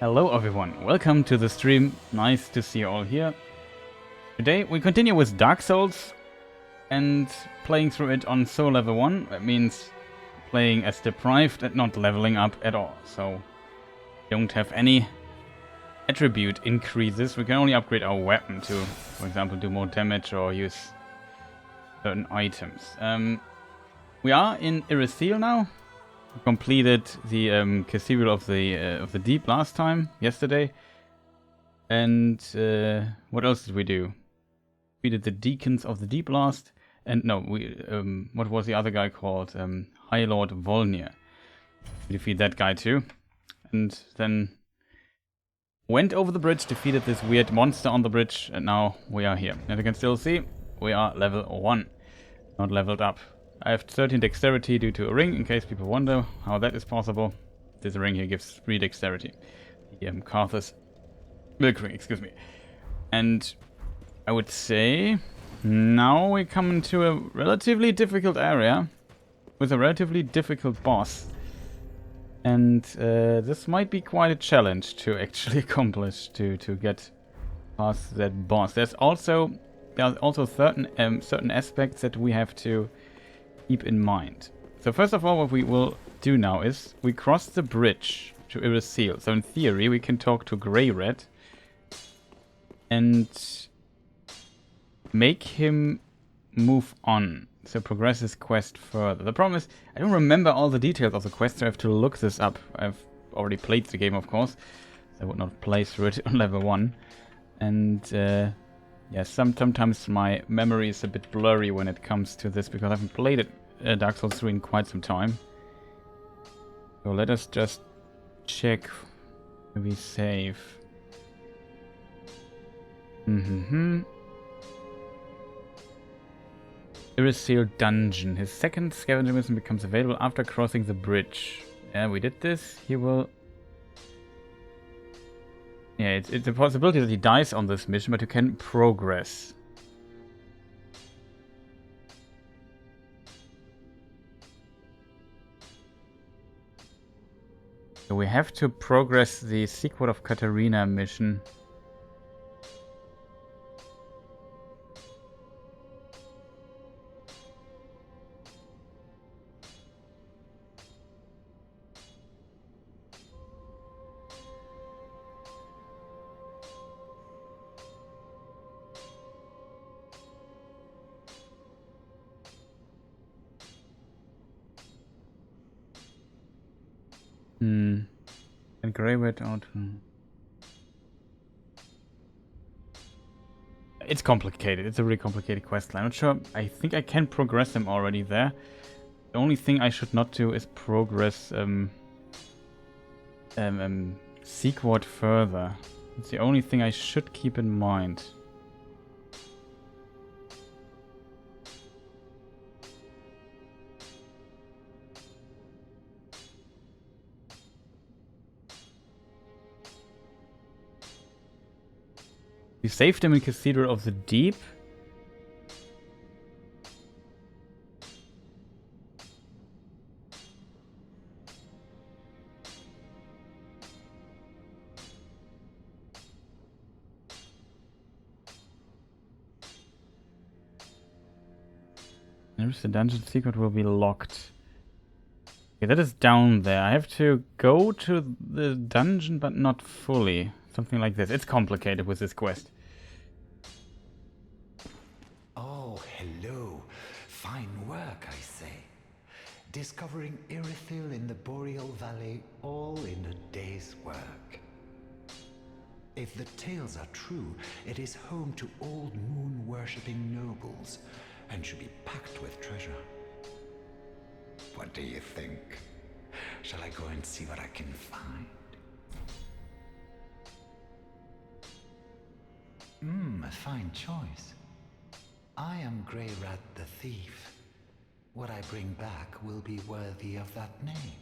Hello everyone, welcome to the stream. Nice to see you all here. Today we continue with Dark Souls and playing through it on Soul level 1. That means playing as deprived and not leveling up at all. So don't have any attribute increases. We can only upgrade our weapon to, for example, do more damage or use certain items. We are in Irithyll now. We completed the Cathedral of the Deep last time, yesterday. And what else did we do? We did the Deacons of the Deep last. And no, we what was the other guy called? High Lord Volnir. We defeated that guy too. And then went over the bridge, defeated this weird monster on the bridge, and now we are here. As you can still see, we are level 1. Not leveled up. I have 13 dexterity due to a ring, in case people wonder how that is possible. This ring here gives 3 dexterity. The Carthus milk ring, excuse me. And I would say now we come into a relatively difficult area with a relatively difficult boss. And this might be quite a challenge to actually accomplish, to get past that boss. There are also certain aspects that we have to keep in mind. So first of all, what we will do now is we cross the bridge to Irithyll. So in theory, we can talk to Grey Red and make him move on. So progress his quest further. The problem is, I don't remember all the details of the quest, so I have to look this up. I've already played the game, of course. So I would not play through it on level 1. And yeah, sometimes my memory is a bit blurry when it comes to this, because I haven't played it, Dark Souls 3 in quite some time. So let us just check where we save. Irithyll Dungeon. His second scavenger mission becomes available after crossing the bridge. Yeah, we did this. He will... Yeah, it's a possibility that he dies on this mission, but you can progress. So we have to progress the Secret of Katarina mission. And Grey Red out. It's complicated. It's a really complicated quest line. I'm not sure. I think I can progress him already there. The only thing I should not do is progress Sequard further. It's the only thing I should keep in mind. We saved him in Cathedral of the Deep. There's the dungeon secret will be locked. Okay, that is down there. I have to go to the dungeon, but not fully. Something like this. It's complicated with this quest. Oh, hello. Fine work, I say. Discovering Irithyll in the Boreal Valley, all in a day's work. If the tales are true, it is home to old moon-worshipping nobles, and should be packed with treasure. What do you think? Shall I go and see what I can find? A fine choice. I am Grey Rat the Thief. What I bring back will be worthy of that name.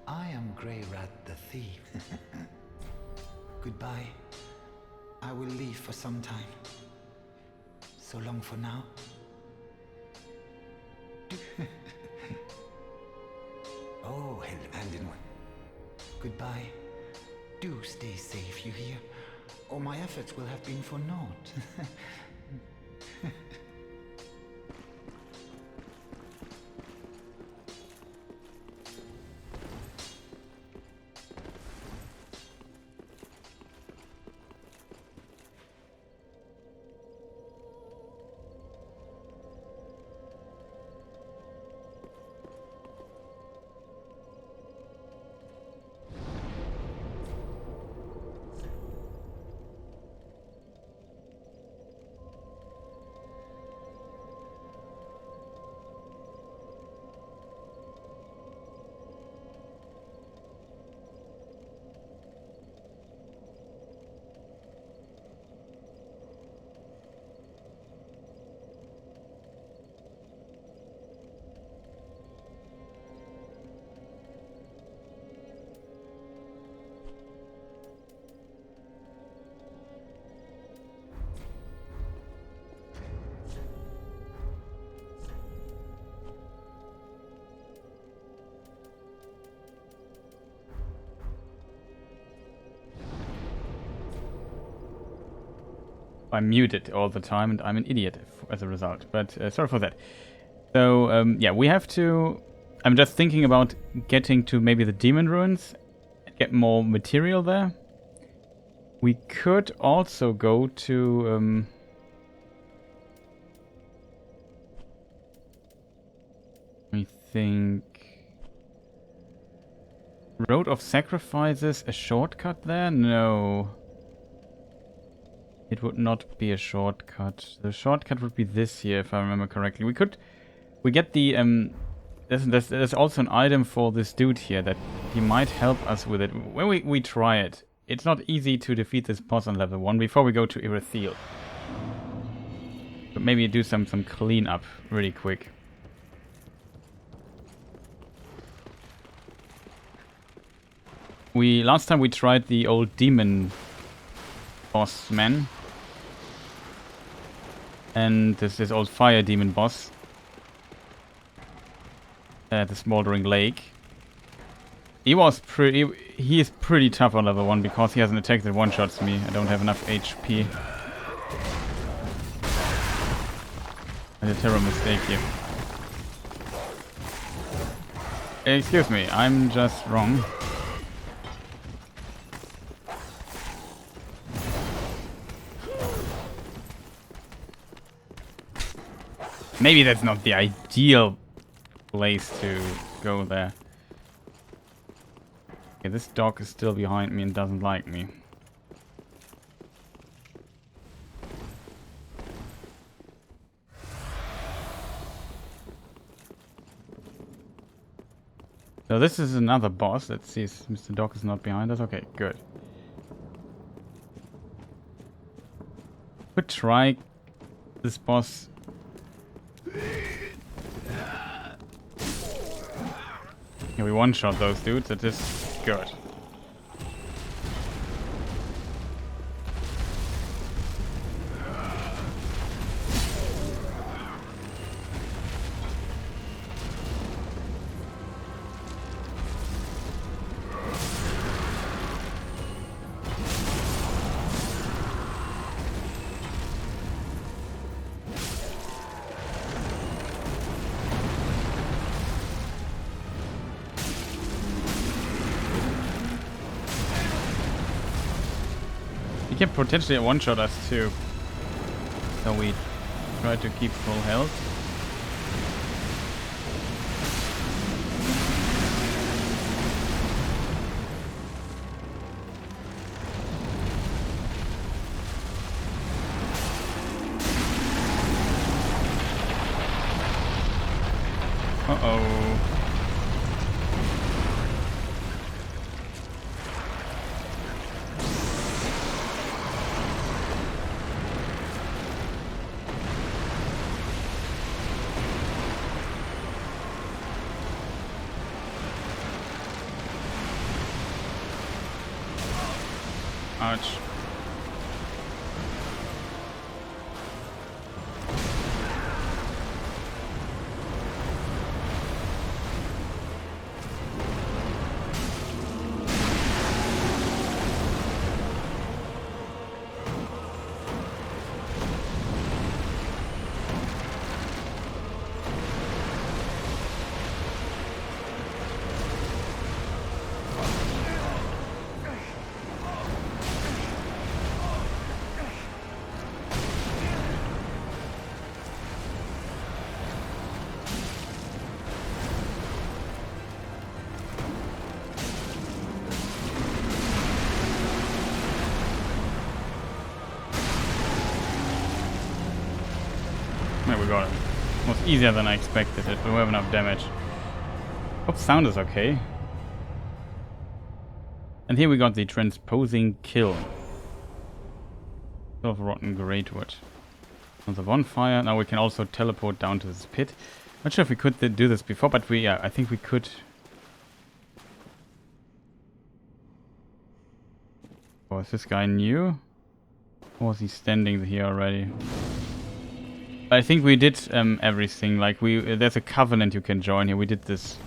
I am Grey Rat the Thief. Goodbye. I will leave for some time. So long for now. Oh, hello, hand in one. Goodbye. Do stay safe, you hear? Or my efforts will have been for naught. I'm muted all the time and I'm an idiot as a result, but sorry for that. So, yeah, we have to... I'm just thinking about getting to maybe the Demon Ruins and get more material there. We could also go to... I think... Road of Sacrifices, a shortcut there? No. It would not be a shortcut. The shortcut would be this here, if I remember correctly. We get the, there's also an item for this dude here that he might help us with it. When we try it, it's not easy to defeat this boss on level 1 before we go to Irithyll. But maybe do some cleanup really quick. Last time we tried the old demon boss man. And this old fire demon boss. At the Smouldering Lake. He is pretty tough on level 1 because he has an attack that one-shots me. I don't have enough HP. I made a terrible mistake here. Excuse me, I'm just wrong. Maybe that's not the ideal place to go there. Okay, this dog is still behind me and doesn't like me. So this is another boss. Let's see if Mr. Dog is not behind us. Okay, good. Could try this boss. Yeah, we one-shot those dudes. That is good. He can potentially one-shot us too. So we try to keep full health. Uh-oh. Ouch. There we got it. It was easier than I expected it, but we have enough damage. Hope sound is okay. And here we got the transposing kill. Kill of rotten greatwood. On the bonfire. Now we can also teleport down to this pit. Not sure if we could do this before, but I think we could. Oh, is this guy new? Or was he standing here already? I think we did everything. Like there's a covenant you can join here. We did this.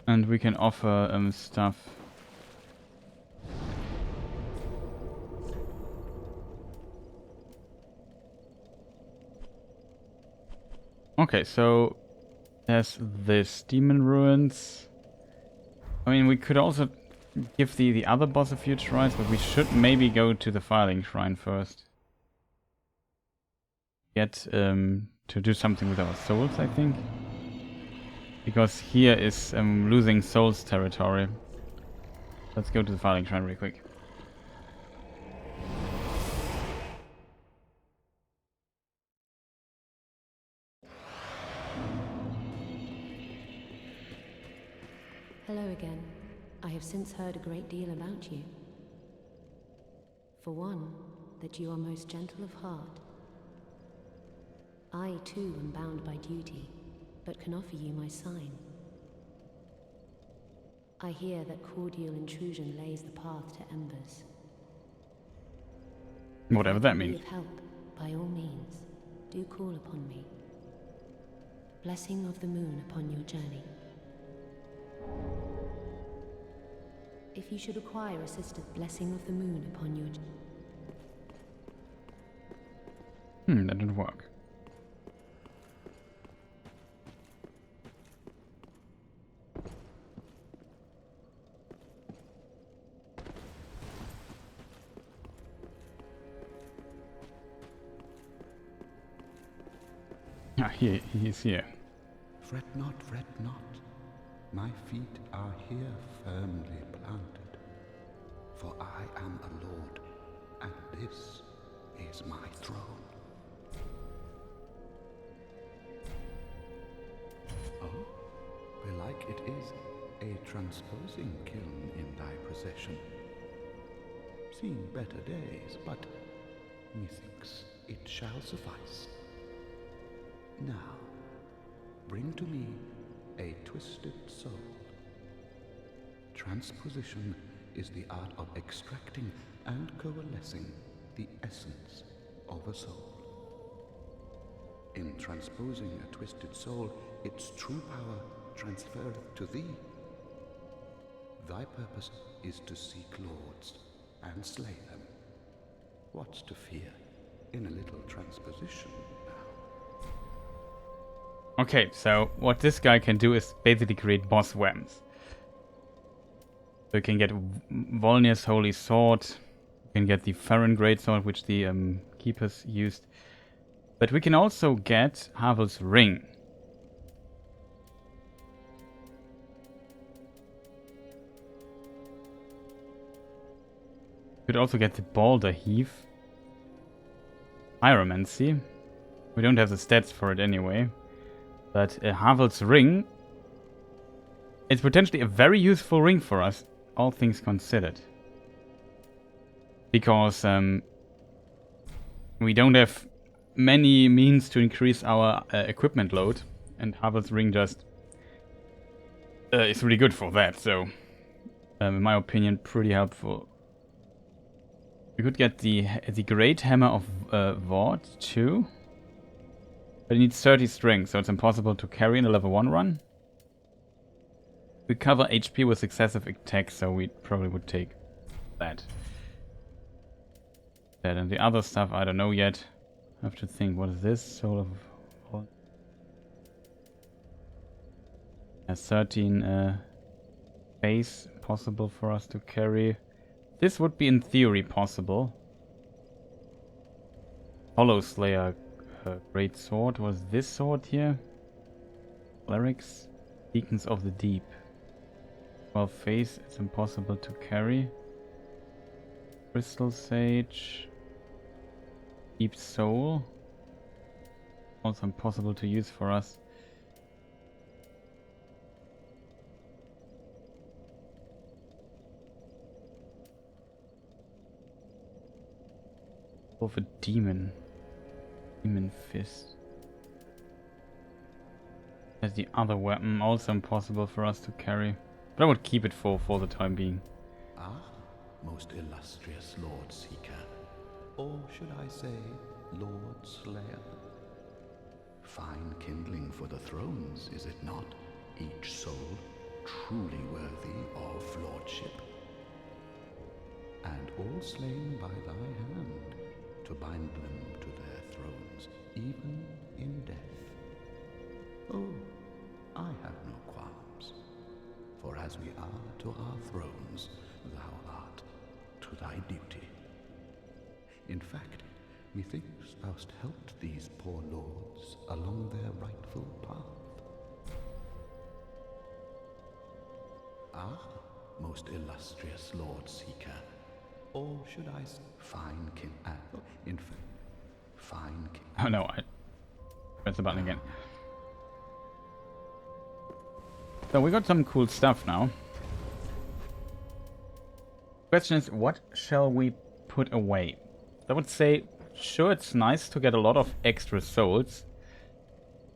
And we can offer stuff. Okay, so there's this demon ruins. I mean, we could also give the other boss a few tries, but we should maybe go to the filing shrine first. Get to do something with our souls, I think. Because here is losing souls territory. Let's go to the filing shrine real quick. Hello again. I have since heard a great deal about you. For one, that you are most gentle of heart. I too am bound by duty, but can offer you my sign. I hear that cordial intrusion lays the path to embers. Whatever that means. If help, by all means, do call upon me. Blessing of the moon upon your journey. If you should require assistance, blessing of the moon upon your That didn't work. Ah, he's here. Fret not, fret not. My feet are here firmly planted. For I am a lord, and this is my throne. Oh, belike it is a transposing kiln in thy possession. Seen better days, but methinks it shall suffice. Now, bring to me a twisted soul. Transposition is the art of extracting and coalescing the essence of a soul. In transposing a twisted soul, its true power transferreth to thee. Thy purpose is to seek lords and slay them. What's to fear in a little transposition now? Okay, so what this guy can do is basically create boss whamms. So you can get Volnir's Holy Sword, you can get the Farron Greatsword, which the Keepers used. But we can also get Havel's Ring. We could also get the Balder Heave. Pyromancy. We don't have the stats for it anyway. But Havel's Ring, it's potentially a very useful ring for us, all things considered. Because we don't have many means to increase our equipment load, and Havel's Ring just is really good for that, so in my opinion, pretty helpful. We could get the Great Hammer of Vord too. But it needs 30 strength, so it's impossible to carry in a level 1 run. We cover HP with successive attacks, so we probably would take that. That and the other stuff, I don't know yet. I have to think, what is this? Soul of... Yeah, 13 base possible for us to carry. This would be in theory possible. Hollow Slayer. Great sword was this sword here. Clerics, Beacons of the Deep. Well, face, it's impossible to carry. Crystal Sage. Deep Soul. Also impossible to use for us. Of a demon. Demon Fist. As the other weapon, also impossible for us to carry. But I would keep it for the time being. Ah, most illustrious Lord Seeker. Or should I say, Lord Slayer? Fine kindling for the thrones, is it not? Each soul truly worthy of lordship. And all slain by thy hand, to bind them to their thrones, even in death. Oh, I have no qualms, for as we are to our thrones, thou art to thy duty. In fact, methinks thou'st helped these poor lords along their rightful path. Ah, most illustrious Lord Seeker, or should I fine kin? In fact, fine kin. Oh no, I press the button again. So we got some cool stuff now. Question is, what shall we put away? I would say, sure, it's nice to get a lot of extra souls.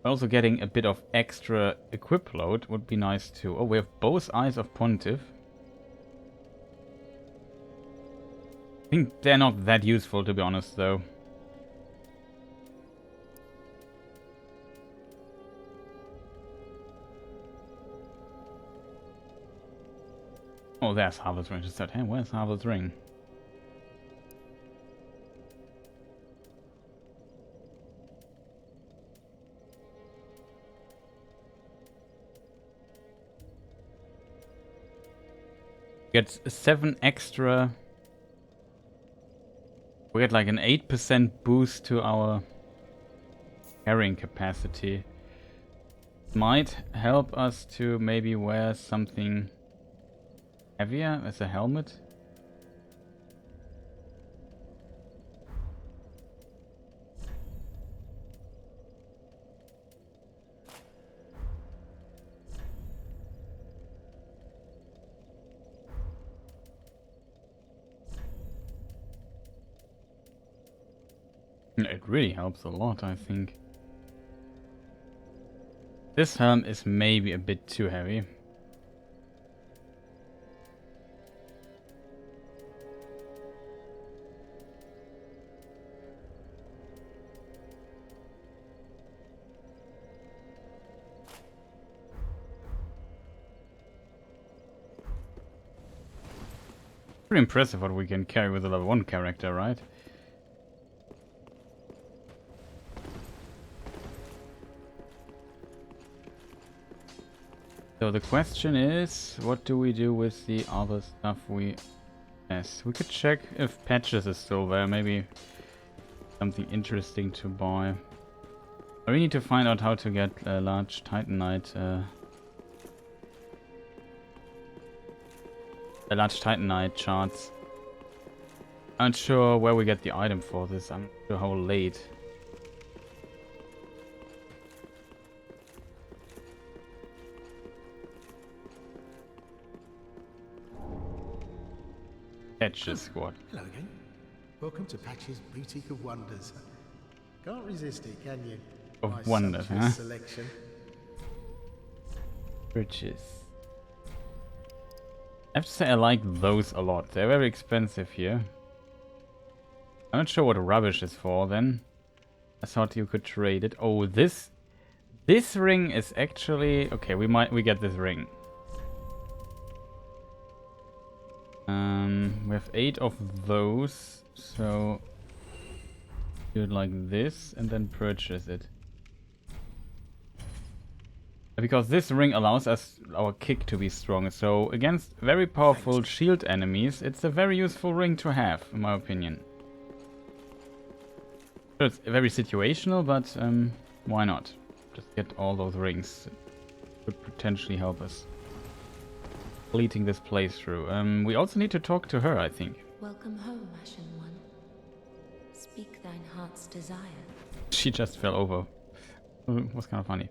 Also getting a bit of extra equip load would be nice too. Oh, we have both Eyes of Pontiff. I think they're not that useful, to be honest, though. Oh, there's Harvest Ring. Just said, hey, where's Harvest Ring? Get 7 extra. We get like an 8% boost to our carrying capacity. Might help us to maybe wear something heavier as a helmet. It really helps a lot, I think. This helm is maybe a bit too heavy. Pretty impressive what we can carry with a level 1 character, right? So the question is, what do we do with the other stuff we... Yes, we could check if Patches is still there, maybe something interesting to buy. We need to find out how to get a large Titanite, charts. I'm not sure where we get the item for this, I'm not sure how late. Patches squad. Hello again. Welcome to Patch's Boutique of Wonders. Can't resist it, can you? Of wonders, huh? Selection. Bridges. I have to say I like those a lot. They're very expensive here. I'm not sure what rubbish is for then. I thought you could trade it. Oh, this ring is actually okay. We get this ring. We have 8 of those, so do it like this and then purchase it. Because this ring allows us our kick to be stronger, so against very powerful shield enemies, it's a very useful ring to have, in my opinion. So it's very situational, but why not? Just get all those rings. It could potentially help us completing this playthrough. We also need to talk to her, I think. Welcome home, Ashen One. Speak thine heart's desire. She just fell over. It was kind of funny.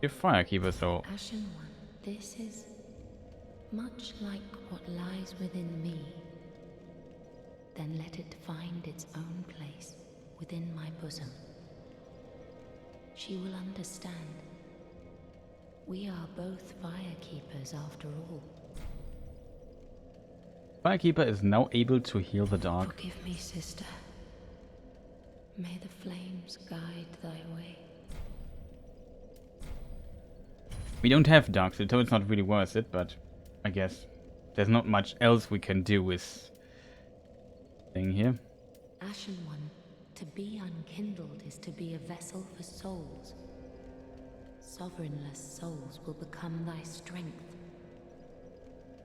Give Firekeeper soul. Ashen One, this is much like what lies within me. Then let it find its own place within my bosom. She will understand. We are both Firekeepers after all. Firekeeper is now able to heal the dark. Forgive me, sister. May the flames guide thy way. We don't have dark, so it's not really worth it, but I guess there's not much else we can do with thing here. Ashen One, to be unkindled is to be a vessel for souls. Sovereignless souls will become thy strength.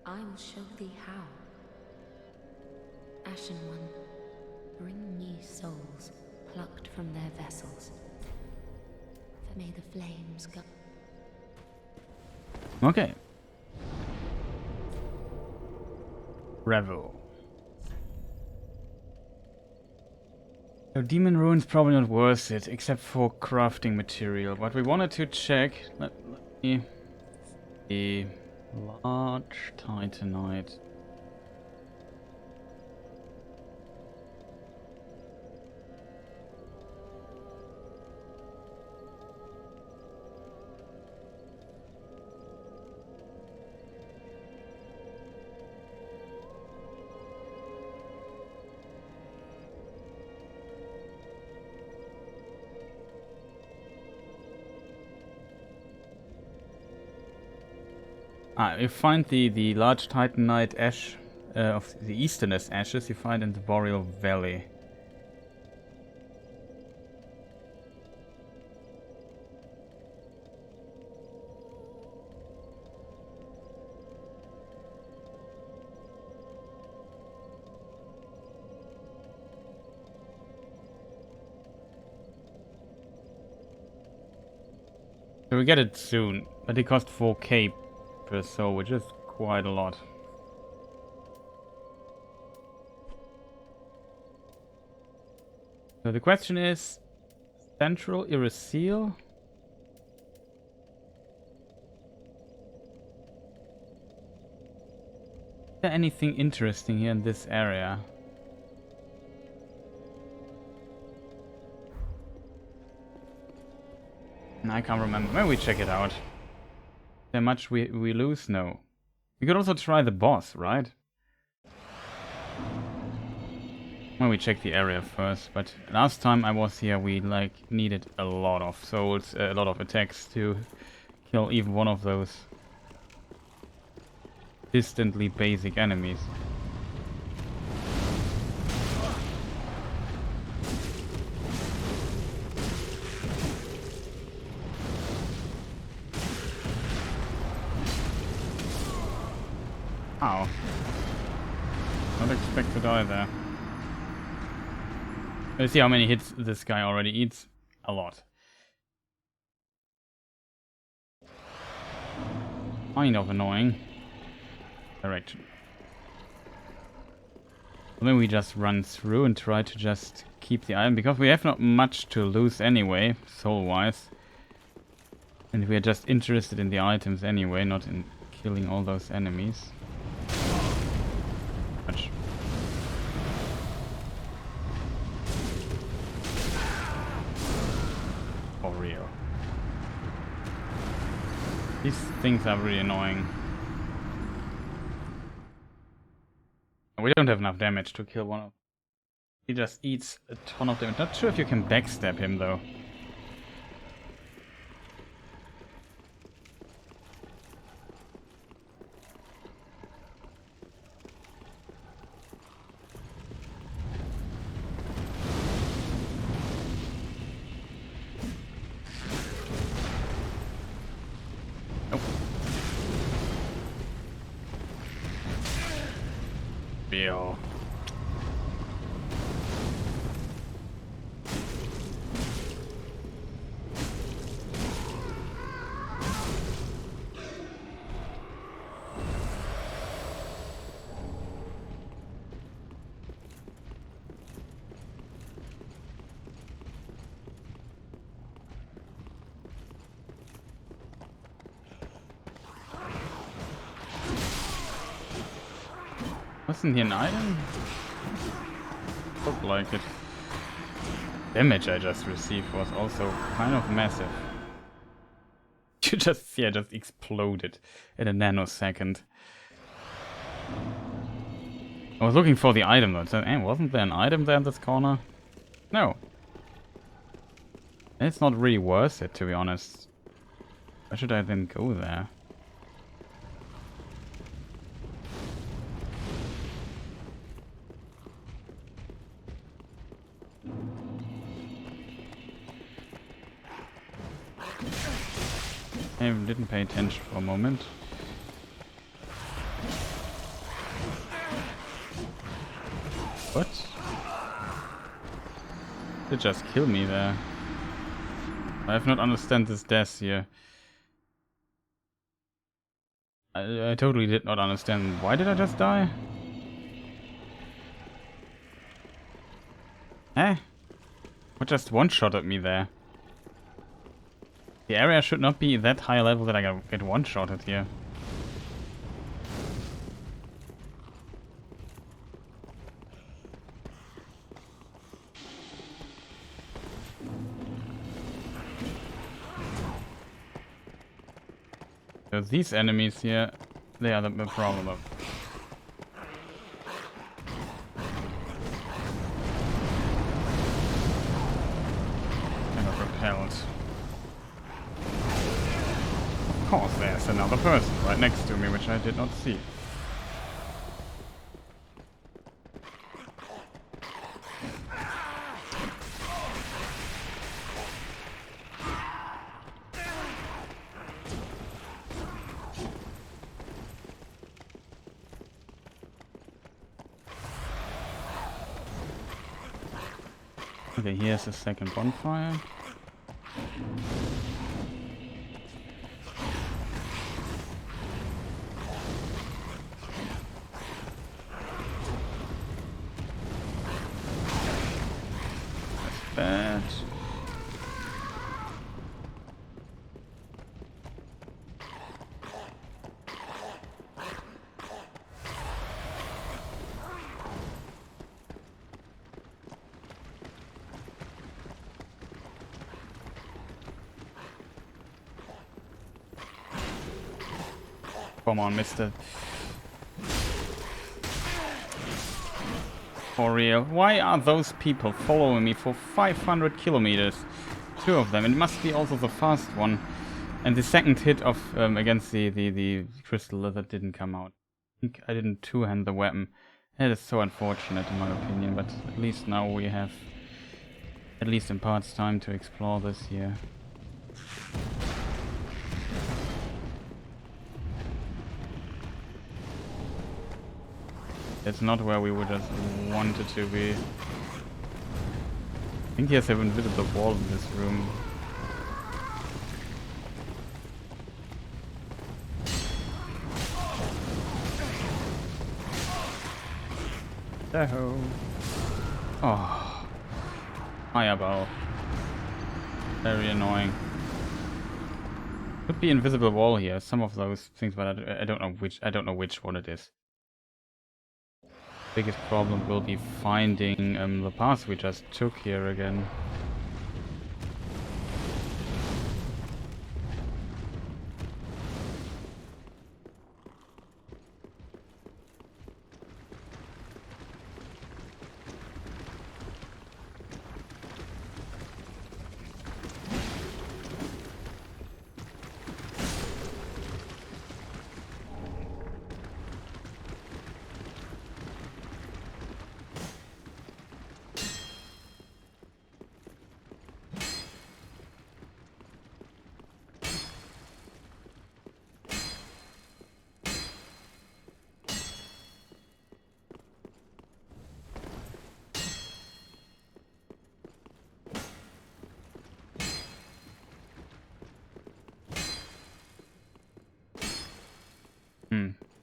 I will show thee how. Ashen One, bring me souls plucked from their vessels. For may the flames go. Okay. Revel. So Demon Rune's probably not worth it, except for crafting material. But we wanted to check. Let me see. Large Titanite. You find the large Titanite ash of the easternest ashes you find in the Boreal Valley. So we get it soon, but it costs 4k per soul, which is quite a lot. So the question is, Central Irithyll? Is there anything interesting here in this area? I can't remember. Maybe we check it out. Is there much we lose? No. We could also try the boss, right? Well, we check the area first, but last time I was here we needed a lot of souls, a lot of attacks to kill even one of those distantly basic enemies. Ow. Not expect to die there. Let's see how many hits this guy already eats. A lot. Kind of annoying. Direction. Then we just run through and try to just keep the item, because we have not much to lose anyway, soul-wise. And we are just interested in the items anyway, not in killing all those enemies. Much. For real. These things are really annoying. We don't have enough damage to kill one of them. He just eats a ton of damage. Not sure if you can backstab him though. Feel. Wasn't here an item? Looked like it. Damage I just received was also kind of massive. You just, yeah, just exploded in a nanosecond. I was looking for the item though. So, wasn't there an item there in this corner? No. It's not really worth it, to be honest. Why should I then go there? I didn't pay attention for a moment. What? They just kill me there. I have not understand this death here. I totally did not understand. Why did I just die? Eh? What just one-shotted me there? The area should not be that high level that I get one-shotted here. So these enemies here, they are the problem. Kind of repelled. Of course, there's another person right next to me, which I did not see. Okay, here's the second bonfire. That's bad. Come on, mister. For real. Why are those people following me for 500 kilometers? Two of them. It must be also the fast one. And the second hit of against the crystal lizard didn't come out. I didn't two-hand the weapon. That is so unfortunate in my opinion, but at least now we have, at least in parts, time to explore this here. It's not where we would have wanted to be. I think he has an invisible wall in this room. Oh. Fireball. Very annoying. Could be invisible wall here, some of those things, but I don't know which one it is. Biggest problem will be finding the path we just took here again.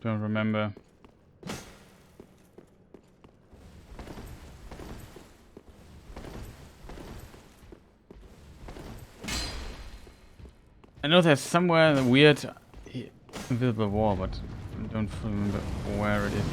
Don't remember. I know there's somewhere a weird invisible wall, but I don't remember where it is.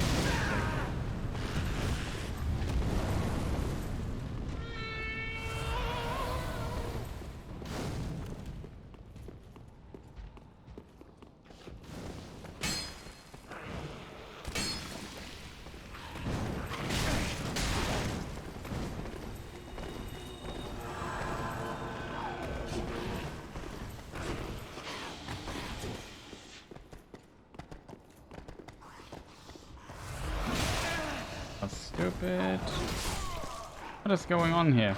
stupid. What is going on here?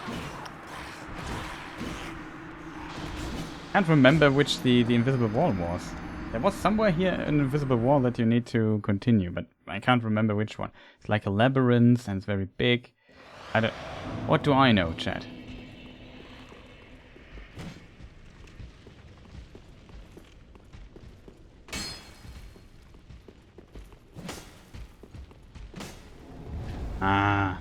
Can't remember which the invisible wall was. There was somewhere here an invisible wall that you need to continue, but I can't remember which one. It's like a labyrinth and it's very big. What do I know, chat? Ah.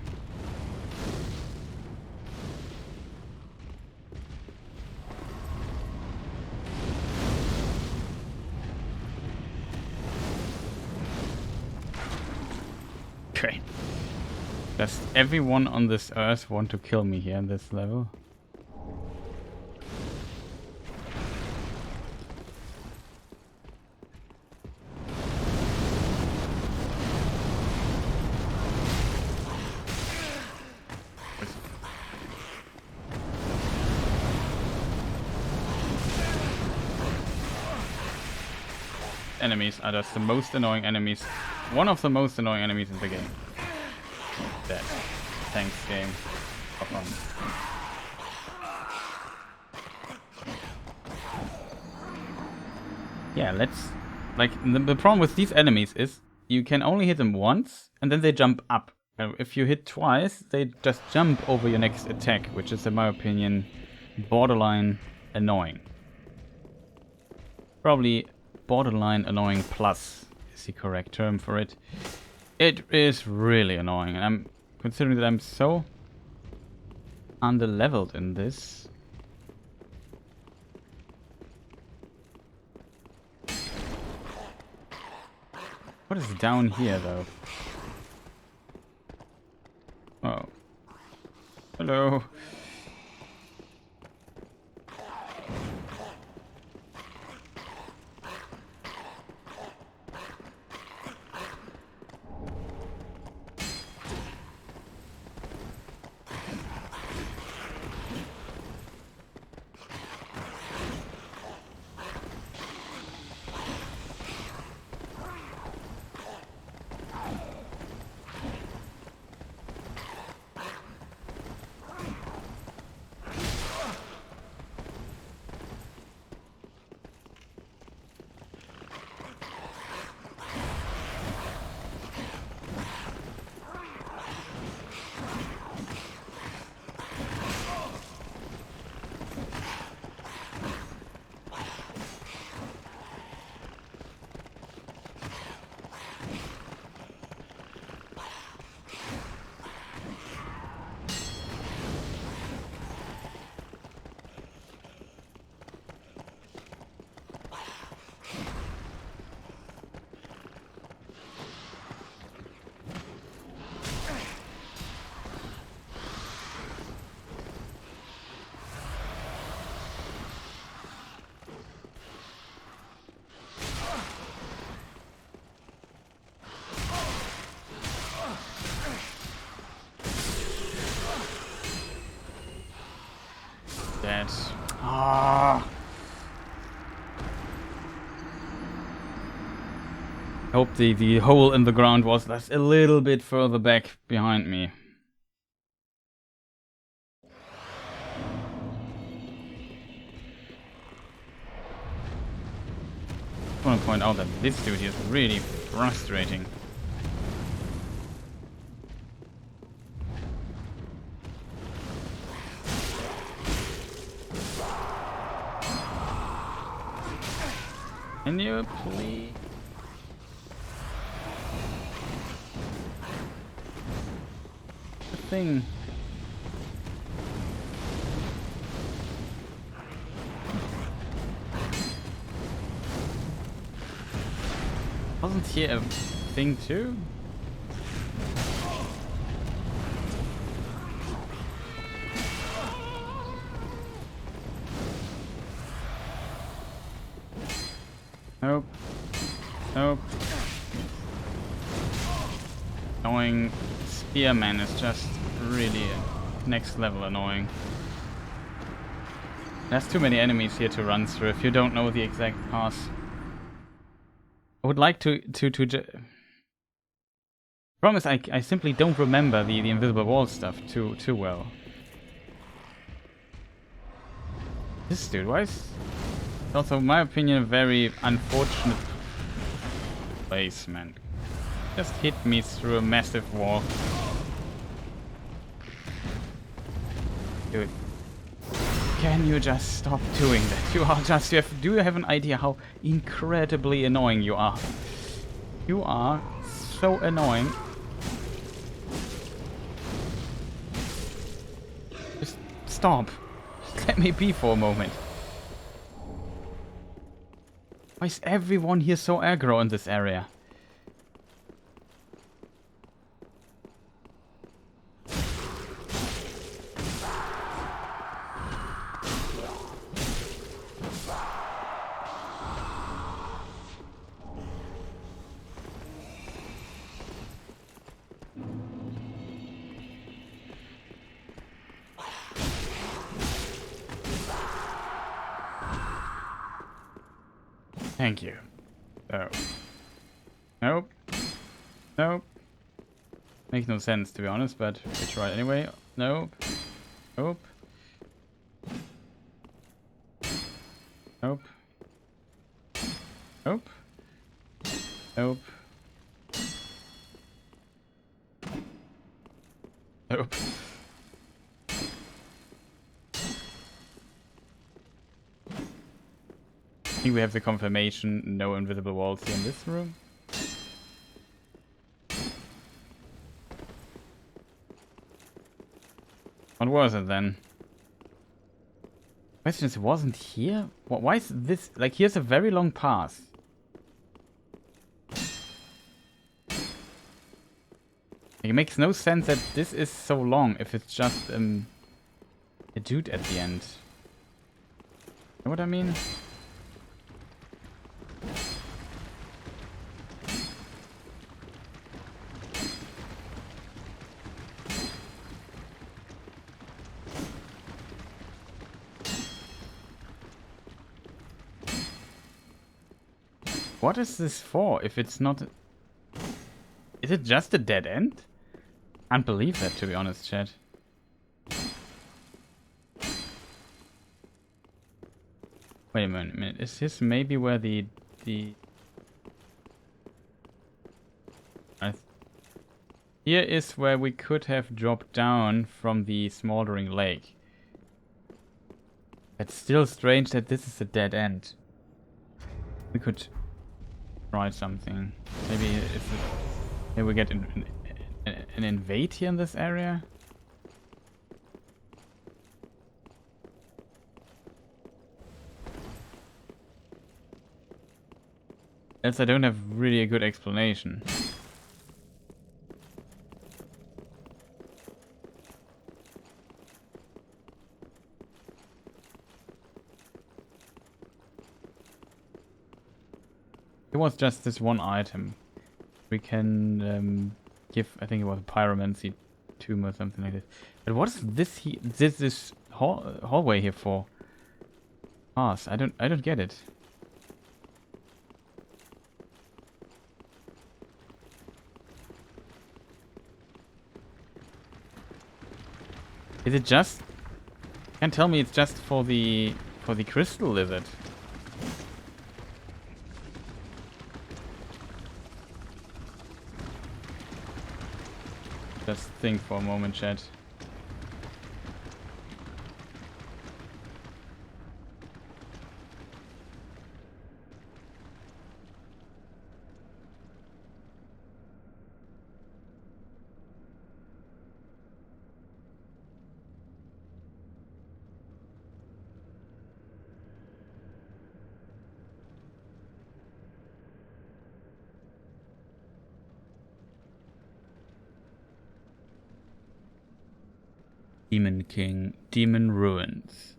Great. Does everyone on this earth want to kill me here in this level? Enemies are just the most annoying enemies. One of the most annoying enemies in the game. Dead. Thanks, game. Have fun. Yeah, let's... Like, the problem with these enemies is you can only hit them once, and then they jump up. If you hit twice, they just jump over your next attack, which is, in my opinion, borderline annoying. Probably borderline annoying plus is the correct term for it. It is really annoying, and I'm considering that I'm so underleveled in this. What is down here, though? Oh. Hello. Dead. Ah. I hope the hole in the ground was just a little bit further back behind me. I want to point out that this dude is really frustrating. Can you please? The thing. Wasn't here a thing too? Nope. Nope. Annoying spearman is just really next level annoying. There's too many enemies here to run through if you don't know the exact path. I would like to Promise, I simply don't remember the invisible wall stuff too well. This dude, why is... Also, in my opinion, a very unfortunate placement. Just hit me through a massive wall. Dude. Can you just stop doing that? You are just... do you have an idea how incredibly annoying you are? You are so annoying. Just stop. Just let me be for a moment. Why is everyone here so aggro in this area? Thank you. Oh. Nope. Nope. Makes no sense, to be honest, but we try anyway. Nope. Nope. Nope. Nope. Nope. Nope. I think we have the confirmation, no invisible walls here in this room. What was it then? Question is, it wasn't here? Why is this... Like, here's a very long path. It makes no sense that this is so long if it's just a dude at the end. You know what I mean? What is this for if it's not... Is it just a dead end? Can't believe that, to be honest, chat. Wait a minute. Is this maybe where the... Here is where we could have dropped down from the Smouldering Lake. It's still strange that this is a dead end. We could try something. Maybe maybe we get an invade here in this area. Else I don't have really a good explanation. It was just this one item. We can give, I think it was a Pyromancy Tome or something like this. But what is this hallway here for? Pass. I don't get it. Is it just... Can't tell me it's just for the crystal lizard. Just think for a moment, chat. Demon King, Demon Ruins.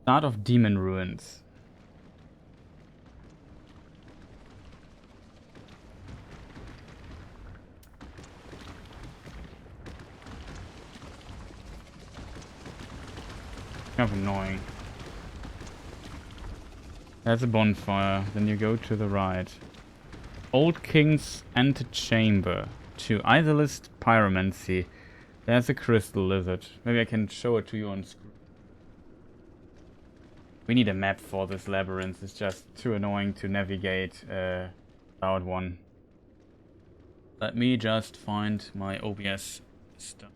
Start of Demon Ruins. kind of annoying. There's a bonfire. Then you go to the right. Old King's Antechamber. To Irithyll Pyromancy. There's a crystal lizard. Maybe I can show it to you on screen. We need a map for this labyrinth. It's just too annoying to navigate without one. Let me just find my OBS stuff.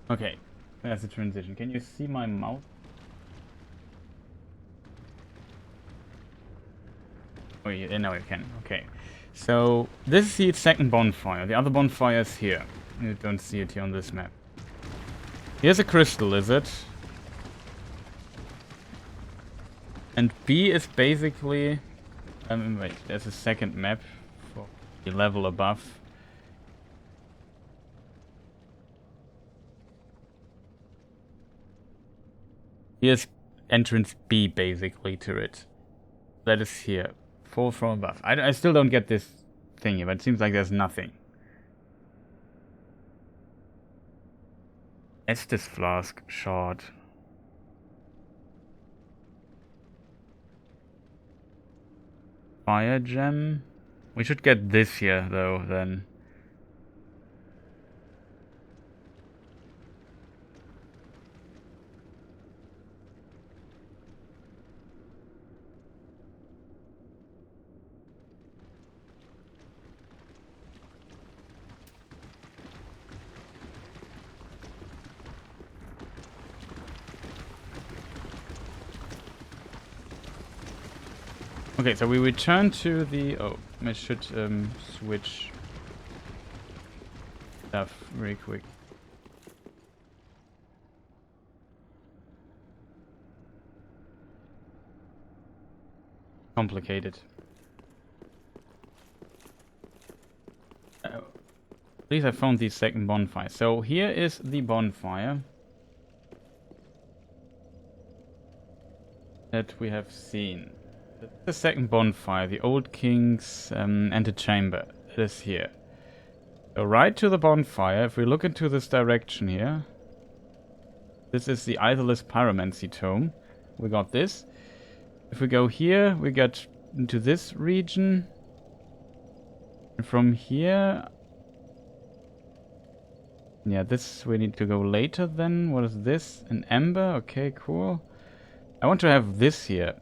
Okay, there's the transition. Can you see my mouse? Oh, yeah, now you can. Okay. So, this is the second bonfire. The other bonfire is here. You don't see it here on this map. Here's a crystal lizard. And B is basically... wait, there's a second map for the level above. Here's entrance B, basically, to it. That is here. Fall from above. I still don't get this thingy, but it seems like there's nothing. Estus Flask shard. Fire gem. We should get this here, though, then. Okay, so we return to the... Oh, I should switch stuff very quick. Complicated. At least I found the second bonfire. So here is the bonfire that we have seen. The second bonfire, the Old King's Antechamber, is here. So right to the bonfire, if we look into this direction here, this is the Irithyll Pyromancy Tome. We got this. If we go here, we get into this region. And from here... Yeah, this we need to go later then. What is this? An ember? Okay, cool. I want to have this here.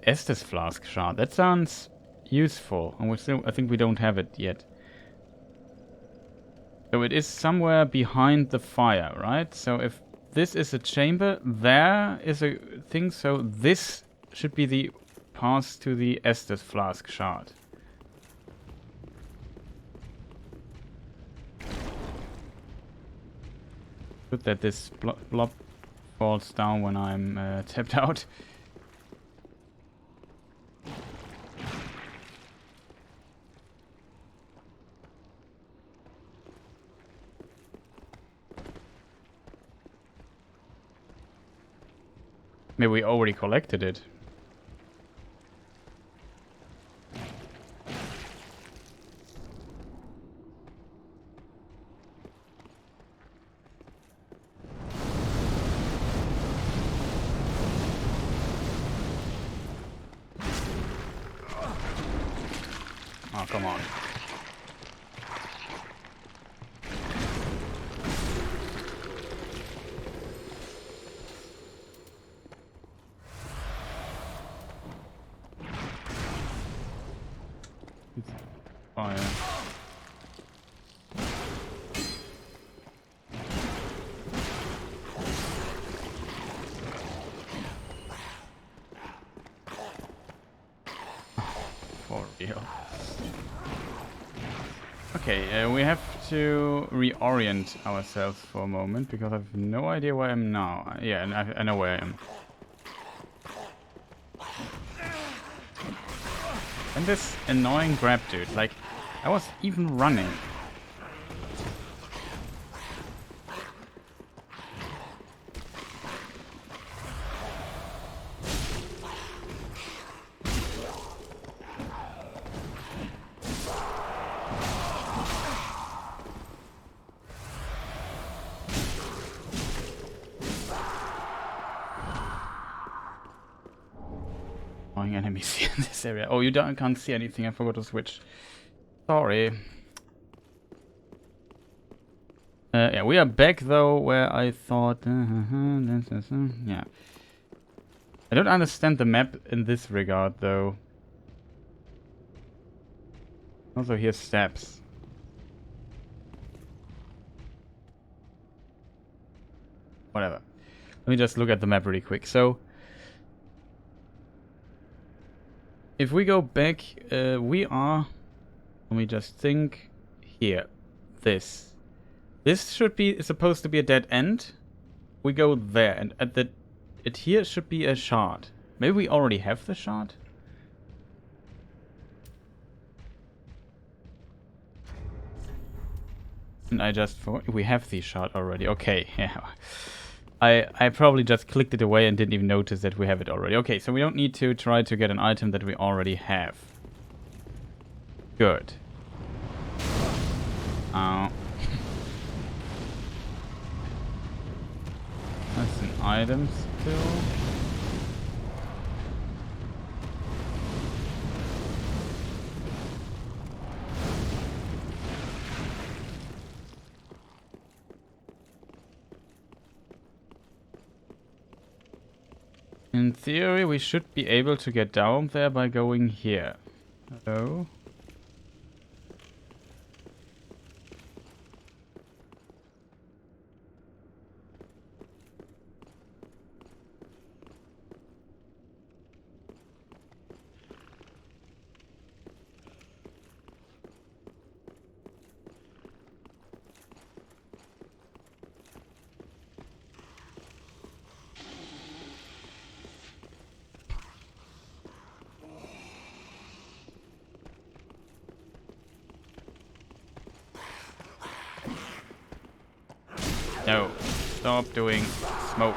Estus Flask shard. That sounds useful. And I think we don't have it yet. So it is somewhere behind the fire, right? So if this is a chamber, there is a thing. So this should be the path to the Estus Flask shard. Good that this blob falls down when I'm tapped out. Maybe we already collected it. Oh, come on. Fire. For real. Okay, we have to reorient ourselves for a moment because I have no idea where I am now. Yeah, and I know where I am. And this annoying grab dude, like, I was even running. Enemies here in this area. Oh, you can't see anything. I forgot to switch. Sorry. Yeah, we are back though, where I thought. Yeah. I don't understand the map in this regard though. Also, here's steps. Whatever. Let me just look at the map really quick. So. If we go back, we are, let me just think, here, this. This should be supposed to be a dead end. We go there, and at it here should be a shard. Maybe we already have the shard? And I just thought, we have the shard already, okay, yeah. I probably just clicked it away and didn't even notice that we have it already. Okay, so we don't need to try to get an item that we already have. Good. Oh. That's an item still. In theory, we should be able to get down there by going here. Hello? No, stop doing smoke.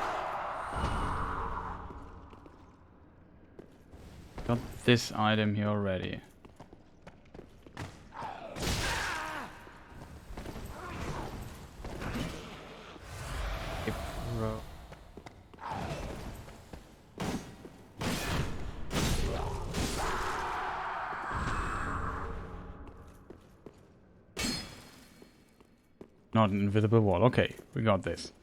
Got this item here already. Not an invisible wall. Okay, we got this.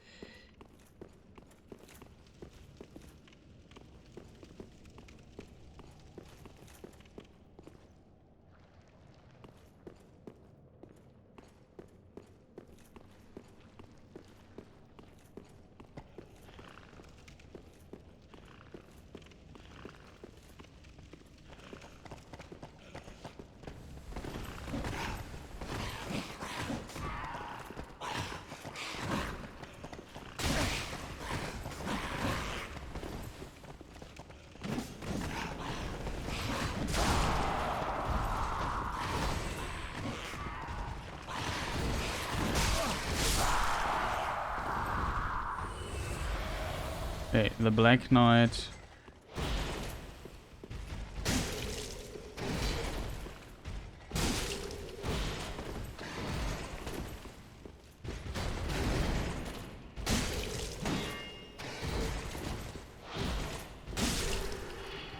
Okay, the Black Knight.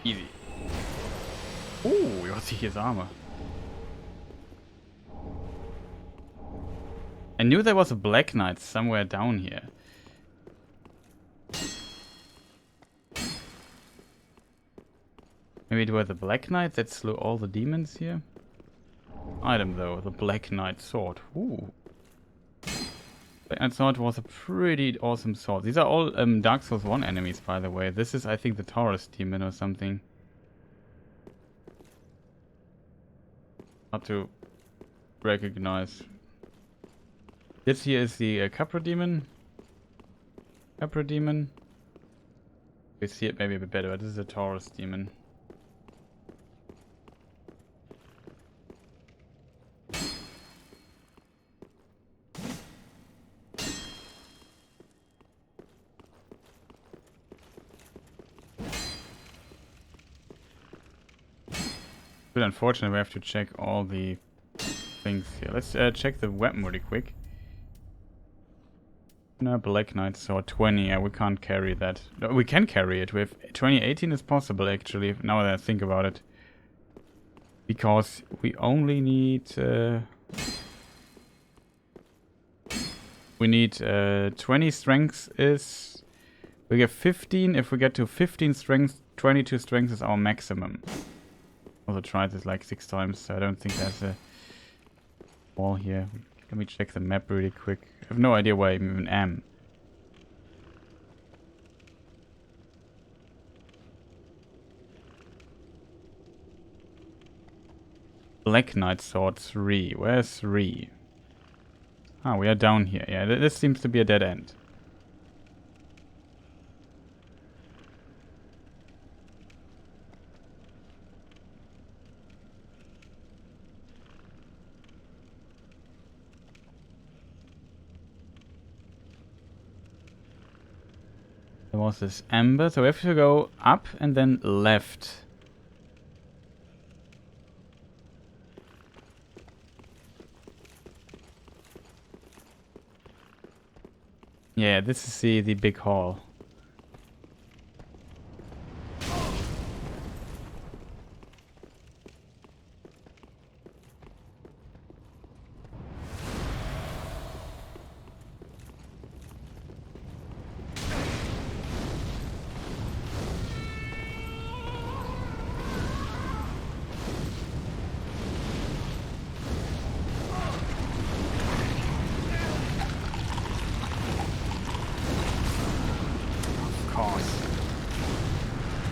Easy. Ooh, you see his armor. I knew there was a Black Knight somewhere down here. Maybe it were the Black Knight that slew all the demons here? Item though, the Black Knight sword. Ooh. Black Knight sword was a pretty awesome sword. These are all Dark Souls 1 enemies, by the way. This is, I think, the Taurus demon or something. Hard to recognize. This here is the Capra demon. Capra demon. We see it maybe a bit better, but this is a Taurus demon. But unfortunately, we have to check all the things here. Let's check the weapon really quick. No, Black Knight Sword 20. Yeah, we can't carry that. No, we can carry it. With 2018 is possible actually. Now that I think about it, because we only need. We need 20 strength is. We get 15. If we get to 15 strength, 22 strength is our maximum. Also tried this like 6 times, so I don't think there's a wall here. Let me check the map really quick. I have no idea where I even am. Black Knight Sword 3. Where's 3? Ah, we are down here. Yeah, this seems to be a dead end. There was this amber, so we have to go up and then left. Yeah, this is the big hall.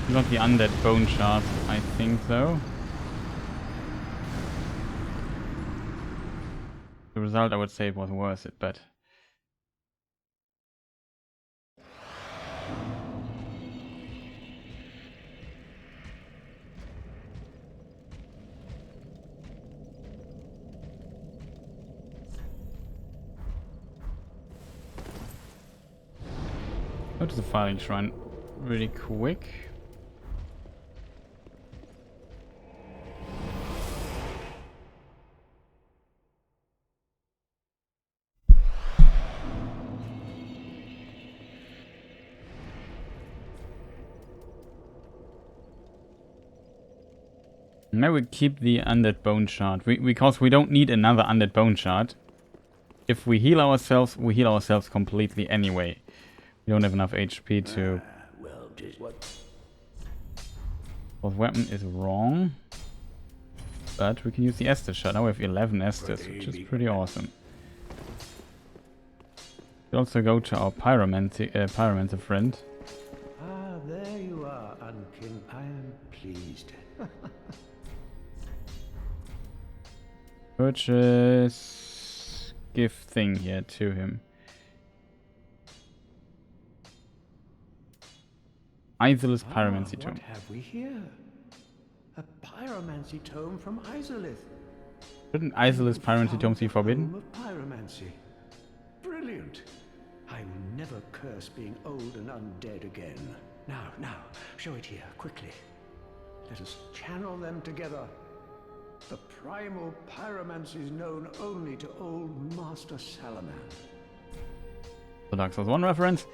Not the undead bone shard, I think, though. The result, I would say, it was worth it, but... Go to the filing shrine really quick. Now we keep the undead bone shard, because we don't need another undead bone shard. If we heal ourselves, we heal ourselves completely anyway. We don't have enough HP to... Both weapon is wrong. But we can use the Estus shard. Now we have 11 Estus, which is pretty awesome. We also go to our pyromancer friend. Ah, there you are, Unkin. I am pleased. Purchase... Give thing here to him. Irithyll's Pyromancy Tome. What have we here? A Pyromancy Tome from Irithyll. Shouldn't Irithyll's Pyromancy Tomes be forbidden? Tome of Pyromancy. Brilliant. I will never curse being old and undead again. Now, show it here, quickly. Let us channel them together. The primal pyromancy is known only to old Master Salaman. The Dark Souls 1 reference.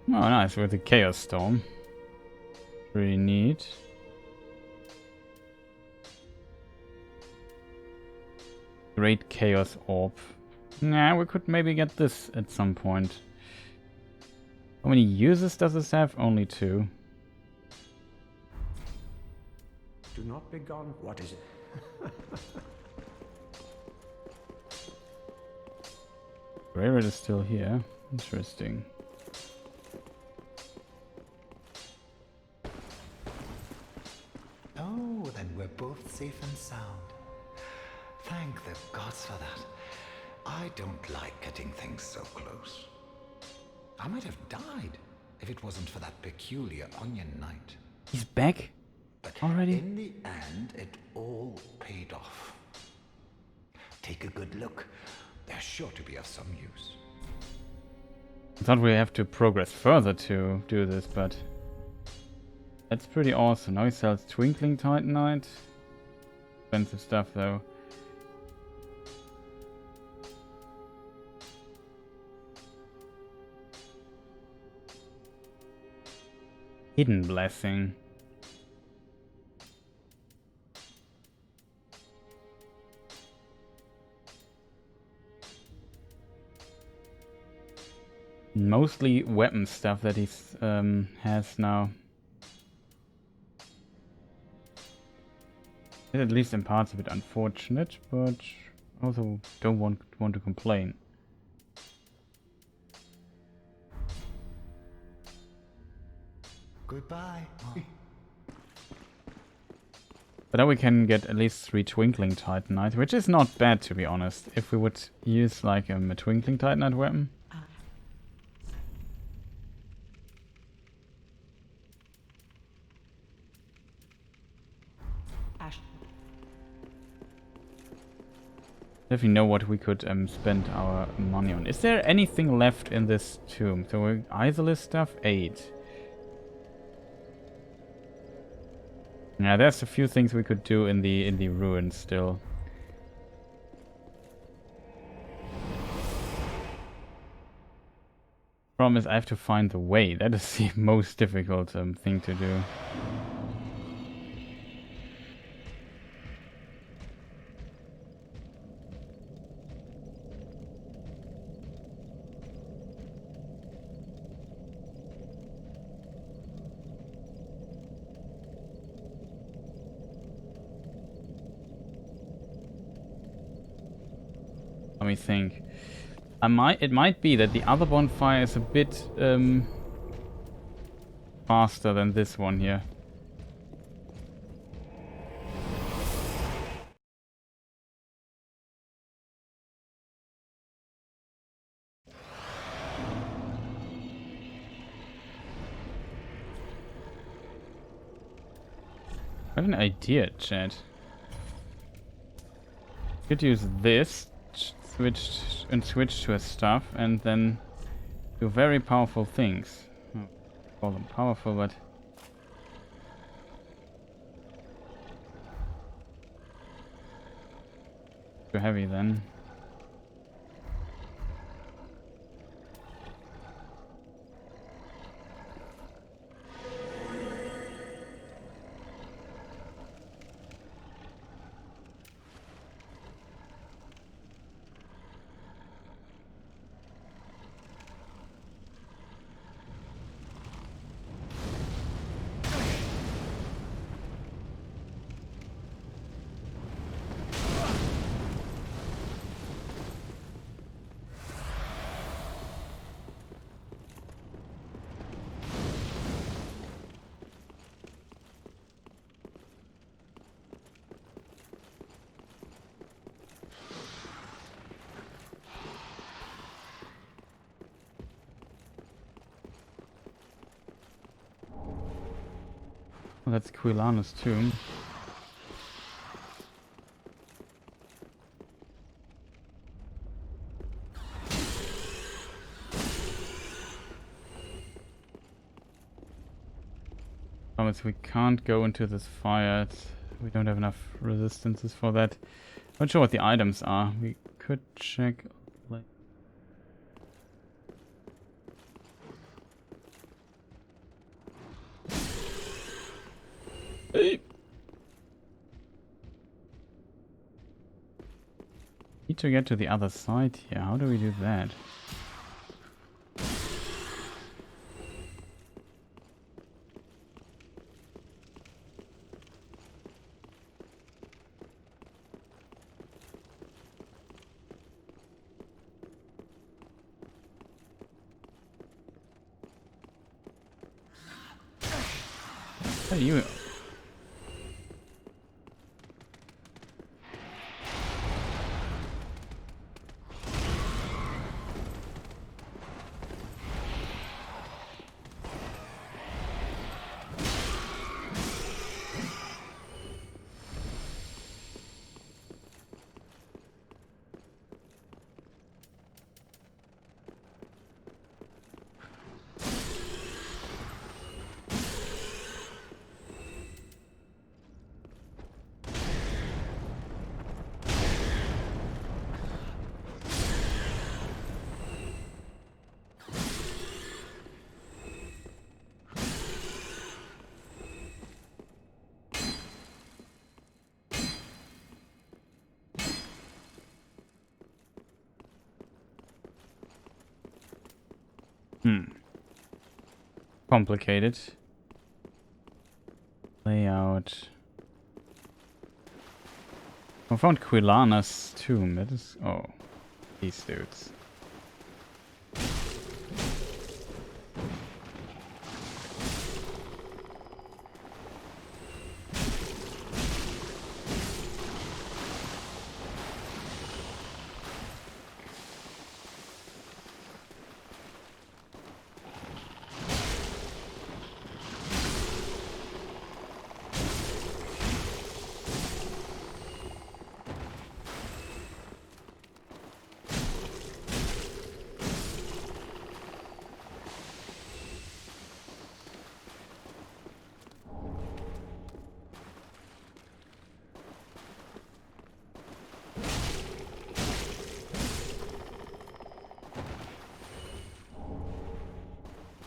Oh, nice, with the Chaos Storm. Pretty neat. Great Chaos Orb. Nah, we could maybe get this at some point. How many uses does this have? Only 2. Do not be gone. What is it? Graveyard is still here. Interesting. Oh, then we're both safe and sound. Thank the gods for that. I don't like getting things so close. I might have died if it wasn't for that peculiar Onion Knight. He's back? But already? In the end, it all paid off. Take a good look. They're sure to be of some use. I thought we have to progress further to do this, but... That's pretty awesome. Now he sells Twinkling Titanite. Expensive stuff though. Hidden Blessing. Mostly weapon stuff that he has now. It's at least in parts a bit unfortunate, but also don't want to complain. Goodbye. But now we can get at least 3 Twinkling Titanite, which is not bad to be honest. If we would use like a Twinkling Titanite weapon. Definitely know what we could spend our money on. Is there anything left in this tomb? So Irithyll stuff, 8. Yeah, there's a few things we could do in the ruins still. Problem is I have to find the way. That is the most difficult thing to do. Let me think. It might be that the other bonfire is a bit faster than this one here. I have an idea, chat. Could use this, switch to a stuff, and then do very powerful things. Oh, call them powerful, but too heavy then. Oh, that's Quilana's tomb. Promise we can't go into this fire. We don't have enough resistances for that. Not sure what the items are. We could check. Like, hey. Need to get to the other side here. How do we do that? Hey, you. Complicated. Layout. I found Quilana's tomb. That is... Oh. These dudes.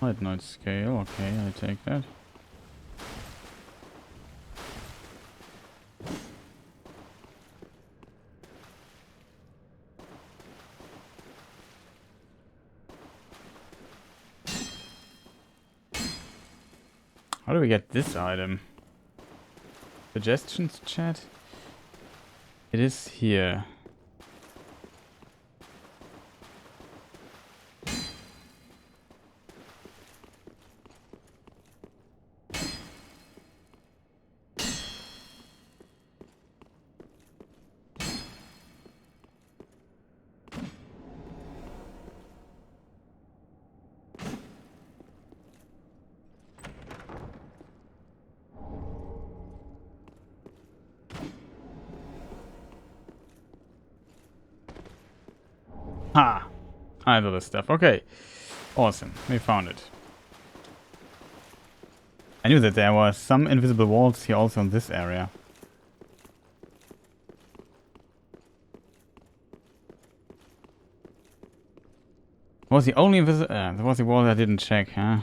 Light note scale, okay, I take that. How do we get this item? Suggestions, chat? It is here. Ha! I know this stuff. Okay. Awesome. We found it. I knew that there were some invisible walls here also in this area. Was the only that was the wall I didn't check, huh?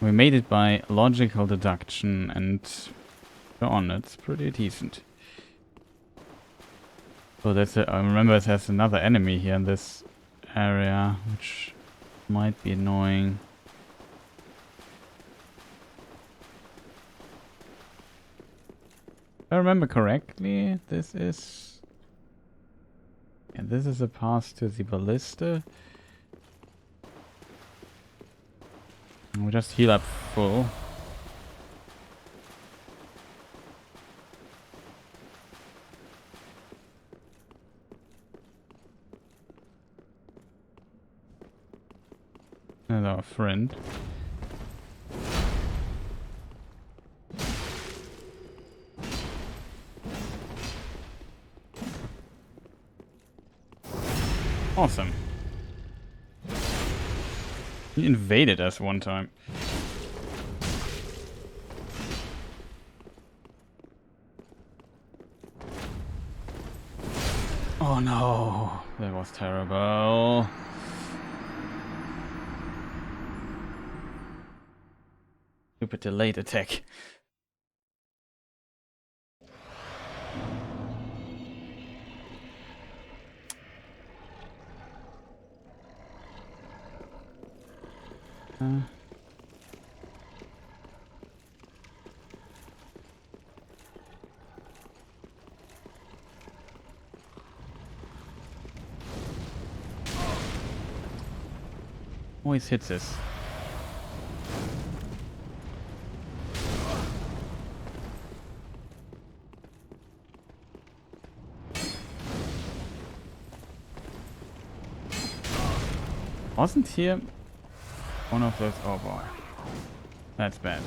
We made it by logical deduction and so on. It's pretty decent. So that's I remember there's another enemy here in this area, which might be annoying. If I remember correctly, this is... Yeah, this is a path to the ballista. And we just heal up full. And our friend. Awesome. He invaded us one time. Oh no, that was terrible. Stupid delayed attack. Always hits us. Wasn't here one of those? Oh boy, that's bad.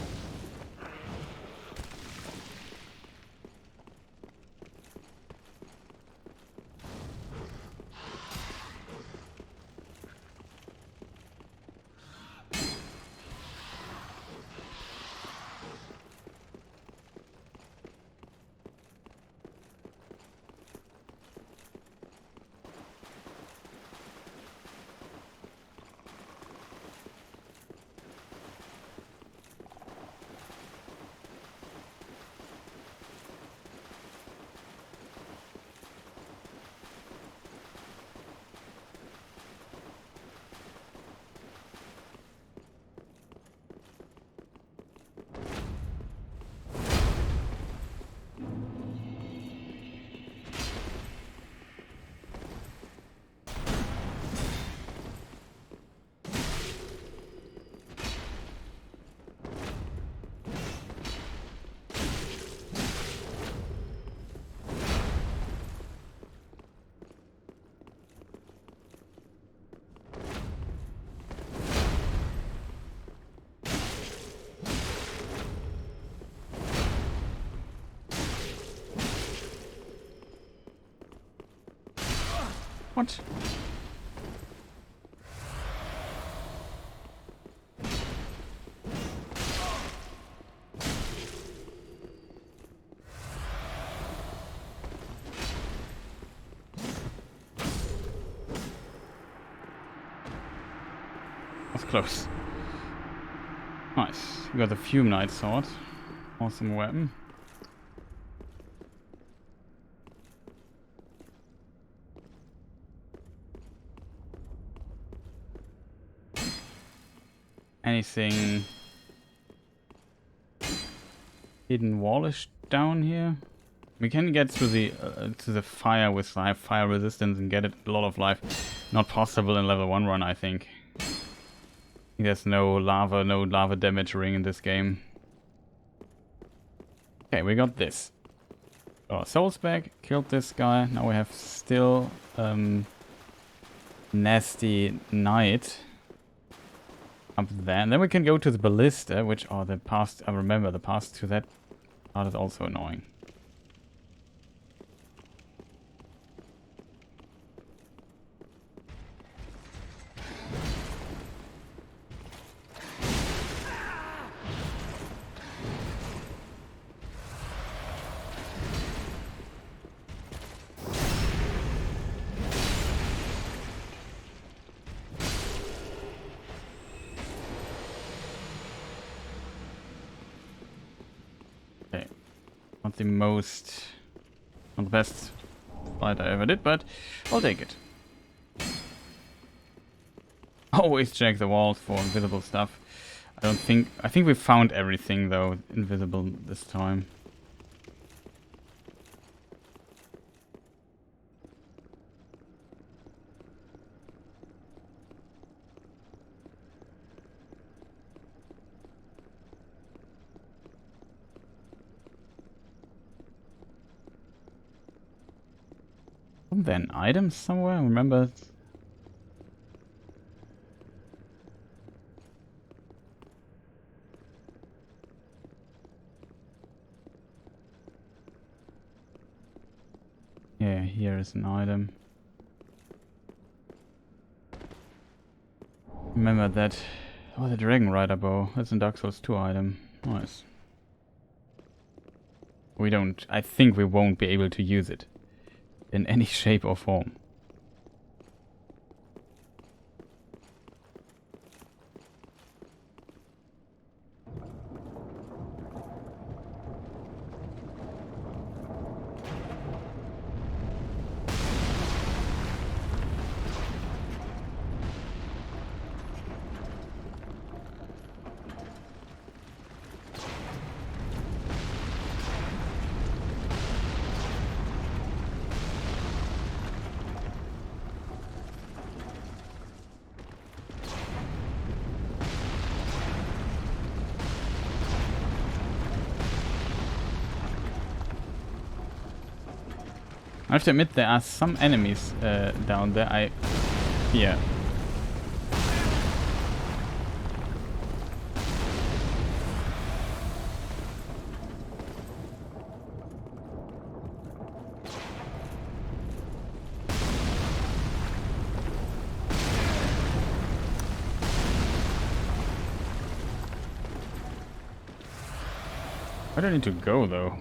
What? That's close. Nice. We got the Fume Knight sword. Awesome weapon. Anything hidden wallish down here? We can get to the fire with fire resistance and get it a lot of life. Not possible in level 1 run, I think. There's no lava damage ring in this game. Okay, we got this. Got our souls back, killed this guy. Now we have still nasty knight up there. And then we can go to the ballista, which are the path. I remember the path to that part is also annoying. Not the best fight I ever did, but I'll take it. Always check the walls for invisible stuff. I think we found everything though invisible this time. Wasn't there an item somewhere? I remember. Yeah, here is an item. Remember that. Oh, the Dragon Rider bow. That's a Dark Souls 2 item. Nice. I think we won't be able to use it in any shape or form. I have to admit there are some enemies down there I fear. Where do I need to go though?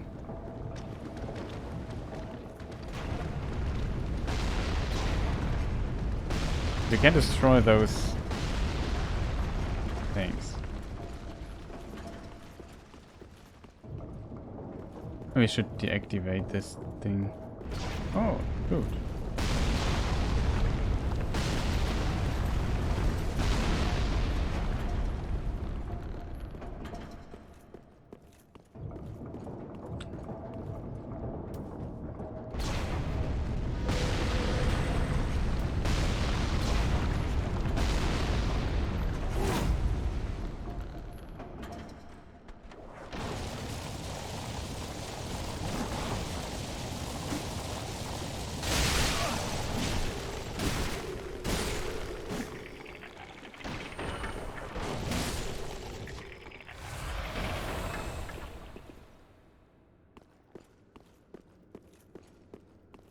We can destroy those things. We should deactivate this thing. Oh, good.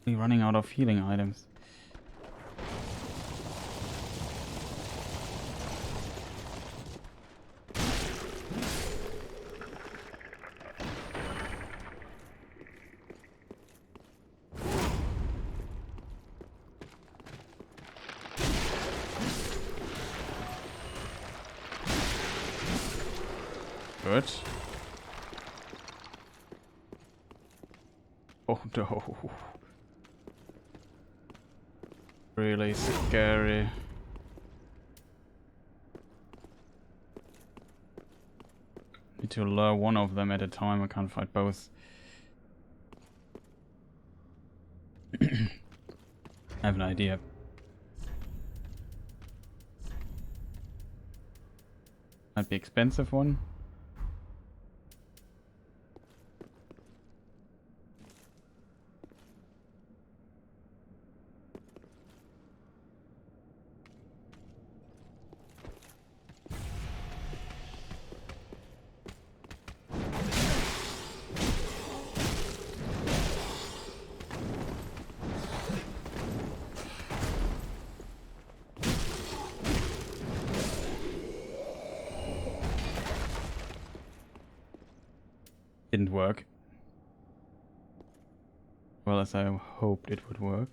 Running out of healing items. good. Oh no. Really scary. Need to lure one of them at a time, I can't fight both. I have an idea. Might be expensive one. Didn't work. Well, as I hoped it would work.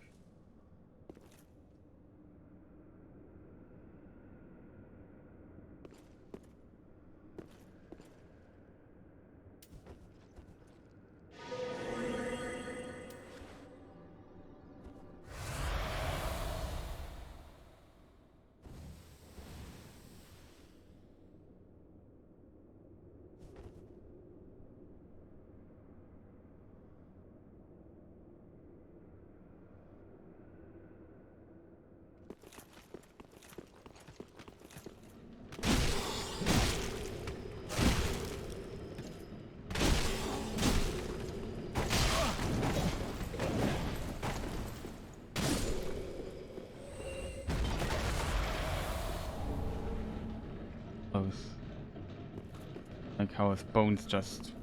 Close. Like how his bones just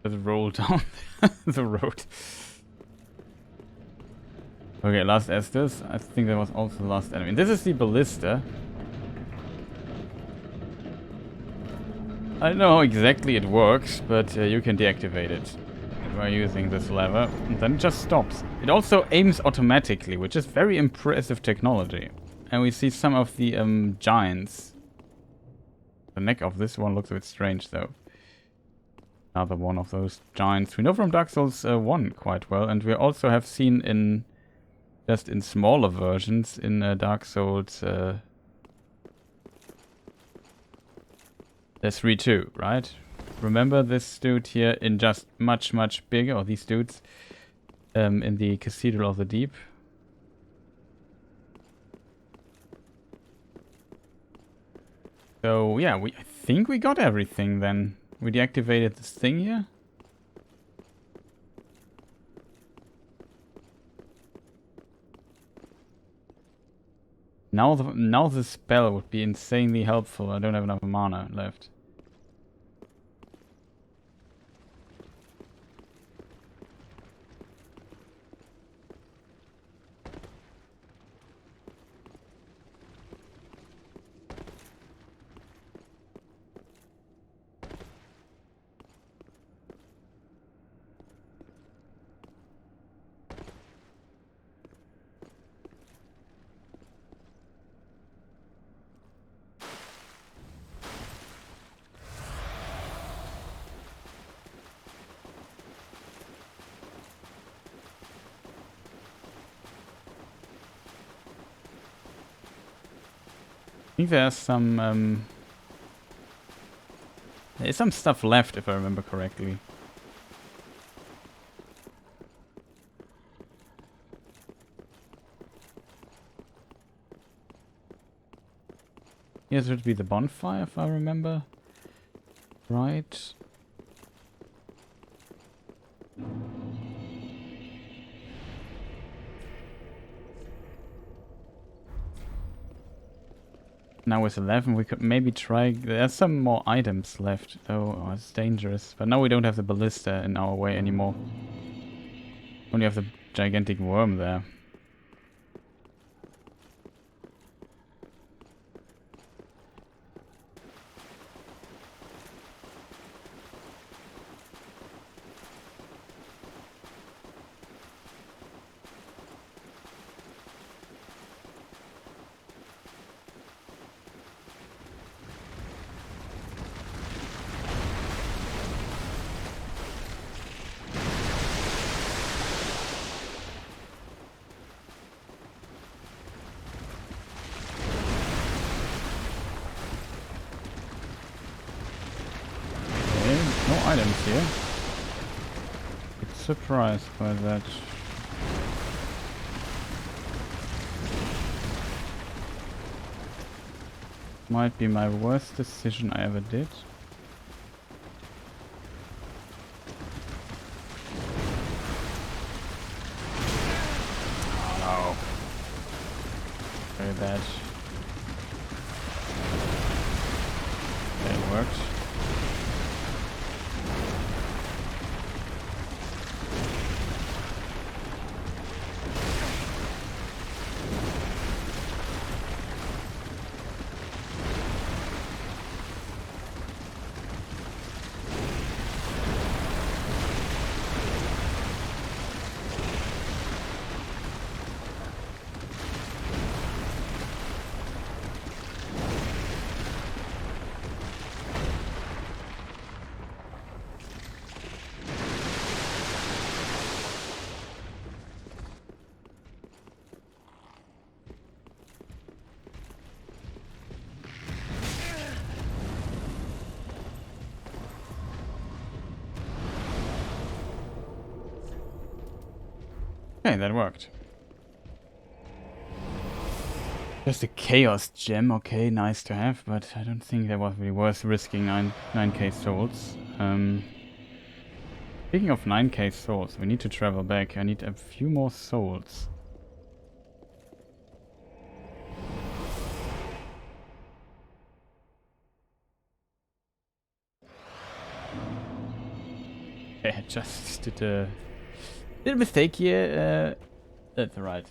roll down the road. Okay, last Estes. I think that was also the last enemy. This is the ballista. I don't know how exactly it works, but you can deactivate it by using this lever, and then it just stops. It also aims automatically, which is very impressive technology. And we see some of the giants. The neck of this one looks a bit strange, though. Another one of those giants. We know from Dark Souls 1 quite well, and we also have seen in just in smaller versions in Dark Souls 3 too, right? Remember this dude here in just much bigger, or these dudes in the Cathedral of the Deep? So yeah, I think we got everything then. We deactivated this thing here. Now the spell would be insanely helpful. I don't have enough mana left. I think there's some stuff left if I remember correctly. Here should be the bonfire if I remember right. Now with 11 we could maybe try... There's some more items left though. Oh, it's dangerous. But now we don't have the ballista in our way anymore. Only have the gigantic worm there. items here. Bit surprised by that. Might be my worst decision I ever did. Oh no. Very bad. That worked. Okay, that worked. Just a Chaos Gem, okay, nice to have, but I don't think that was really worth risking 9k souls. Speaking of 9k souls, we need to travel back. I need a few more souls. Okay, I just did a little mistake here. That's alright.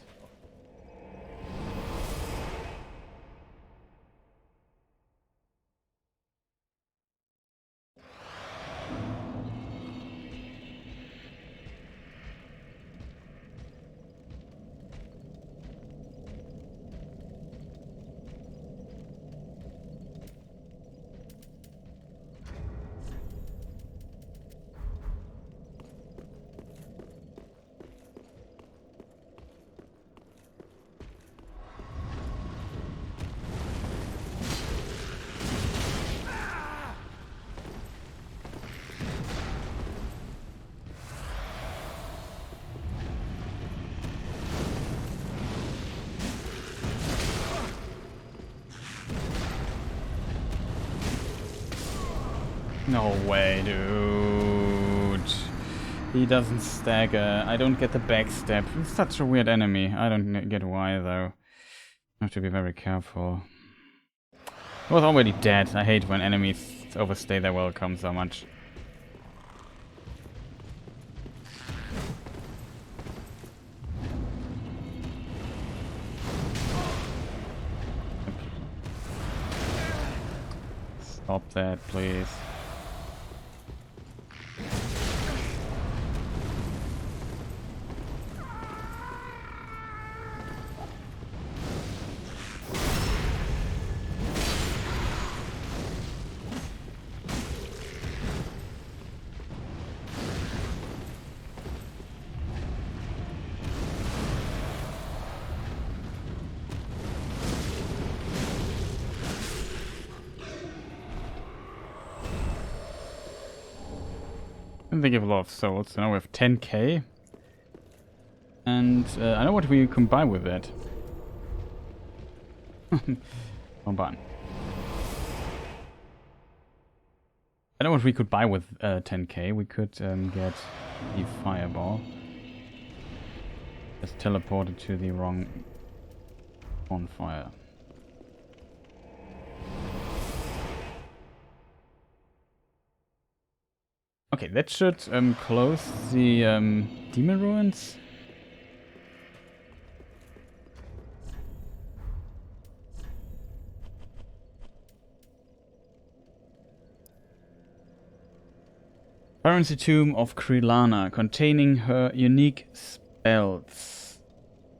No way, dude. He doesn't stagger. I don't get the backstep. He's such a weird enemy. I don't get why, though. I have to be very careful. I was already dead. I hate when enemies overstay their welcome so much. Stop that, please. And they give a lot of souls, so now we have 10k. And I know what we combine with that. Combine. I know what we could buy with 10k. We could get the fireball. Just teleported to the wrong bonfire. Okay, that should close the demon ruins. Pyromancy Tome of Krilana, containing her unique spells.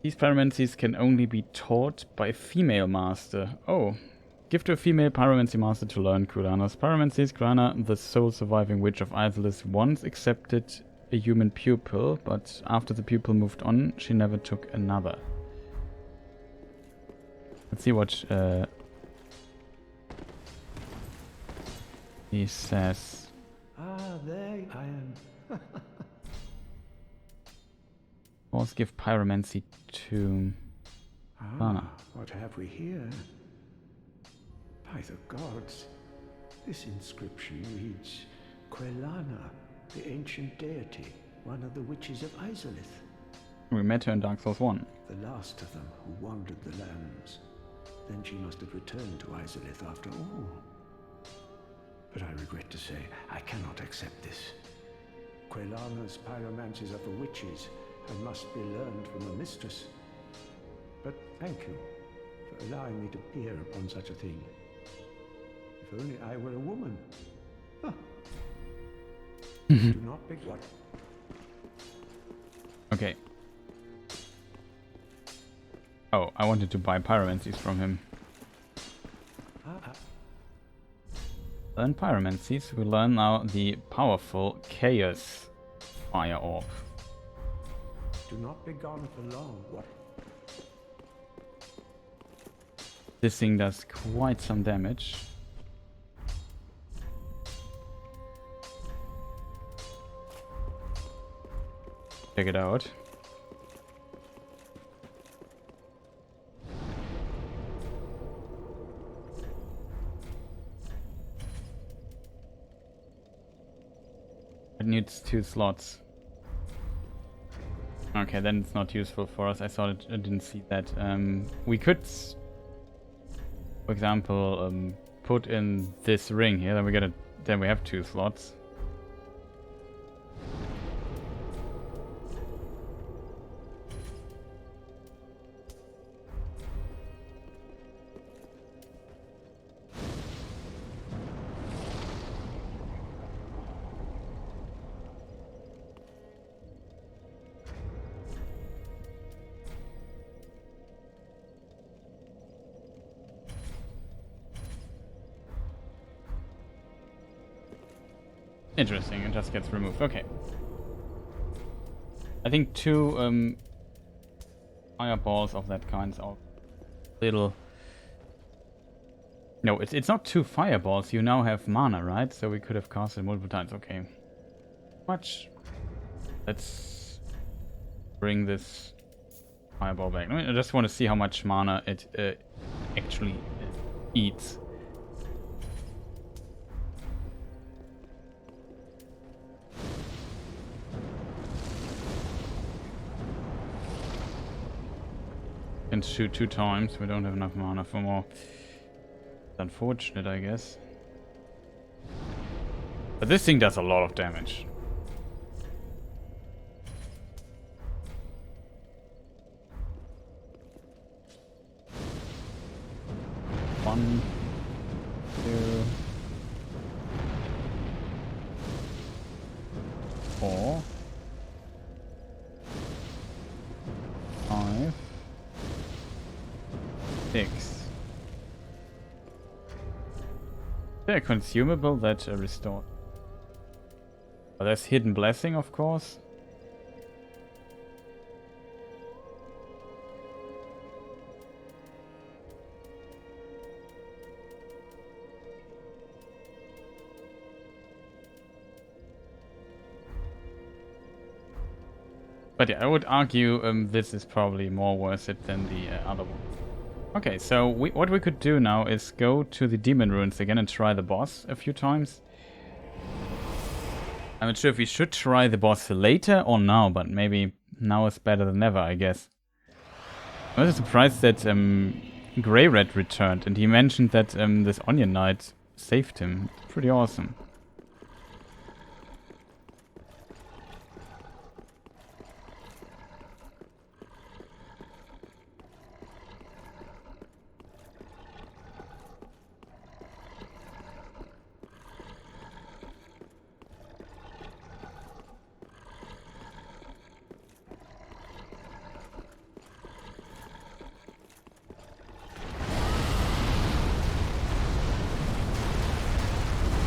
These pyromancies can only be taught by a female master. Oh. Give to a female pyromancy master to learn Krilana's pyromancies. Krilana, the sole surviving witch of Irithyll, once accepted a human pupil, but after the pupil moved on, she never took another. Let's see what he says. Ah, there Also give Pyromancy Tome. What have we here? By the gods, this inscription reads, Quelana, the ancient deity, one of the witches of Irithyll. We met her in Dark Souls 1. The last of them who wandered the lands. Then she must have returned to Irithyll after all. But I regret to say, I cannot accept this. Quelana's pyromancies are for witches and must be learned from a mistress. But thank you for allowing me to peer upon such a thing. If only I were a woman. Huh. Do not beg what? Okay. Oh, I wanted to buy pyromancies from him. Learn pyromancies. We learn now the powerful Chaos Fire Orb. Do not be gone for long. What? This thing does quite some damage. Check it out. It needs 2 slots. Okay, then it's not useful for us. I thought I didn't see that. We could, for example, put in this ring here. Then we have 2 slots. Interesting, it just gets removed. Okay. I think 2 fireballs of that kind are little... No, it's not 2 fireballs. You now have mana, right? So we could have cast it multiple times. Okay. Much. Let's bring this fireball back. I just want to see how much mana it actually eats. Can shoot 2 times. We don't have enough mana for more. It's unfortunate, I guess. But this thing does a lot of damage. One, 2, 4, 5, 6. Is there a consumable that restored? Oh, there's Hidden Blessing, of course. But yeah, I would argue this is probably more worth it than the other one. Okay, so what we could do now is go to the Demon Ruins again and try the boss a few times. I'm not sure if we should try the boss later or now, but maybe now is better than never, I guess. I was surprised that Grey Red returned, and he mentioned that this Onion Knight saved him. It's pretty awesome.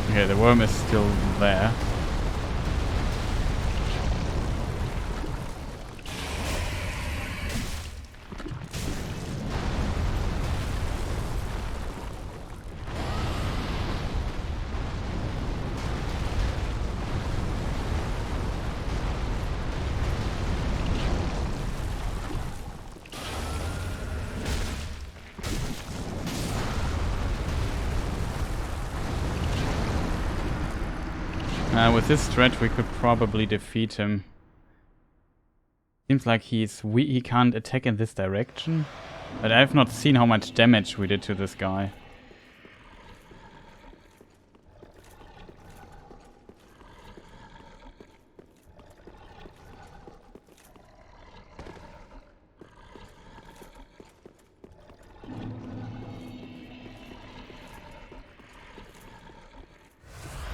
Okay, the worm is still there. With this stretch we could probably defeat him. Seems like he can't attack in this direction. But I've not seen how much damage we did to this guy.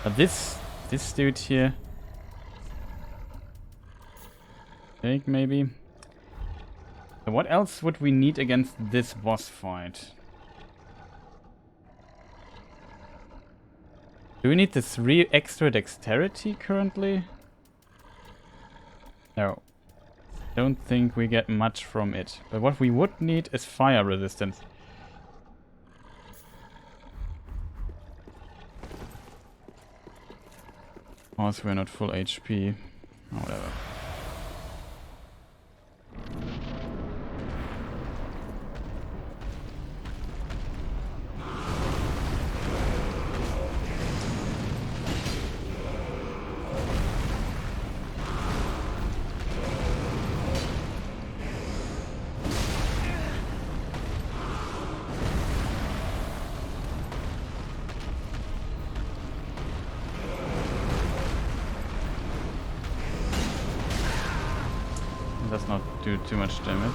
But this dude here, take maybe. So what else would we need against this boss fight? Do we need the 3 extra dexterity currently? No. Don't think we get much from it. But what we would need is fire resistance. Of course, we're not full HP. Oh, whatever. Does not do too much damage.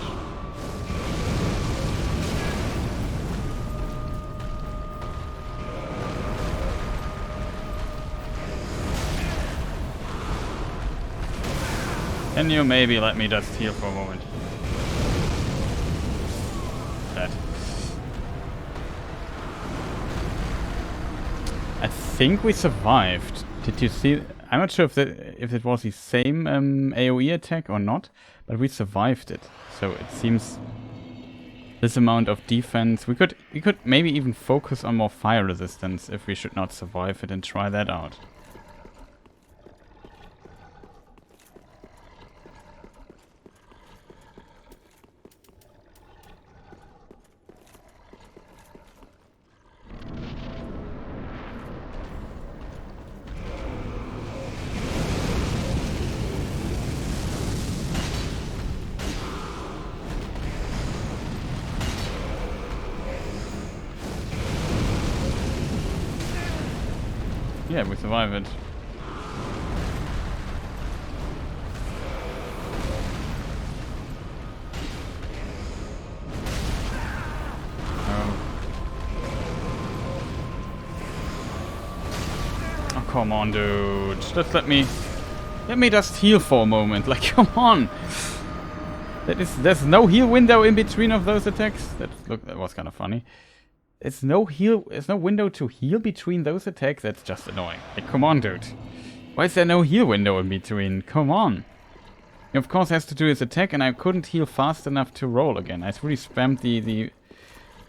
Can you maybe let me just heal for a moment? That. I think we survived. Did you see? I'm not sure if it was the same AoE attack or not, but we survived it. So it seems this amount of defense. We could maybe even focus on more fire resistance if we should not survive it and try that out. Yeah, we survive it. Oh, come on, dude. Just let me just heal for a moment. Like, come on. There's no heal window in between of those attacks. That was kind of funny. There's no window to heal between those attacks. That's just annoying. Like, come on, dude. Why is there no heal window in between? Come on. He of course has to do his attack, and I couldn't heal fast enough to roll again. I really spammed the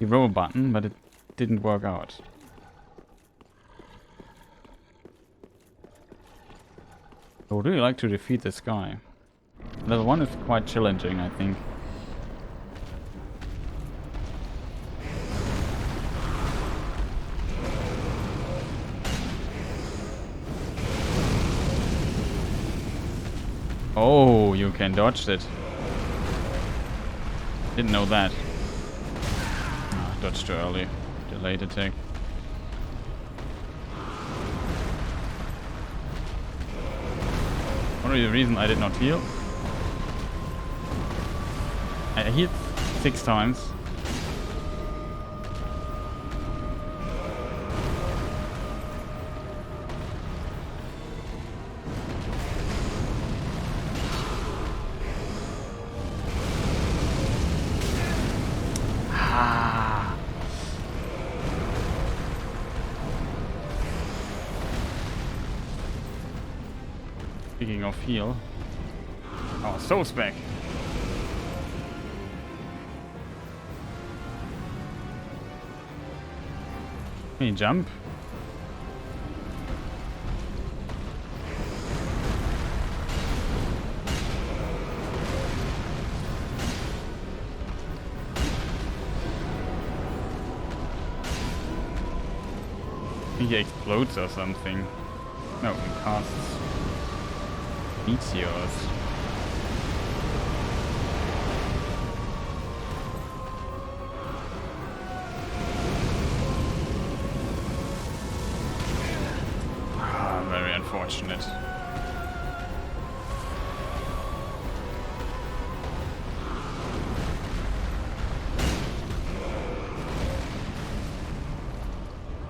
roll button, but it didn't work out. I would really like to defeat this guy. Level 1 is quite challenging, I think. Oh, you can dodge it. Didn't know that. Oh, dodged too early. Delayed attack. Only the reason I did not heal. I healed 6 times. Speaking of heal. Oh, Soul's back. Can you jump? I think he explodes or something. No, he casts meteors. Ah, very unfortunate.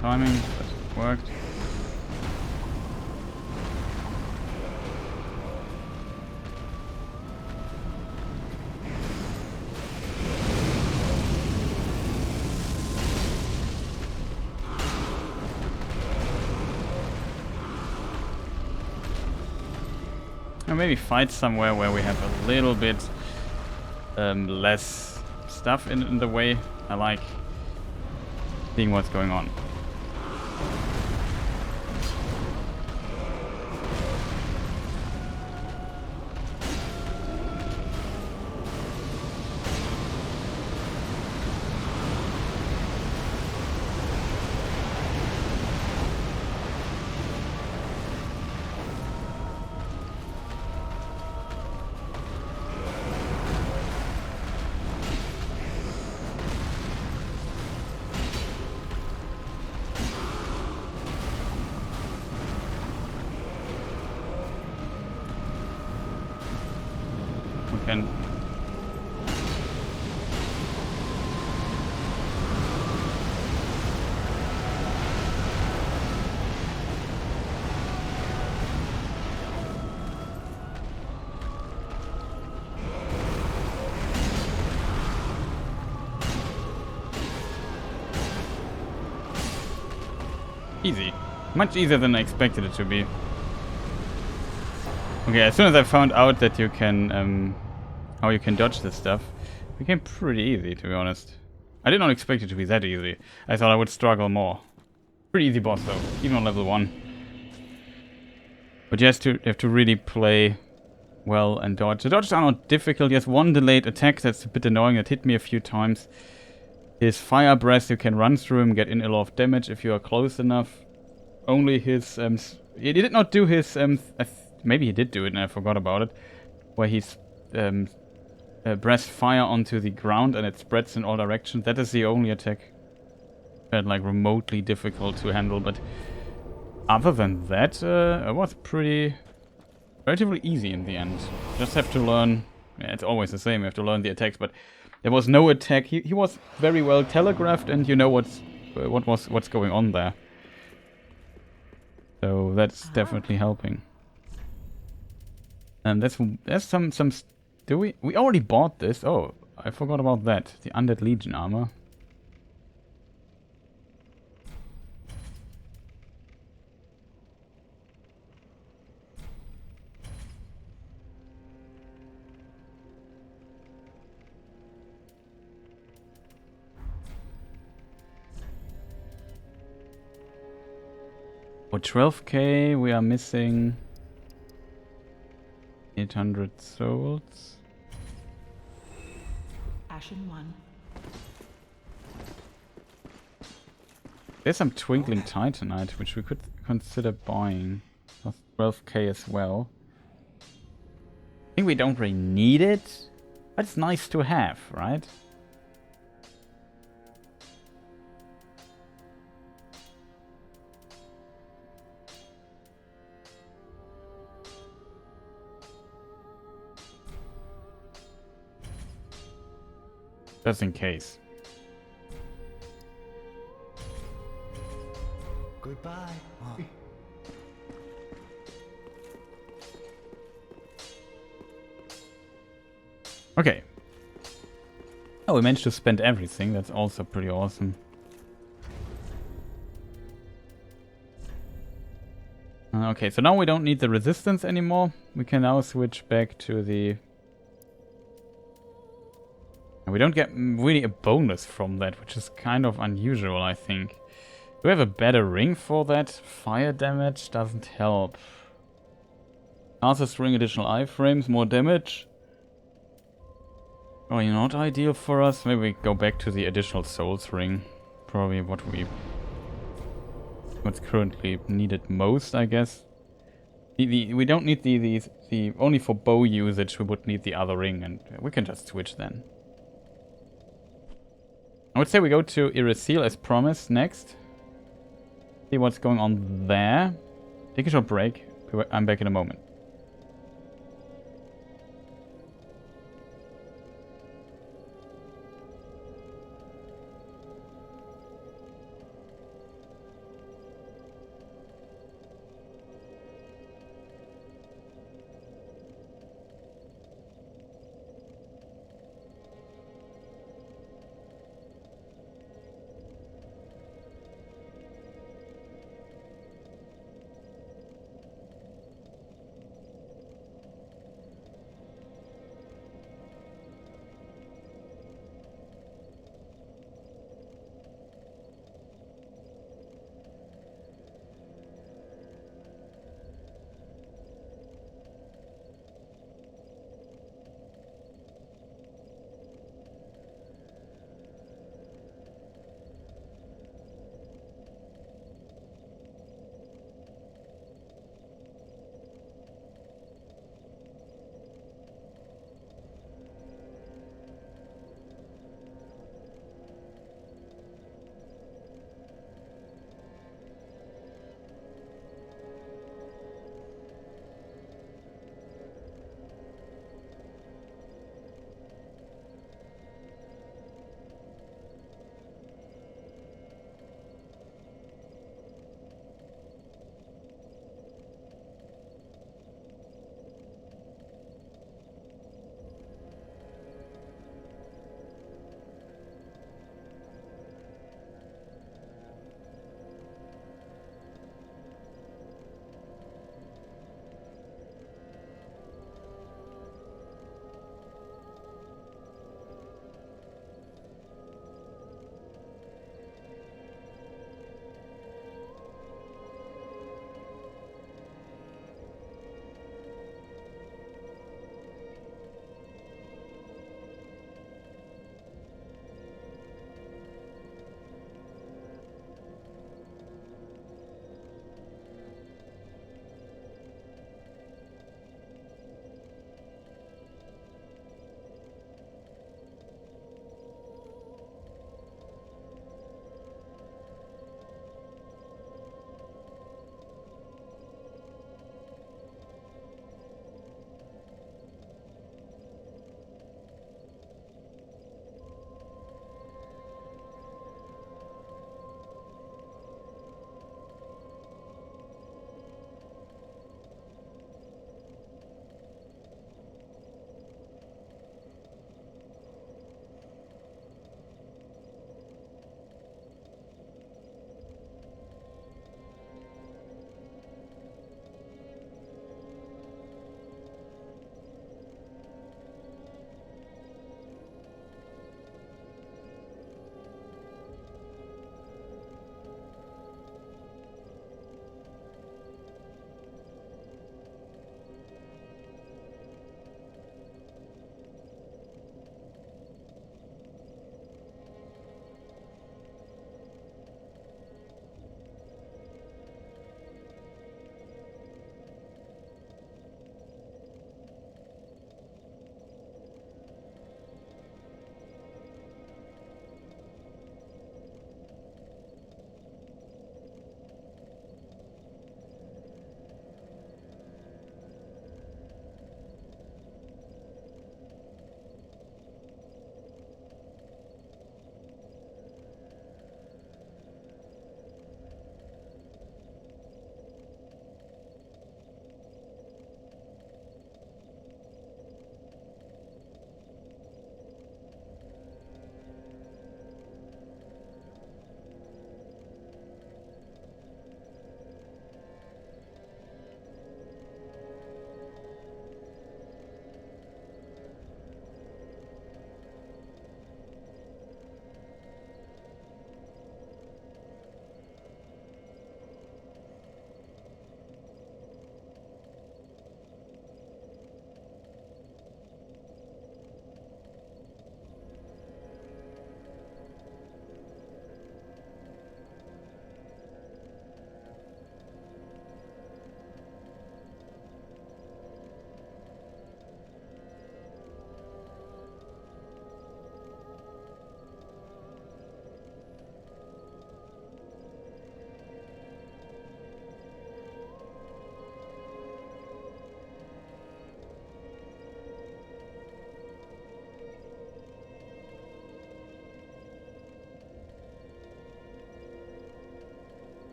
Timing, that worked. Or maybe fight somewhere where we have a little bit less stuff in the way. I like seeing what's going on. Can easy. Much easier than I expected it to be. Okay, as soon as I found out that you can how you can dodge this stuff, it became pretty easy, to be honest. I did not expect it to be that easy. I thought I would struggle more. Pretty easy boss though, even on level 1. But you have to really play well and dodge. The dodges are not difficult. He has one delayed attack that's a bit annoying. That hit me a few times. His fire breath, you can run through him, get in a lot of damage if you are close enough. Only his he did not do his maybe he did do it and I forgot about it, where he's breath fire onto the ground and it spreads in all directions. That is the only attack that like remotely difficult to handle, but other than that, it was relatively easy in the end. Just have to learn. Yeah, it's always the same. You have to learn the attacks, but there was no attack. He was very well telegraphed, and you know what's going on there. So that's definitely helping. And there's some. Do we already bought this? Oh, I forgot about that. The Undead Legion armor. For 12k we are missing 800 souls. Ashen 1. There's some Twinkling Titanite, which we could consider buying. That's 12k as well. I think we don't really need it, but it's nice to have, right? Just in case. Goodbye. Okay. Oh, we managed to spend everything. That's also pretty awesome. Okay, so now we don't need the resistance anymore. We can now switch back to the... We don't get really a bonus from that, which is kind of unusual, I think. Do we have a better ring for that? Fire damage doesn't help. Arthur's ring, additional iframes, more damage. Probably not ideal for us. Maybe we go back to the additional souls ring. Probably what's currently needed most, I guess. We don't need the only for bow usage we would need the other ring, and we can just switch then. I would say we go to Irithyll as promised next. See what's going on there. Take a short break. I'm back in a moment.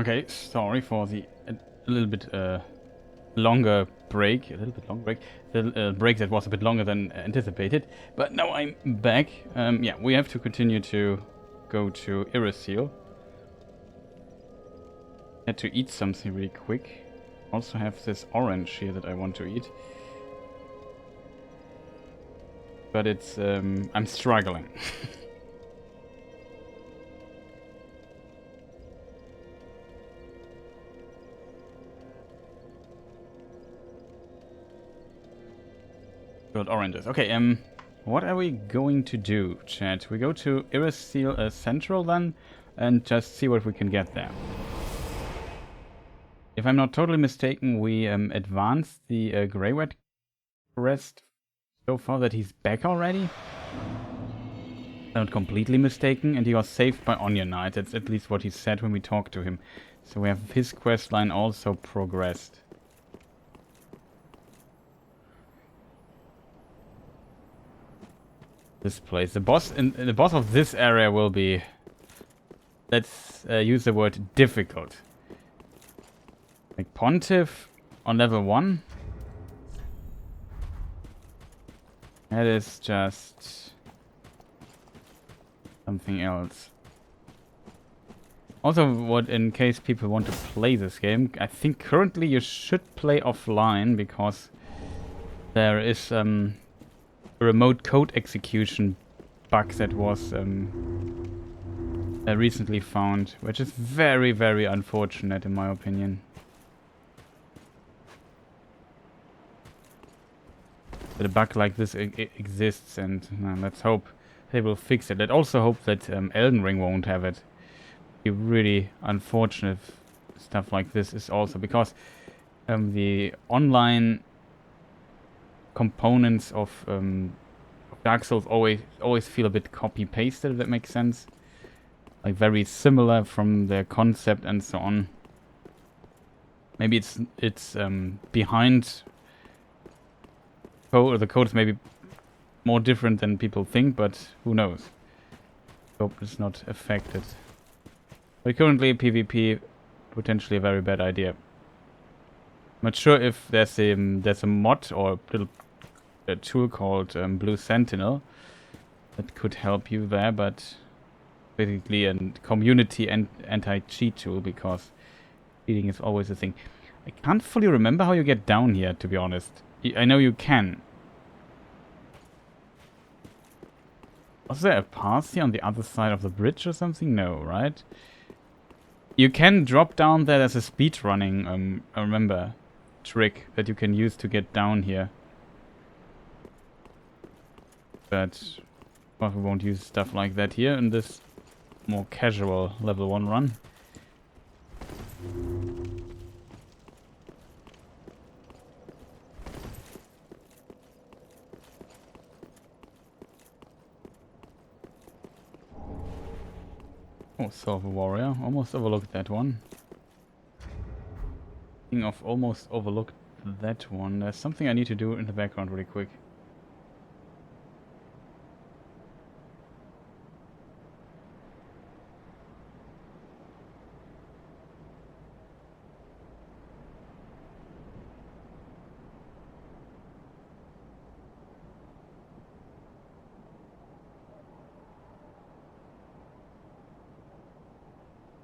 Okay, sorry for the a little bit longer break. A little bit long break. The break that was a bit longer than anticipated. But now I'm back. Yeah, we have to continue to go to Irithyll. Had to eat something really quick. Also have this orange here that I want to eat. But it's I'm struggling. Good oranges. Okay, what are we going to do, chat? We go to Irithyll Central then, and just see what we can get there. If I'm not totally mistaken, we advanced the Grey-Wet Crest so far that he's back already. Not completely mistaken, and he was saved by Onion Knight. That's at least what he said when we talked to him. So we have his quest line also progressed. This place. The boss of this area will be, let's use the word difficult. Like Pontiff on level 1. That is just something else. Also, what in case people want to play this game, I think currently you should play offline because there is a remote code execution bug that was recently found, which is very, very unfortunate in my opinion. That a bug like this exists, and let's hope they will fix it. Let's also hope that Elden Ring won't have it. It'd be really unfortunate if stuff like this is also, because the online components of Dark Souls always feel a bit copy-pasted, if that makes sense. Like very similar from their concept and so on. Maybe it's behind code, or the code is maybe more different than people think, but who knows? Hope it's not affected. But currently PvP potentially a very bad idea. Not sure if there's a mod or a tool called Blue Sentinel that could help you there, but basically a community and anti-cheat tool, because cheating is always a thing. I can't fully remember how you get down here, to be honest. I know you can. Was there a path here on the other side of the bridge or something? No, right? You can drop down there. There's a speedrunning, I remember, trick that you can use to get down here. But we won't use stuff like that here in this more casual level 1 run. Oh, Silver Warrior. Almost overlooked that one. Speaking of almost overlooked that one, there's something I need to do in the background really quick.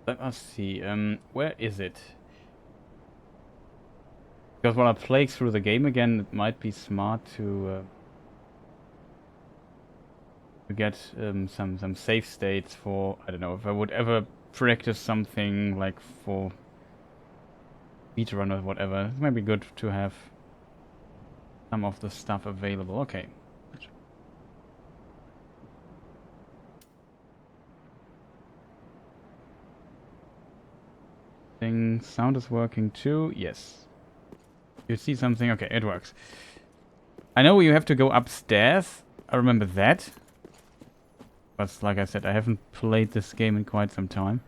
Let us see, where is it? Because when I play through the game again, it might be smart to get some save states for, I don't know, if I would ever practice something like for speedrun or whatever. It might be good to have some of the stuff available. Okay. Sound is working too. Yes. You see something? Okay, it works. I know you have to go upstairs. I remember that. But like I said, I haven't played this game in quite some time.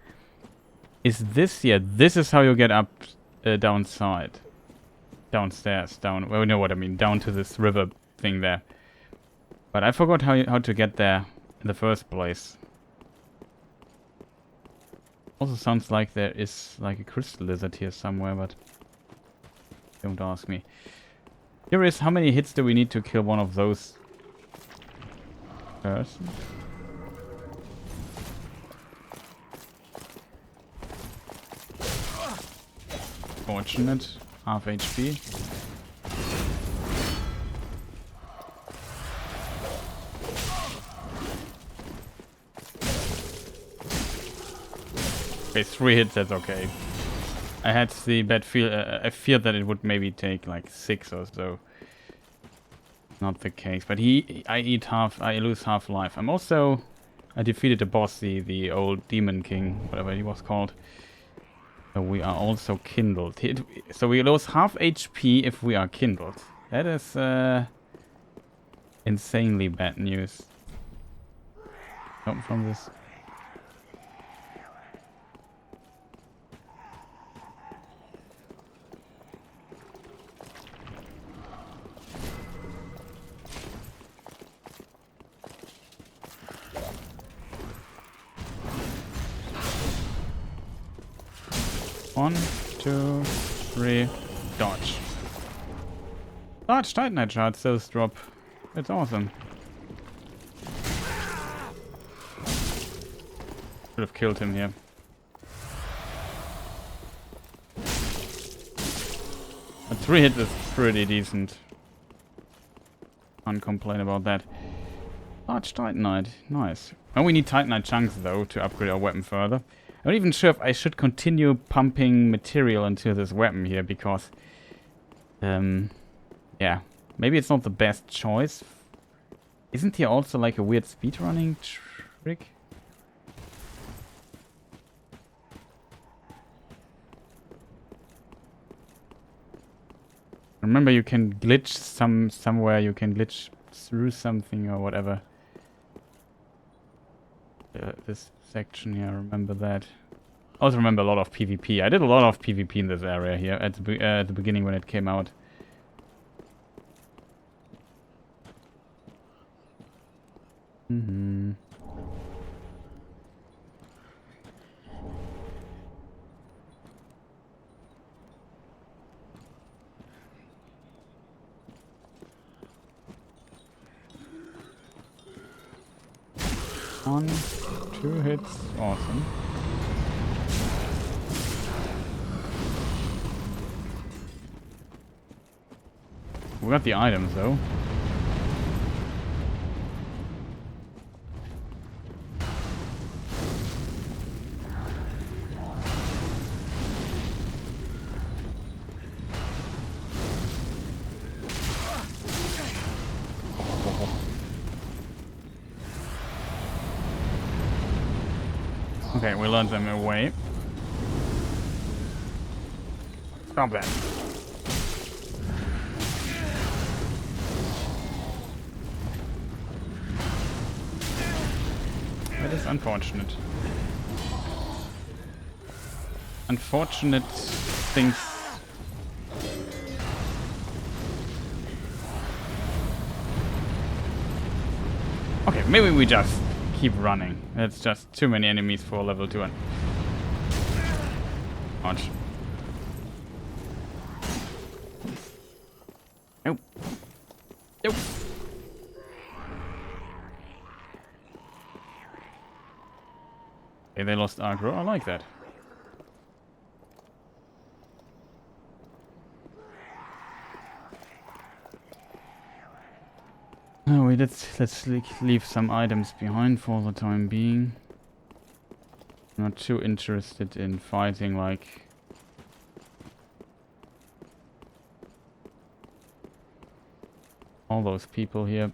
Is this? Yeah, this is how you get up downside. Downstairs. Down. Well, you know what I mean. Down to this river thing there. But I forgot how to get there in the first place. Also sounds like there is like a crystal lizard here somewhere, but don't ask me. Curious, how many hits do we need to kill one of those persons? Fortunate. Half HP. Okay, 3 hits, that's okay. I had the bad feel. I feared that it would maybe take like 6 or so. Not the case, but I lose half life. I defeated the boss, the old demon king, whatever he was called. So we are also kindled. So we lose half HP if we are kindled. That is insanely bad news. Come from this. One, 2, 3, dodge. Dodge Titanite shards, those drop. That's awesome. Should have killed him here. A 3 hit is pretty decent. Can't complain about that. Large Titanite, nice. And we need Titanite chunks though to upgrade our weapon further. I'm not even sure if I should continue pumping material into this weapon here because, yeah, maybe it's not the best choice. Isn't here also like a weird speedrunning trick? Remember, you can glitch somewhere. You can glitch through something or whatever. This section here, remember that. I also remember a lot of PvP. I did a lot of PvP in this area here at the beginning when it came out. Mm-hmm. One, 2 hits, awesome. We got the items though. Okay, we lured them away. Stop that. That is unfortunate. Unfortunate things. Okay, maybe we just keep running. It's just too many enemies for level 2. Ouch. Nope. Nope. Okay, they lost aggro. I like that. Oh, wait, let's leave some items behind for the time being. I'm not too interested in fighting like all those people here.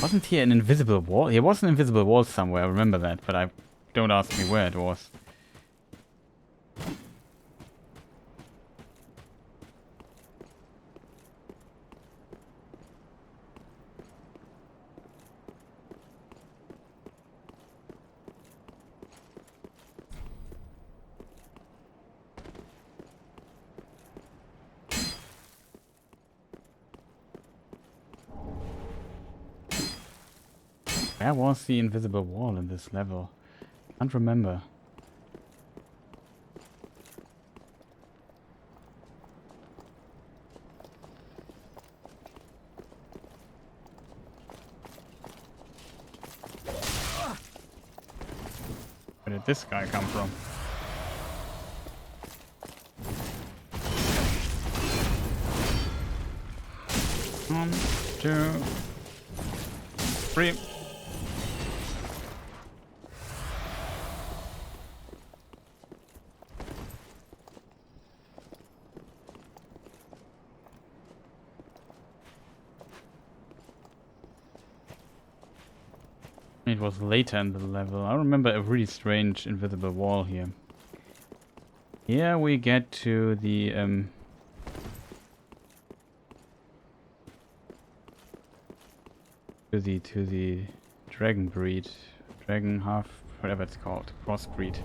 Wasn't here an invisible wall? Here was an invisible wall somewhere, I remember that, but don't ask me where it was. Where was the invisible wall in this level? Can't remember. Where did this guy come from? One, two, three. It was later in the level. I remember a really strange invisible wall here. Here we get to the to the dragon breed, dragon half, whatever it's called, crossbreed.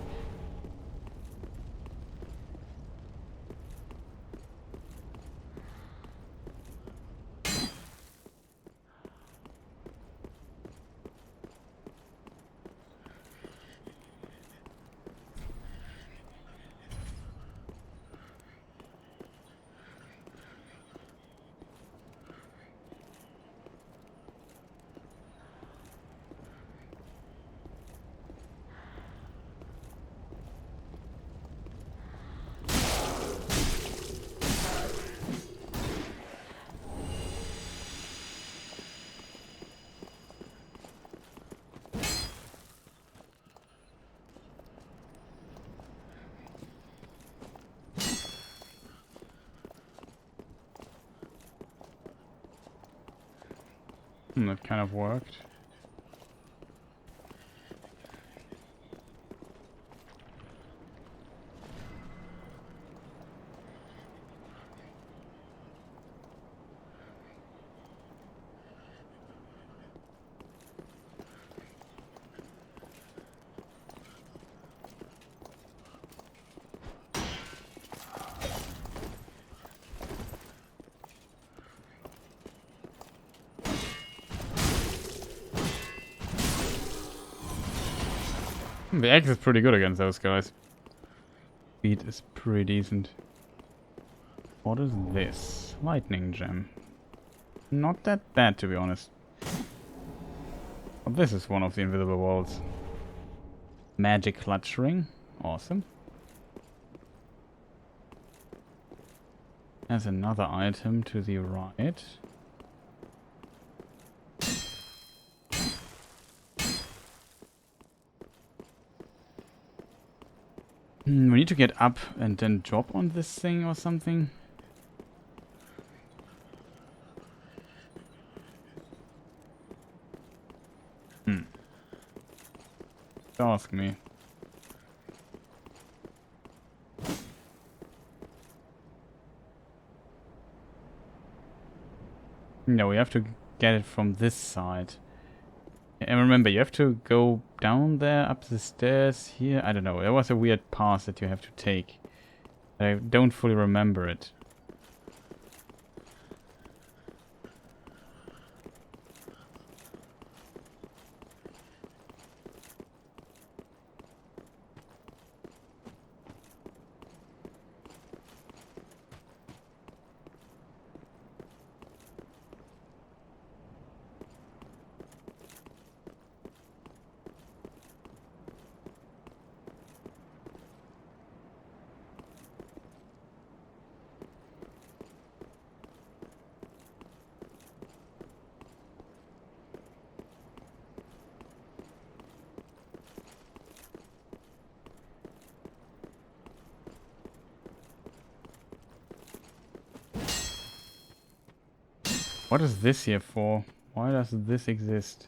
That kind of worked. The axe is pretty good against those guys. Speed is pretty decent. What is this? Lightning gem. Not that bad, to be honest. But this is one of the invisible walls. Magic clutch ring. Awesome. There's another item to the right. We need to get up and then drop on this thing or something. Ask me. No, we have to get it from this side. And remember, you have to go down there, up the stairs, here. I don't know. There was a weird path that you have to take. I don't fully remember it. What is this here for? Why does this exist?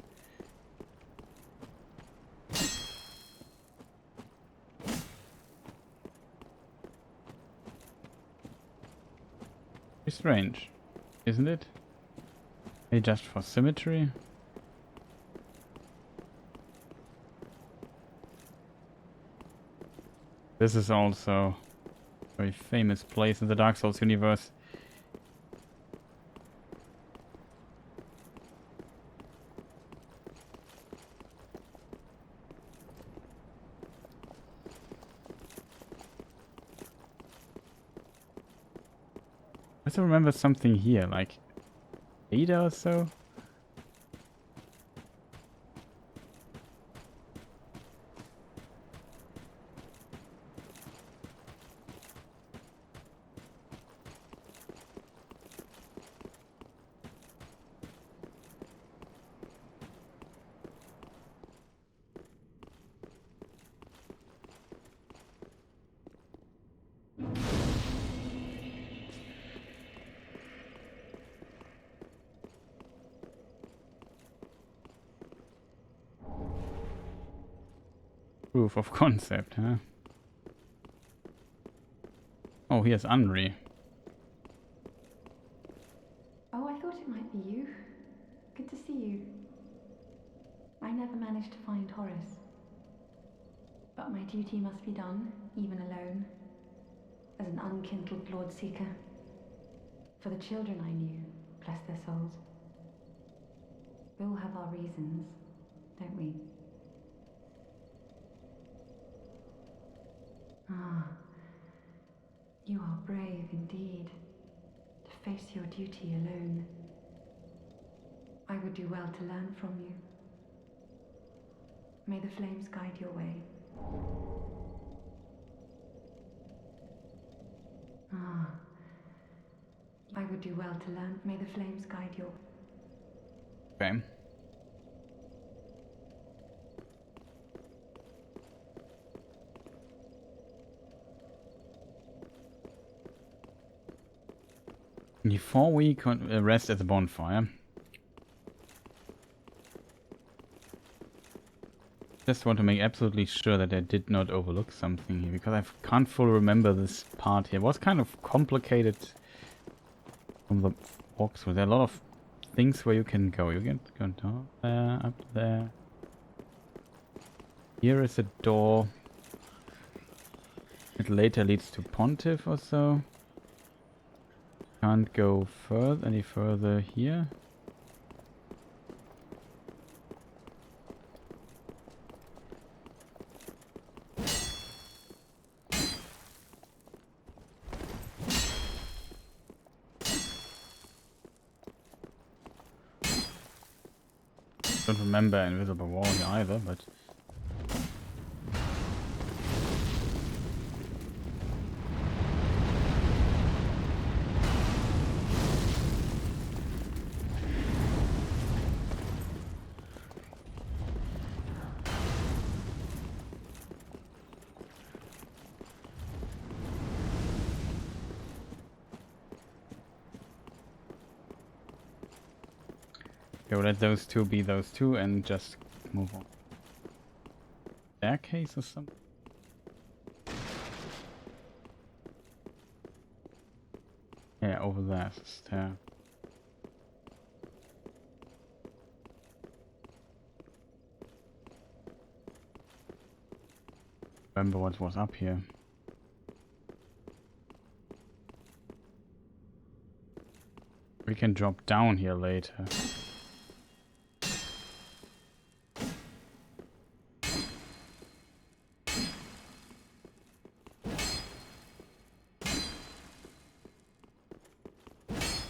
It's strange, isn't it? Maybe just for symmetry? This is also a very famous place in the Dark Souls universe. also remember something here, like Ada or so. Proof of concept, huh? Oh, here's Unri. Oh, I thought it might be you. Good to see you. I never managed to find Horace. But my duty must be done, even alone, as an unkindled Lord Seeker. For the children I knew, bless their souls. We all have our reasons, don't we? Ah, you are brave indeed, to face your duty alone. I would do well to learn from you. May the flames guide your way. Ah, I would do well to learn. May the flames guide your... Okay. Before we rest at the bonfire, just want to make absolutely sure that I did not overlook something here, because I can't fully remember this part here. It was kind of complicated from the walkthrough. There are a lot of things where you can go. You can go down there, up there. Here is a door. It later leads to Pontiff or so. Can't go any further here. Don't remember invisible wall here either, but go let those two be those two and just move on. Staircase or something? Yeah, over there. Stair. Remember what was up here. We can drop down here later.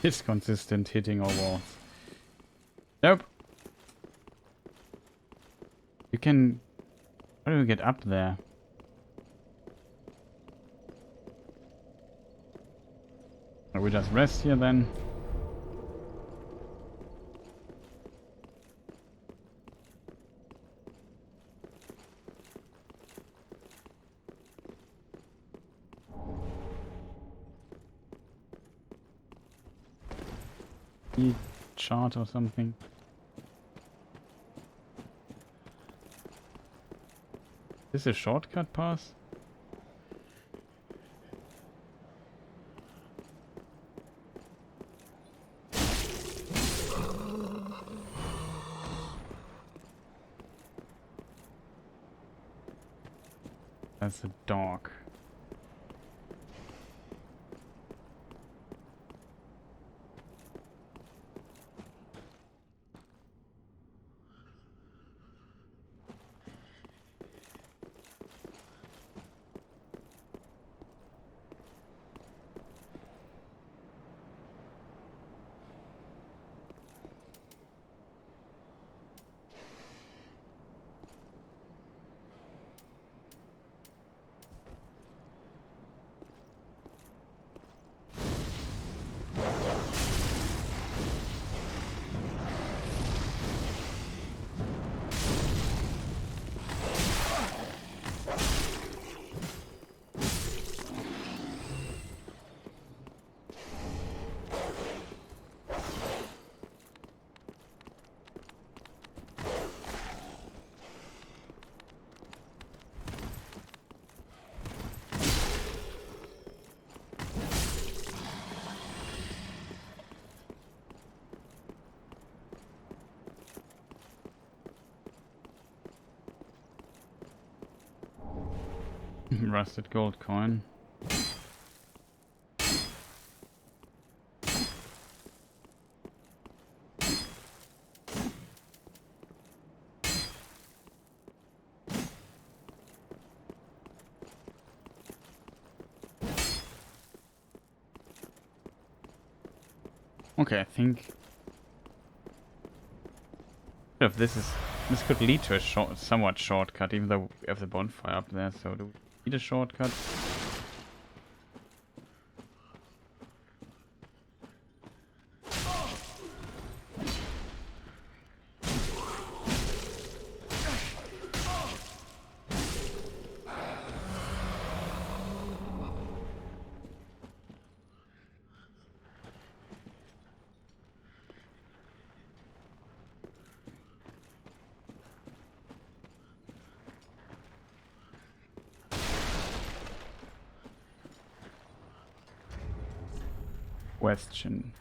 It's consistent hitting our walls. Nope. You can... How do we get up there? Or we just rest here then? Chart or something. Is this a shortcut path? That's a dog. Rusted gold coin. Okay, I think if this could lead to a somewhat shortcut, even though we have the bonfire up there. So do we need a shortcut? Question.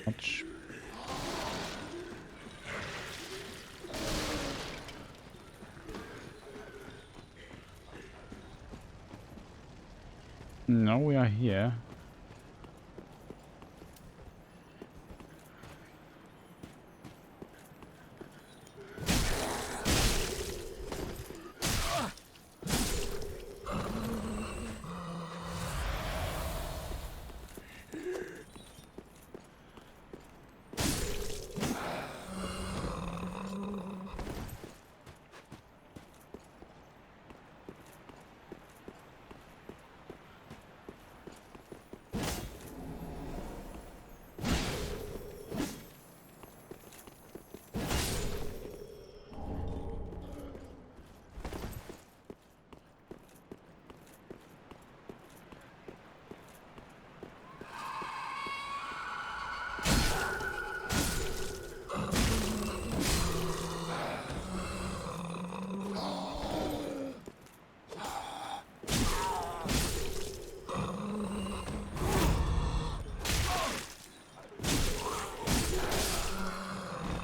Much. Now we are here.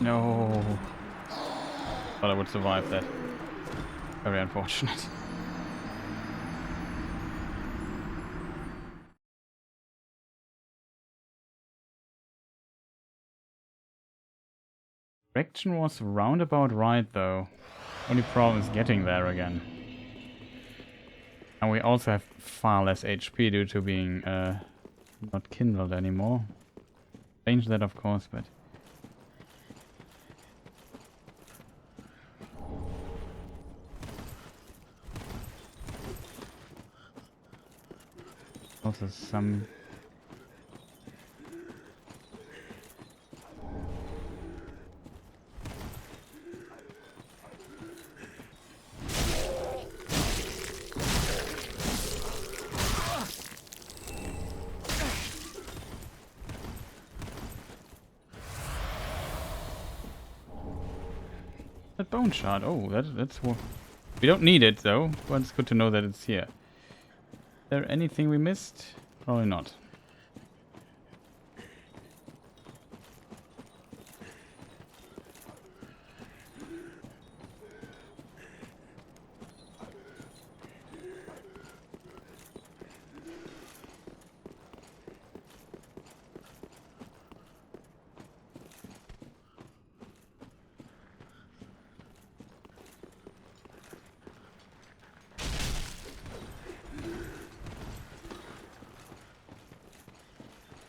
No. Thought I would survive that. Very unfortunate. Direction was roundabout right though. Only problem is getting there again. And we also have far less HP due to being not kindled anymore. Change that of course, but also some that bone shard. Oh, that's we don't need it though, but it's good to know that it's here. Is there anything we missed? Probably not.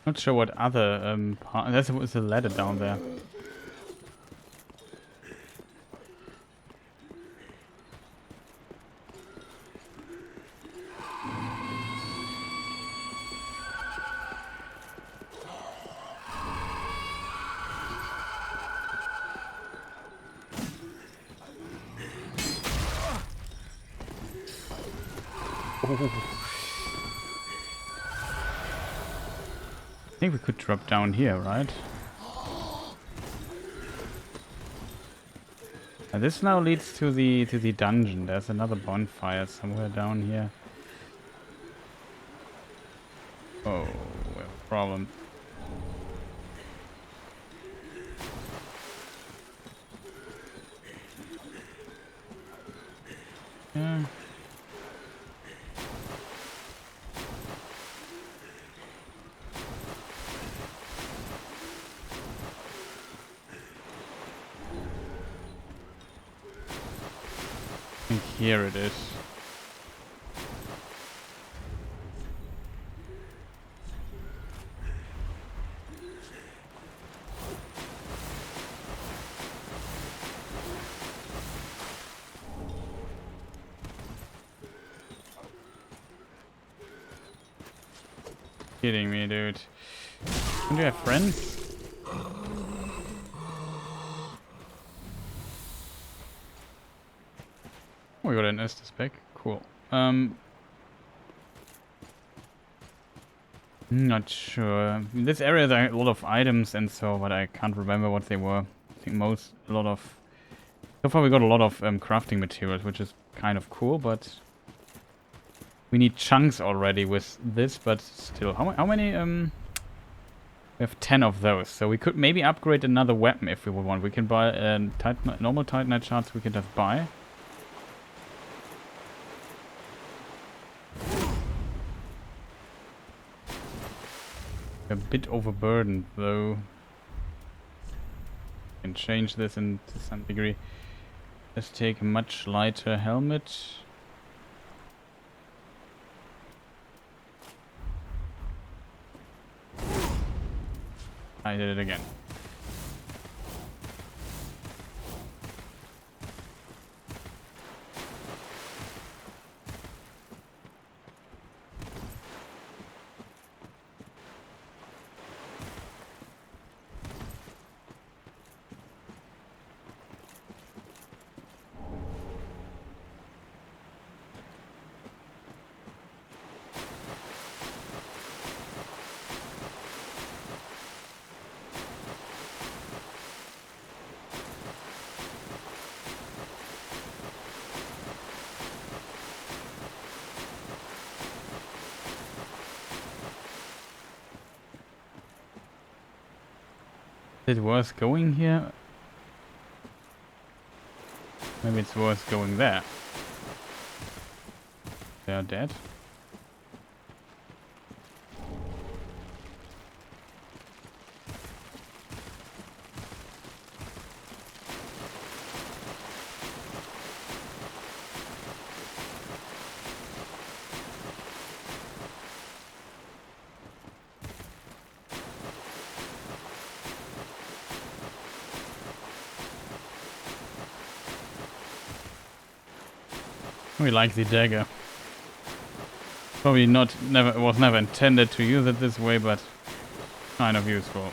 Not sure what other part. There's a ladder down there. I think we could drop down here, right? And this now leads to the dungeon. There's another bonfire somewhere down here. Oh, we have a problem. Yeah. I think here it is. Kidding me, dude. Don't you have friends? Oh, we got an Estus back. Cool. Not sure. In this area there are a lot of items and so, but I can't remember what they were. I think so far we got a lot of crafting materials, which is kind of cool, but we need chunks already with this, but still. How many? We have 10 of those, so we could maybe upgrade another weapon if we would want. We can buy normal Titanite shards, we can just buy. A bit overburdened though. Can change this to some degree. Let's take a much lighter helmet. I did it again. Is it worth going here? Maybe it's worth going there. They are dead. We like the dagger. Probably was never intended to use it this way, but kind of useful.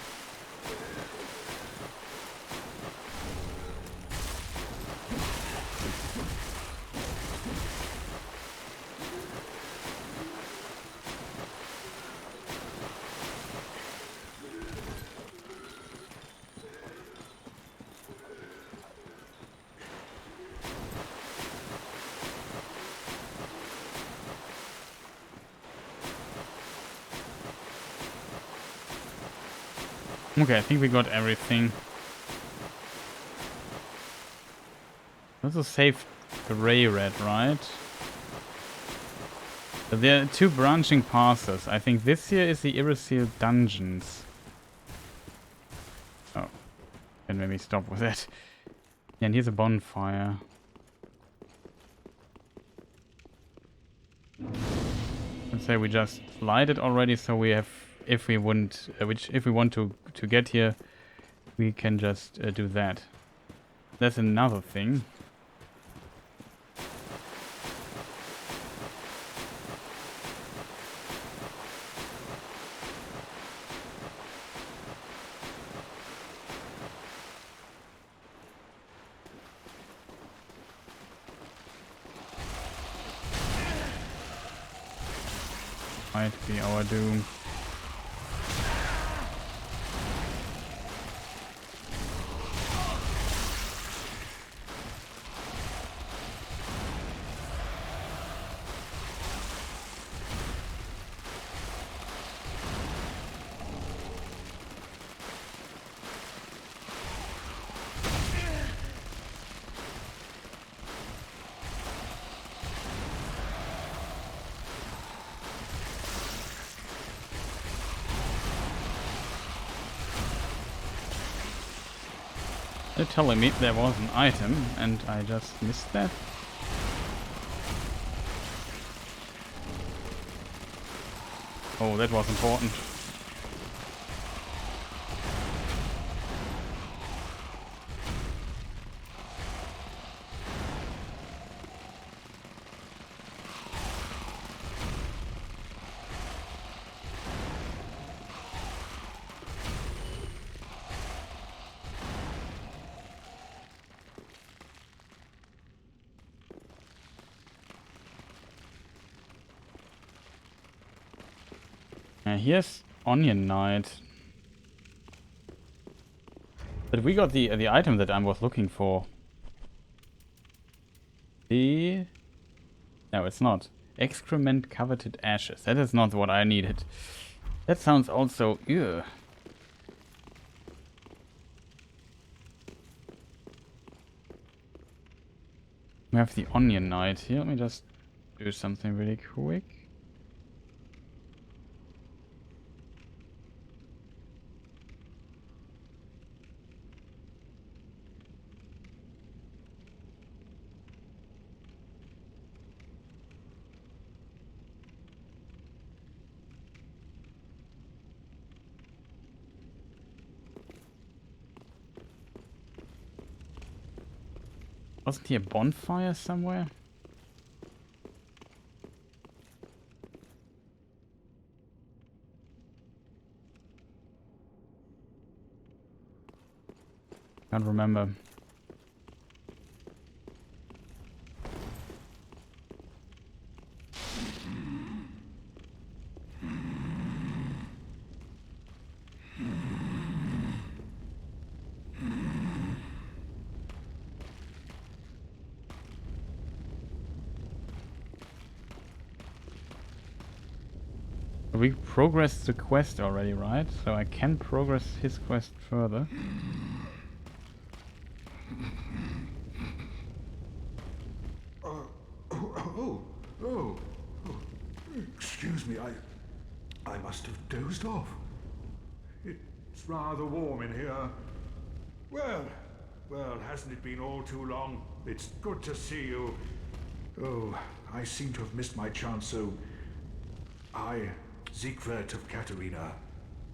Okay, I think we got everything. Also save gray red, right? So there are two branching passes. I think this here is the Irithyll dungeons. Oh, then maybe stop with that. Yeah, and here's a bonfire. Let's say we just light it already, so we have. If we want, if we want to get here, we can just do that. That's another thing. Might be our doom. They're telling me there was an item and I just missed that. Oh, that was important. Here's Onion Knight. But we got the item that I was looking for. No, it's not. Excrement coveted ashes. That is not what I needed. That sounds also... Ew. We have the Onion Knight here. Let me just do something really quick. Wasn't here a bonfire somewhere? Can't remember. We progressed the quest already, right? So I can progress his quest further. Excuse me, I must have dozed off. It's rather warm in here. Well, hasn't it been all too long? It's good to see you. Oh, I seem to have missed my chance, so I, Siegwart of Katarina,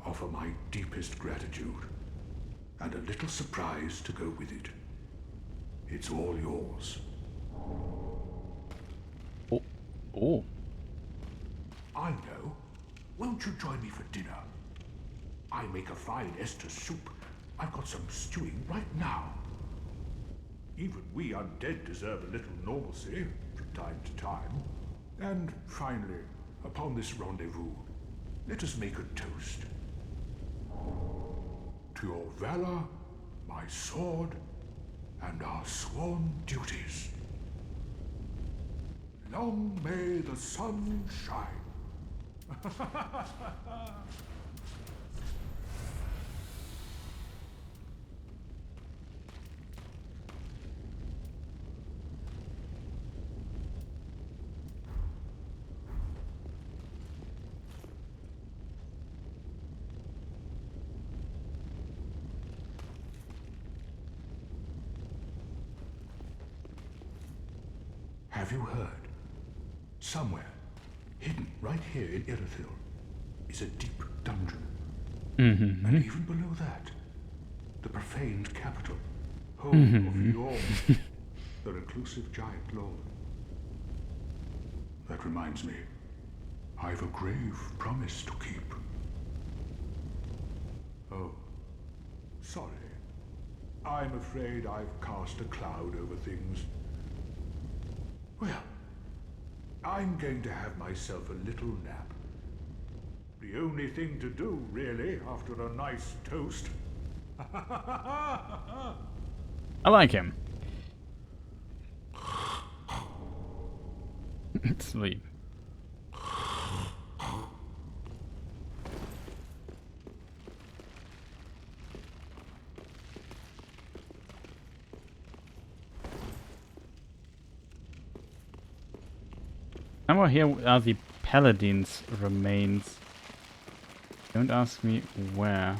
offer my deepest gratitude. And a little surprise to go with it. It's all yours. Oh. I know. Won't you join me for dinner? I make a fine Esther soup. I've got some stewing right now. Even we undead deserve a little normalcy from time to time. And finally, upon this rendezvous, let us make a toast. To your valor, my sword, and our sworn duties. Long may the sun shine. Have you heard? Somewhere, hidden right here in Irithyll, is a deep dungeon. And even below that, the profaned capital, home of Yorm, the reclusive giant lord. That reminds me, I've a grave promise to keep. Oh, sorry. I'm afraid I've cast a cloud over things. Well, I'm going to have myself a little nap. The only thing to do, really, after a nice toast. I like him. Sleep. Somewhere here are the Paladin's remains. Don't ask me where.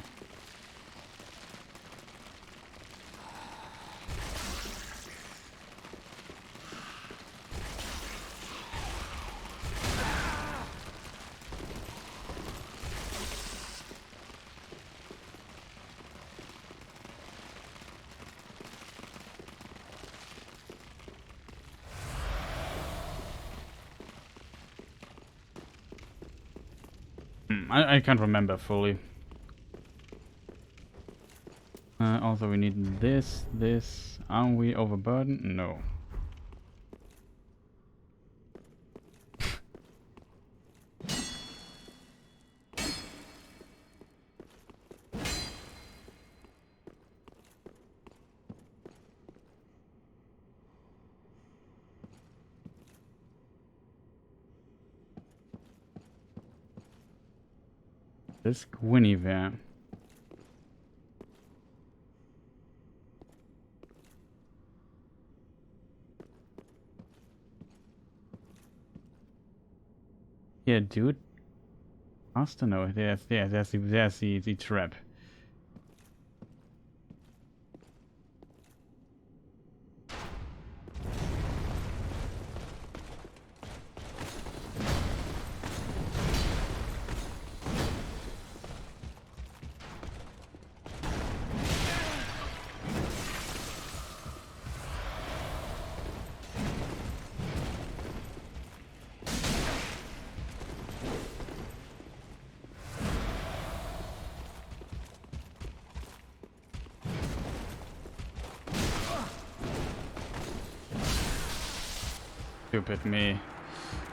I can't remember fully. Also, we need this. Are we overburdened? No. This Guinevere. Yeah, dude. Faster? No, there's the trap. Stupid me.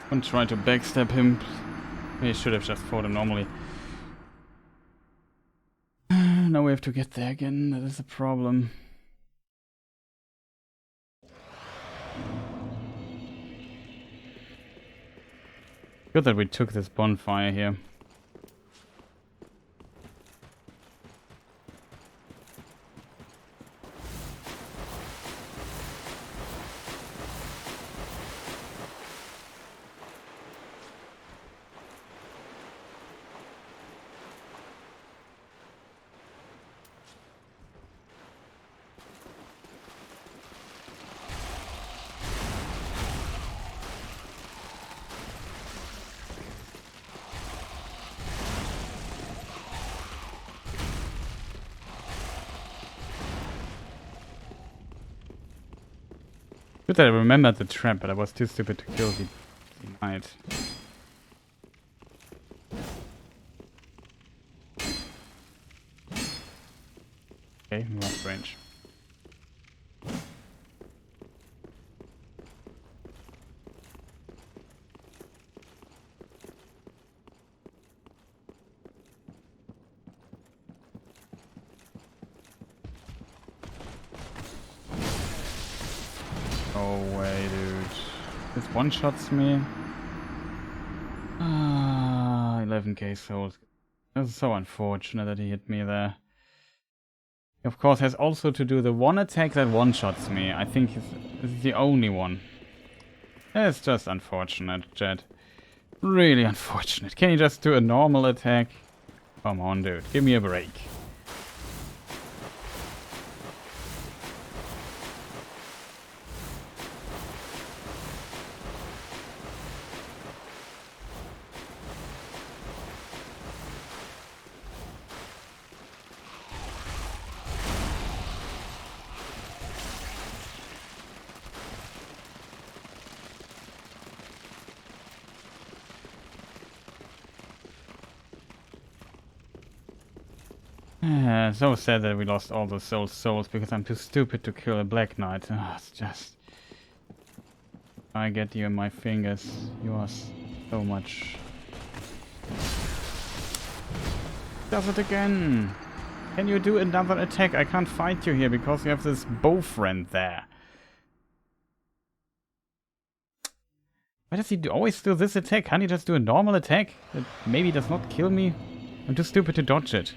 Don't try to backstab him. We should have just fought him normally. Now we have to get there again. That is a problem. Good that we took this bonfire here. Good that I remembered the trap, but I was too stupid to kill the knight. Okay, we lost range. No way, dude. This one-shots me. 11k souls. This is so unfortunate that he hit me there. He of course has also to do the one attack that one-shots me. I think this is the only one. It's just unfortunate, Jed. Really unfortunate. Can you just do a normal attack? Come on, dude. Give me a break. So sad that we lost all those souls because I'm too stupid to kill a Black Knight. It's just... I get you in my fingers. You are so much... Does it again! Can you do another attack? I can't fight you here because you have this bow friend there. Why does he always do this attack? Can't he just do a normal attack that maybe does not kill me? I'm too stupid to dodge it.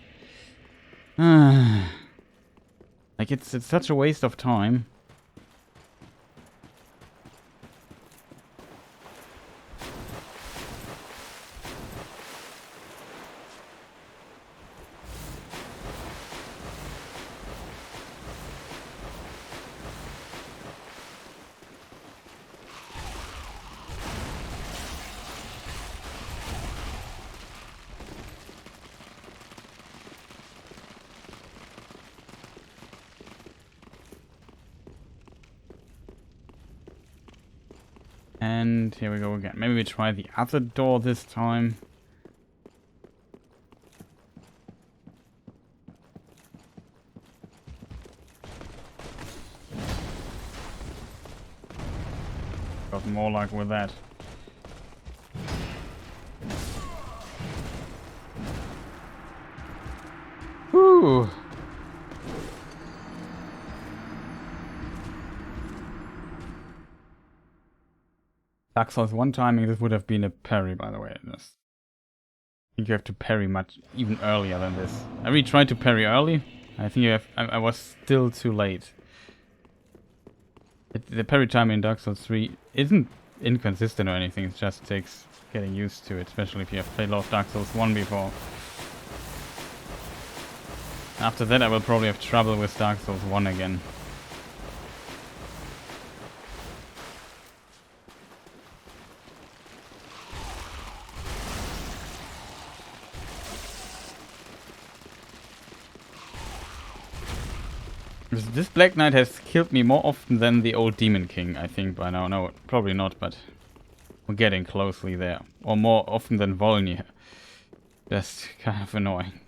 Like, it's such a waste of time. And here we go again. Maybe we try the other door this time. Got more luck with that. Whew. Dark Souls 1 timing, this would have been a parry, by the way. I think you have to parry much even earlier than this. I really tried to parry early. I think I was still too late. The parry time in Dark Souls 3 isn't inconsistent or anything, it just takes getting used to it, especially if you have played a lot of Dark Souls 1 before. After that I will probably have trouble with Dark Souls 1 again. This Black Knight has killed me more often than the old Demon King, I think, by now. No, probably not, but we're getting closely there. Or more often than Volnir. Just kind of annoying.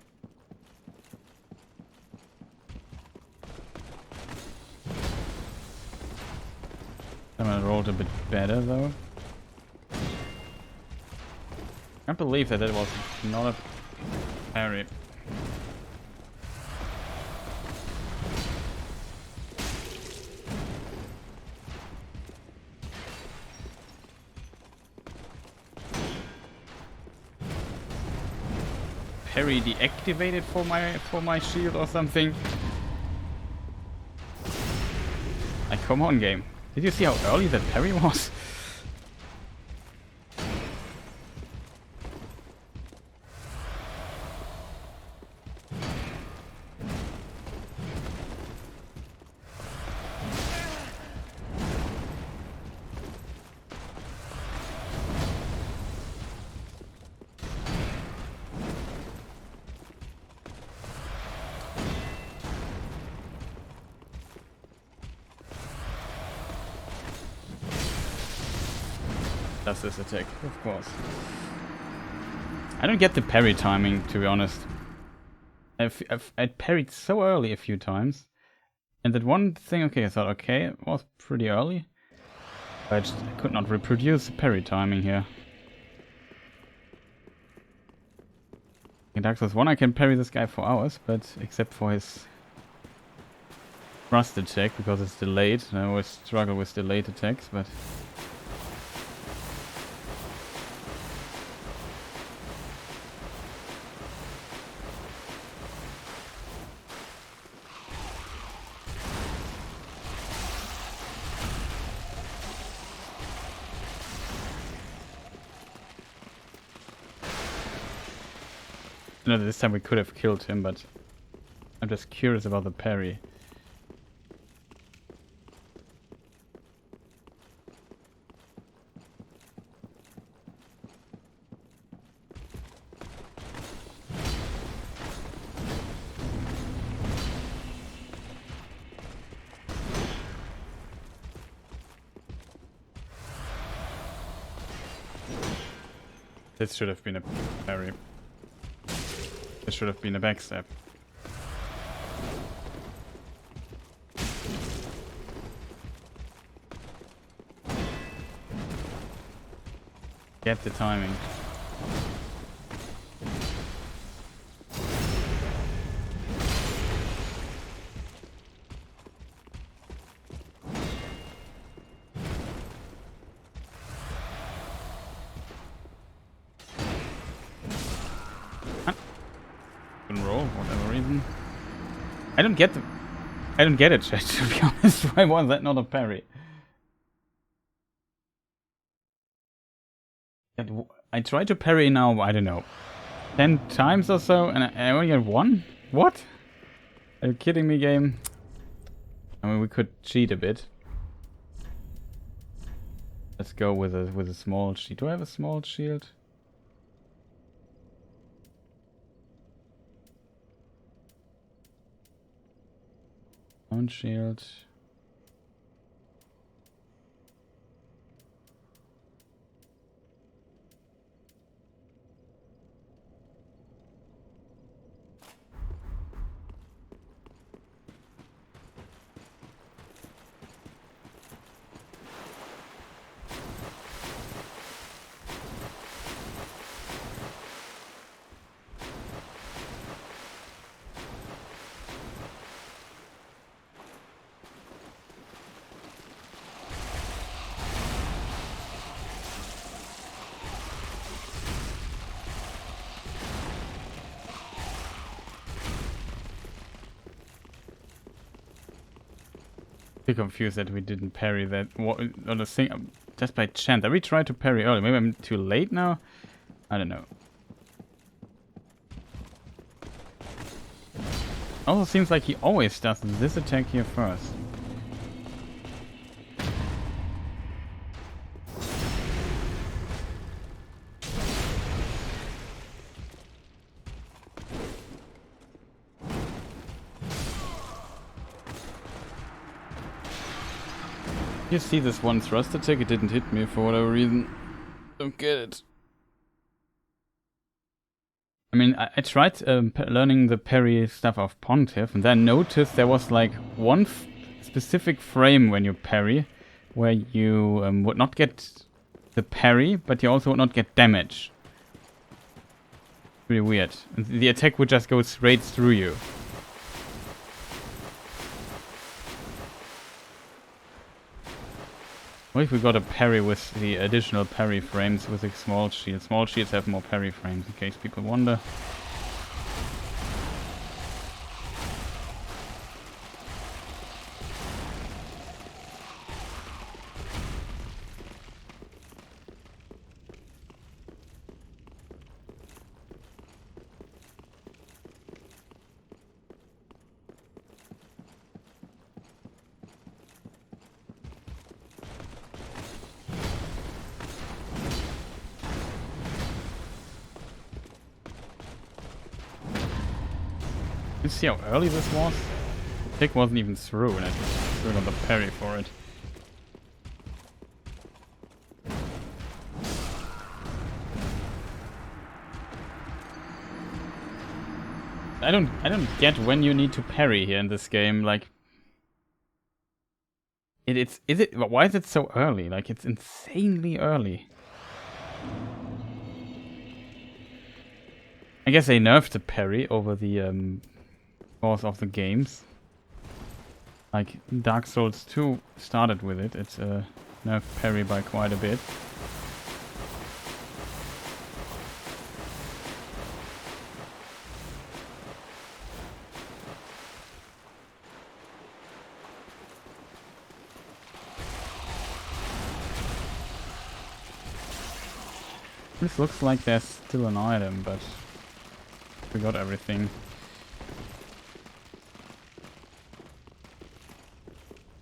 Someone rolled a bit better, though. I can't believe that was not a parry. Parry deactivated for my shield or something. Like, come on, game. Did you see how early that parry was? Does this attack, of course. I don't get the parry timing, to be honest. I parried so early a few times. And that one thing, okay, I thought, okay, it was pretty early. But I could not reproduce the parry timing here. In Dark Souls 1 I can parry this guy for hours, but except for his thrust attack, because it's delayed. I always struggle with delayed attacks, but... No, this time we could have killed him, but I'm just curious about the parry. This should have been a parry. This should have been a backstab. Get the timing. Roll, for whatever reason. I don't get it, chat, to be honest. Why was that not a parry? I tried to parry now, I don't know, 10 times or so, and I only got one? What? Are you kidding me, game? I mean, we could cheat a bit. Let's go with a small shield. Do I have a small shield? Own shield. Bit confused that we didn't parry that on the thing just by chance. I tried to parry early. Maybe I'm too late now? I don't know. Also seems like he always does this attack here first. You see this one thrust attack? It didn't hit me for whatever reason. Don't get it. I mean, I tried learning the parry stuff of Pontiff, and then noticed there was like one specific frame when you parry, where you would not get the parry, but you also would not get damage. Really weird. And the attack would just go straight through you. What if we got a parry with the additional parry frames with a small shield? Small shields have more parry frames, in case people wonder. You see how early this was? The tick wasn't even through, and I just threw on the parry for it. I don't get when you need to parry here in this game. Like, why is it so early? Like, it's insanely early. I guess they nerfed the parry over the course of the games. Like Dark Souls 2 started with it. It's nerfed parry by quite a bit. This looks like there's still an item, but we got everything.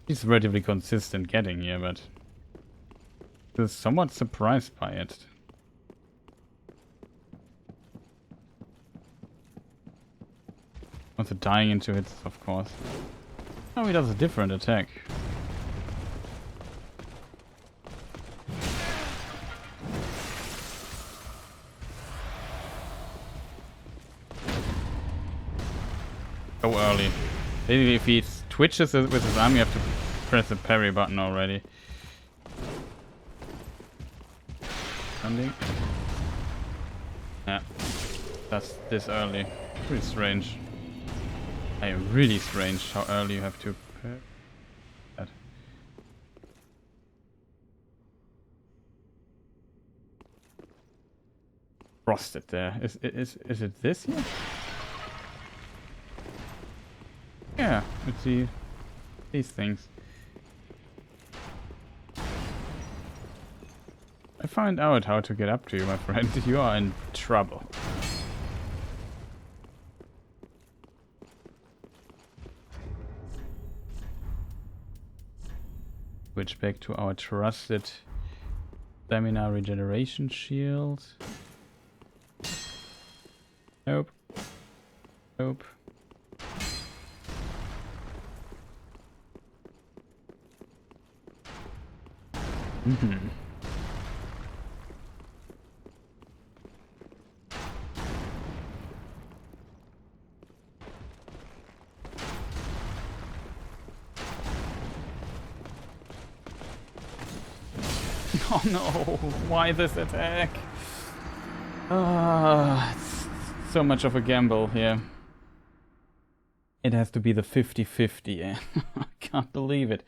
He's relatively consistent getting here, but I was somewhat surprised by it. Also dying into it, of course. Oh, he does a different attack. So early. Basically, if he twitches with his arm, you have to press the parry button already. Landing. Yeah. That's this early. Pretty strange. Really strange how early you have to parry that. Frosted there. Is it this here? Yeah, let's see these things. I find out how to get up to you, my friend. You are in trouble. Switch back to our trusted stamina regeneration shield. Nope. Nope. Oh no, why this attack? It's so much of a gamble here. It has to be the 50-50. I can't believe it.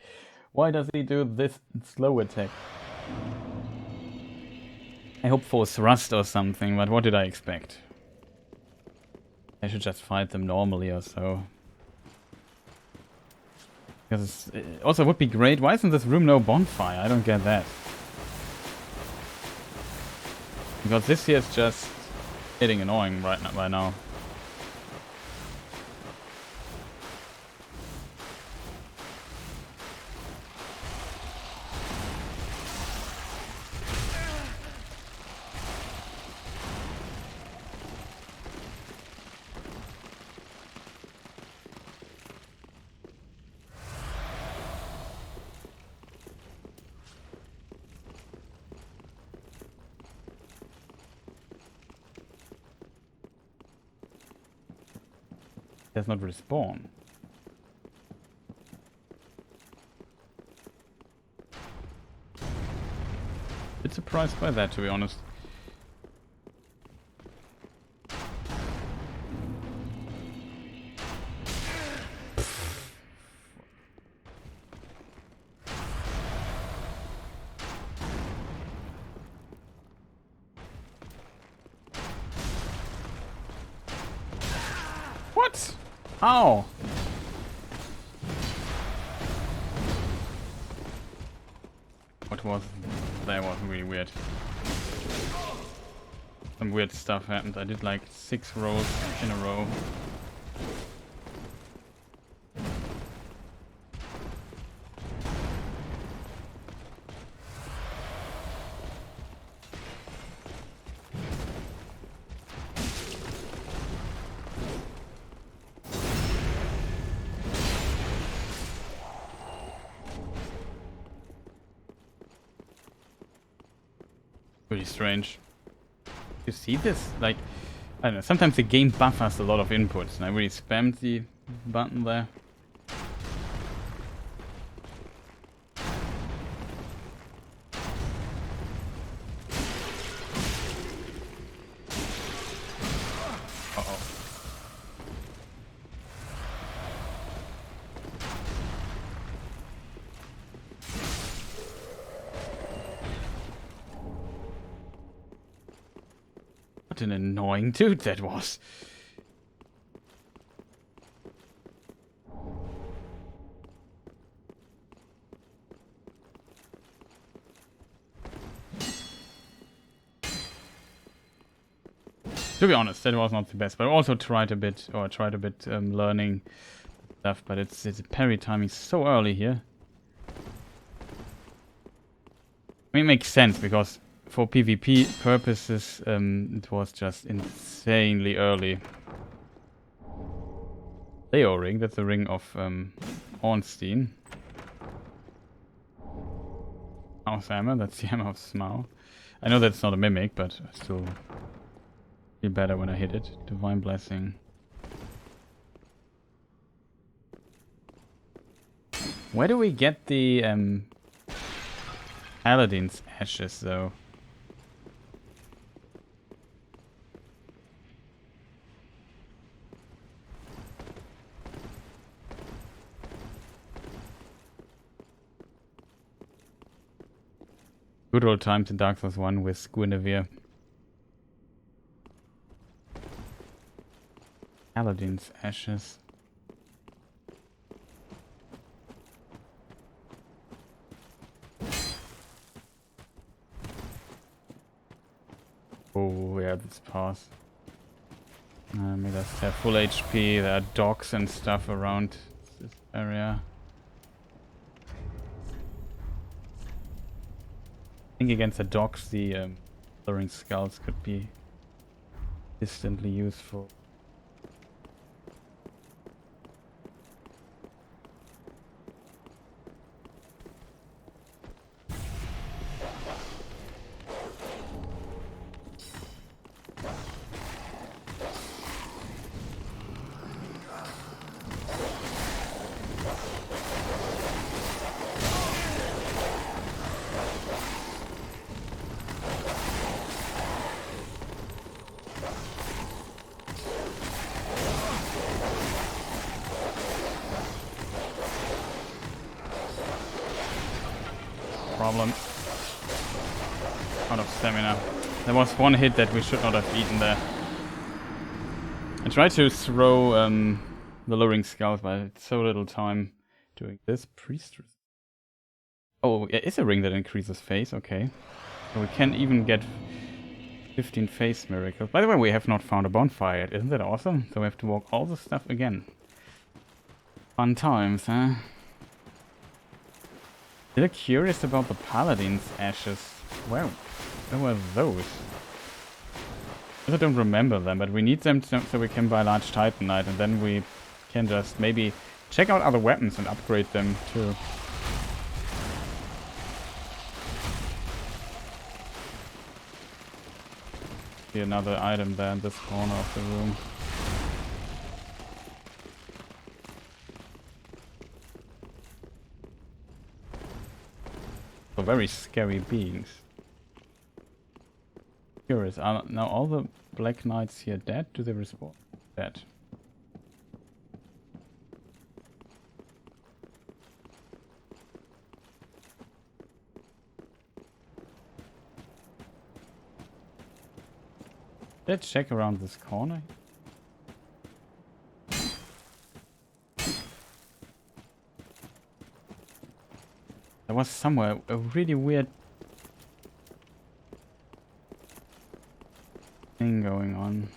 Why does he do this slow attack? I hope for a thrust or something, but what did I expect? I should just fight them normally or so. Because it also would be great. Why isn't this room no bonfire? I don't get that. Because this here is just getting annoying right now. Does not respawn. Bit surprised by that, to be honest. What? How? What was... That was really weird. Some weird stuff happened. I did like 6 rolls in a row. Pretty strange. You see this? Like, I don't know, sometimes the game buffers a lot of inputs, and I really spammed the button there. Uh-oh. What an annoying dude that was. To be honest, that was not the best, but I also tried a bit learning stuff, but it's parry timing so early here. I mean, it makes sense because for PvP purposes, it was just insanely early. Leo ring, that's the ring of Ornstein. Mouse hammer, that's the hammer of Smaug. I know that's not a mimic, but I still feel better when I hit it. Divine blessing. Where do we get the Paladin's ashes though? Good old times in Dark Souls 1 with Guinevere. Paladin's ashes. Oh yeah, this pass. Maybe that's have full HP. There are dogs and stuff around this area. I think against the dogs, the Smouldering Skulls could be distantly useful. Problem. Out of stamina. There was one hit that we should not have eaten there. I tried to throw the Luring Skulls, but it's so little time doing this. Priest. Oh, it is a ring that increases phase, okay. So we can even get 15 phase miracles. By the way, we have not found a bonfire yet. Isn't that awesome? So we have to walk all the stuff again. Fun times, huh? Still curious about the Paladin's ashes. Where were those? I don't remember them, but we need them so we can buy large Titanite, and then we can just maybe check out other weapons and upgrade them too. See another item there in this corner of the room. So very scary beings. Curious, are now all the Black Knights here dead? Do they respawn? Dead. Let's check around this corner. There was somewhere a really weird thing going on.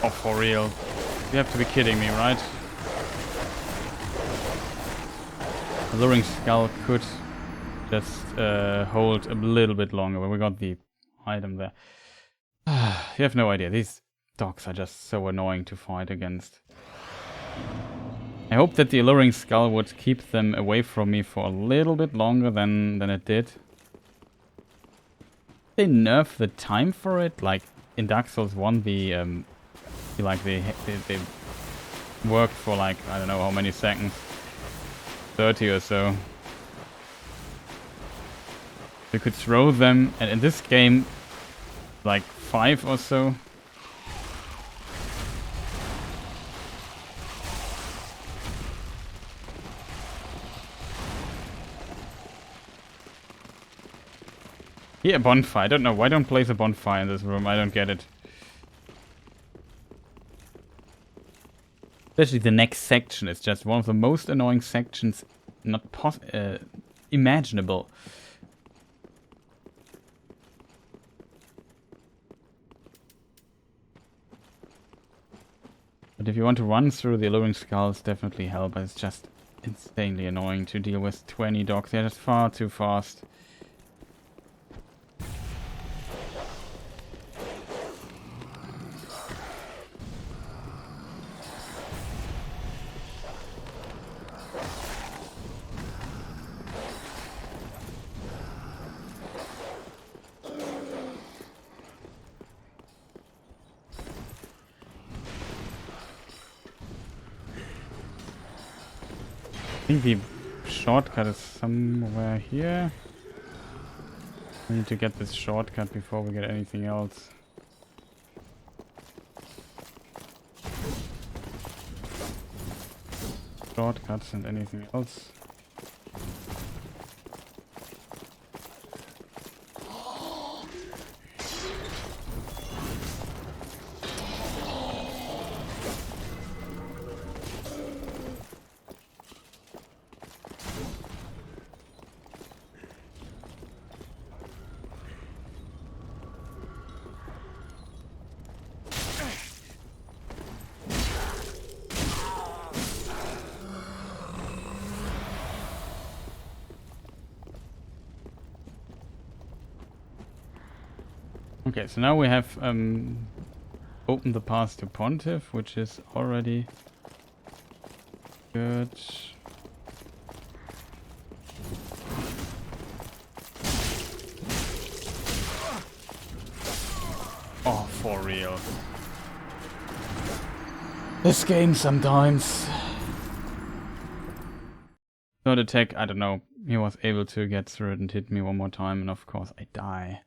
Oh, for real. You have to be kidding me, right? Alluring Skull could just hold a little bit longer, but we got the item there. You have no idea. These dogs are just so annoying to fight against. I hope that the Alluring Skull would keep them away from me for a little bit longer than it did. They nerf the time for it, like in Dark Souls 1, they worked for like, I don't know how many seconds, 30 or so. You could throw them, and in this game, like 5 or so. Yeah, bonfire. I don't know. Why don't place a bonfire in this room? I don't get it. Especially the next section is just one of the most annoying sections not imaginable. But if you want to run through the Alluring Skulls, definitely help. But it's just insanely annoying to deal with 20 dogs. They're just far too fast. I think the shortcut is somewhere here. We need to get this shortcut before we get anything else. Shortcuts and anything else. Okay, so now we have opened the path to Pontiff, which is already good. Oh, for real. This game sometimes. Third attack, I don't know. He was able to get through it and hit me one more time, and of course I die.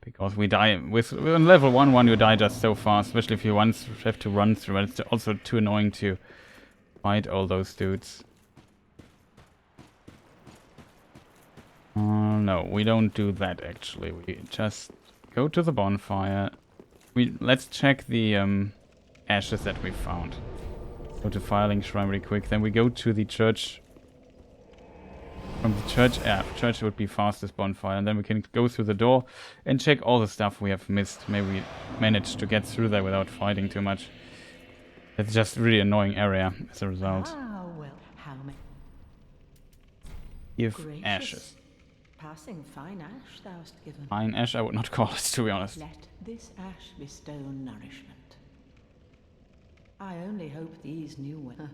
Because we die with level 1 you die just so fast, especially if you once have to run through it. It's also too annoying to fight all those dudes. No, we don't do that actually. We just go to the bonfire. Let's check the ashes that we found. Go to Filing Shrine really quick. Then we go to the church. From the church, church would be fastest bonfire, and then we can go through the door and check all the stuff we have missed. Maybe we managed to get through there without fighting too much. It's just a really annoying area as a result. Ah, well, how many? Give Gracious. ashes. Passing fine ash thou'st given. Fine ash, I would not call it, to be honest. Let this ash bestow nourishment. I only hope these new ones.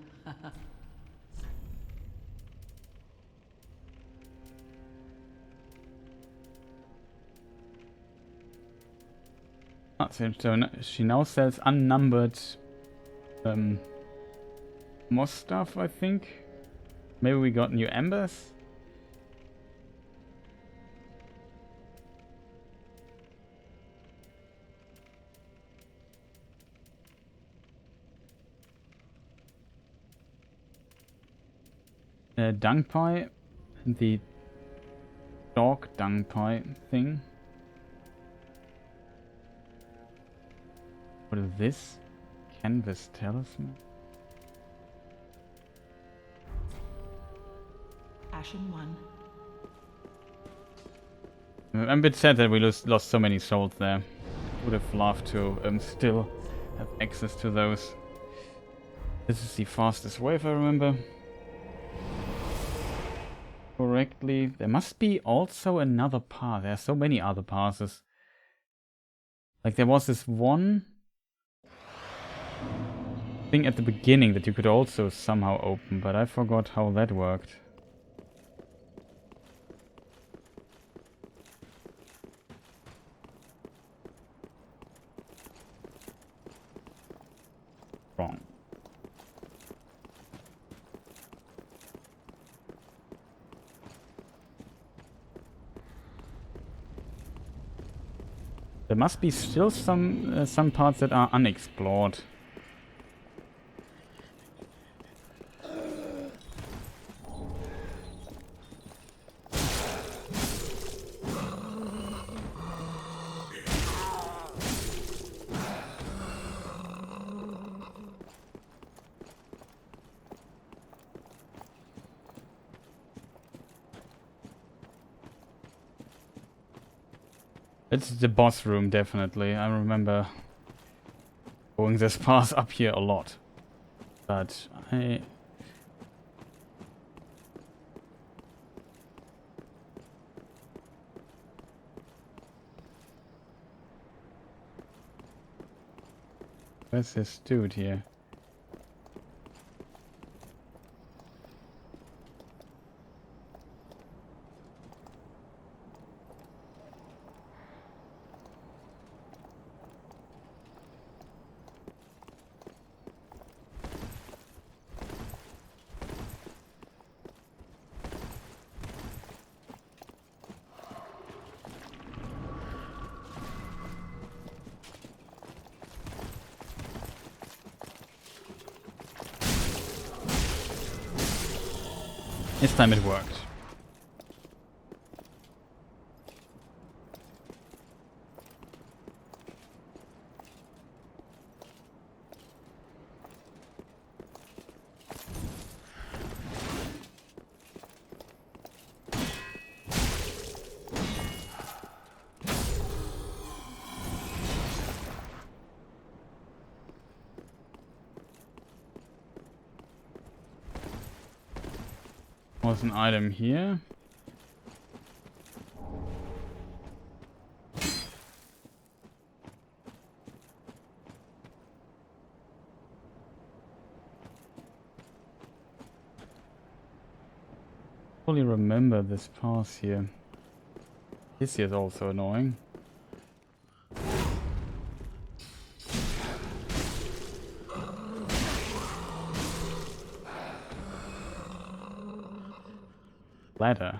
So she now sells unnumbered moss stuff, I think. Maybe we got new embers? Dung pie, the dog dung pie thing. What is this? Canvas talisman? Ashen one. I'm a bit sad that we lost so many souls there. Would have loved to still have access to those. This is the fastest way if I remember correctly. There must be also another path. There are so many other passes. Like there was this one thing at the beginning that you could also somehow open, but I forgot how that worked. Wrong. There must be still some parts that are unexplored. It's the boss room, definitely. I remember going this path up here a lot. But where's this dude here? This time it worked. Was an item here. Fully remember this pass here. This here is also annoying. Ladder.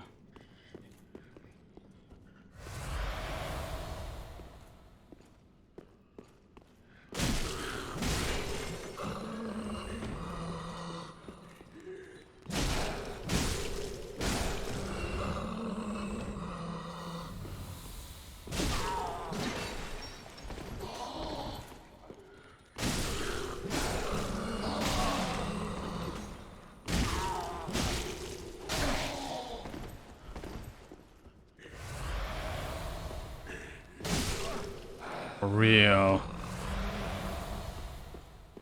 For real.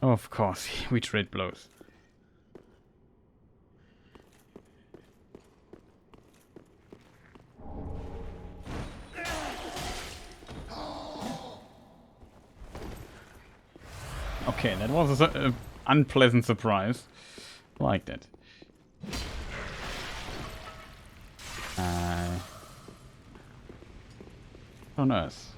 Of course, we trade blows. Okay, that was an unpleasant surprise. Like that. On Earth.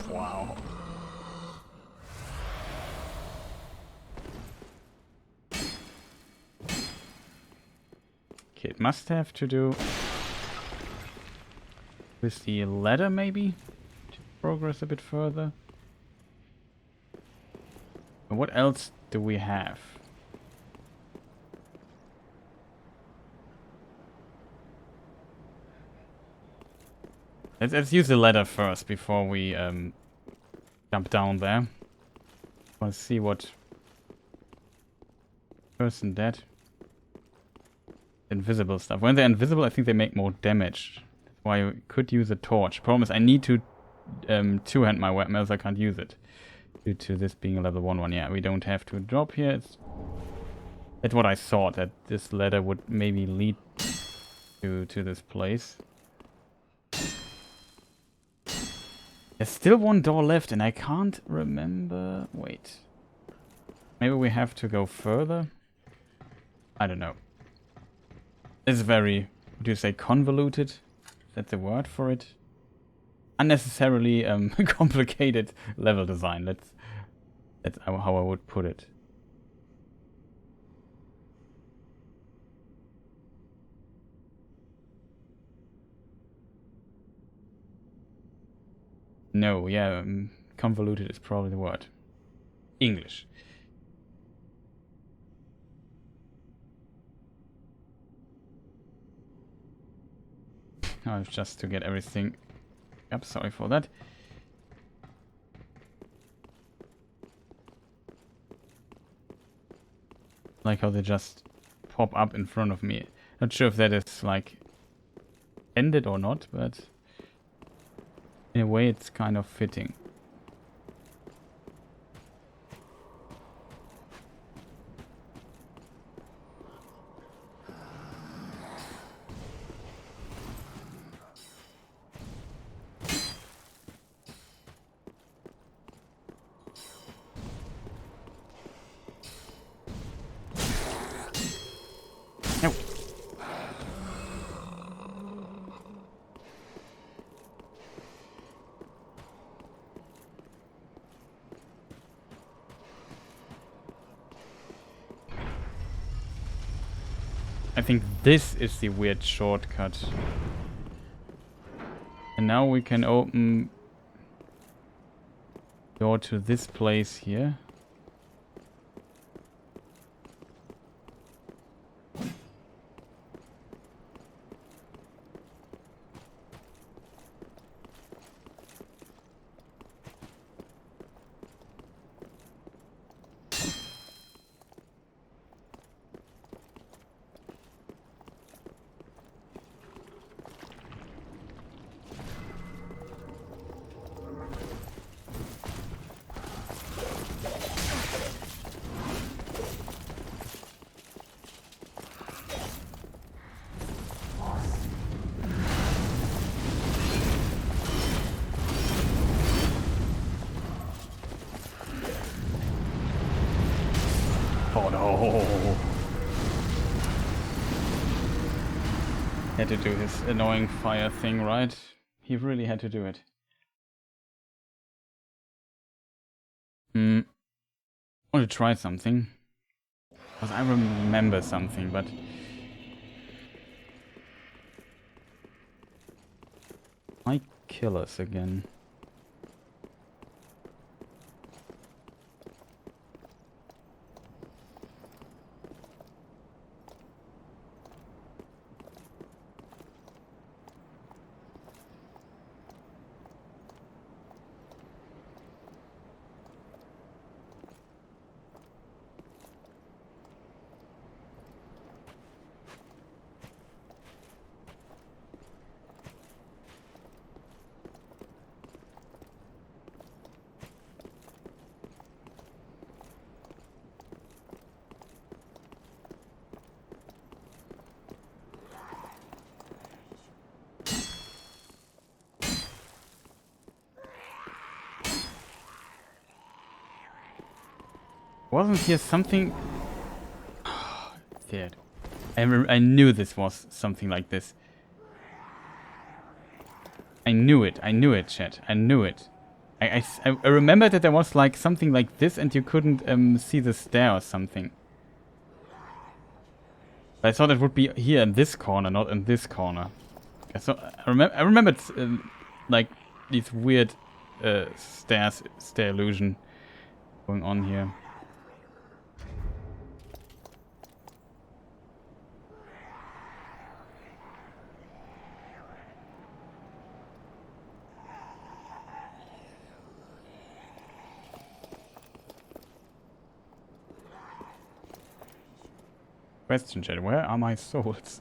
Wow. Okay, it must have to do with the ladder, maybe, to progress a bit further. And what else do we have? Let's use the ladder first before we jump down there. Want to see what person dead. Invisible stuff. When they're invisible, I think they make more damage. That's why I could use a torch. Problem is, I need to two-hand my weapon, else I can't use it. Due to this being a level 1 one. Yeah, we don't have to drop here. That's what I thought, that this ladder would maybe lead to this place. There's still one door left and I can't remember... Wait. Maybe we have to go further? I don't know. It's very, what do you say, convoluted? That's the word for it? Unnecessarily complicated level design. That's how I would put it. No, yeah, convoluted is probably the word. English. Now just to get everything up, sorry for that. Like how they just pop up in front of me. Not sure if that is like ended or not, but in a way it's kind of fitting. No. I think this is the weird shortcut. And now we can open door to this place here. Oh no! Had to do his annoying fire thing, right? He really had to do it. I want to try something. Because I remember something, but... Might kill us again. Wasn't here something... Dude. I knew this was something like this. I knew it, chat. I knew it. I remember that there was like something like this and you couldn't see the stair or something. But I thought it would be here in this corner, not in this corner. I remembered like these weird stair illusion going on here. Question, chat, where are my souls?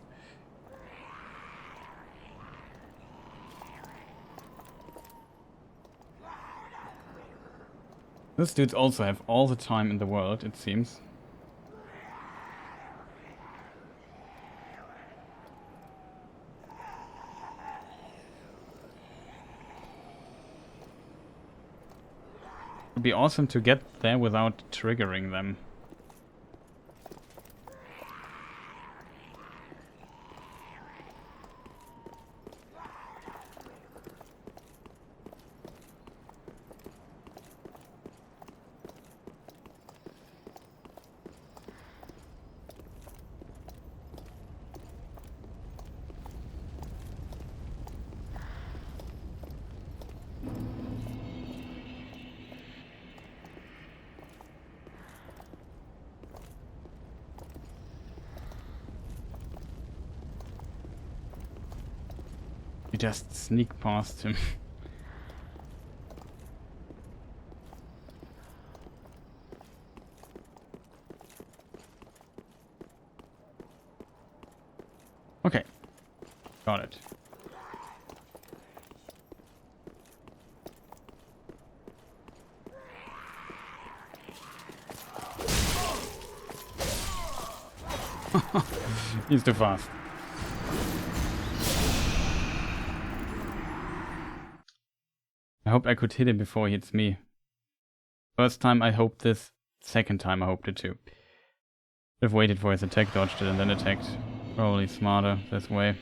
Those dudes also have all the time in the world, it seems. It'd be awesome to get there without triggering them. You just sneak past him. Okay. Got it. He's too fast. I hope I could hit him before he hits me. First time I hoped this, second time I hoped it too. I've waited for his attack, dodged it, and then attacked. Probably smarter this way.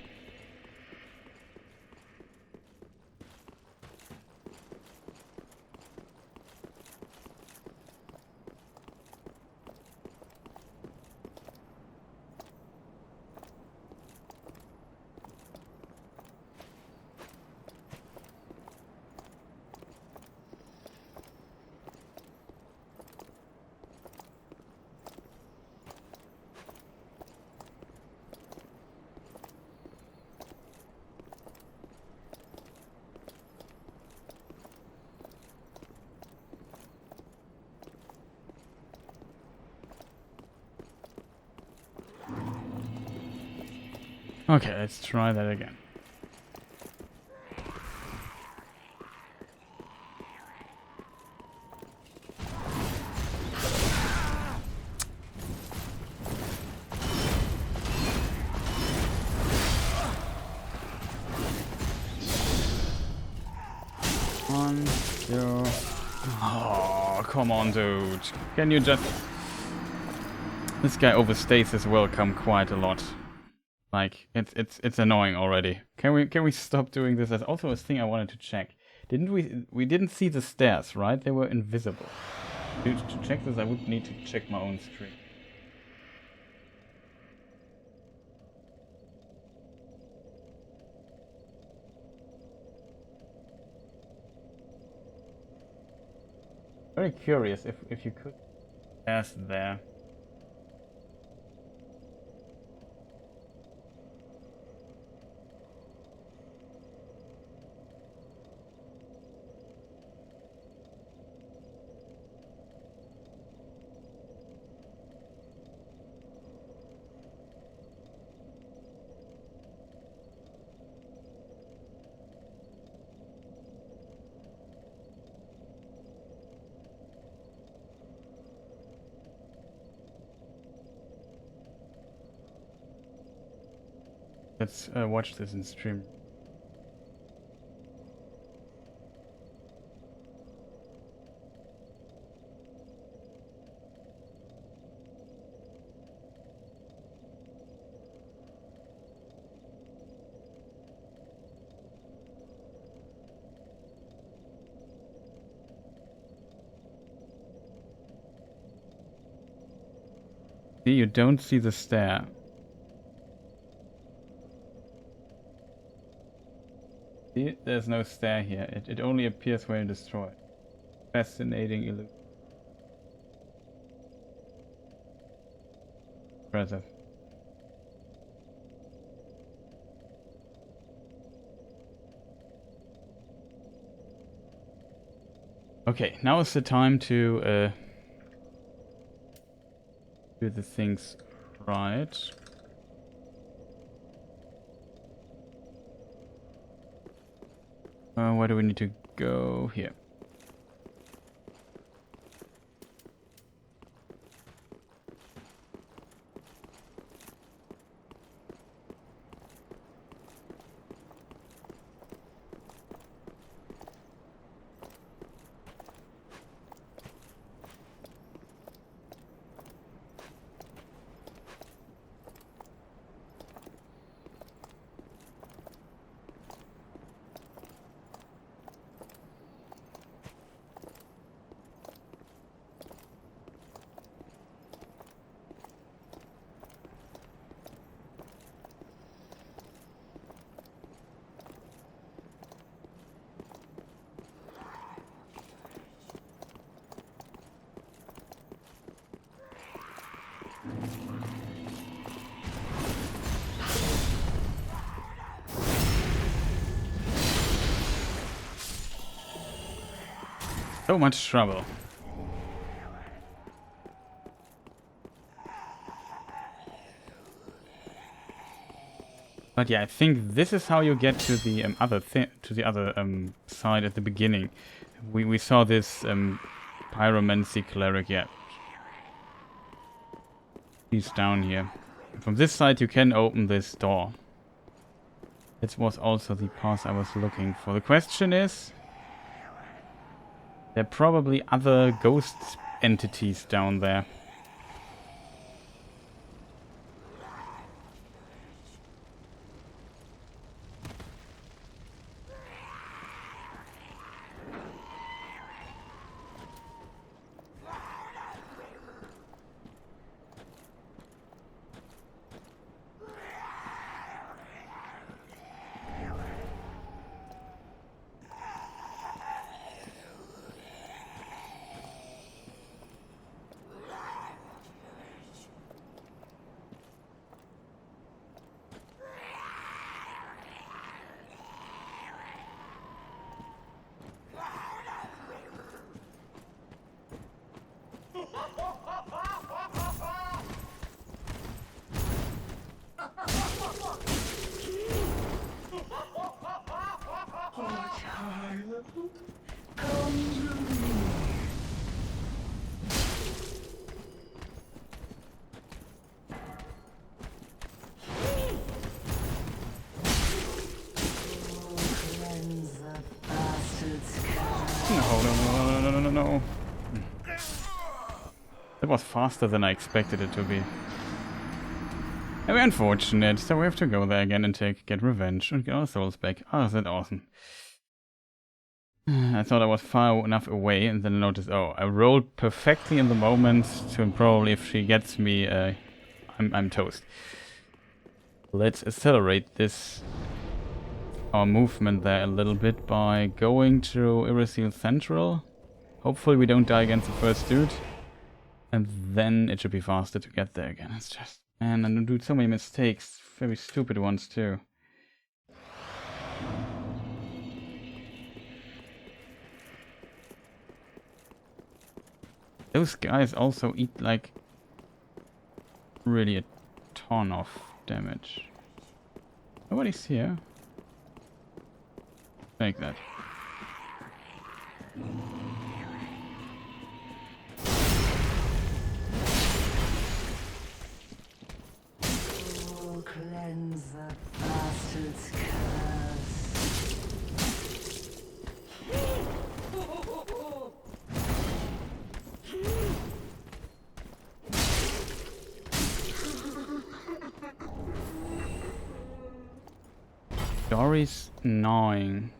Okay, let's try that again. One, two. Oh, come on, dude. Can you just... This guy overstays his welcome quite a lot. Like, it's annoying already. Can we stop doing this? That's also a thing I wanted to check. We didn't see the stairs, right? They were invisible. To check this, I would need to check my own stream. Very curious if you could. Stairs there. Let's watch this in stream. See, you don't see the stair. See, there's no stair here. It only appears when you destroy it. Fascinating illusion. Impressive. Okay, now is the time to do the things right. Where do we need to go? Here. So much trouble. But yeah, I think this is how you get to the other side at the beginning. We saw this pyromancy cleric. Yeah, he's down here. From this side, you can open this door. This was also the path I was looking for. The question is, there are probably other ghost entities down there. No. That was faster than I expected it to be. Very unfortunate, so we have to go there again and get revenge and get our souls back. Oh, is that awesome. I thought I was far enough away and then I noticed, oh, I rolled perfectly in the moment to probably if she gets me, I'm toast. Let's accelerate this, our movement there a little bit by going to Irithyll Central. Hopefully we don't die against the first dude. And then it should be faster to get there again. It's just... Man, I do so many mistakes. Very stupid ones too. Those guys also eat like... really a ton of damage. Nobody's here. Take that. Cleanse the bastard's curse. Dory's gnawing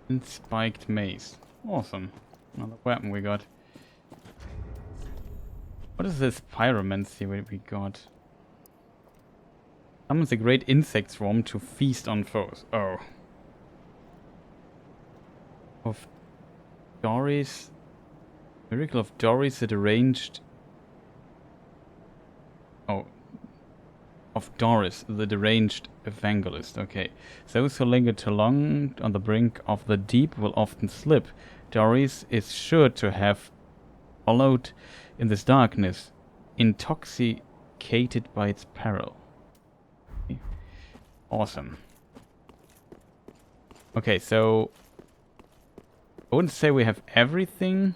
and spiked mace. Awesome. Another weapon we got. What is this pyromancy we got? Summons a great insect swarm to feast on foes. Oh. Of Doris. Miracle of Doris, the deranged. Oh. Of Doris, the deranged evangelist. Okay. Those who linger too long on the brink of the deep will often slip. Doris is sure to have followed in this darkness, intoxicated by its peril. Okay. Awesome. Okay, so I wouldn't say we have everything,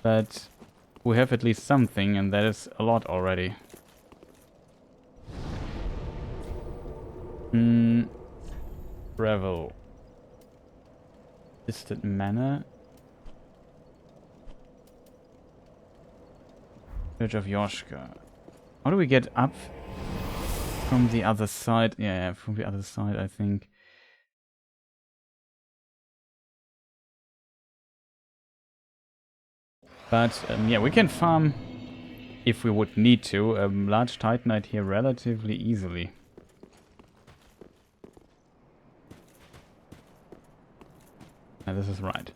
but we have at least something, and that is a lot already. Travel. Distant manor. Church of Yoshka. How do we get up from the other side? Yeah, from the other side, I think. But yeah, we can farm, if we would need to, a large Titanite here relatively easily. This is right.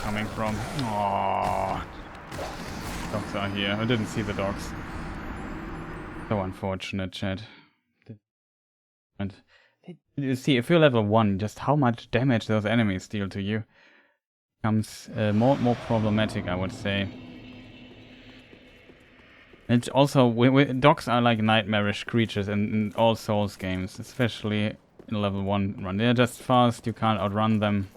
Coming from. Aww. Dogs are here. I didn't see the dogs. So unfortunate, chat. And you see, if you're level 1, just how much damage those enemies deal to you becomes more problematic, I would say. It's also dogs are like nightmarish creatures in all Souls games, especially in level 1 run. They're just fast. You can't outrun them.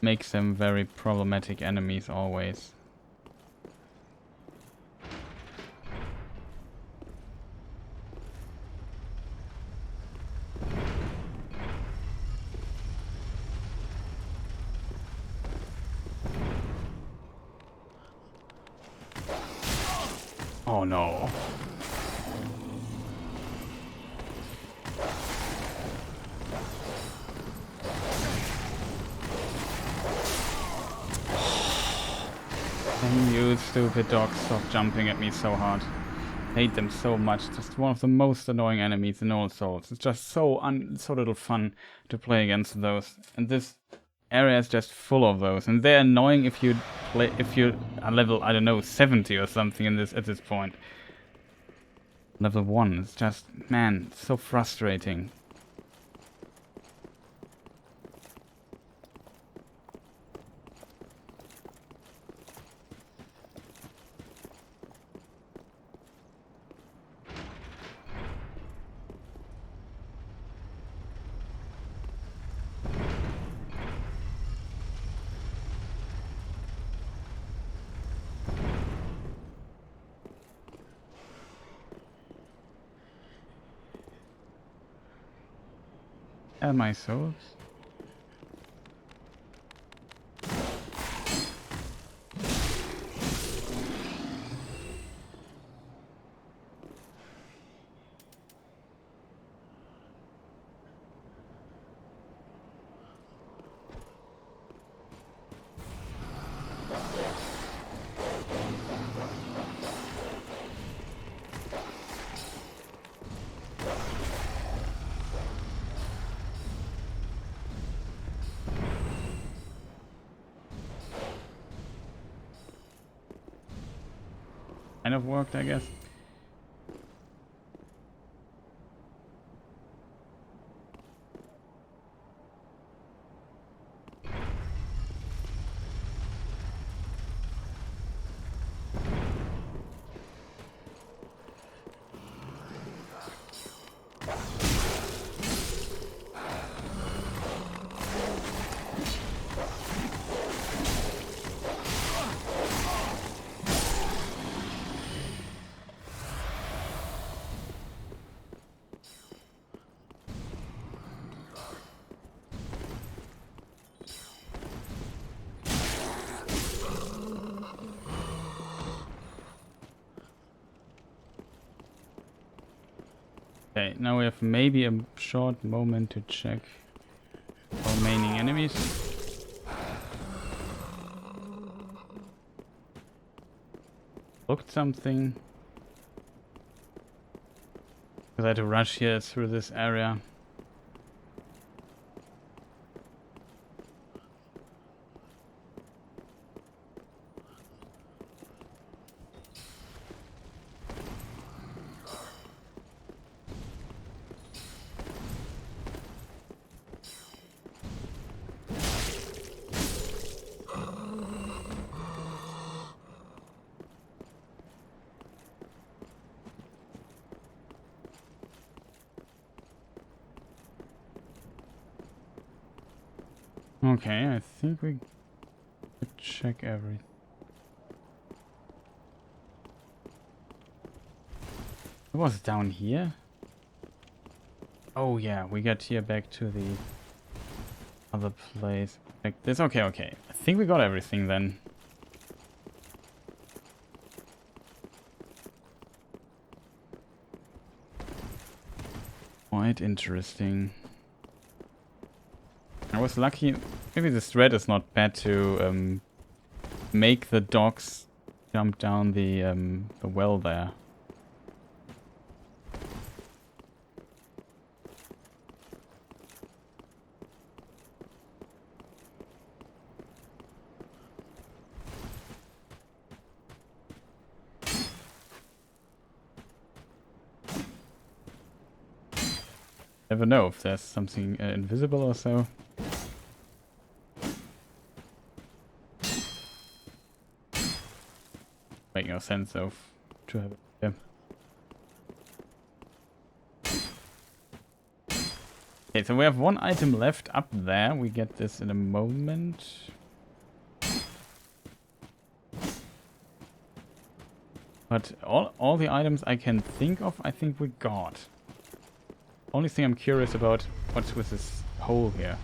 Makes them very problematic enemies always. Oh no. You stupid dogs, stop jumping at me so hard. Hate them so much. Just one of the most annoying enemies in all Souls. It's just so little fun to play against those. And this area is just full of those. And they're annoying if you are level, I don't know, 70 or something at this point. Level 1, it's just, man, so frustrating. And my souls. Kind of worked, I guess. Okay, now we have maybe a short moment to check our remaining enemies. Looked something. Because I had to rush here through this area. Okay, I think we could check everything. It was down here? Oh yeah, we got here back to the other place. Like this. Okay, okay. I think we got everything then. Quite interesting. I was lucky. Maybe this thread is not bad to make the dogs jump down the well there. Never know if there's something invisible or so. Make no sense of to have it here. Okay, so we have one item left up there. We get this in a moment. But all the items I can think of, I think we got. Only thing I'm curious about, what's with this hole here?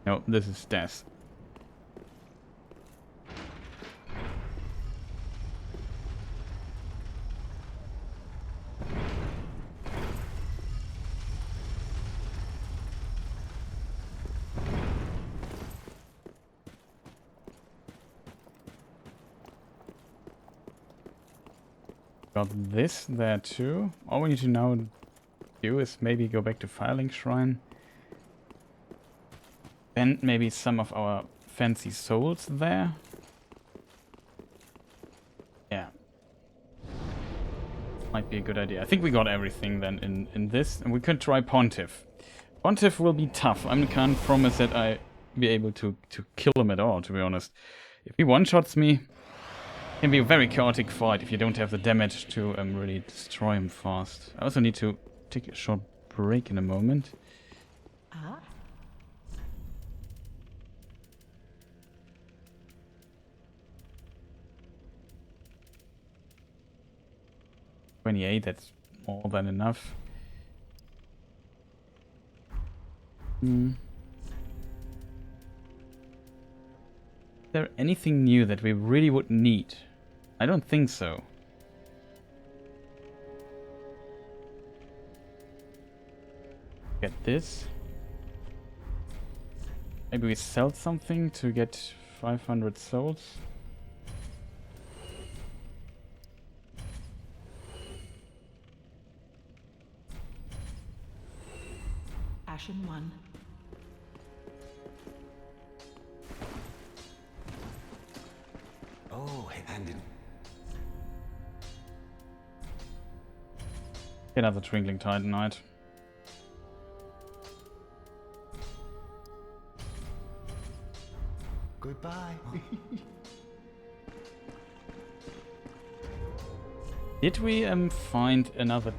No, this is death. Got this there too. All we need to now do is maybe go back to Firelink Shrine. And maybe some of our fancy souls there. Yeah. Might be a good idea. I think we got everything then in this. And we could try Pontiff. Pontiff will be tough. I can't promise that I be able to kill him at all, to be honest. If he one-shots me, it can be a very chaotic fight if you don't have the damage to really destroy him fast. I also need to take a short break in a moment. Ah. 28, that's more than enough. Is there anything new that we really would need? I don't think so. Get this. Maybe we sell something to get 500 souls. Ashen 1. Oh, and in Another Twinkling Titanite. goodbye. Did we find another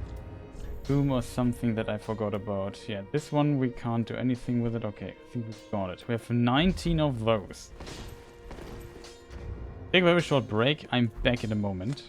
tomb or something that I forgot about? Yeah, this one we can't do anything with it. Okay, I think we got it. We have 19 of those. Take a very short break. I'm back in a moment.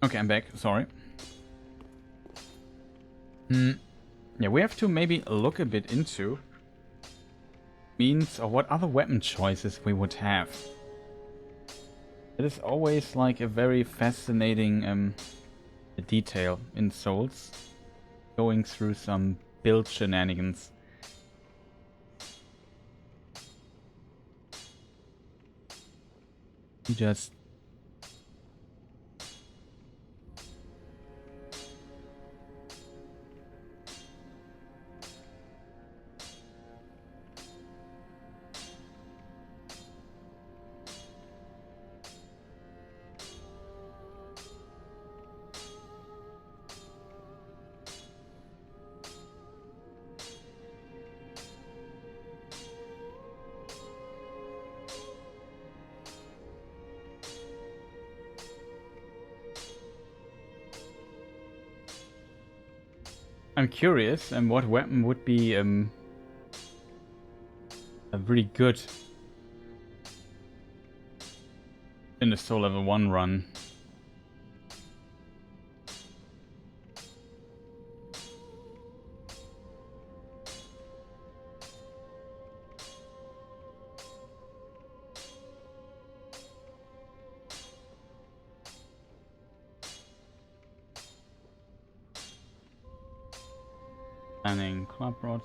Okay, I'm back. Sorry. Yeah, we have to maybe look a bit into means or what other weapon choices we would have. It is always like a very fascinating detail in Souls, going through some build shenanigans. You just I'm curious, and what weapon would be a really good in the Soul Level 1 run. Planning club rod.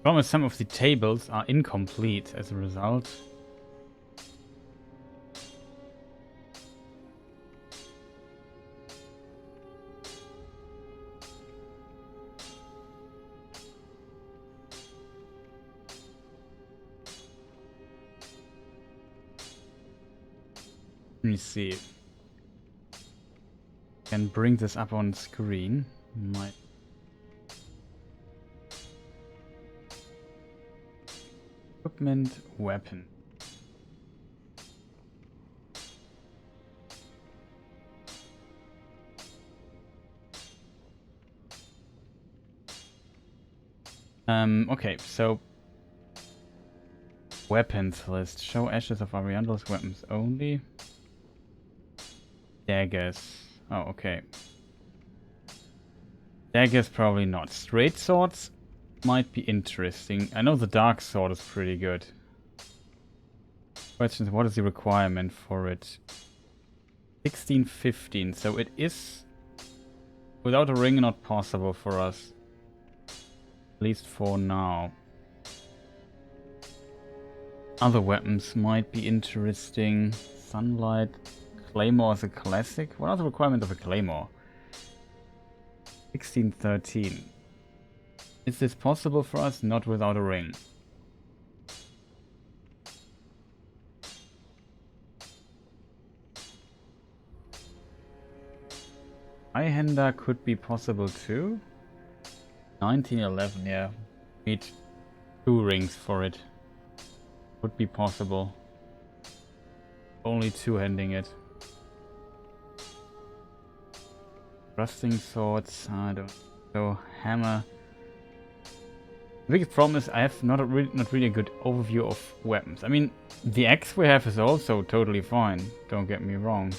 Problem is, some of the tables are incomplete as a result. Let me see. Can bring this up on screen. Might. Equipment, weapon. Okay, so weapons list. Show ashes of Ariandel's weapons only. Daggers. Oh, okay. Daggers probably not. Straight swords might be interesting. I know the dark sword is pretty good. Question is, what is the requirement for it? 1615, so it is without a ring not possible for us. At least for now. Other weapons might be interesting. Sunlight. Claymore is a classic. What are the requirements of a claymore? 1613. Is this possible for us? Not without a ring. High-hander could be possible too. 1911, yeah. Need 2 rings for it. Would be possible. Only 2-handing it. Rusting swords, I don't know. Hammer. The biggest problem is I have not really a good overview of weapons. I mean, the axe we have is also totally fine. Don't get me wrong.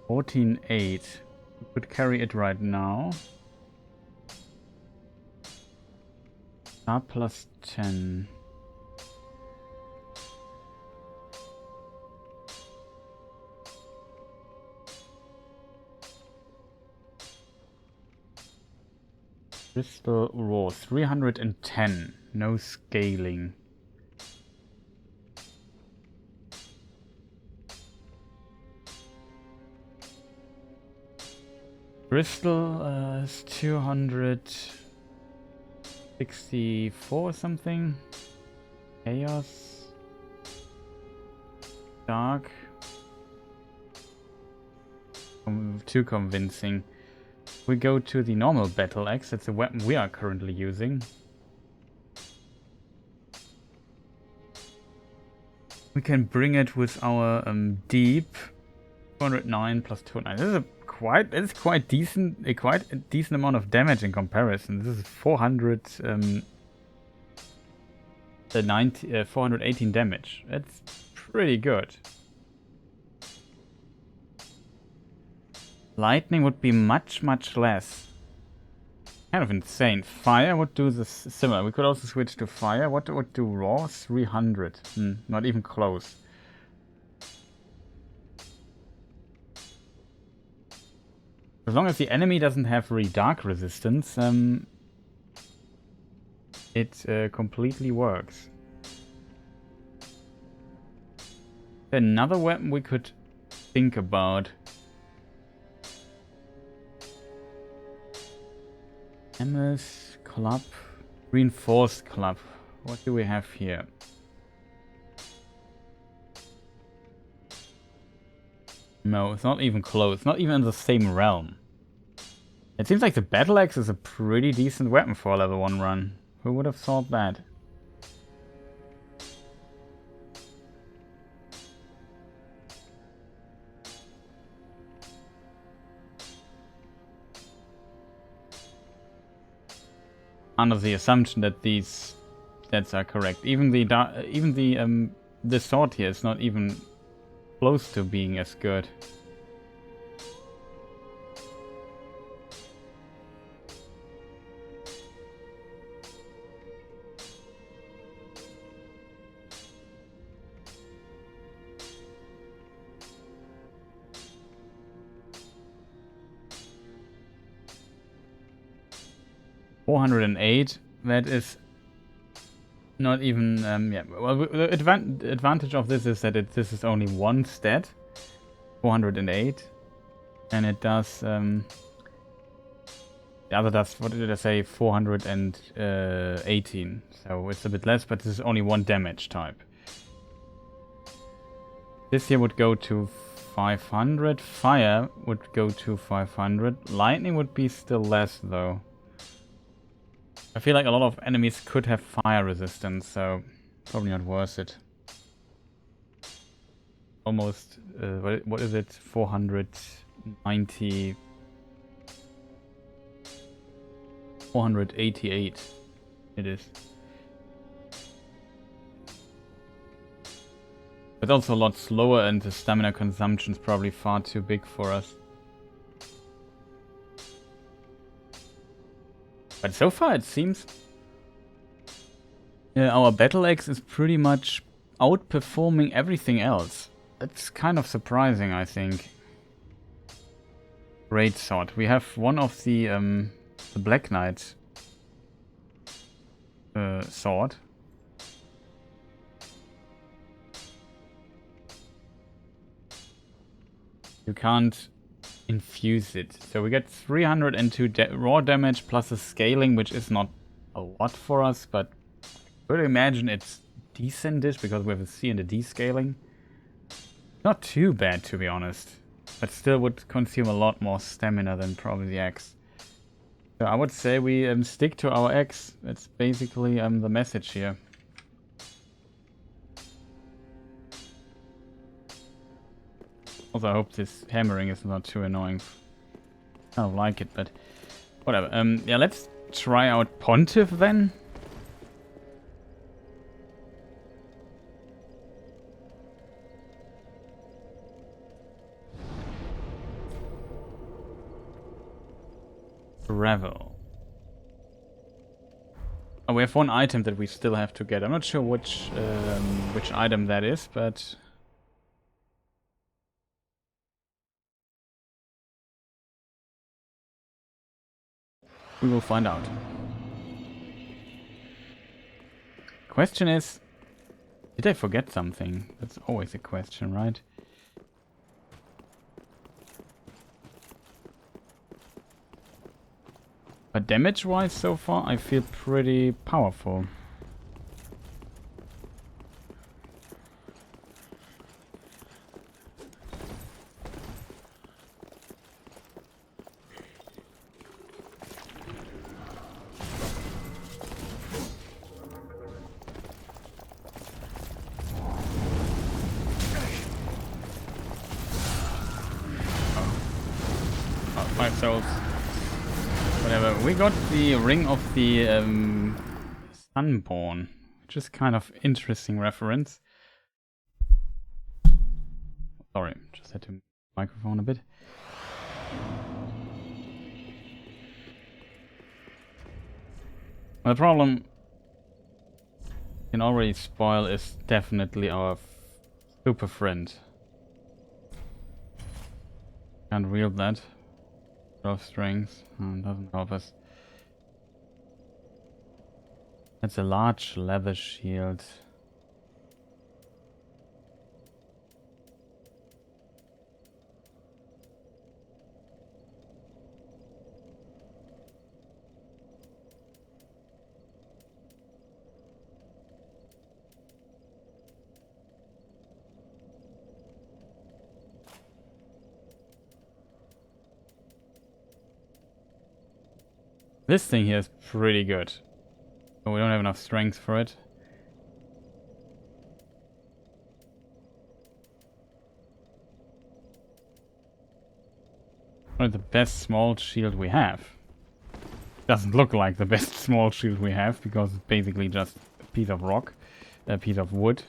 $14.8. We could carry it right now. R plus 10. Crystal raw 310. No scaling. Bristol is 264 something. Chaos. Dark. Too convincing. We go to the normal battle axe. That's the weapon we are currently using. We can bring it with our deep 209 plus 209. This is quite decent. Quite a decent amount of damage in comparison. This is 418 damage. That's pretty good. Lightning would be much less. Kind of insane. Fire would do this similar. We could also switch to fire. What would do raw? 300. Not even close. As long as the enemy doesn't have really dark resistance, it completely works. Another weapon we could think about. MS Club, Reinforced Club. What do we have here? No, it's not even close. Not even in the same realm. It seems like the Battle Axe is a pretty decent weapon for a level 1 run. Who would have thought that? Under the assumption that these stats are correct. Even the sword here is not even close to being as good. $408. That is not even yeah. Well, the advantage of this is that this is only one stat, 408, and it does the other does, what did I say, 418. So it's a bit less, but this is only one damage type. This here would go to 500. Fire would go to 500. Lightning would be still less though. I feel like a lot of enemies could have fire resistance, so probably not worth it. Almost, what is it? 490... 488 it is. But also a lot slower, and the stamina consumption is probably far too big for us. But so far it seems our Battle Axe is pretty much outperforming everything else. That's kind of surprising, I think. Great sword. We have one of the Black Knight sword. You can't infuse it. So we get 302 raw damage plus a scaling, which is not a lot for us, but I would imagine it's decentish because we have a C and a D scaling. Not too bad, to be honest, but still would consume a lot more stamina than probably the axe. So I would say we stick to our axe. That's basically the message here. Also, I hope this hammering is not too annoying. I don't like it, but whatever. Yeah, let's try out Pontiff then. Travel. Oh, we have one item that we still have to get. I'm not sure which item that is, but we will find out. Question is, did I forget something? That's always a question, right? But damage-wise so far, I feel pretty powerful. Oh, 5 souls. Whatever. We got the Ring of the Sunborn, which is kind of interesting reference. Sorry, just had to microphone a bit. The problem can already spoil is definitely our super friend. Can't wield that. Of strength doesn't help us. That's a large leather shield. This thing here is pretty good. But we don't have enough strength for it. Probably the best small shield we have. Doesn't look like the best small shield we have because it's basically just a piece of rock, a piece of wood.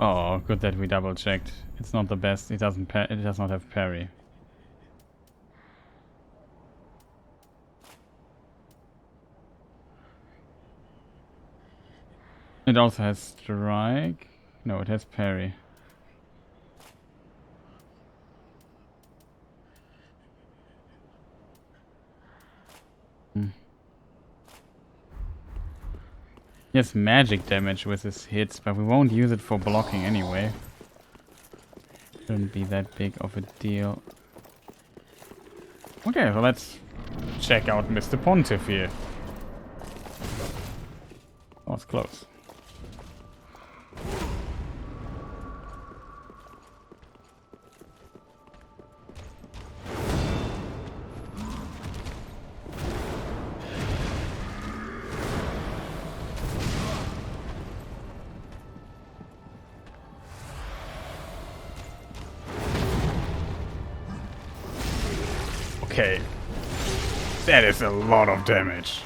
Oh, good that we double checked. It's not the best. It does not have parry. It also has strike. No, it has parry. Yes, magic damage with his hits, but we won't use it for blocking anyway. Shouldn't be that big of a deal. Okay, so let's check out Mr. Pontiff here. That was close. Okay, that is a lot of damage.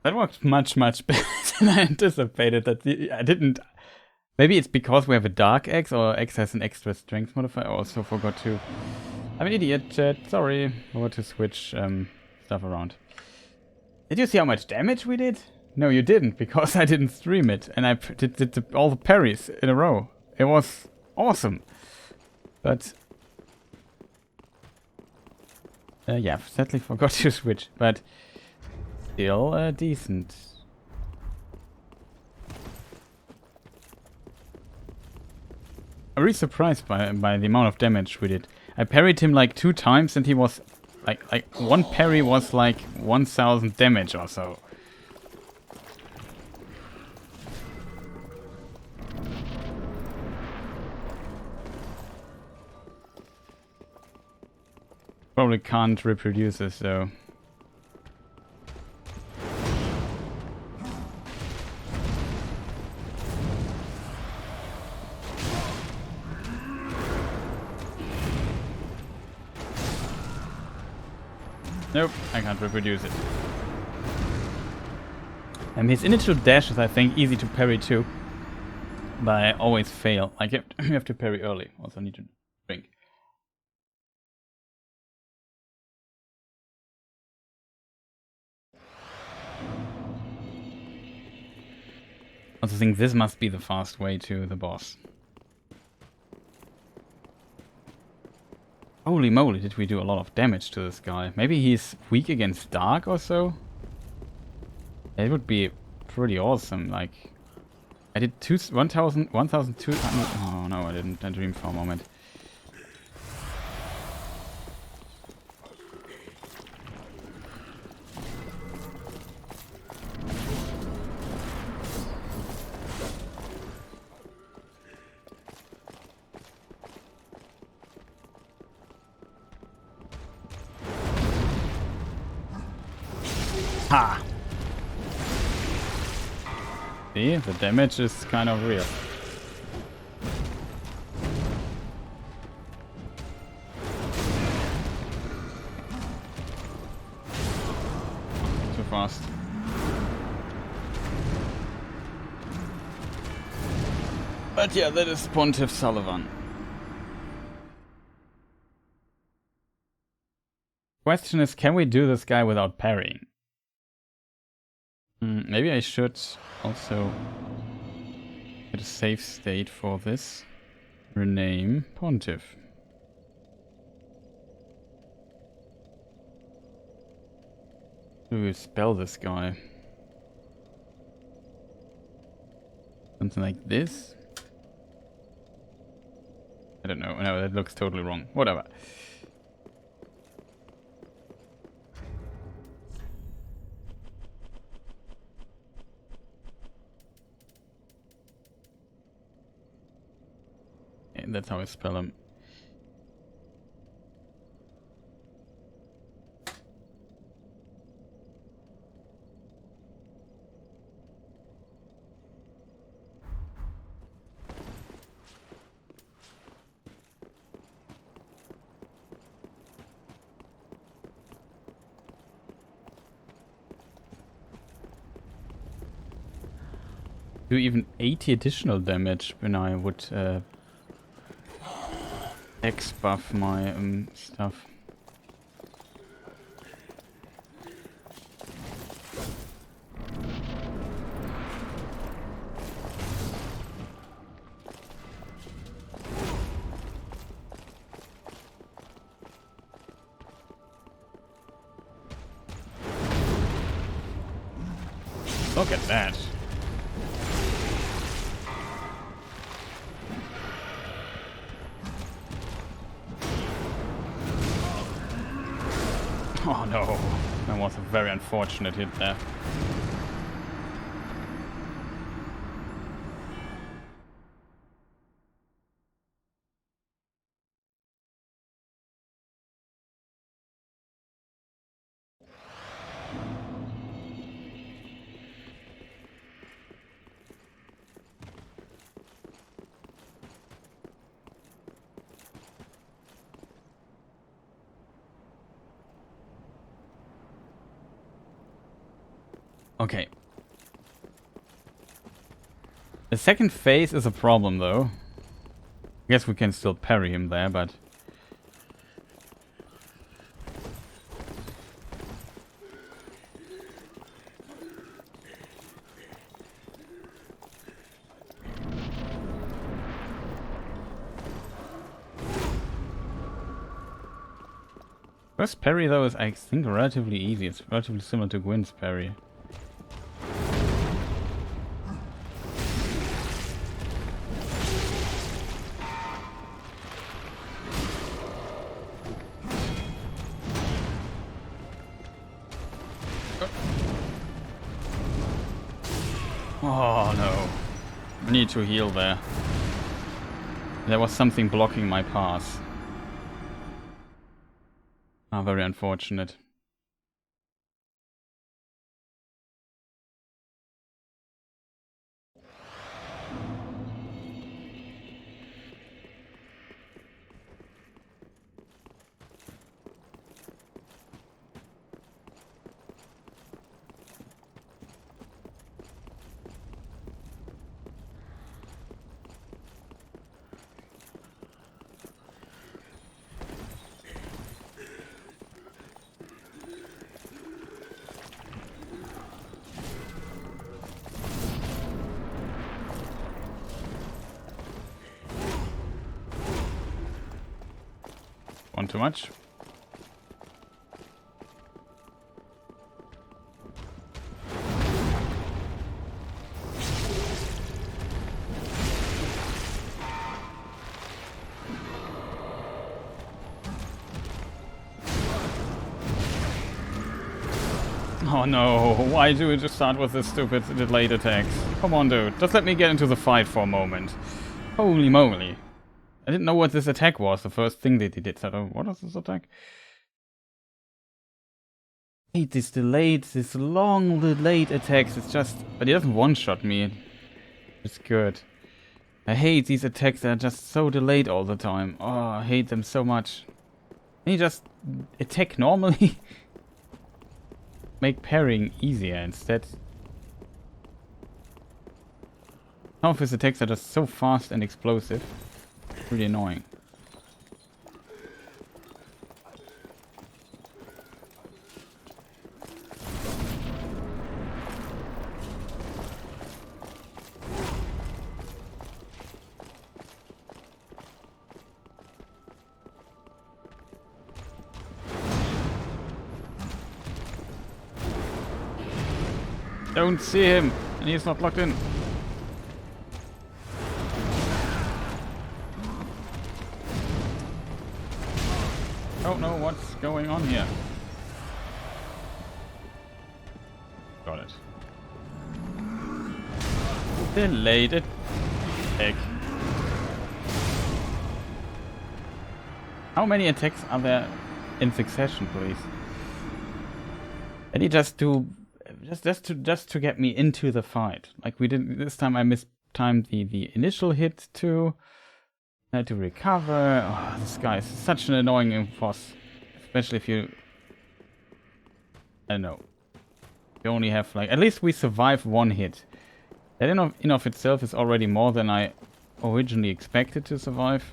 That worked much better than I anticipated. I didn't. Maybe it's because we have a Dark Axe, or Axe has an extra strength modifier. I also forgot to... I'm an idiot, chat. Sorry. Forgot to switch stuff around. Did you see how much damage we did? No, you didn't, because I didn't stream it. And I did all the parries in a row. It was awesome. But... yeah, sadly forgot to switch. But still decent. I'm really surprised by the amount of damage we did. I parried him like 2 times and he was like one parry was like 1000 damage or so. Probably can't reproduce this though. Nope, I can't reproduce it. His initial dash is, I think, easy to parry too. But I always fail. Like, you have to parry early. Also need to drink. also think this must be the fast way to the boss. Holy moly, did we do a lot of damage to this guy. Maybe he's weak against dark or so? It would be pretty awesome, like... I did 1,200... Oh no, I didn't. I dreamed for a moment. Ha! See, the damage is kind of real. Too fast. But yeah, that is Pontiff Sulyvahn. Question is, can we do this guy without parrying? Maybe I should also get a save state for this. Rename Pontiff. How do we spell this guy? Something like this? I don't know. No, that looks totally wrong. Whatever. That's how I spell him. Do even 80 additional damage when I would X buff my stuff. Look at that. Oh no, that was a very unfortunate hit there. Okay. The second phase is a problem, though. I guess we can still parry him there, but... First parry, though, is, I think, relatively easy. It's relatively similar to Gwyn's parry. Oh no. I need to heal there. There was something blocking my path. Ah, very unfortunate. on too much. Oh no, why do we just start with this stupid delayed attacks? Come on, dude, just let me get into the fight for a moment. Holy moly. I didn't know what this attack was, the first thing that he did. So, what is this attack? I hate this long delayed attacks. It's just, but he doesn't one-shot me. It's good. I hate these attacks that are just so delayed all the time. Oh, I hate them so much. Can you just attack normally? Make parrying easier instead. Some of his attacks are just so fast and explosive. Really annoying. Don't see him, and he's not locked in. Don't know what's going on here. Got it. Delayed attack. How many attacks are there in succession, please? And he just do just to get me into the fight. Like we did this time, I mistimed the initial hit too. I had to recover. Oh, this guy is such an annoying boss, especially if you. I don't know. You only have like, at least we survive one hit. That in of itself is already more than I originally expected to survive.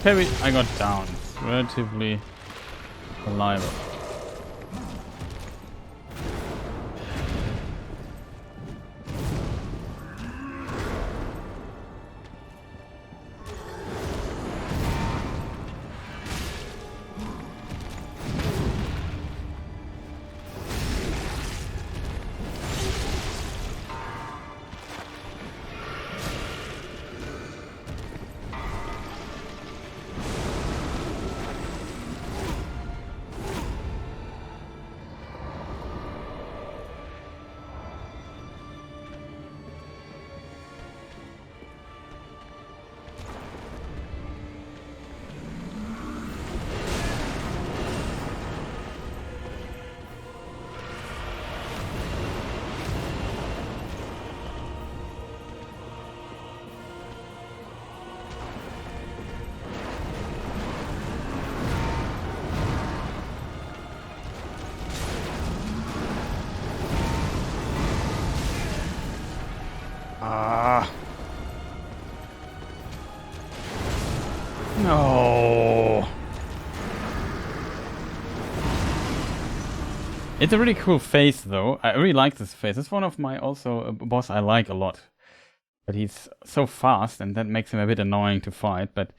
Parry, I got down. It's relatively reliable. No. It's a really cool face, though. I really like this face. It's one of my also a boss I like a lot. But he's so fast, and that makes him a bit annoying to fight. But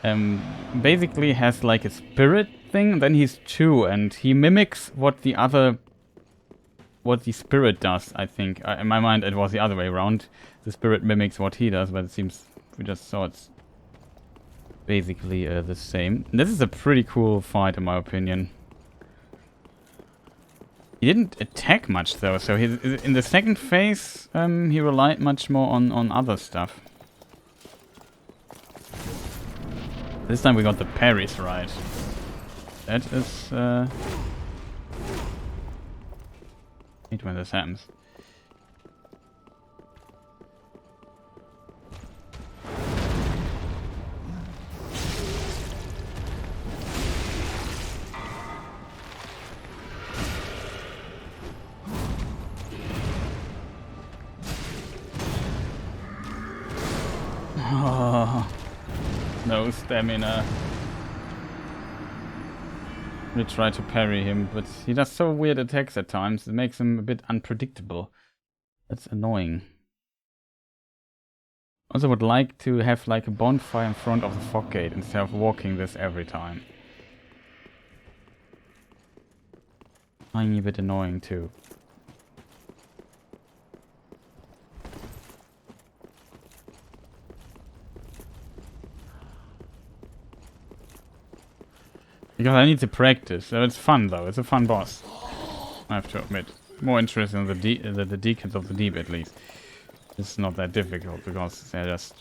basically has like a spirit thing. Then he's two, and he mimics what the spirit does. I think in my mind it was the other way around. The spirit mimics what he does, but it seems we just saw it's basically the same. This is a pretty cool fight in my opinion. He didn't attack much though, so he, in the second phase he relied much more on other stuff. This time we got the parries right. That is hate when this happens. Oh, no stamina. We try to parry him, but he does so weird attacks at times, it makes him a bit unpredictable. That's annoying. Also would like to have like a bonfire in front of the fog gate instead of walking this every time. Tiny bit annoying too. Because I need to practice. So it's fun though. It's a fun boss. I have to admit. More interesting than the Deacons of the Deep at least. It's not that difficult because they're just...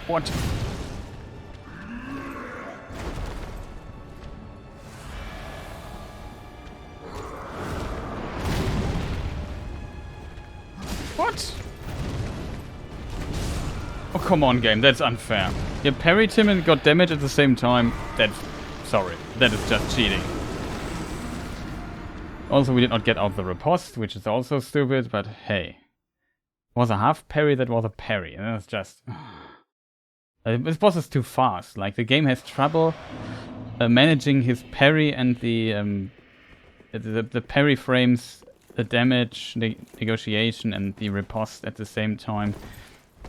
What? What? Oh, come on, game. That's unfair. You parried him and got damage at the same time. That's... Sorry. That is just cheating. Also, we did not get out the riposte, which is also stupid, but hey. It was a half parry that was a parry. And that's just... This boss is too fast. Like, the game has trouble managing his parry and the parry frames, the damage, the negotiation, and the riposte at the same time.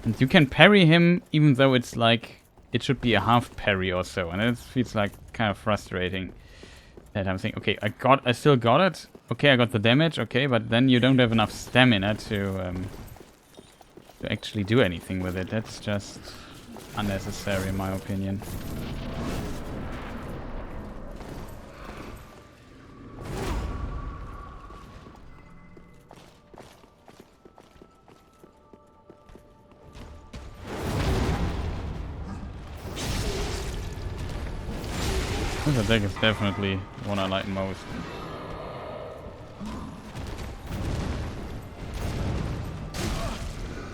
And you can parry him even though it's like it should be a half parry or so, and it feels like kind of frustrating. That I'm thinking, okay, I still got it. Okay, I got the damage. Okay, but then you don't have enough stamina to actually do anything with it. That's just unnecessary in my opinion. This attack is definitely one I like most.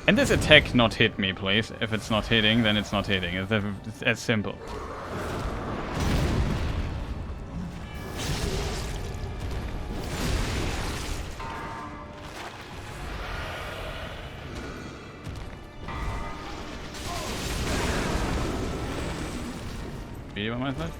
And this attack not hit me, please. If it's not hitting, then it's not hitting. It's as simple. Video on my side?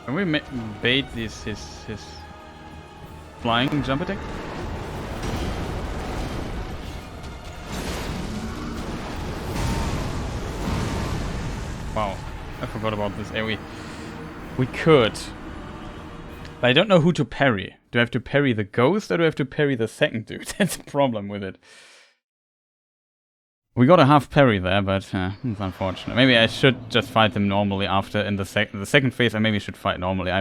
Can we bait his flying jump attack? Wow, I forgot about this AoE. We could. But I don't know who to parry. Do I have to parry the ghost or do I have to parry the second dude? That's the problem with it. We got a half parry there, but it's unfortunate. Maybe I should just fight them normally after in the second phase. I maybe should fight normally.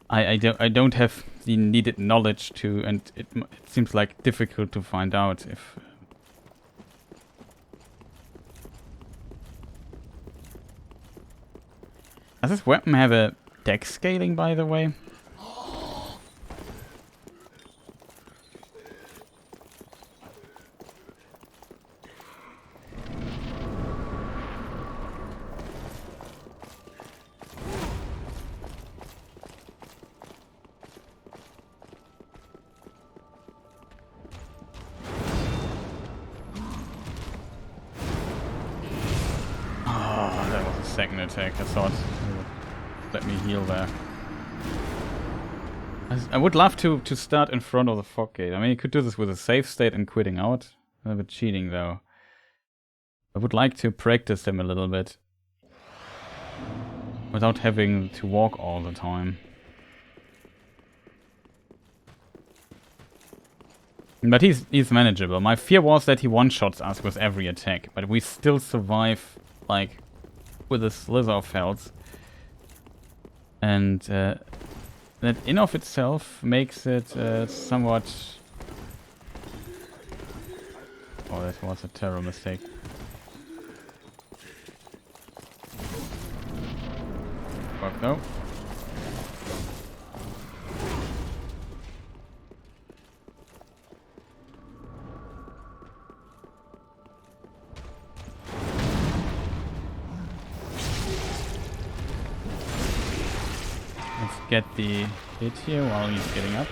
I don't have the needed knowledge to, and it seems like difficult to find out if. Does this weapon have a dex scaling, by the way? Second attack, I thought it would let me heal there. I would love to start in front of the fog gate. I mean, you could do this with a save state and quitting out. A bit cheating though. I would like to practice them a little bit without having to walk all the time. But he's manageable. My fear was that he one-shots us with every attack, but we still survive, like, with a slither of health. And that in of itself makes it somewhat... Oh, that was a terrible mistake. Fuck no. Let's get the hit here while he's getting up.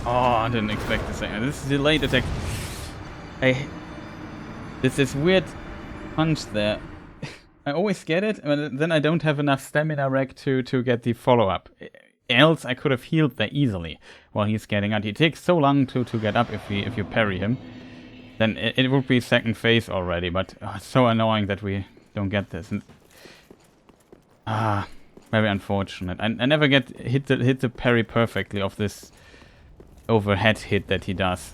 Oh, I didn't expect this thing. This is delayed attack. This weird punch there. I always get it, but then I don't have enough stamina rack to get the follow-up. Else I could have healed there easily while he's getting out. He takes so long to get up if you parry him. Then it would be second phase already, but it's so annoying that we don't get this. And, very unfortunate. I never get hit the parry perfectly of this overhead hit that he does.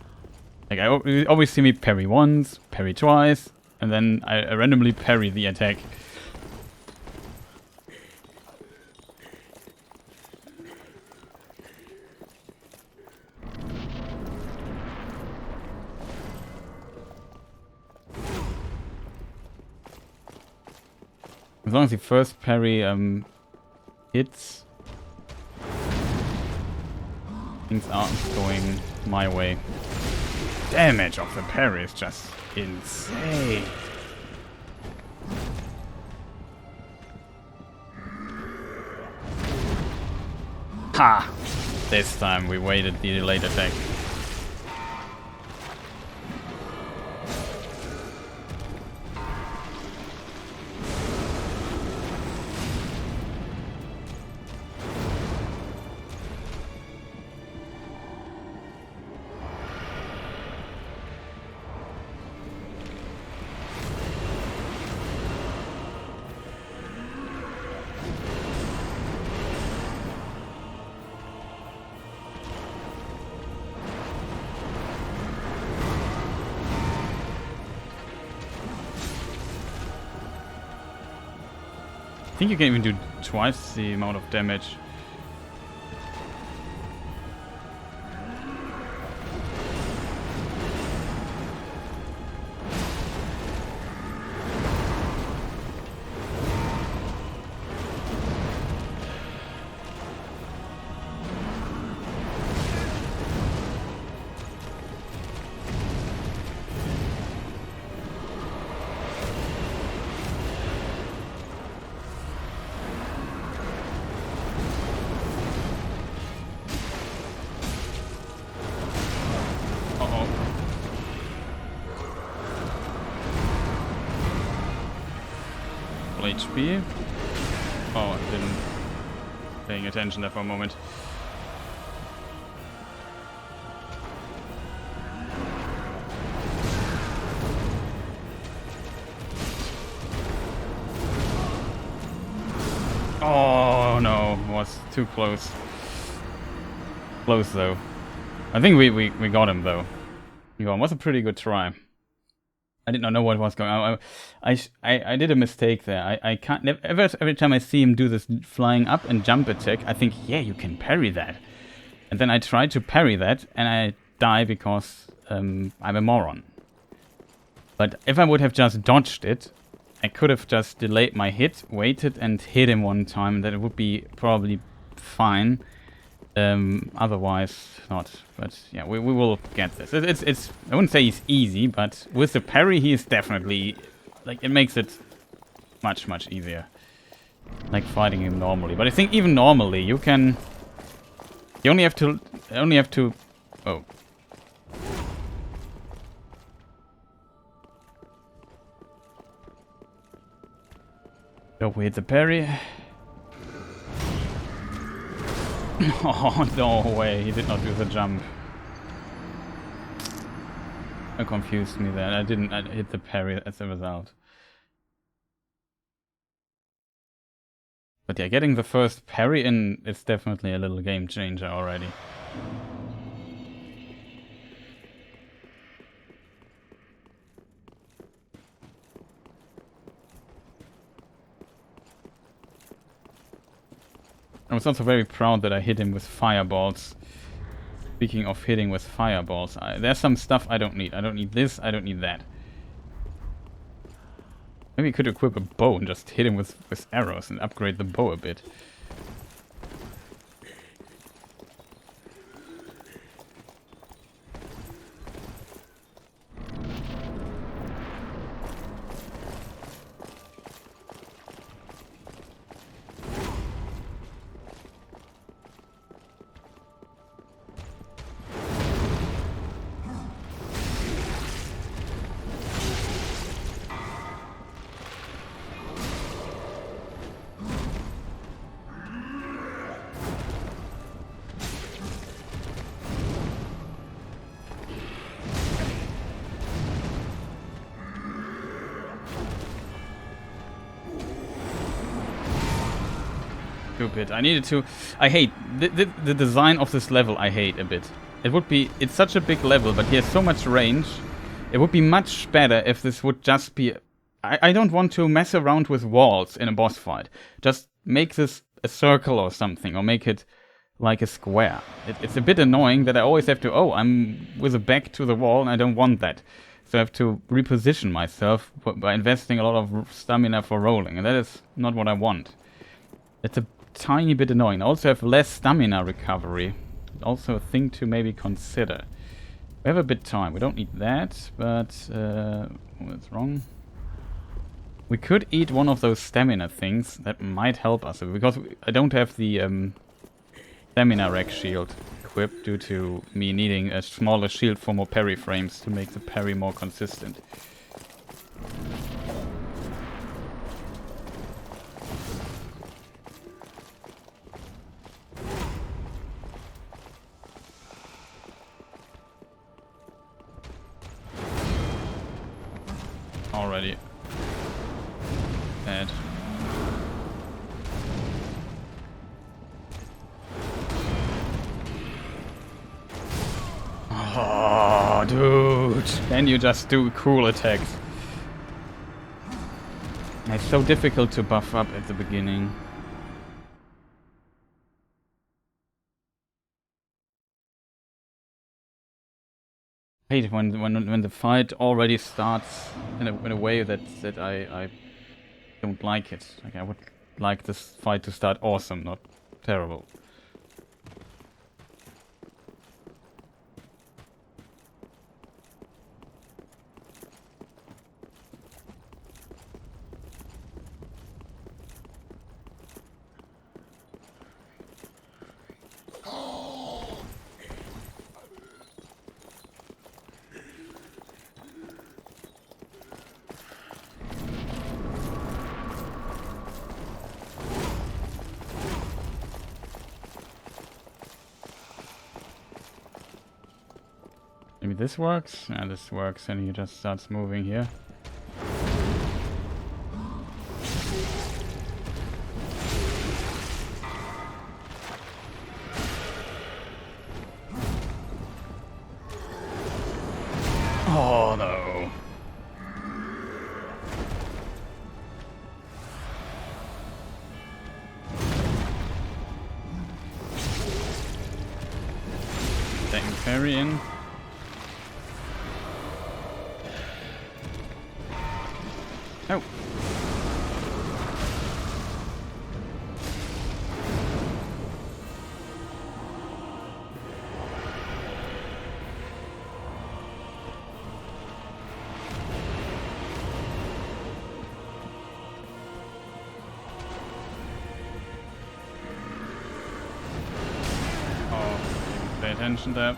Like, you always see me parry once, parry twice, and then I randomly parry the attack. As long as the first parry hits, things aren't going my way. Damage of the parry is just insane. Ha! This time we waited the delayed attack. I think you can even do twice the amount of damage. HP. Oh, I didn't paying attention there for a moment. Oh no, was too close. Close though. I think we got him though. It was a pretty good try. I did not know what was going on. I did a mistake there. I can't. Every time I see him do this flying up and jump attack, I think, yeah, you can parry that. And then I try to parry that, and I die because I'm a moron. But if I would have just dodged it, I could have just delayed my hit, waited, and hit him one time. That it would be probably fine. Otherwise not, but yeah, we will get this. It's I wouldn't say he's easy, but with the parry he is definitely, like, it makes it much easier, like fighting him normally. But I think even normally you only have to oh, hope we hit the parry. Oh, no way, he did not do the jump. That confused me there. I hit the parry as a result. But yeah, getting the first parry in is definitely a little game changer already. I was also very proud that I hit him with fireballs. Speaking of hitting with fireballs, there's some stuff I don't need. I don't need this, I don't need that. Maybe you could equip a bow and just hit him with arrows and upgrade the bow a bit. Stupid. I needed to... I hate... The design of this level I hate a bit. It's such a big level, but he has so much range. It would be much better if this would just be... I don't want to mess around with walls in a boss fight. Just make this a circle or something, or make it like a square. It's a bit annoying that I always have to... Oh, I'm with a back to the wall and I don't want that. So I have to reposition myself by investing a lot of stamina for rolling, and that is not what I want. It's a tiny bit annoying. I also have less stamina recovery. Also a thing to maybe consider. We have a bit of time. We don't need that, but... oh, that's wrong. We could eat one of those stamina things. That might help us. Because I don't have the stamina rec shield equipped due to me needing a smaller shield for more parry frames to make the parry more consistent. Already dead. Oh, dude. Can you just do cool attacks? It's so difficult to buff up at the beginning. I hate when the fight already starts in a way that I don't like it. Like, I would like this fight to start awesome, not terrible. Maybe this works? Yeah, this works, and he just starts moving here. Oh no. Second parry in. Oh. Oh, pay attention there.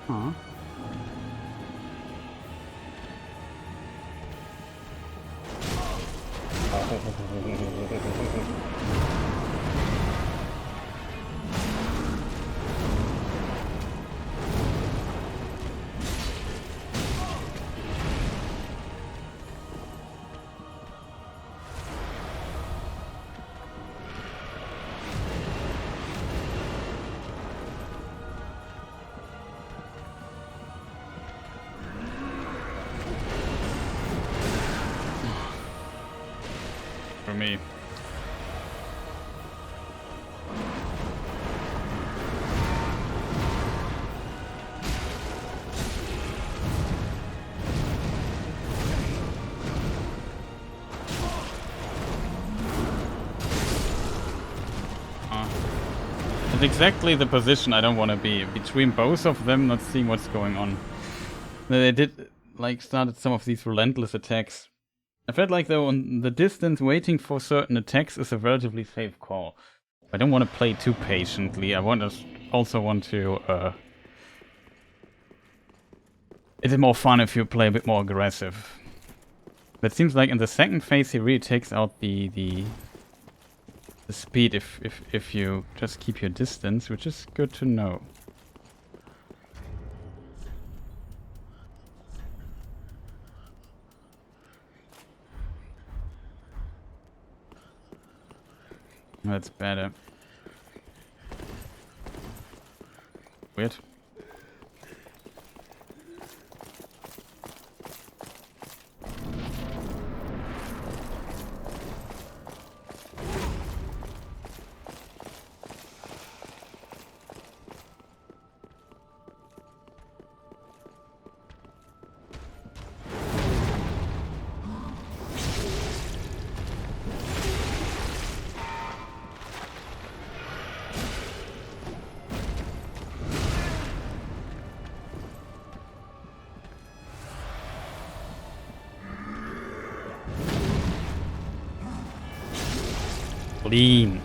Huh. For me. It's exactly the position I don't want to be. Between both of them, not seeing what's going on. They did, like, started some of these relentless attacks. I felt like, though, on the distance, waiting for certain attacks is a relatively safe call. I don't want to play too patiently. I also want to... It's more fun if you play a bit more aggressive. But it seems like in the second phase he really takes out the speed if you just keep your distance, which is good to know. That's better. Weird. Clean.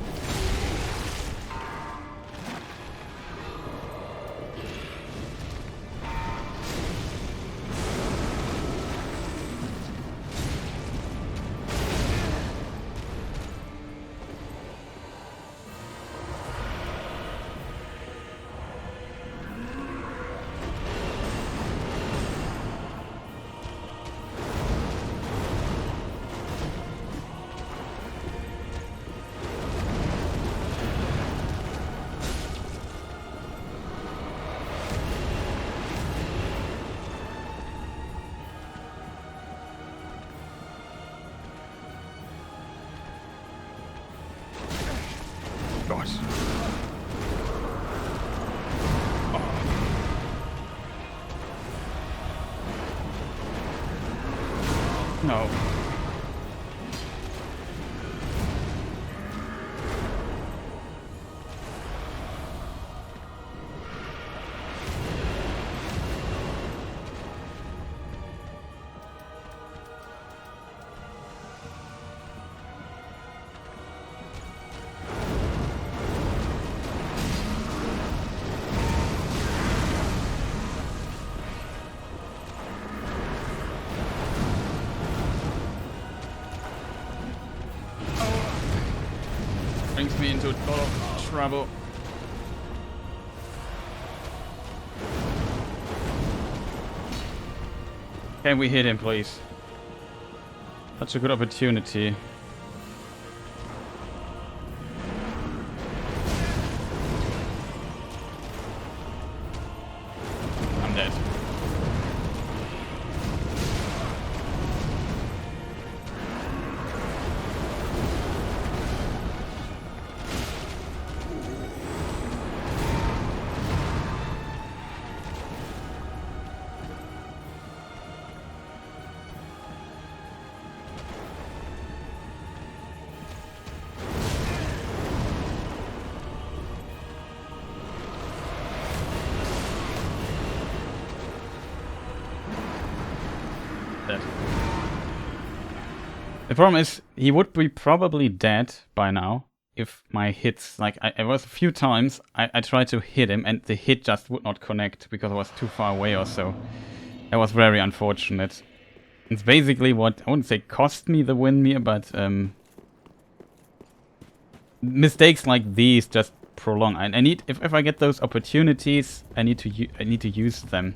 Gosh. No. Brings me into a lot of trouble. Can we hit him, please? Such a good opportunity. I'm dead. The problem is, he would be probably dead by now if my hits, like, I was a few times, I tried to hit him and the hit just would not connect because I was too far away or so. That was very unfortunate. It's basically what, I wouldn't say cost me the win here, but mistakes like these just prolong. I need, if I get those opportunities, I need to use them.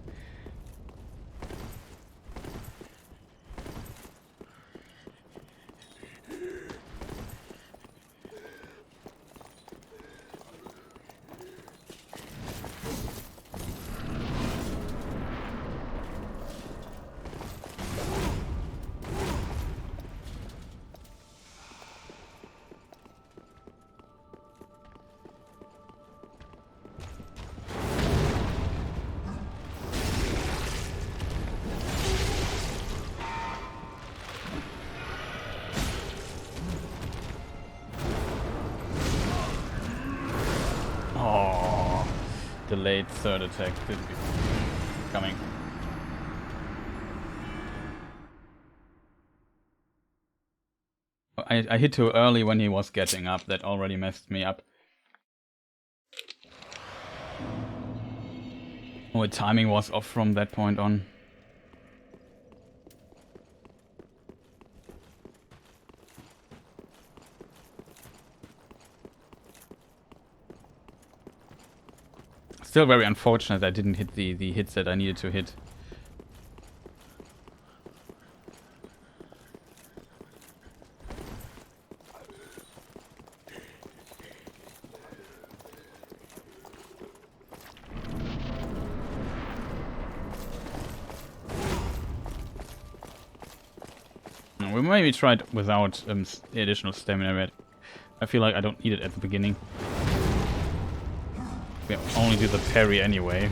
Delayed third attack didn't be coming. I hit too early when he was getting up. That already messed me up. Oh, the timing was off from that point on. Still very unfortunate I didn't hit the hits that I needed to hit. We maybe tried without additional stamina, but I feel like I don't need it at the beginning. We only do the parry anyway.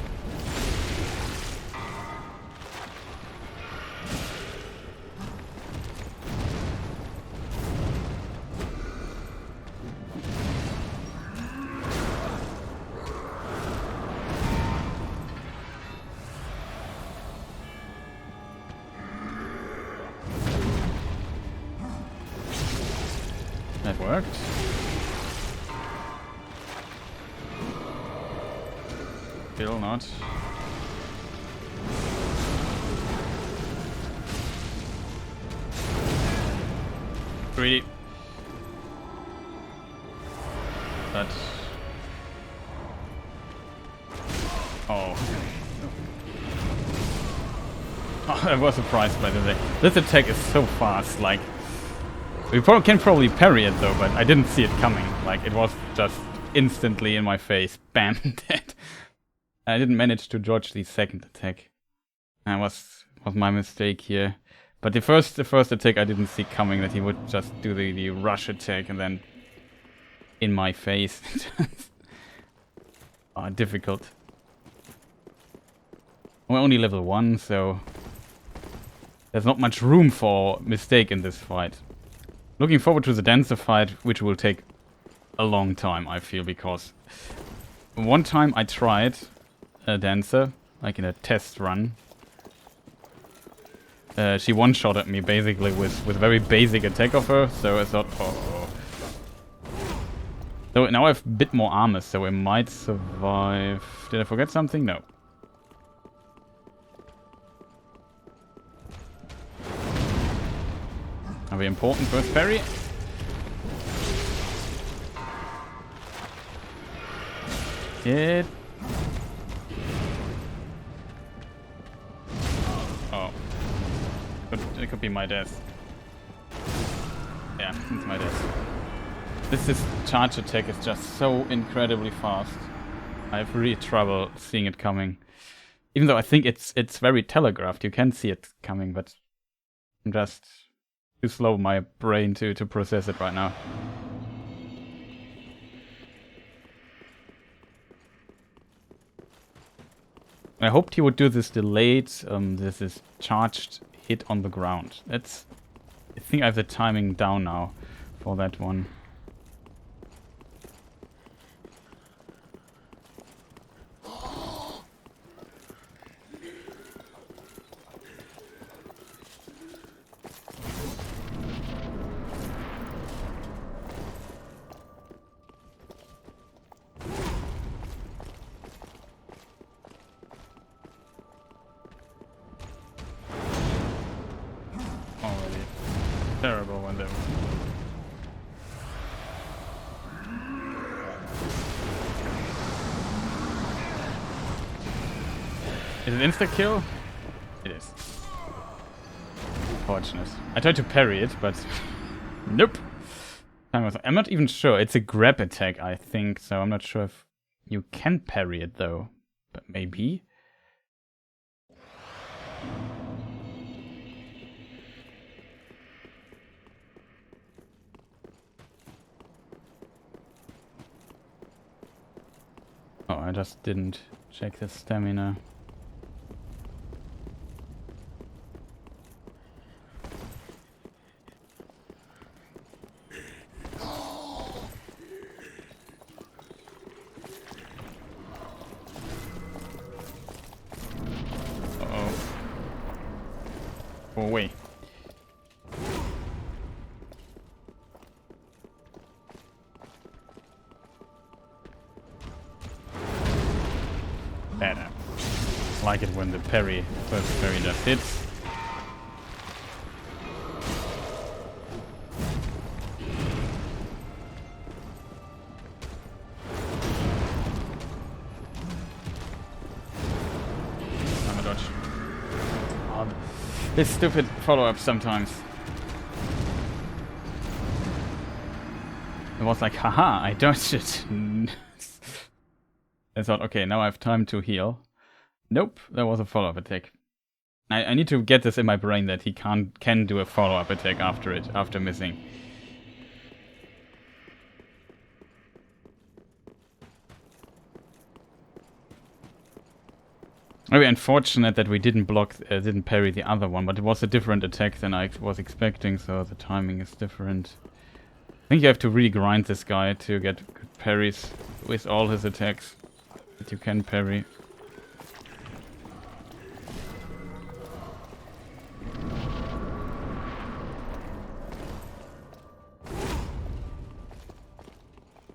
That worked. Still not. Greedy. But... oh. Oh, I was surprised by this. This attack is so fast, like... we can probably parry it though, but I didn't see it coming. Like, it was just instantly in my face. Bam, dead. I didn't manage to dodge the second attack. That was my mistake here. But the first attack I didn't see coming, that he would just do the rush attack and then in my face. Oh, difficult. We're only level 1, so there's not much room for mistake in this fight. Looking forward to the dancer fight, which will take a long time, I feel, because one time I tried a dancer, like in a test run. She one-shotted me basically with very basic attack of her, so I thought, oh. So now I have a bit more armor, so I might survive. Did I forget something? No. Very important first parry. It. Oh. It could be my death. Yeah, it's my death. This charge attack is just so incredibly fast. I have really trouble seeing it coming. Even though I think it's very telegraphed, you can see it coming, but I'm just too slow my brain to process it right now. I hoped he would do this delayed, this is charged hit on the ground. I think I have the timing down now for that one. Terrible when they Is it insta-kill? It is. Fortunate. I tried to parry it, but nope. I'm not even sure. It's a grab attack, I think, so I'm not sure if you can parry it though. But maybe. Oh, I just didn't check the stamina. Go away. Better. I like it when the first parry just hits. I'm a dodge. Oh, this stupid follow-up sometimes. It was like, haha, I dodged it. I thought, okay, now I have time to heal. Nope, there was a follow-up attack. I need to get this in my brain that he can do a follow-up attack after missing. Very unfortunate that we didn't parry the other one, but it was a different attack than I was expecting, so the timing is different. I think you have to really grind this guy to get good parries with all his attacks that you can parry.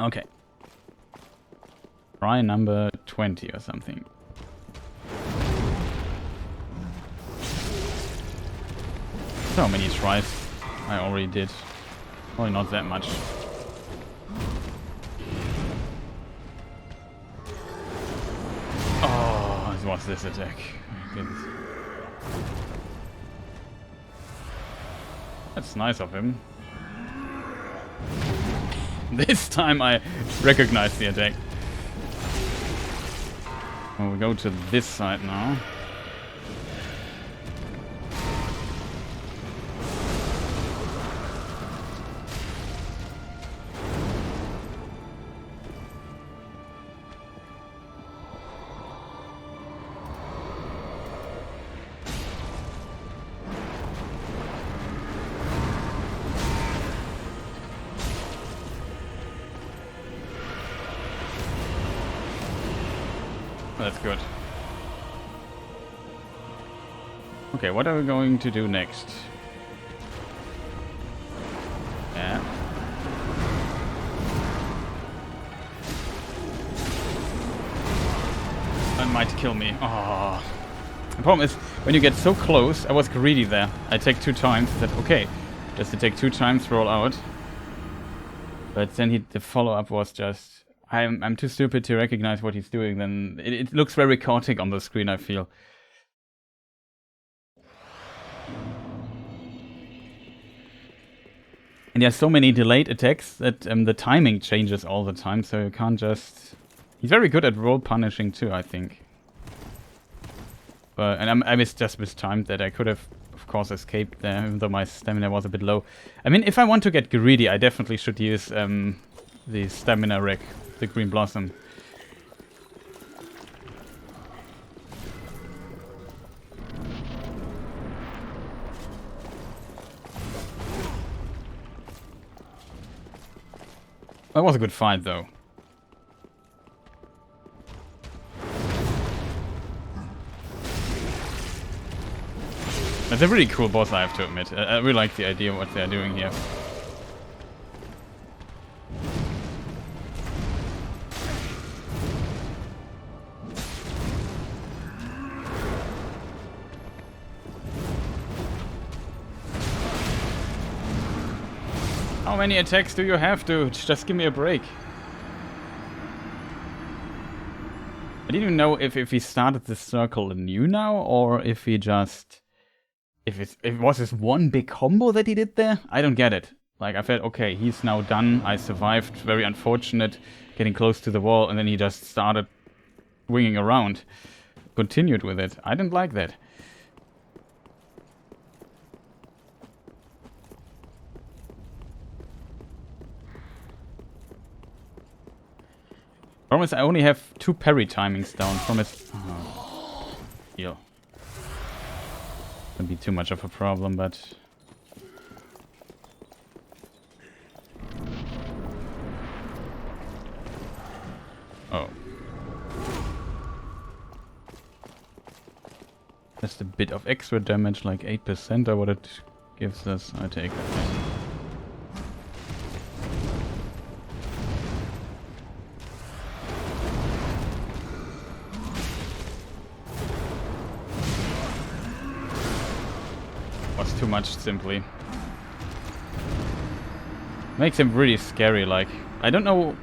Okay. Try number 20 or something. So many tries I already did. Probably not that much. Oh, what's this attack? Oh, goodness. That's nice of him. This time I recognize the attack. Well, we go to this side now. That's good. Okay, what are we going to do next? Yeah. That might kill me. Oh. The problem is, when you get so close, I was greedy there. I take 2 times. That okay, just to take 2 times, roll out. But then the follow-up was just... I'm too stupid to recognize what he's doing, then it looks very chaotic on the screen, I feel. And there's so many delayed attacks that the timing changes all the time, so you can't just... He's very good at roll punishing too, I think. And I just mistimed that. I could have, of course, escaped there, even though my stamina was a bit low. I mean, if I want to get greedy, I definitely should use the stamina rec. The green blossom. That was a good fight, though. That's a really cool boss, I have to admit. I really like the idea of what they're doing here. How many attacks do you have, dude? Just give me a break. I didn't even know if he started this circle anew now, or if he just... If it was this one big combo that he did there? I don't get it. Like, I felt, okay, he's now done, I survived, very unfortunate, getting close to the wall, and then he just started swinging around. Continued with it. I didn't like that. Problem is, I only have 2 parry timings down from his... Oh. Heal. Wouldn't be too much of a problem, but... Oh. Just a bit of extra damage, like 8% or what it gives us. I take that. Was too much, simply. Makes him really scary, like... I don't know...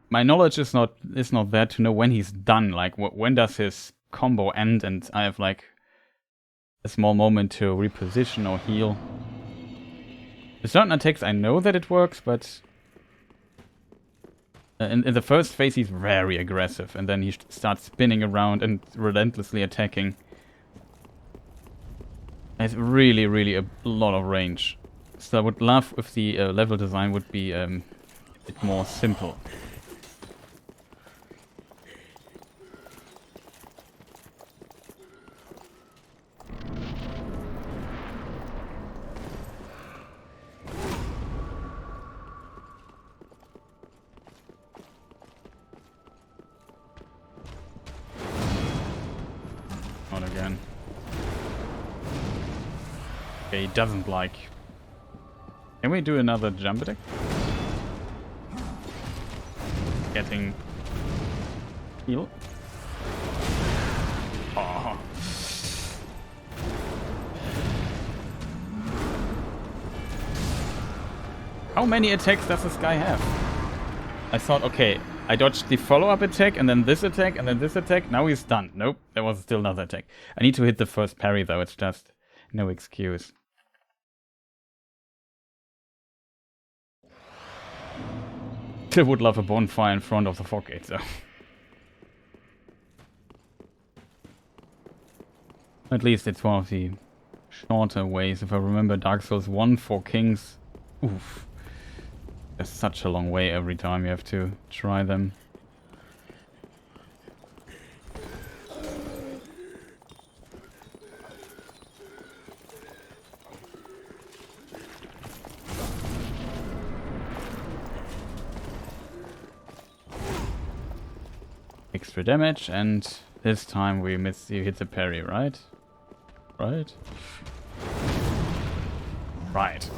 My knowledge is not there to know when he's done, like when does his combo end, and I have like a small moment to reposition or heal. With certain attacks I know that it works, but in the first phase he's very aggressive, and then he starts spinning around and relentlessly attacking. Has really, really a lot of range. So I would love if the level design would be a bit more simple. Not again. Okay, he doesn't like. Can we do another jump attack? Getting heal. Oh. How many attacks does this guy have? I thought, okay, I dodged the follow-up attack, and then this attack, and then this attack. Now he's done. Nope, there was still another attack. I need to hit the first parry, though. It's just no excuse. I would love a bonfire in front of the fog gate, though. At least it's one of the shorter ways. If I remember Dark Souls 1, 4 Kings. Oof. There's such a long way every time you have to try them. Extra damage, and this time we miss. You hit the parry, right? Right? Right.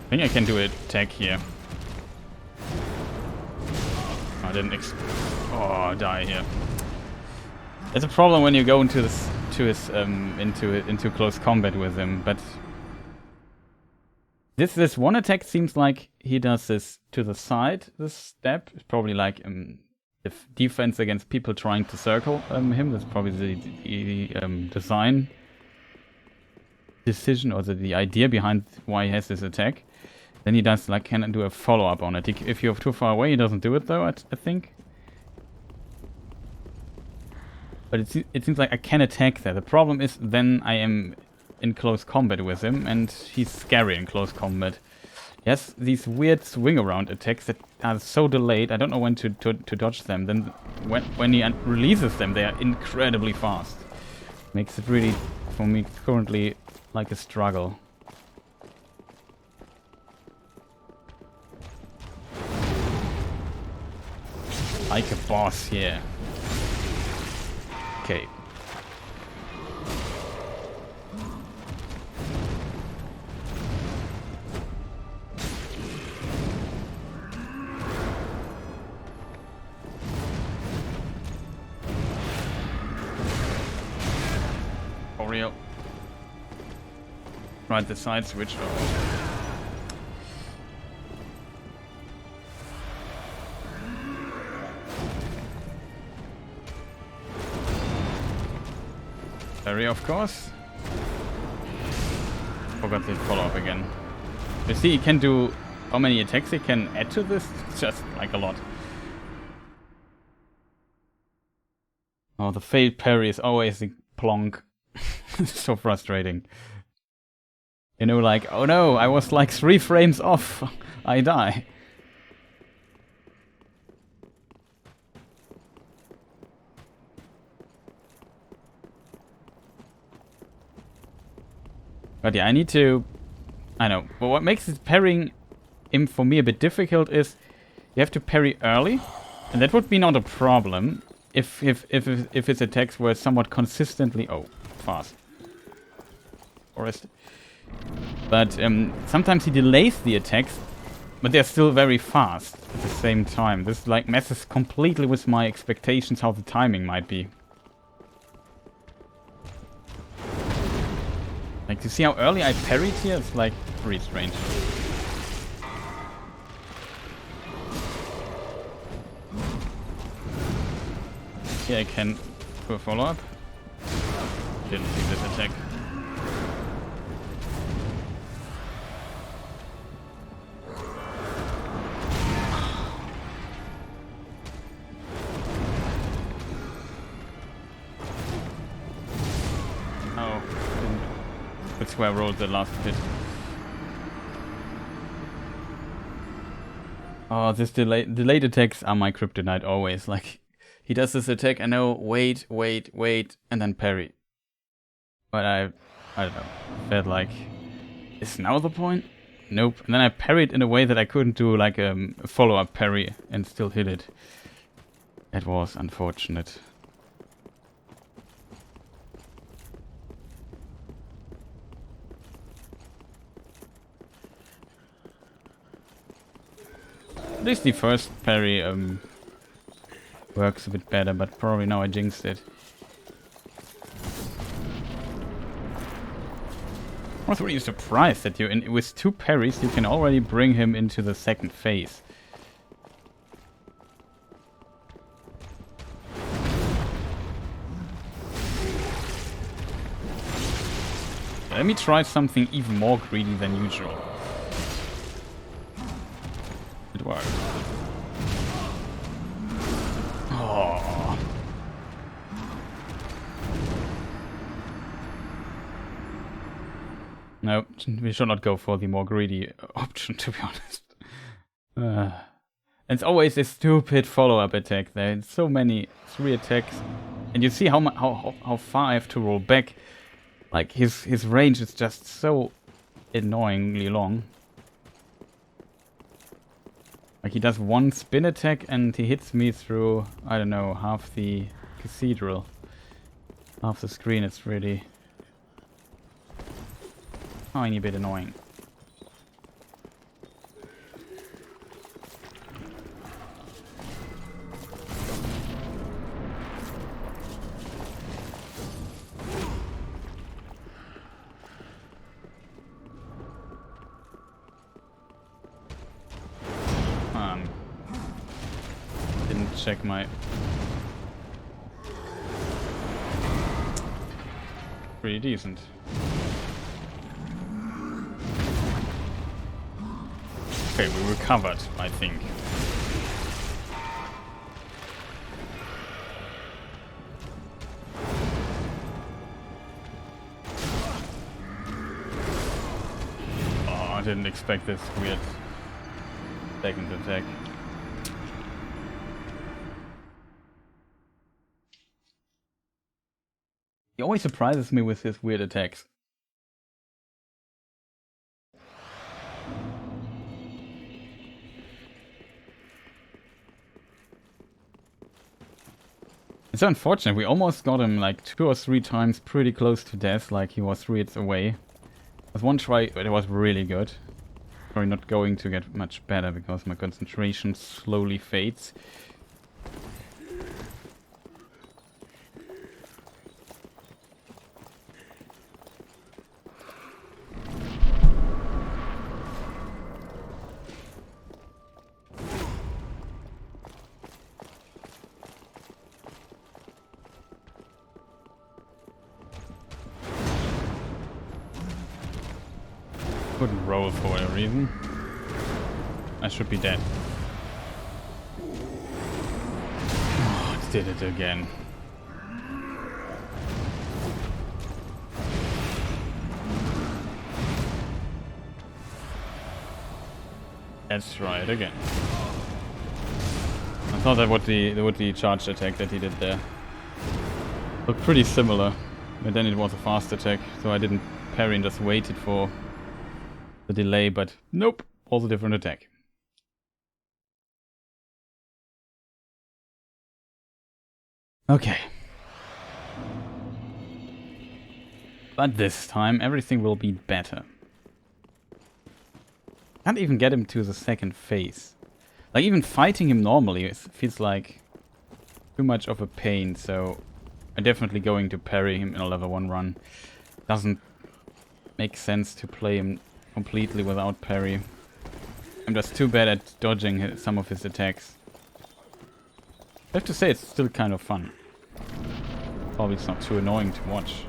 I think I can do an attack here. I didn't die here. It's a problem when you go into this into close combat with him, but this one attack seems like he does this to the side. This step is probably like defense against people trying to circle him. That's probably the design decision, or the idea behind why he has this attack. Then he does like can do a follow-up on it. If you're too far away, he doesn't do it though, I think. But it seems like I can attack there. The problem is then I am in close combat with him, and he's scary in close combat. He has these weird swing around attacks that are so delayed. I don't know when to dodge them. Then when he releases them, they are incredibly fast. Makes it really, for me currently, like a struggle. Like a boss here. Okay. For real. tried the side switch. Parry, of course. Forgot the follow-up again. You see, he can do how many attacks he can add to this? Just like a lot. Oh, the failed parry is always the plonk. So frustrating. You know, like, oh no, I was like 3 frames off. I die. But yeah, I need to... I know. But what makes this parrying him for me a bit difficult is you have to parry early. And that would be not a problem if his attacks were somewhat consistently... Oh, fast. Forest. But sometimes he delays the attacks, but they're still very fast at the same time. This like messes completely with my expectations how the timing might be. Like, you see how early I parried here? It's like pretty strange. Here I can do a follow-up. Didn't see this attack. That's where I rolled the last hit. Oh, this delayed attacks are my kryptonite always. Like, he does this attack, I know, wait, and then parry. But I don't know, felt like, is now the point? Nope. And then I parried in a way that I couldn't do like a follow-up parry and still hit it. It was unfortunate. At least the first parry works a bit better, but probably now I jinxed it. I was really surprised that with 2 parries you can already bring him into the second phase. Let me try something even more greedy than usual. It worked. Oh. No, we should not go for the more greedy option, to be honest. And it's always a stupid follow-up attack there. It's so many 3 attacks, and you see how far I have to roll back. Like his range is just so annoyingly long. Like, he does 1 spin attack and he hits me through, I don't know, half the cathedral. Half the screen. It's really tiny bit annoying. Check my... Pretty decent. Okay, we recovered, I think. Oh, I didn't expect this weird second attack. He always surprises me with his weird attacks. It's unfortunate, we almost got him like 2 or 3 times pretty close to death, like he was 3 hits away. With 1 try, it was really good. Probably not going to get much better because my concentration slowly fades. Couldn't roll for a reason. I should be dead. Oh, it did it again. Let's try it again. I thought that would the charged attack that he did there. Looked pretty similar, but then it was a fast attack, so I didn't parry and just waited for the delay, but nope, also different attack. Okay. But this time everything will be better. Can't even get him to the second phase. Like, even fighting him normally feels like too much of a pain, so I'm definitely going to parry him in a level 1 run. Doesn't make sense to play him completely without parry. I'm just too bad at dodging some of his attacks. I have to say, it's still kind of fun. Probably it's not too annoying to watch.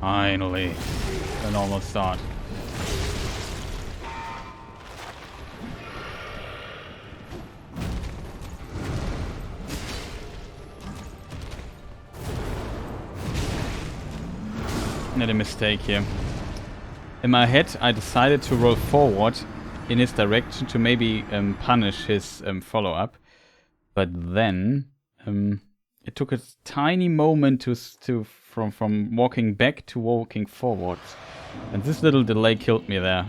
Finally, a normal start. Made a mistake here. In my head, I decided to roll forward in his direction to maybe punish his follow-up, but then it took a tiny moment from walking back to walking forwards. And this little delay killed me there.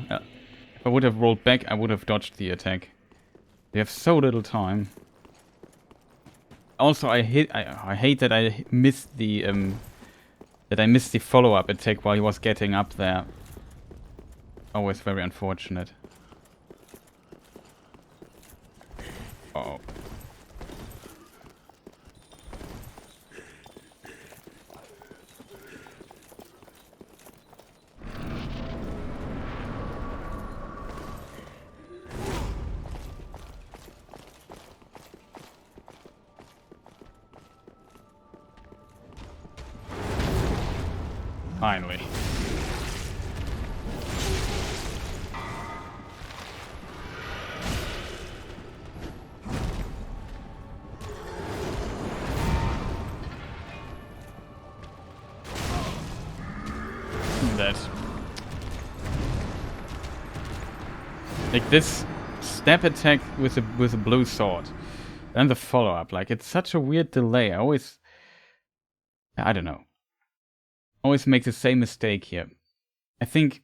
If I would have rolled back, I would have dodged the attack. We have so little time. Also, I hate that I missed the follow-up attack while he was getting up there. Always very unfortunate. Uh-oh. Finally. That. Like this step attack with a blue sword. And the follow-up. Like, it's such a weird delay. I don't know. Always make the same mistake here. I think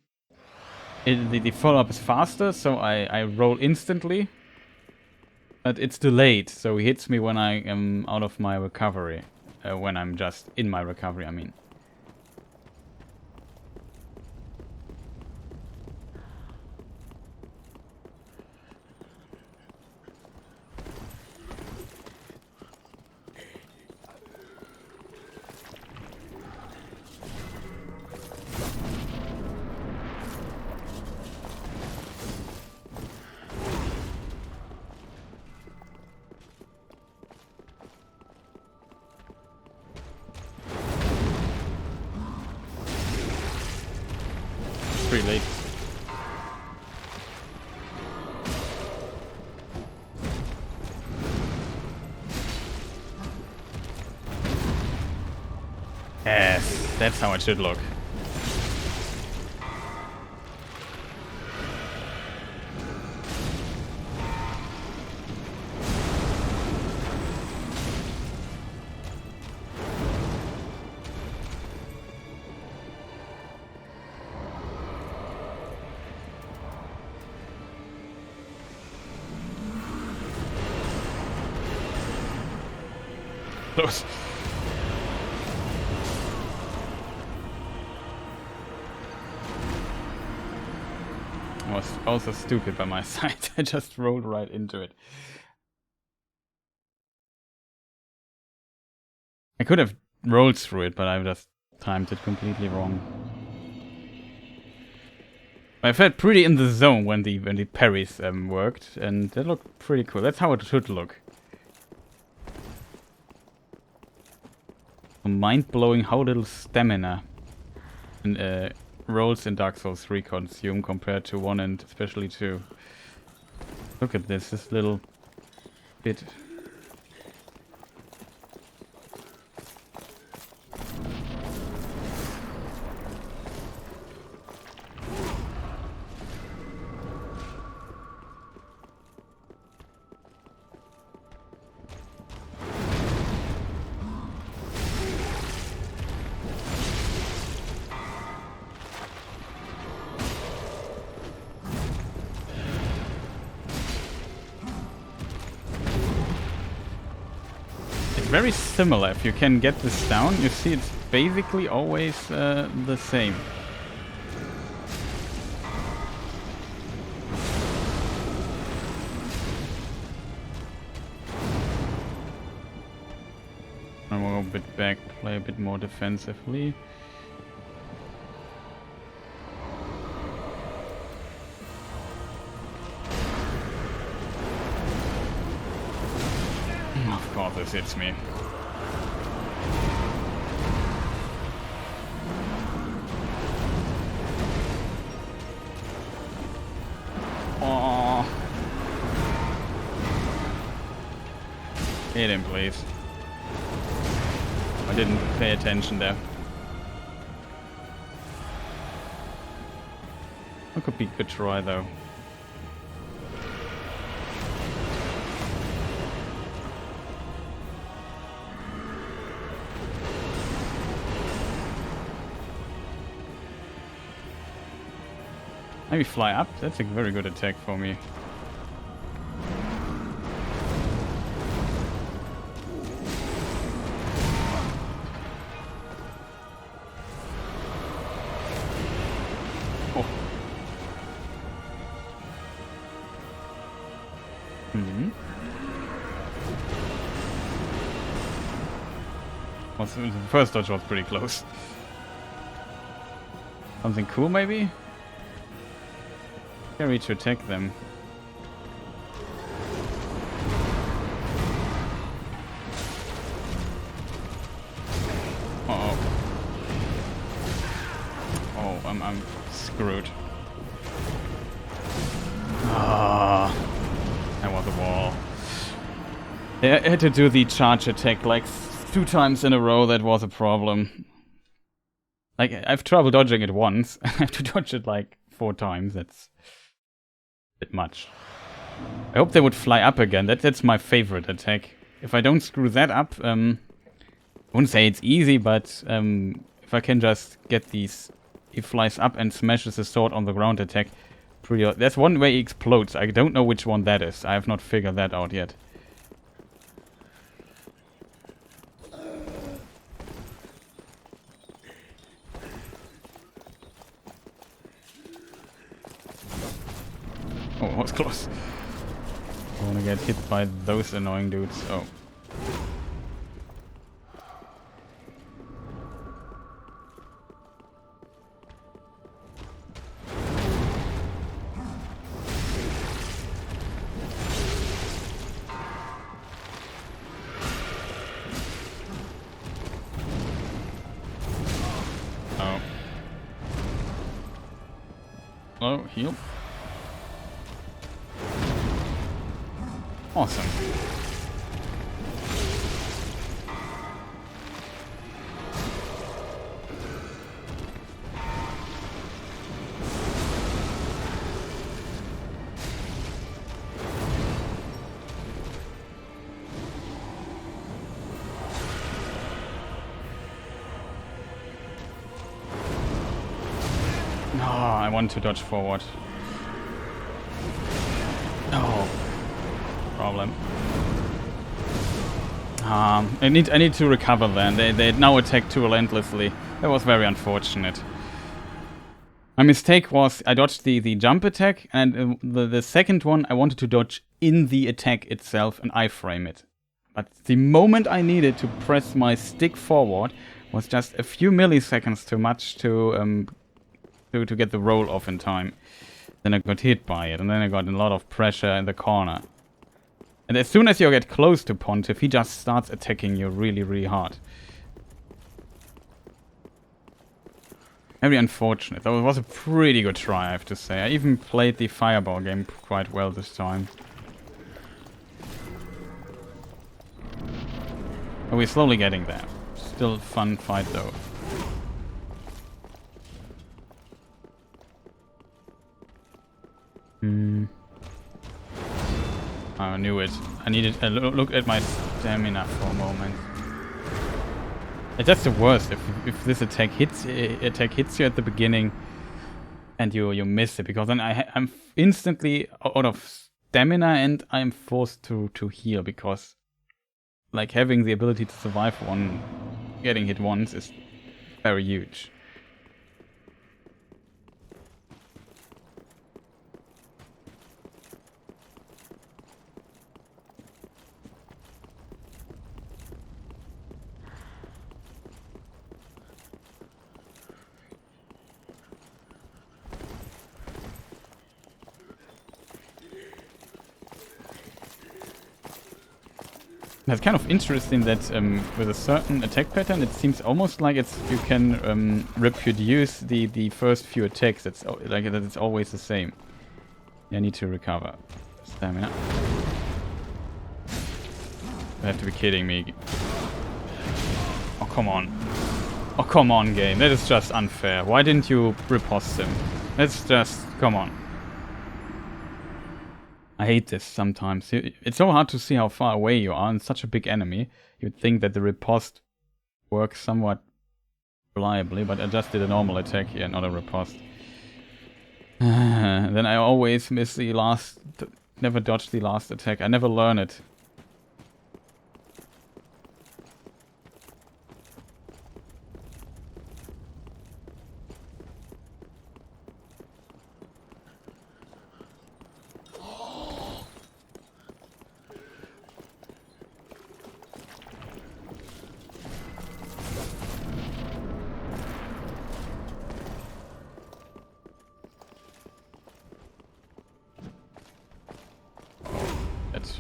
the follow-up is faster, so I roll instantly. But it's delayed, so he hits me when I am out of my recovery. When I'm just in my recovery, I mean. Pretty late. Yes, that's how it should look. Close. I was also stupid by my side. I just rolled right into it. I could have rolled through it, but I just timed it completely wrong. I felt pretty in the zone when the parries worked, and that looked pretty cool. That's how it should look. Mind-blowing how little stamina and rolls in Dark Souls 3 consume compared to 1 and especially 2. Look at this little bit. Very similar. If you can get this down, you see it's basically always the same. I'm gonna go a bit back, play a bit more defensively. Of course this hits me. Oh. Hit him, please. I didn't pay attention there. That could be a good try though. Maybe fly up? That's a very good attack for me. Oh. Well, the first dodge was pretty close. Something cool maybe? Scary to attack them. Uh-oh. Oh, I'm screwed. Ah, that was a wall. Yeah, I had to do the charge attack like 2 times in a row. That was a problem. Like, I've trouble dodging it once. I have to dodge it like 4 times. That's bit much. I hope they would fly up again. That's my favorite attack. If I don't screw that up, I wouldn't say it's easy, but if I can just get these, he flies up and smashes the sword on the ground attack. That's one way he explodes. I don't know which one that is. I have not figured that out yet. Oh, that was close. I wanna get hit by those annoying dudes. Oh. Oh. Oh, heal. Awesome. No, I want to dodge forward. Oh. Problem. I need to recover then. They now attack too relentlessly. That was very unfortunate. My mistake was I dodged the jump attack, and the second one I wanted to dodge in the attack itself and iframe it. But the moment I needed to press my stick forward was just a few milliseconds too much to to get the roll off in time. Then I got hit by it, and then I got a lot of pressure in the corner. And as soon as you get close to Pontiff, he just starts attacking you really, really hard. Very unfortunate. Though it was a pretty good try, I have to say. I even played the fireball game quite well this time. But we're slowly getting there. Still a fun fight though. I knew it. I needed a look at my stamina for a moment. That's the worst. If this attack hits you at the beginning, and you miss it, because then I'm instantly out of stamina and I'm forced to heal, because like having the ability to survive getting hit once is very huge. It's kind of interesting that with a certain attack pattern, it seems almost like you can reproduce the first few attacks. It's like that. It's always the same. I need to recover stamina. You have to be kidding me. Oh come on! Oh come on, game! That is just unfair. Why didn't you riposte him? That's just come on. I hate this sometimes. It's so hard to see how far away you are and such a big enemy. You'd think that the riposte works somewhat reliably, but I just did a normal attack here, not a riposte. Then I always miss the last... never dodge the last attack. I never learn it.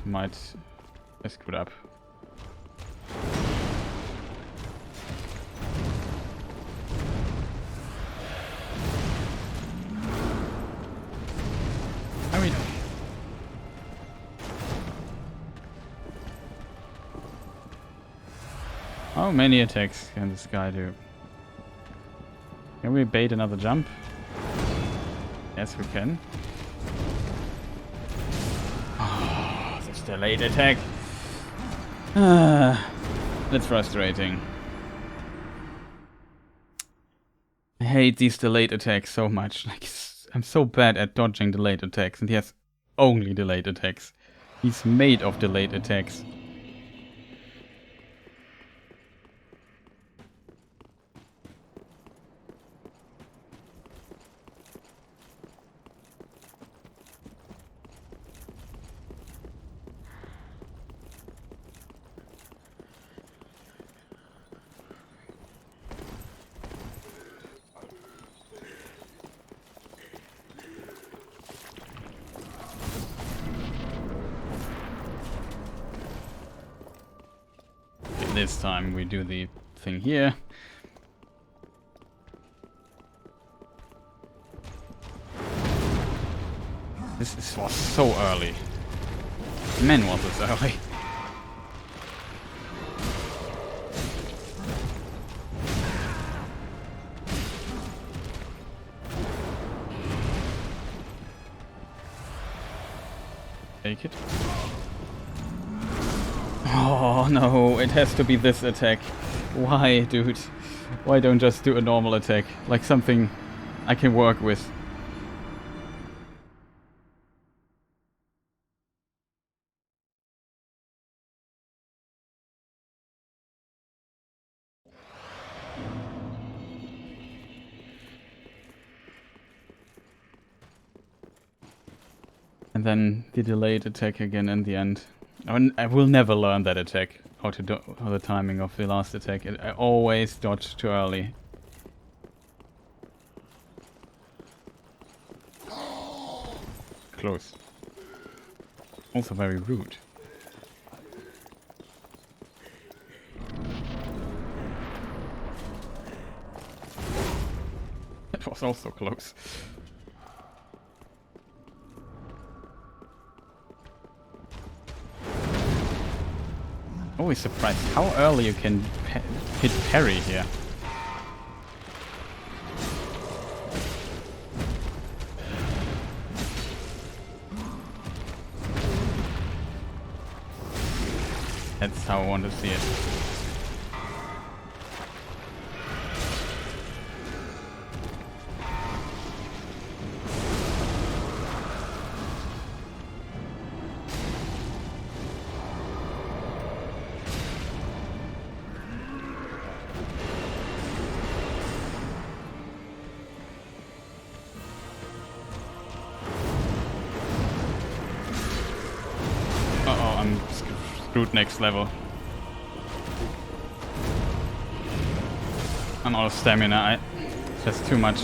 Might screw it up. I mean, how many attacks can this guy do? Can we bait another jump? Yes, we can. Delayed attack. That's frustrating. I hate these delayed attacks so much. Like, I'm so bad at dodging delayed attacks, and he has only delayed attacks. He's made of delayed attacks. This time we do the thing here. This was so early. Man, was this early. Take it. Oh no, it has to be this attack. Why, dude? Why don't just do a normal attack? Like something I can work with. And then the delayed attack again in the end. I will never learn that attack, how the timing of the last attack. I always dodge too early. close. Also very rude. That was also close. Always surprised how early you can hit parry here. That's how I want to see it. Uh-oh, I'm screwed next level. I'm out of stamina, just too much.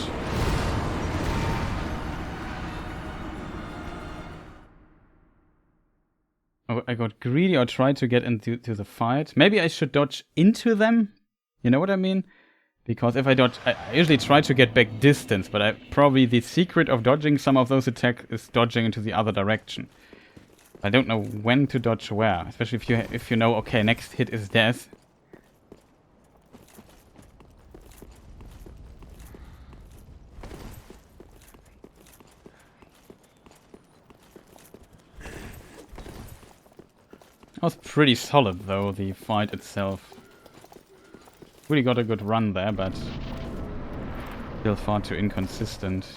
Oh, I got greedy or tried to get into the fight. Maybe I should dodge into them? You know what I mean? Because if I dodge, I usually try to get back distance, but probably the secret of dodging some of those attacks is dodging into the other direction. I don't know when to dodge where, especially if you know, okay, next hit is death. That was pretty solid though, the fight itself. Really got a good run there, but still far too inconsistent.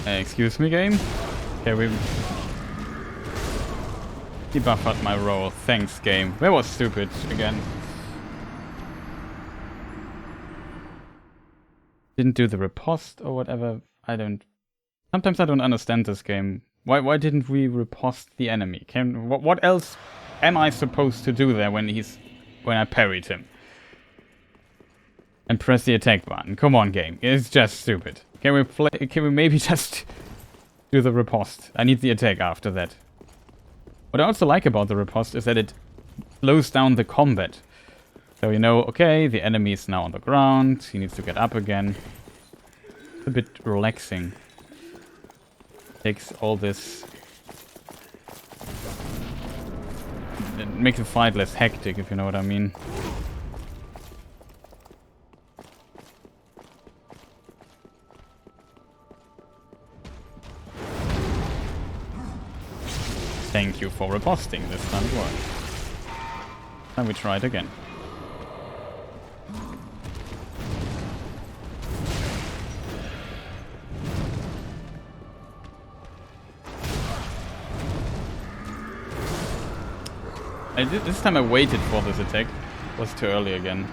Excuse me, game? Okay, we debuffered my roll. Thanks, game. That was stupid again. Didn't do the riposte or whatever. Sometimes I don't understand this game. Why didn't we riposte the enemy? What else am I supposed to do there when I parried him? And press the attack button. Come on, game. It's just stupid. Can we maybe just do the riposte? I need the attack after that. What I also like about the riposte is that it slows down the combat. So you know, okay, the enemy is now on the ground. He needs to get up again. It's a bit relaxing. Takes all this... It makes the fight less hectic, if you know what I mean. Thank you for riposting. This time it worked. And we try it again. This time I waited for this attack. It was too early again.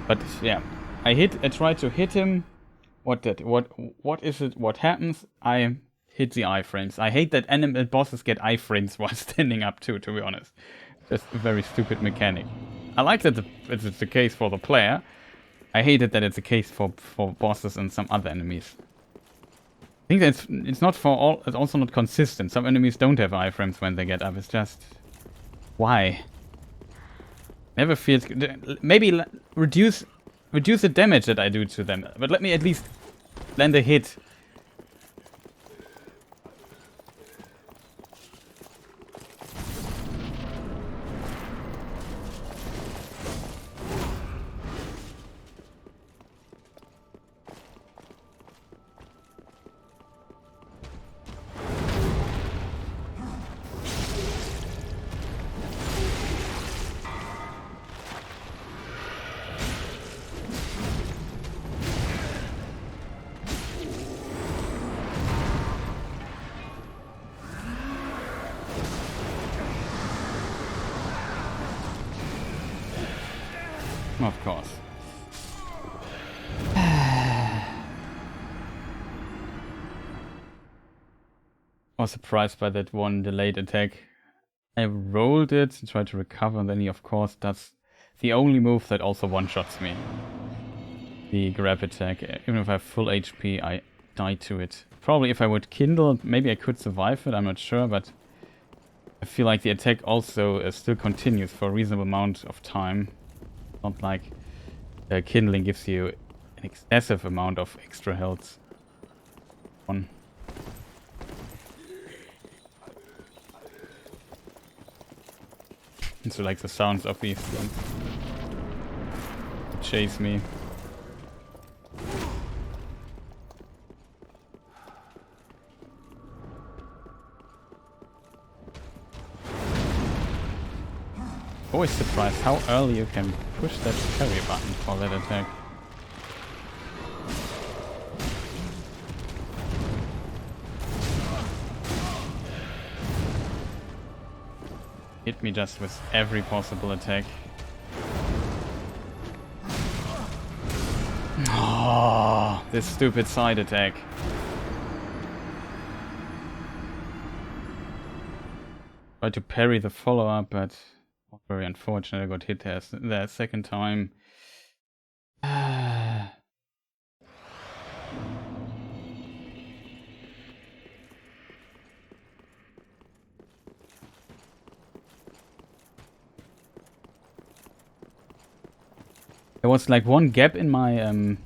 But yeah, I tried to hit him. What is it? What happens? I hit the iframes. I hate that enemy bosses get iframes while standing up too, to be honest. Just a very stupid mechanic. I like that it's the case for the player. I hate it that it's the case for bosses and some other enemies. I think that it's not for all. It's also not consistent. Some enemies don't have iframes when they get up. It's just... Why? Never feels good. Maybe reduce the damage that I do to them. But let me at least land a hit. Of course. I was surprised by that one delayed attack. I rolled it to try to recover, and then he of course does the only move that also one-shots me. The grab attack. Even if I have full HP, I die to it. Probably if I would kindle, maybe I could survive it, I'm not sure, but I feel like the attack also still continues for a reasonable amount of time. Not like kindling gives you an excessive amount of extra health. One. And so like the sounds of these things chase me. Always surprised how early you can push that carry button for that attack. Hit me just with every possible attack. Oh, this stupid side attack. Tried to parry the follow-up, but very unfortunate. I got hit there second time. There was like one gap in my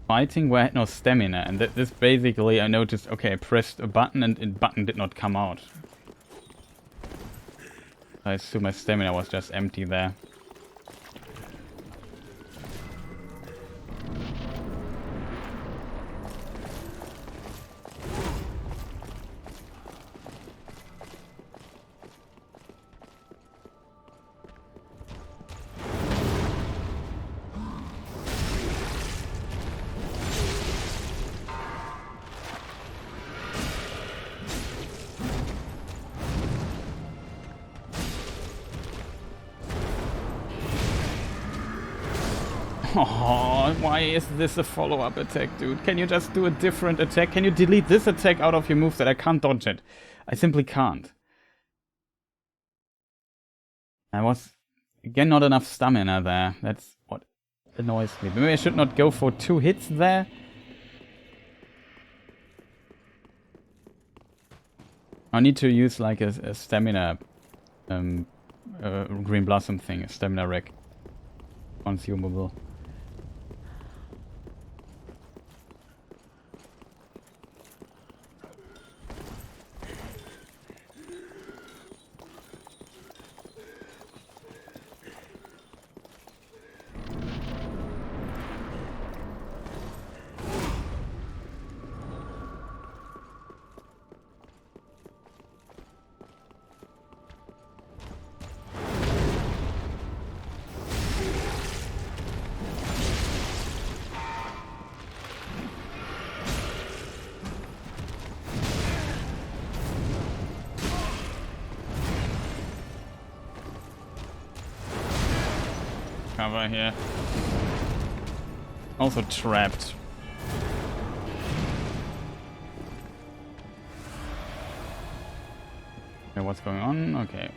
fighting where I had no stamina, and this basically I noticed, okay, I pressed a button and the button did not come out. I assume my stamina was just empty there. Oh, why is this a follow-up attack, dude? Can you just do a different attack? Can you delete this attack out of your moveset? I can't dodge it. I simply can't. I was, again, not enough stamina there. That's what annoys me. Maybe I should not go for 2 hits there. I need to use like a stamina green blossom thing, a stamina rack. Consumable. Cover here. Also trapped. Okay, what's going on? Okay.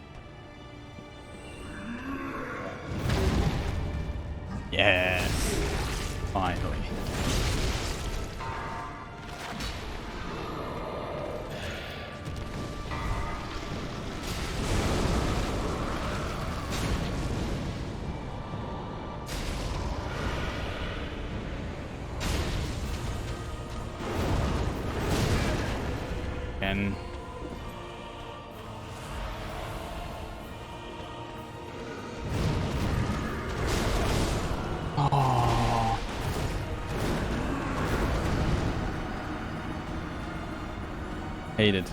Yes! Finally. And oh. Hate it.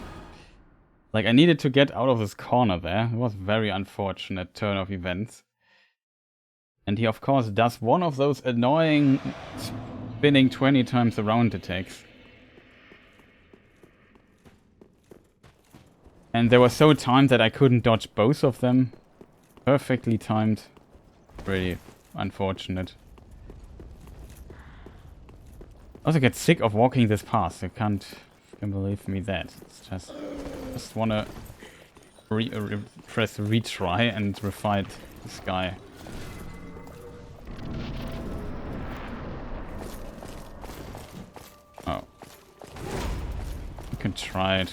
Like, I needed to get out of this corner there. It was a very unfortunate turn of events. And he of course does one of those annoying spinning 20 times around attacks. And they were so timed that I couldn't dodge both of them. Perfectly timed. Really unfortunate. I also get sick of walking this path. You can't believe me that. It's just wanna press retry and refight this guy. Oh. You can try it.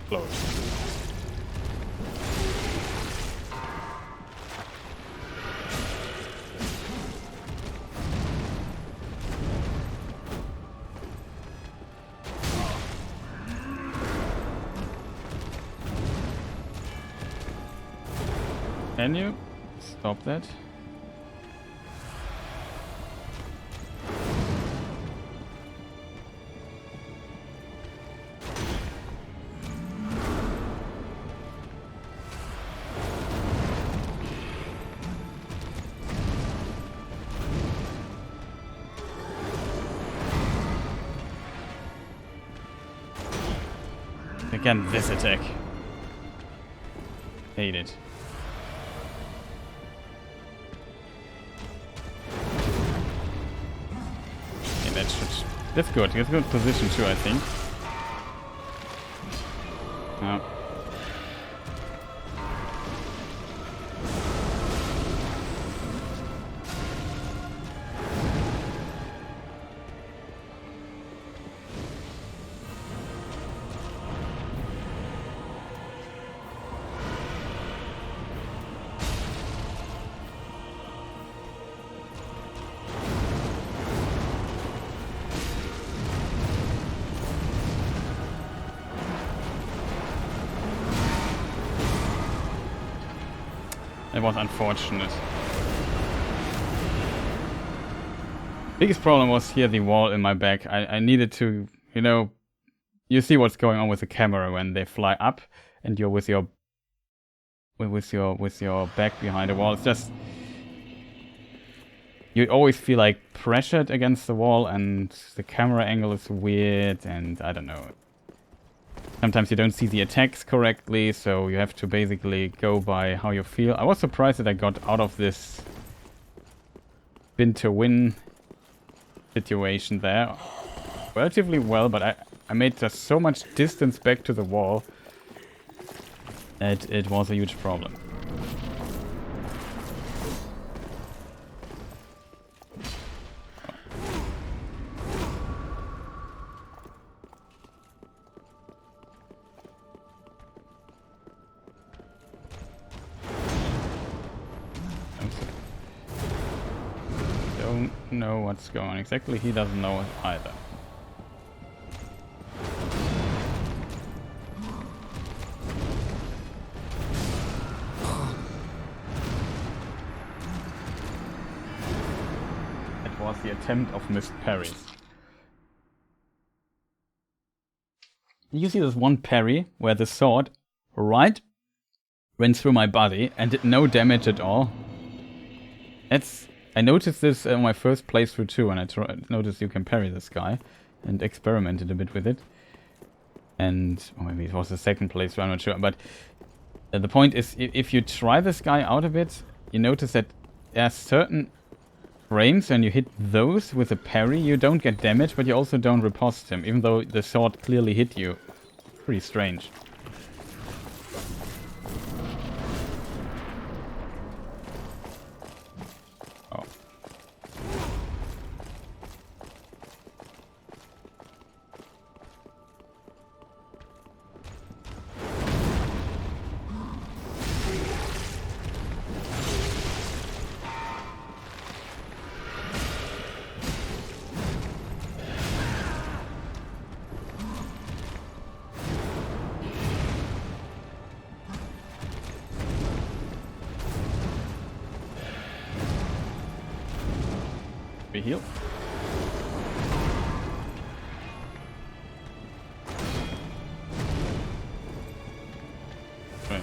Close. Can you stop that? Again, this attack. Hate it. That's good. That's a good position too, I think. Oh. It was unfortunate. Biggest problem was here the wall in my back. I needed to, you know, you see what's going on with the camera when they fly up and you're with your back behind the wall. It's just you always feel like pressured against the wall and the camera angle is weird and I don't know. Sometimes you don't see the attacks correctly, so you have to basically go by how you feel. I was surprised that I got out of this win-to-win situation there relatively well, but I made just so much distance back to the wall that it was a huge problem. Know what's going on exactly. He doesn't know it either. That was the attempt of missed parries. You see this one parry where the sword right went through my body and did no damage at all. I noticed this in my first playthrough too, and I noticed you can parry this guy, and experimented a bit with it. And or maybe it was the second playthrough, I'm not sure. But the point is, if you try this guy out a bit, you notice that there are certain frames when you hit those with a parry, you don't get damage, but you also don't riposte him, even though the sword clearly hit you. Pretty strange. Heal. Strange.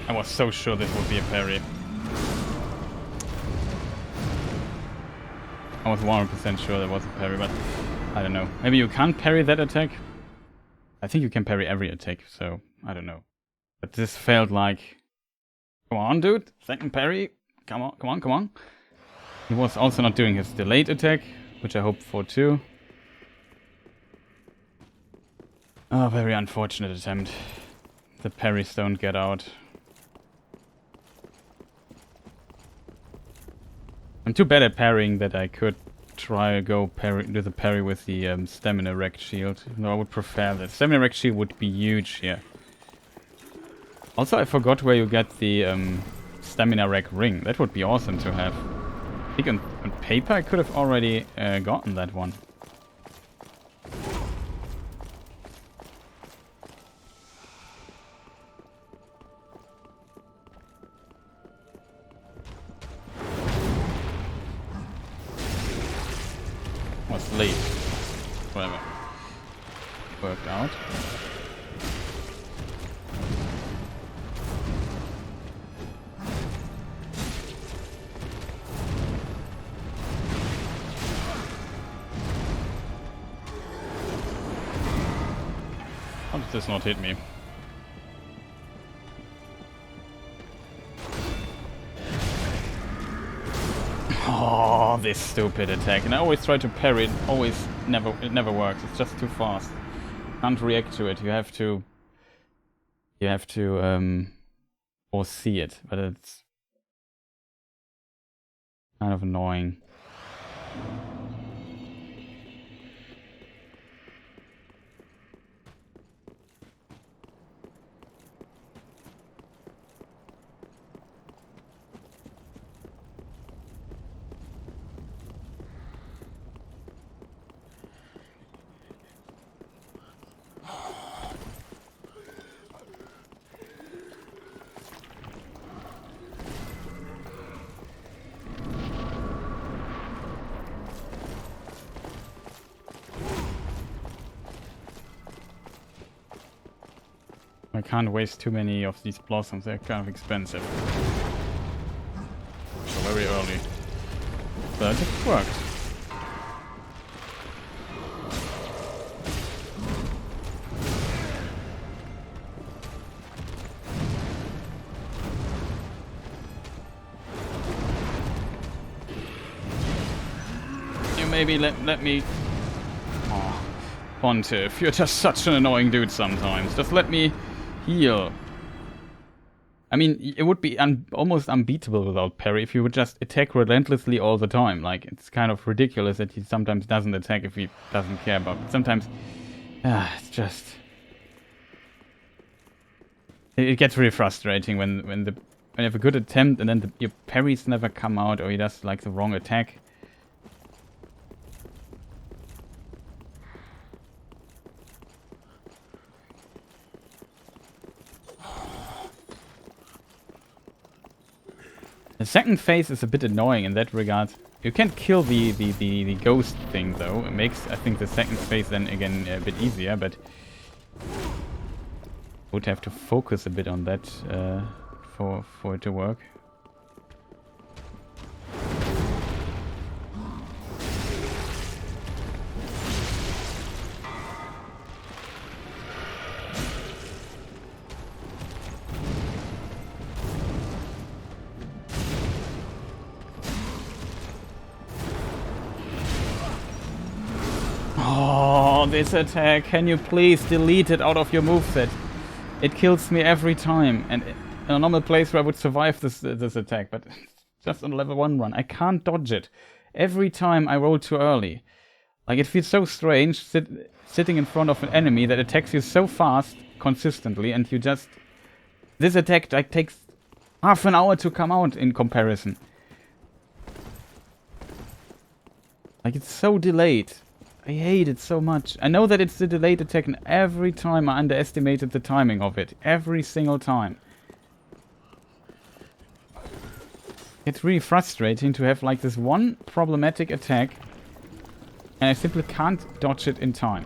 I was so sure this would be a parry. I was 100% sure that was a parry, but I don't know. Maybe you can't parry that attack? I think you can parry every attack, so I don't know. But this felt like, come on, dude, second parry, come on, come on, come on. He was also not doing his delayed attack, which I hoped for too. Oh, very unfortunate attempt. The parries don't get out. I'm too bad at parrying that I could try do the parry with the stamina wrecked shield. No, I would prefer that. Stamina wrecked shield would be huge here. Also, I forgot where you get the stamina wreck ring. That would be awesome to have. I think on paper I could have already gotten that one. Was late. Whatever. Worked out. How did this not hit me? Oh, this stupid attack. And I always try to parry it. It never works. It's just too fast. Can't react to it. You have to foresee it, but it's kind of annoying. I can't waste too many of these blossoms, they're kind of expensive. So very early. But it worked. You maybe let me... Oh, Pontiff, you're just such an annoying dude sometimes. Just let me... heal. I mean, it would be almost unbeatable without parry if you would just attack relentlessly all the time. Like, it's kind of ridiculous that he sometimes doesn't attack if he doesn't care about it. Sometimes, it's just... It gets really frustrating when you have a good attempt and then your parries never come out, or he does like the wrong attack. The second phase is a bit annoying in that regard. You can't kill the ghost thing though. It makes, I think, the second phase then again a bit easier, but would have to focus a bit on that for it to work. Oh, this attack. Can you please delete it out of your moveset? It kills me every time. And in a normal place where I would survive this attack, but just on level 1 run, I can't dodge it. Every time I roll too early. Like, it feels so strange sitting in front of an enemy that attacks you so fast, consistently, and you just... This attack like takes half an hour to come out in comparison. Like, it's so delayed. I hate it so much. I know that it's the delayed attack, and every time I underestimated the timing of it. Every single time. It's really frustrating to have like this one problematic attack, and I simply can't dodge it in time.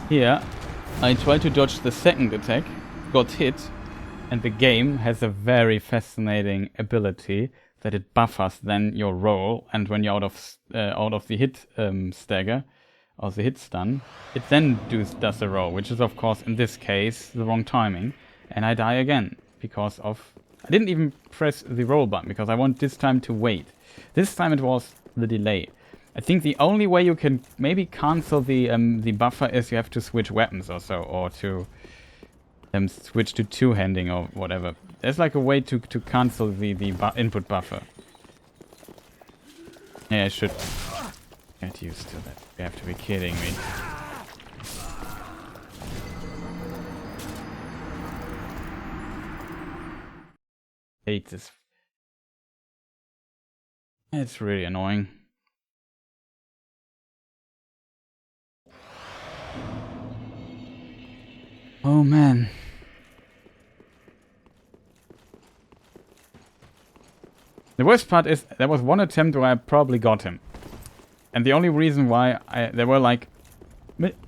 Here, I tried to dodge the second attack, got hit, and the game has a very fascinating ability that it buffers then your roll, and when you're out of the hit stagger, or the hit stun, it then does a roll, which is of course in this case the wrong timing, and I die again, because of... I didn't even press the roll button, because I want this time to wait. This time it was the delay. I think the only way you can maybe cancel the buffer is you have to switch weapons or so, or to switch to two-handing or whatever. There's like a way to cancel the input buffer. Yeah, I should get used to that. You have to be kidding me. Hate this. It's really annoying. Oh man. The worst part is there was one attempt where I probably got him. And the only reason why there were like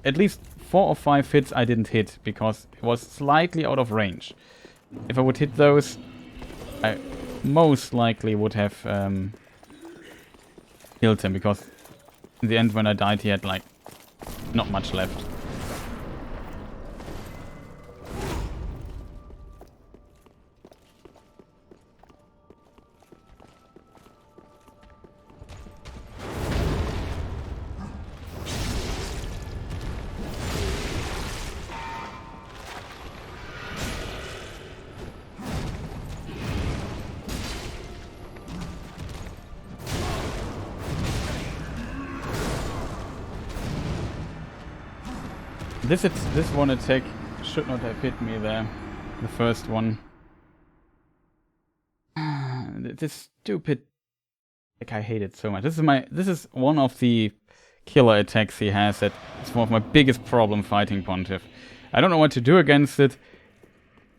at least 4 or 5 hits I didn't hit because it was slightly out of range. If I would hit those, I most likely would have killed him, because in the end when I died he had like not much left. This one attack should not have hit me there. The first one. This stupid... Like, I hate it so much. This is one of the killer attacks he has that is one of my biggest problem fighting Pontiff. I don't know what to do against it.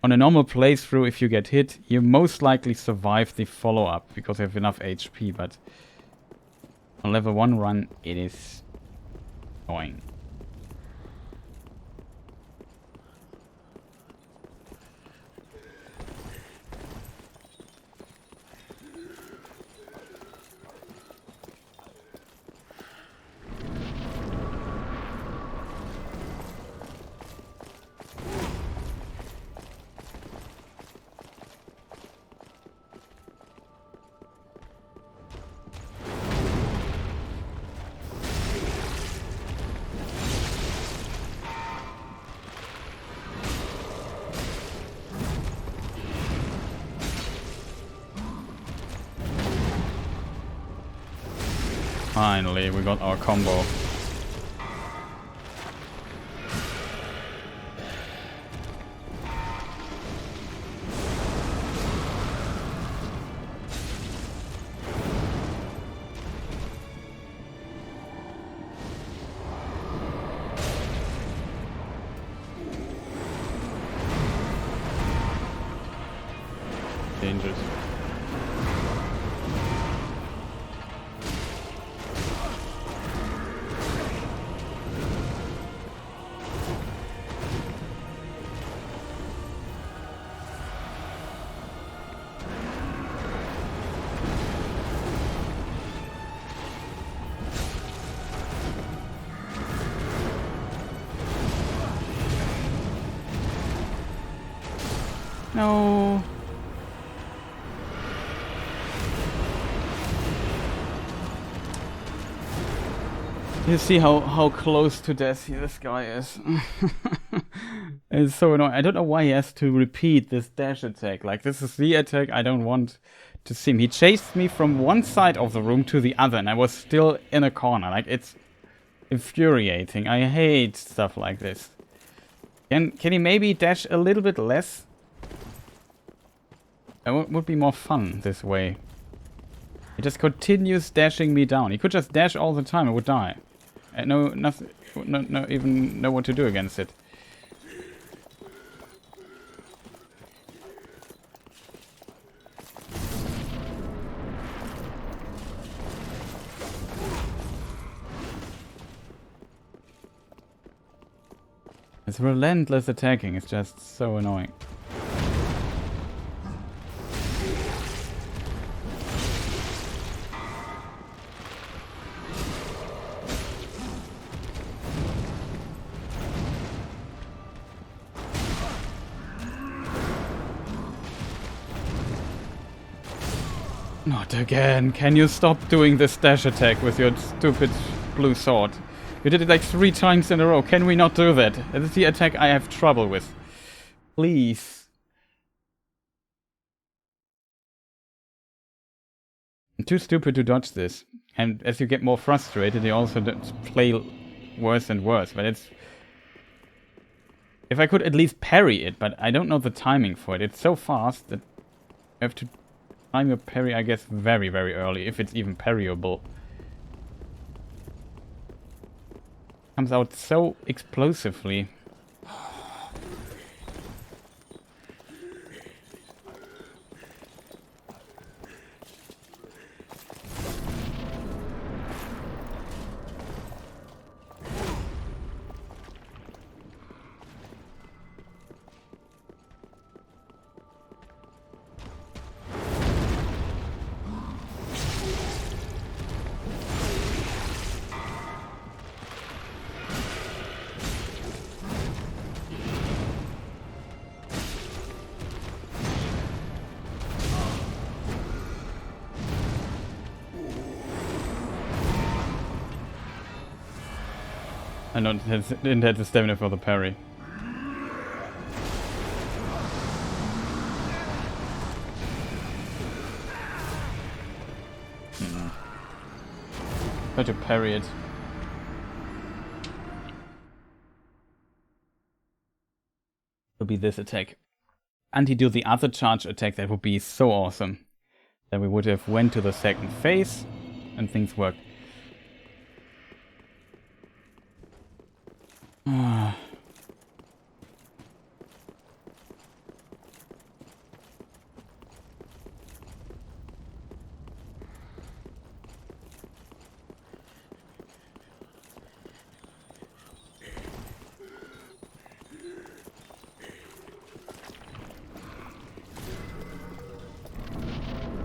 On a normal playthrough, if you get hit, you most likely survive the follow-up because you have enough HP, but on level 1 run, it is annoying. Finally, we got our combo. Dangerous. No. You see how close to death this guy is. It's so annoying. I don't know why he has to repeat this dash attack. Like, this is the attack I don't want to see him. He chased me from one side of the room to the other, and I was still in a corner. Like, it's infuriating. I hate stuff like this. Can he maybe dash a little bit less? It would be more fun this way. He just continues dashing me down. He could just dash all the time, I would die. I know nothing, no even know what to do against it. It's relentless attacking. It's just so annoying. Not again. Can you stop doing this dash attack with your stupid blue sword? You did it like 3 times in a row. Can we not do that? That is the attack I have trouble with. Please. I'm too stupid to dodge this. And as you get more frustrated, you also play worse and worse. But it's... If I could at least parry it, but I don't know the timing for it. It's so fast that I have to time your parry, I guess, very, very early, if it's even parryable. Comes out so explosively. I didn't have the stamina for the parry. Try to parry it. It'll be this attack. Anti-do the other charge attack, that would be so awesome. Then we would have went to the second phase and things worked.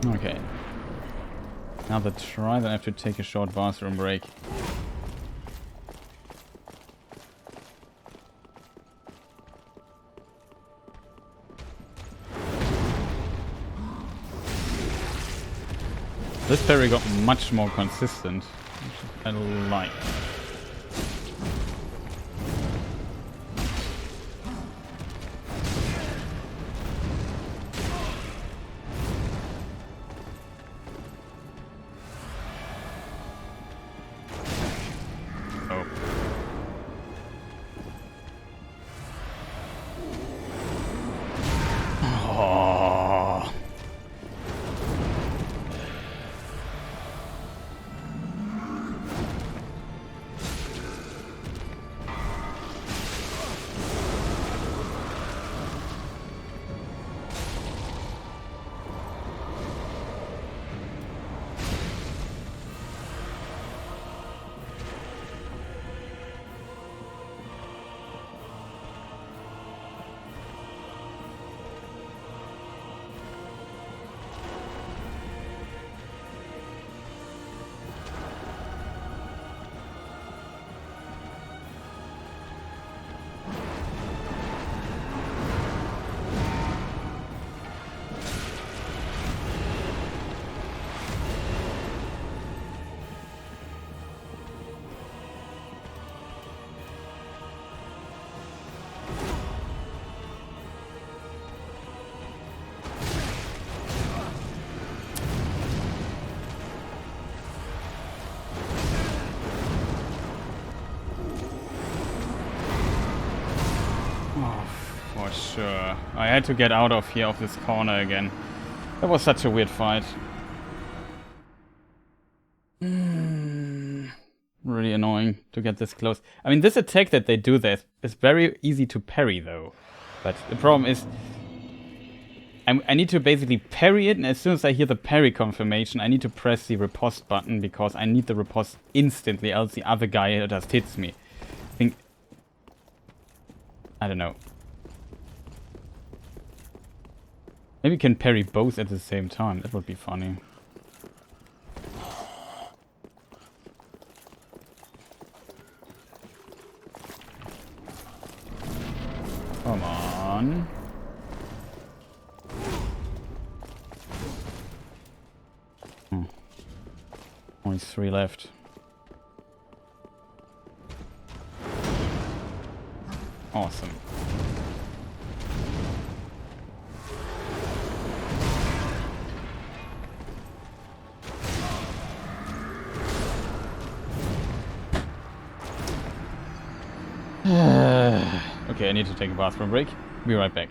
Okay. Now the try, then I have to take a short bathroom break. This parry got much more consistent, which I like. Sure. I had to get out of here, of this corner again. That was such a weird fight. Really annoying to get this close. I mean, this attack that they do there is very easy to parry, though. But the problem is, I need to basically parry it, and as soon as I hear the parry confirmation, I need to press the riposte button, because I need the riposte instantly, else the other guy just hits me. I think I don't know. Maybe you can parry both at the same time. That would be funny. Come on. Only 3 left. Awesome. Okay, I need to take a bathroom break. Be right back.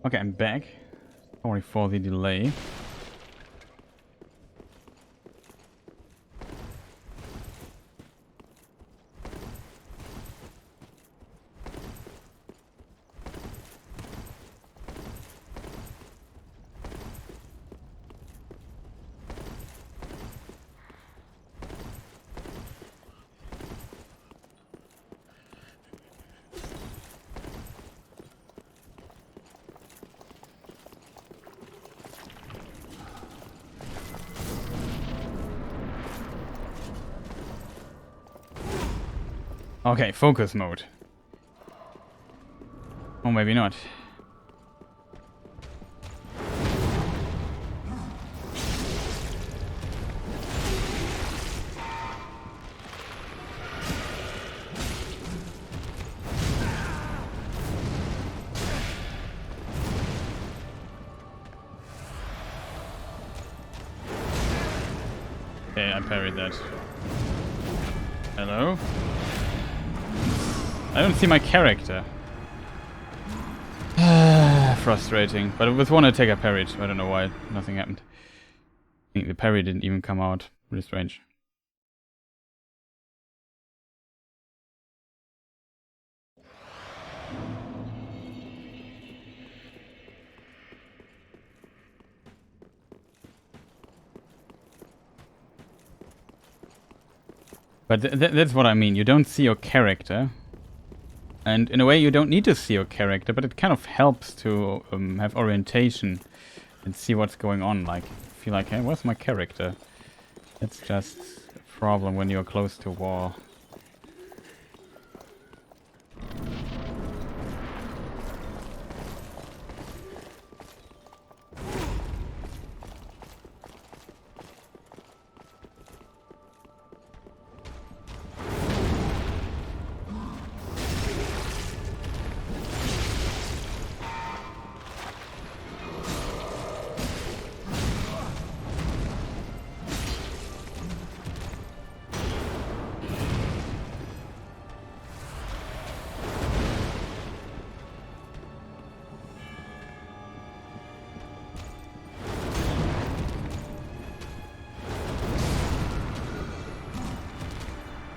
Okay, I'm back. Sorry for the delay. Okay, focus mode. Or maybe not. Okay, I parried that. Hello? I don't see my character. Frustrating. But with one attack I parried. I don't know why. Nothing happened. I think the parry didn't even come out. Really strange. But that's what I mean. You don't see your character. And in a way you don't need to see your character, but it kind of helps to have orientation and see what's going on. Like, feel like, hey, where's my character? It's just a problem when you're close to war.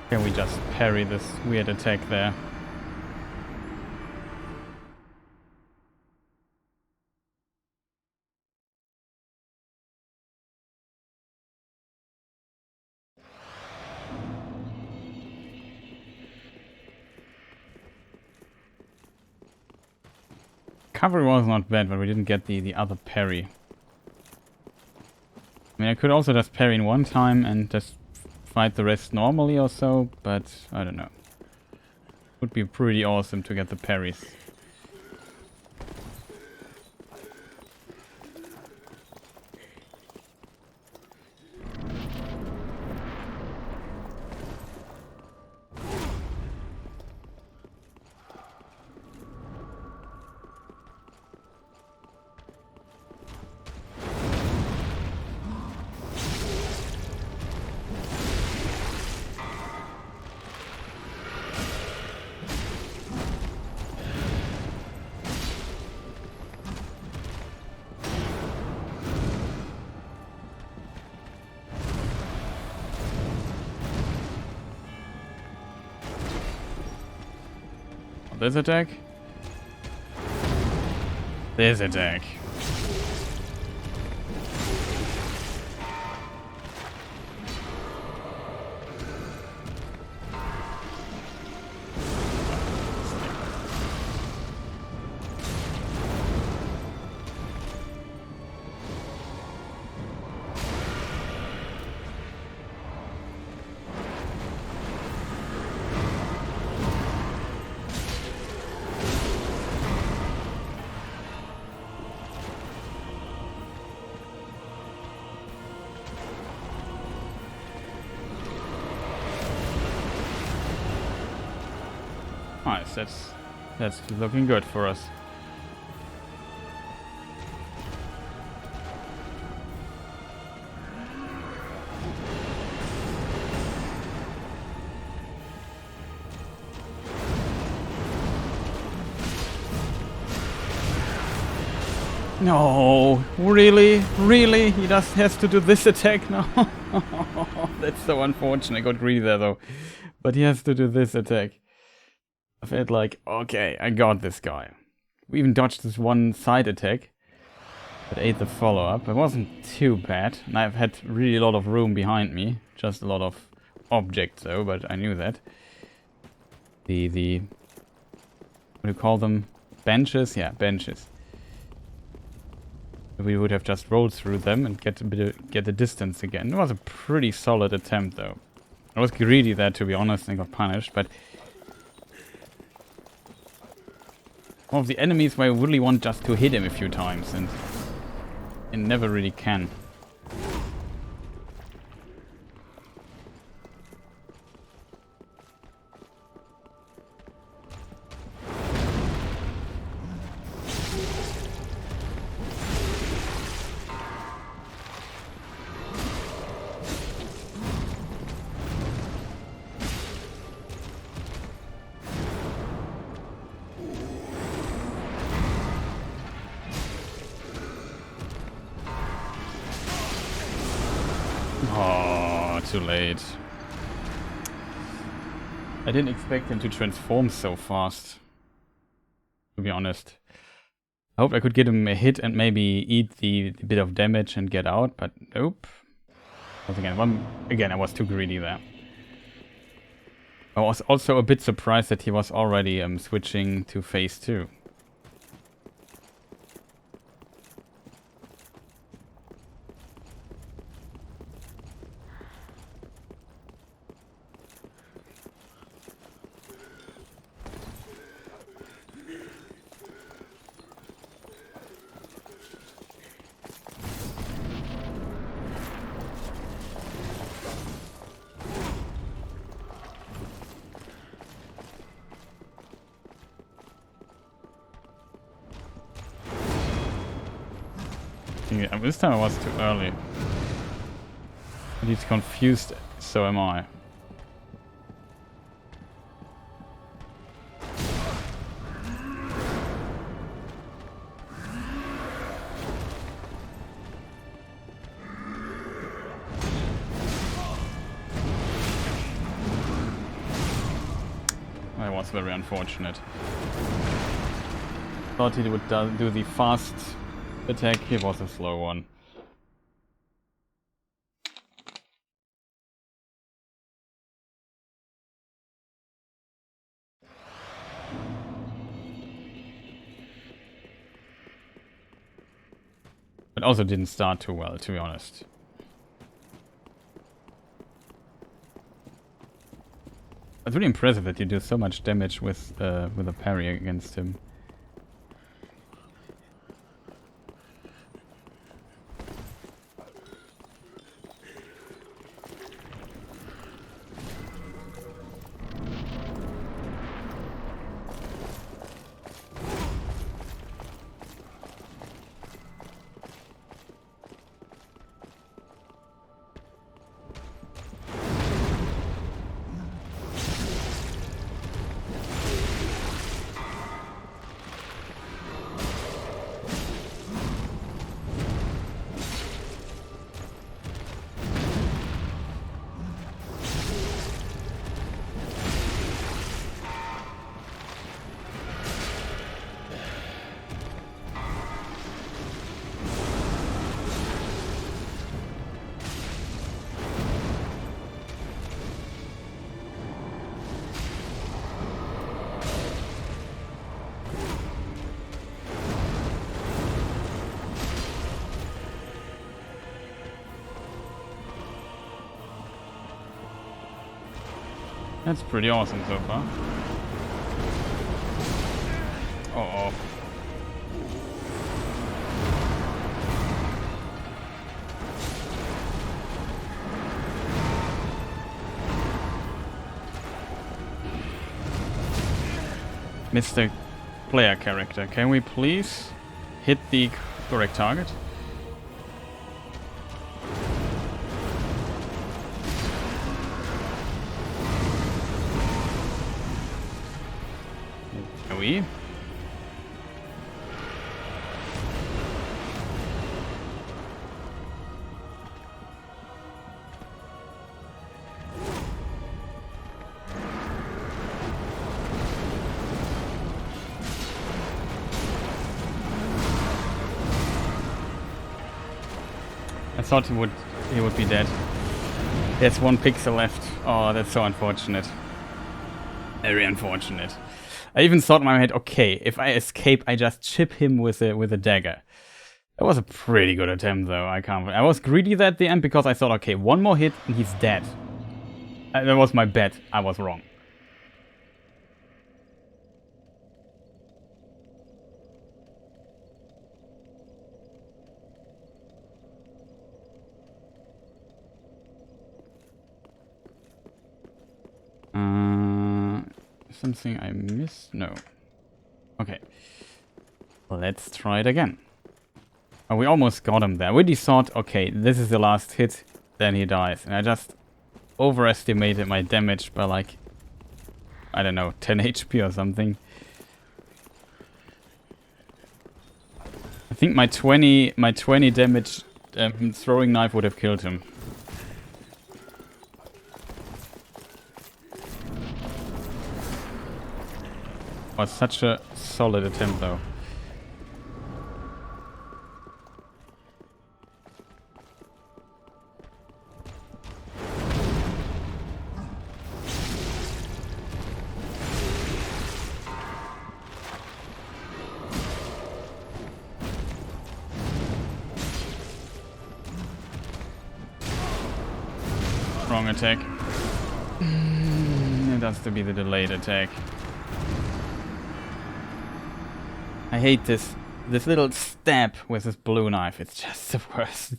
Can we just parry this weird attack there? Cover was not bad, but we didn't get the other parry. I mean, I could also just parry in one time and just fight the rest normally or so, but I don't know. Would be pretty awesome to get the parries. This attack? This attack. Nice, that's looking good for us. No, really? Really? He just has to do this attack now? That's so unfortunate. I got greedy there though. But he has to do this attack. I felt like, okay, I got this guy. We even dodged this one side attack that ate the follow-up. It wasn't too bad, and I've had really a lot of room behind me. Just a lot of objects though, but I knew that. The what do you call them? Benches? Yeah, benches. We would have just rolled through them and get the distance again. It was a pretty solid attempt though. I was greedy there, to be honest, and got punished, but one of the enemies where I really want just to hit him a few times, and it never really can. Oh, too late. I didn't expect him to transform so fast, to be honest. I hoped I could get him a hit and maybe eat the bit of damage and get out, but nope. Once again, I was too greedy there. I was also a bit surprised that he was already switching to phase 2. Yeah, this time I was too early. But he's confused, so am I. was very unfortunate. Thought he would do the fast attack, here was a slow one. But also didn't start too well, to be honest. It's really impressive that you do so much damage with a parry against him. That's pretty awesome so far. Uh-oh. Mr. Player character, can we please hit the correct target? We? I thought he would be dead. There's one pixel left. Oh, that's so unfortunate. Very unfortunate. I even thought in my head, okay, if I escape, I just chip him with a dagger. That was a pretty good attempt, though. I was greedy at the end because I thought, okay, one more hit and he's dead. That was my bet. I was wrong. Something I missed? No. Okay. Let's try it again. Oh, we almost got him there. We really thought, okay, this is the last hit, then he dies. And I just overestimated my damage by like, I don't know, 10 HP or something. I think my 20 damage throwing knife would have killed him. Was such a solid attempt, though. Wrong attack. It has to be the delayed attack. I hate this little stab with this blue knife. It's just the worst.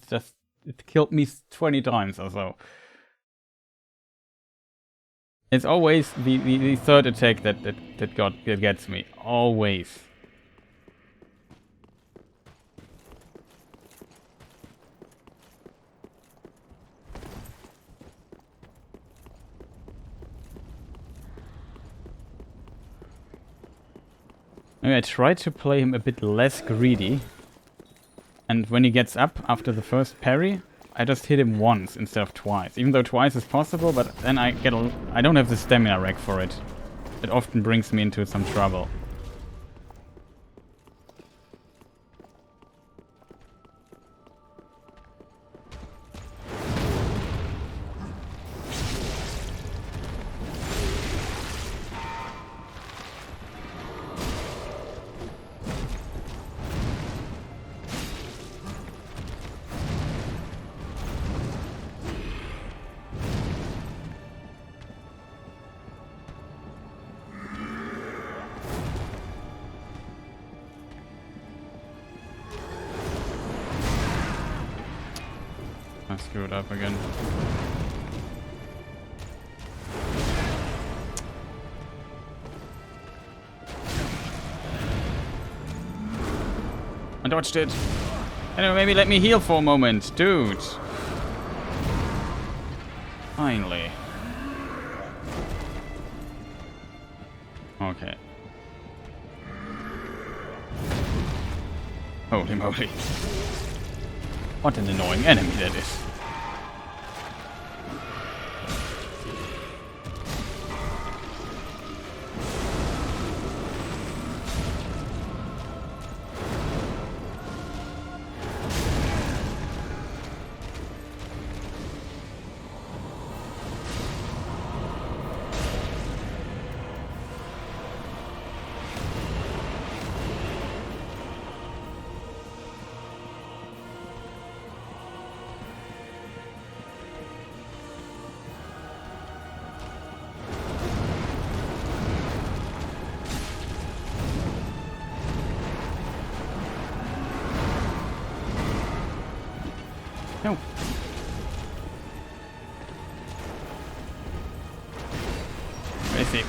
It killed me 20 times or so. It's always the third attack that gets me. Always. Maybe I try to play him a bit less greedy. And when he gets up after the first parry, I just hit him once instead of twice. Even though twice is possible, but then I don't have the stamina rack for it. it often brings me into some trouble. I screwed up again. I dodged it. Anyway, maybe let me heal for a moment, dude. Finally. Okay. Holy moly. What an annoying enemy that is. No. Where is he?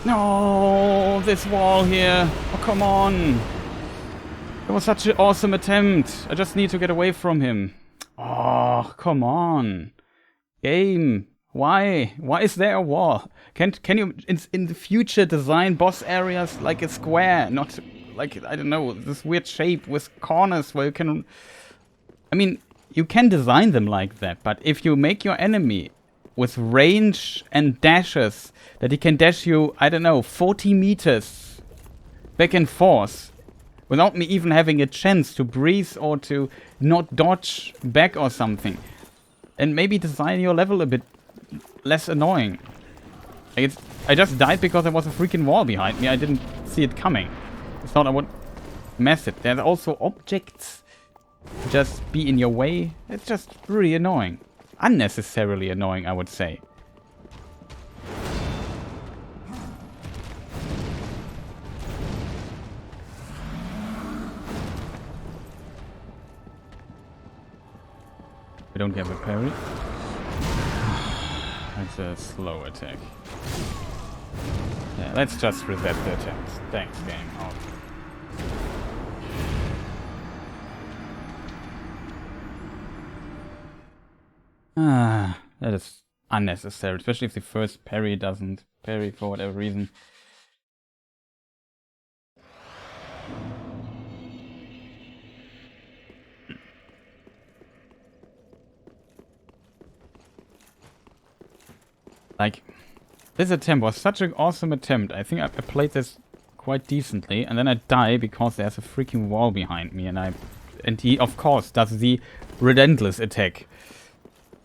No, this wall here. Oh, come on. It was such an awesome attempt. I just need to get away from him. Oh, come on. Game. Why? Why is there a wall? Can you in the future design boss areas like a square, not like, I don't know, this weird shape with corners where you can... I mean, you can design them like that, but if you make your enemy with range and dashes, that he can dash you, I don't know, 40 meters back and forth, without me even having a chance to breathe or to not dodge back or something, and maybe design your level a bit less annoying. Like I just died because there was a freaking wall behind me. I didn't see it coming. It's not I would mess it. There's also objects just be in your way. It's just really annoying. Unnecessarily annoying, I would say. We don't have a parry. That's a slow attack. Yeah, let's just reset the attempts. Thanks, game. Oh. That is unnecessary, especially if the first parry doesn't parry for whatever reason. Like, this attempt was such an awesome attempt. I think I played this quite decently, and then I die because there's a freaking wall behind me, and he of course does the relentless attack.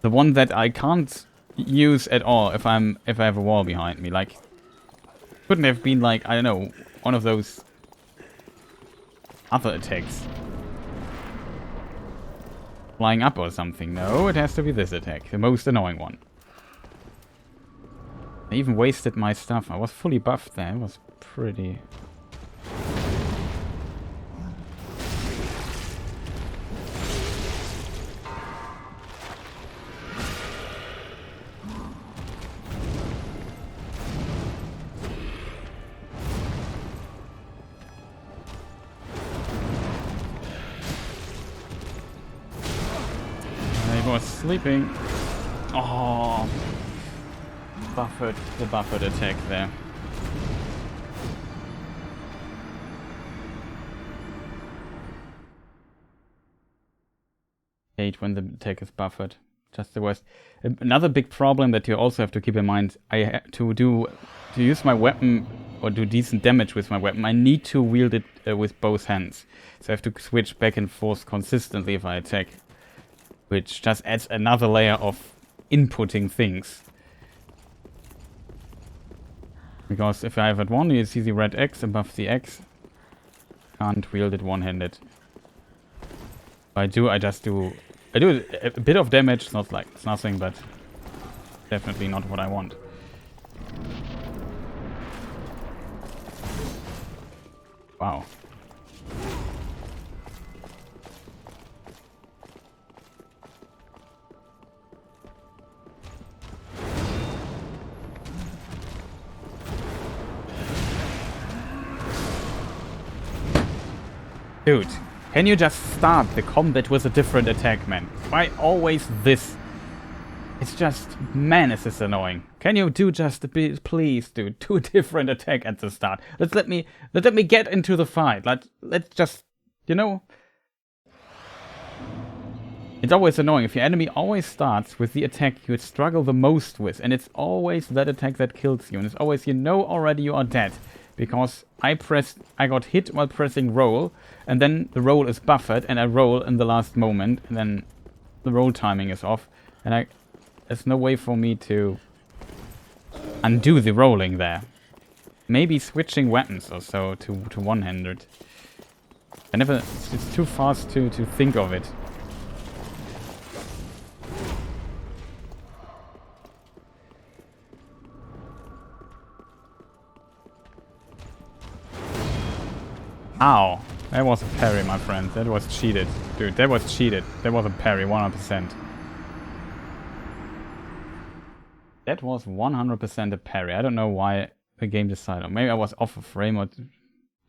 The one that I can't use at all if I have a wall behind me. Like, couldn't have been like, I don't know, one of those other attacks. Flying up or something. No, it has to be this attack, the most annoying one. I even wasted my stuff. I was fully buffed there. It was pretty... I was sleeping. Oh, the buffered attack there. Hate when the attack is buffered. just the worst. Another big problem that you also have to keep in mind, to use my weapon or do decent damage with my weapon, I need to wield it with both hands. So I have to switch back and forth consistently if I attack, which just adds another layer of inputting things. Because if I have it one, you see the red X above the X. Can't wield it one-handed. I do a bit of damage. It's not like it's nothing, but definitely not what I want. Wow. Dude, can you just start the combat with a different attack, man? Why always this? It's just, man, is this annoying. Can you do just a bit, please, dude, do a different attack at the start. Let me get into the fight. Let's just, you know. It's always annoying if your enemy always starts with the attack you struggle the most with, and it's always that attack that kills you, and it's always, you know already you are dead. Because I got hit while pressing roll, and then the roll is buffered, and I roll in the last moment, and then the roll timing is off, and there's no way for me to undo the rolling there. Maybe switching weapons or so to one-handed. It's too fast to think of it. Ow. That was a parry, my friend. That was cheated. Dude, that was cheated. That was a parry, 100%. That was 100% a parry. I don't know why the game decided. Maybe I was off a frame, or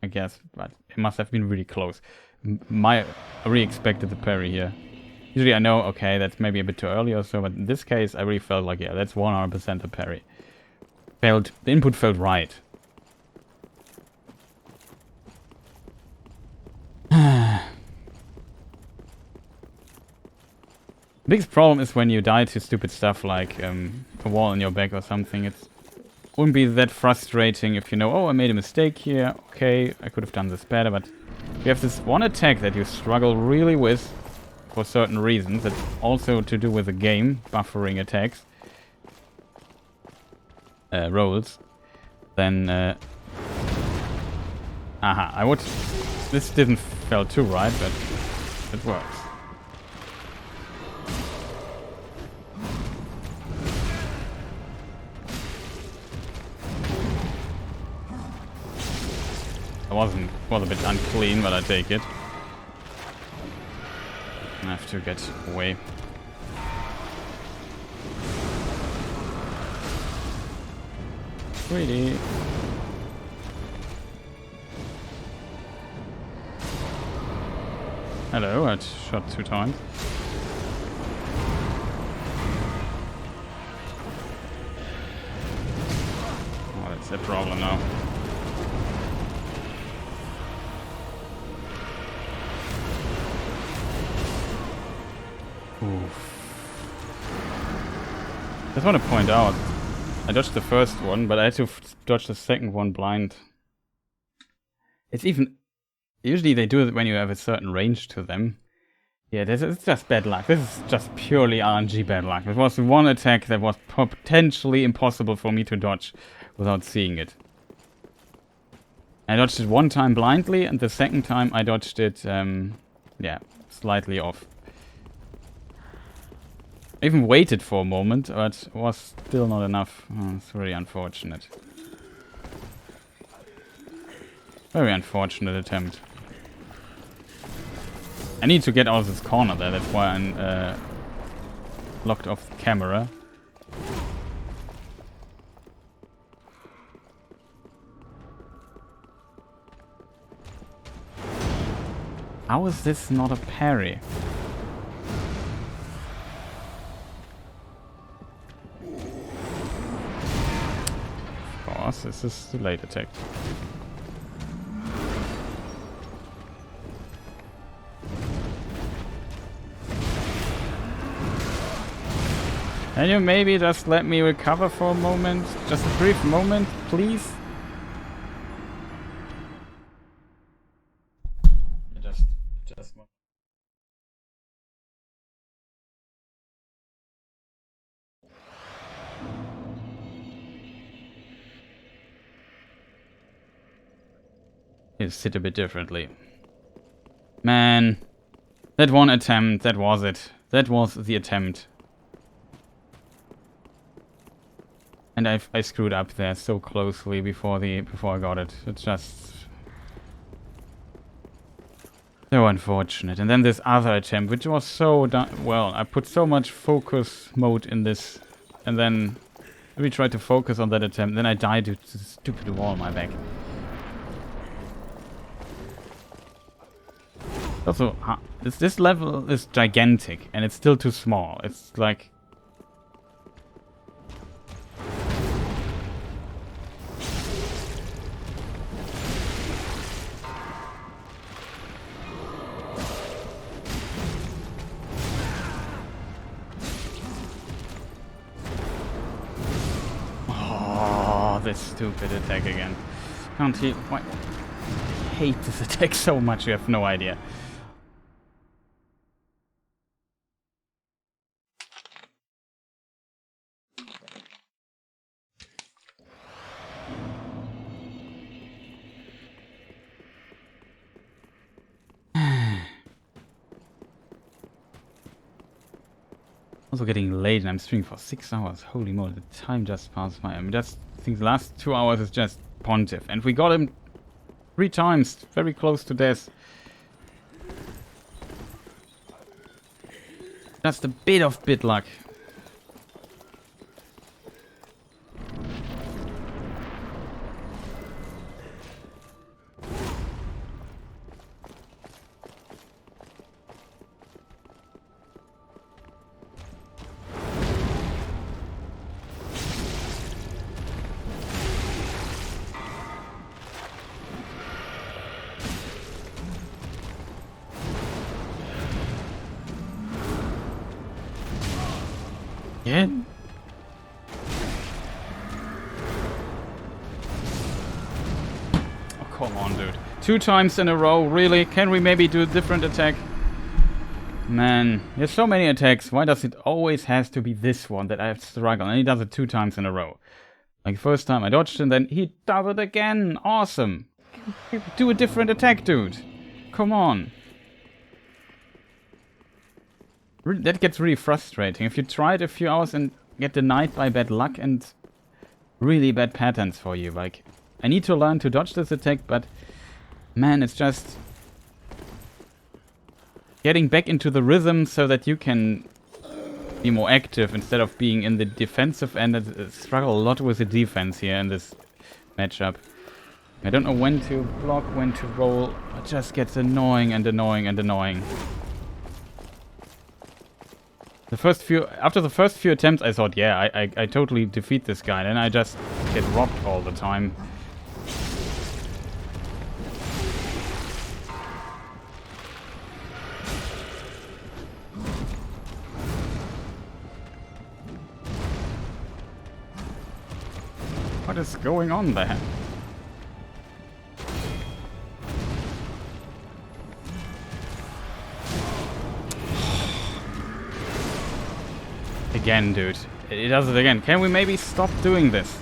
I guess, but it must have been really close. I really expected the parry here. Usually I know, okay, that's maybe a bit too early or so, but in this case I really felt like, yeah, that's 100% a parry. The input felt right. The biggest problem is when you die to stupid stuff like a wall in your back or something. It wouldn't be that frustrating if you know, oh, I made a mistake here. Okay, I could have done this better, but you have this one attack that you struggle really with for certain reasons. That's also to do with the game, buffering attacks. Rolls. Then, this didn't feel too right, but it works. Was a bit unclean, but I take it. I have to get away. Sweetie. Hello, I shot 2 times. Oh, that's the problem now. I just want to point out, I dodged the first one, but I had to dodge the second one blind. It's even... Usually they do it when you have a certain range to them. Yeah, it's just bad luck. This is just purely RNG bad luck. It was one attack that was potentially impossible for me to dodge without seeing it. I dodged it one time blindly, and the second time I dodged it, yeah, slightly off. I even waited for a moment, but it was still not enough. Oh, it's really unfortunate. Very unfortunate attempt. I need to get out of this corner there, that's why I'm locked off the camera. How is this not a parry? Of course, this is the late attack. Can you maybe just let me recover for a moment? Just a brief moment, please? Just one. You sit a bit differently. Man, that one attempt, that was it. That was the attempt. And I screwed up there so closely before I got it. It's just so unfortunate. And then this other attempt, which was so well, I put so much focus mode in this, and then we tried to focus on that attempt. Then I died to the stupid wall on my back. Also, this level is gigantic, and it's still too small. It's like... Oh, this stupid attack again. Can't he... Why? I hate this attack so much, you have no idea. Also getting late and I'm streaming for 6 hours. Holy moly, the time just passed by. I mean, I think the last 2 hours is just Pontiff. And we got him 3 times, very close to death. Just a bit of bit luck. Yeah. Oh, come on, dude. 2 times in a row, really? Can we maybe do a different attack? Man, there's so many attacks. Why does it always has to be this one that I have to struggle? And he does it 2 times in a row. Like, first time I dodged and then he does it again. Awesome. Do a different attack, dude. Come on. That gets really frustrating. If you try it a few hours and get denied by bad luck and really bad patterns for you. Like, I need to learn to dodge this attack, but man, it's just getting back into the rhythm so that you can be more active instead of being in the defensive end. I struggle a lot with the defense here in this matchup. I don't know when to block, when to roll. It just gets annoying and annoying and annoying. After the first few attempts, I thought, yeah, I totally defeat this guy, and I just get robbed all the time. What is going on there? Again, dude. It does it again. Can we maybe stop doing this?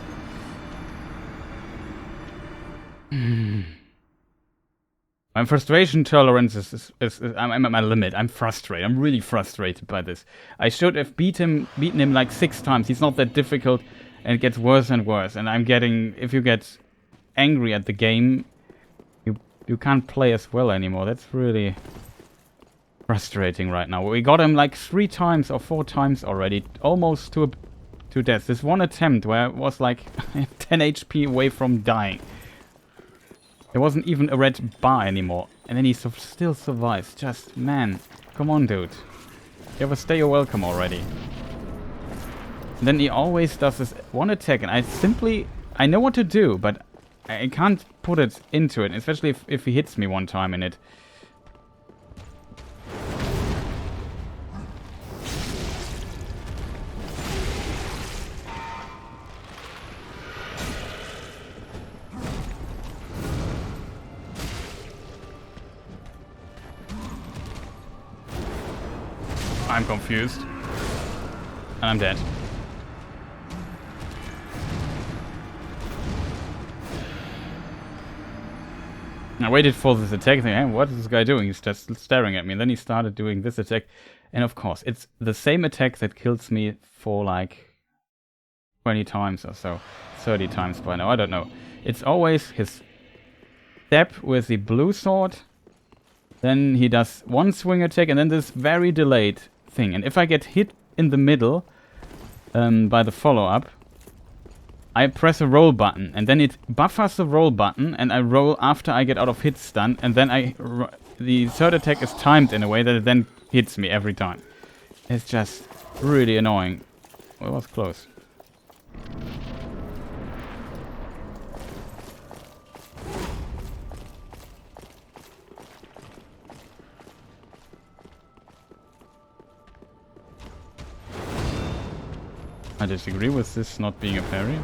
My frustration tolerance is I'm at my limit. I'm frustrated. I'm really frustrated by this. I should have beaten him like 6 times. He's not that difficult, and it gets worse and worse. And I'm getting... If you get angry at the game, you can't play as well anymore. That's really frustrating right now. We got him like 3 times or 4 times already, almost to death. This one attempt where I was like 10 HP away from dying. There wasn't even a red bar anymore, and then he still survives. Just, man, come on, dude. You ever stay or welcome already? And then he always does this one attack, and I know what to do, but I can't put it into it, especially if he hits me one time in it. I'm confused. And I'm dead. I waited for this attack, thinking, hey, what is this guy doing? He's just staring at me. And then he started doing this attack. And of course, it's the same attack that kills me for like 20 times or so. 30 times by now, I don't know. It's always his stab with the blue sword. Then he does one swing attack and then this very delayed thing. And if I get hit in the middle by the follow-up, I press a roll button, and then it buffers the roll button, and I roll after I get out of hit stun, and then the third attack is timed in a way that it then hits me every time. It's just really annoying. Well, it was close. I disagree with this not being a parry.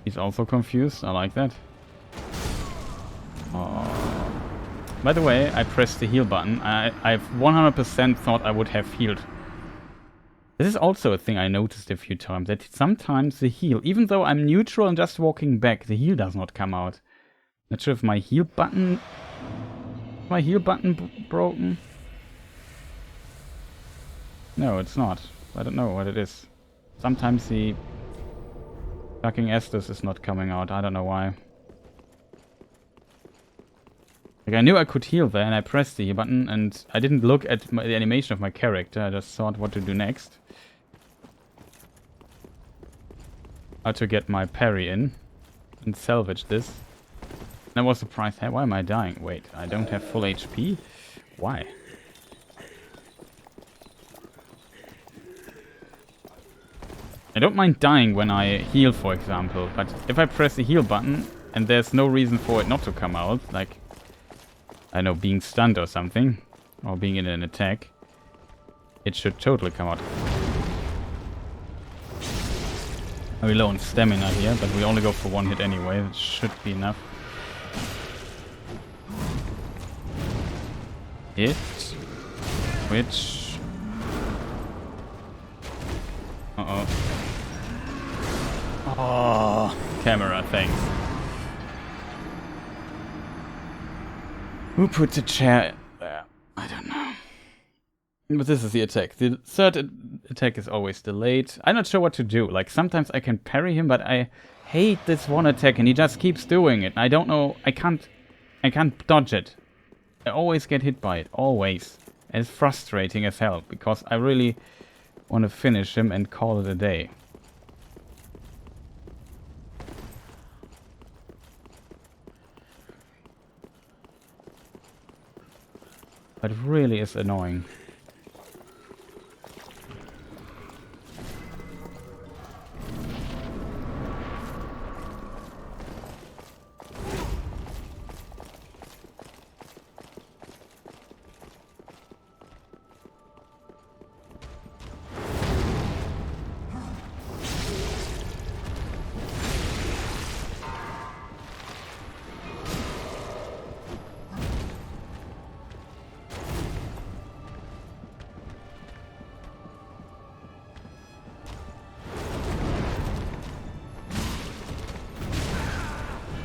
He's also confused. I like that. Oh. By the way, I pressed the heal button. I've 100% thought I would have healed. This is also a thing I noticed a few times, that sometimes the heal, even though I'm neutral and just walking back, the heal does not come out. Not sure if my heal button... broken? No, it's not. I don't know what it is. Sometimes the fucking Estus is not coming out. I don't know why. Like, I knew I could heal there and I pressed the heal button and I didn't look at the animation of my character. I just thought what to do next. How to get my parry in and salvage this. And I was surprised. Hey, why am I dying? Wait, I don't have full HP? Why? I don't mind dying when I heal, for example, but if I press the heal button and there's no reason for it not to come out, like, I don't know, being stunned or something, or being in an attack, it should totally come out. We're low on stamina here, but we only go for one hit anyway, that should be enough. Hit. Which... Uh-oh. Oh, camera, thanks. Who put the chair there? I don't know. But this is the attack. The third attack is always delayed. I'm not sure what to do. Like, sometimes I can parry him, but I hate this one attack and he just keeps doing it. I don't know. I can't dodge it. I always get hit by it. Always. And it's frustrating as hell because I really want to finish him and call it a day. But it really is annoying.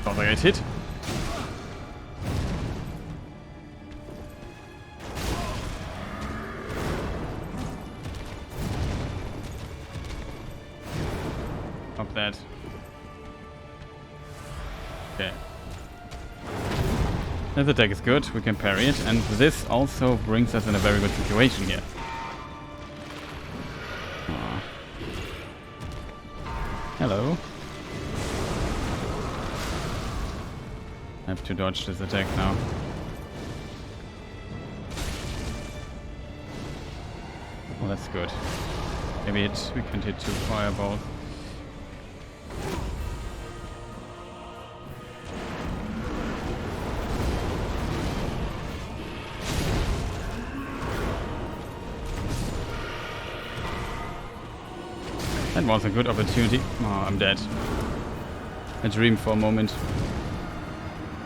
Thought I got hit. Stop that. Okay. This attack is good, we can parry it, and this also brings us in a very good situation here. Aww. Hello. I have to dodge this attack now. Oh, that's good. Maybe we can hit 2 fireballs. That was a good opportunity. Oh, I'm dead. I dreamed for a moment.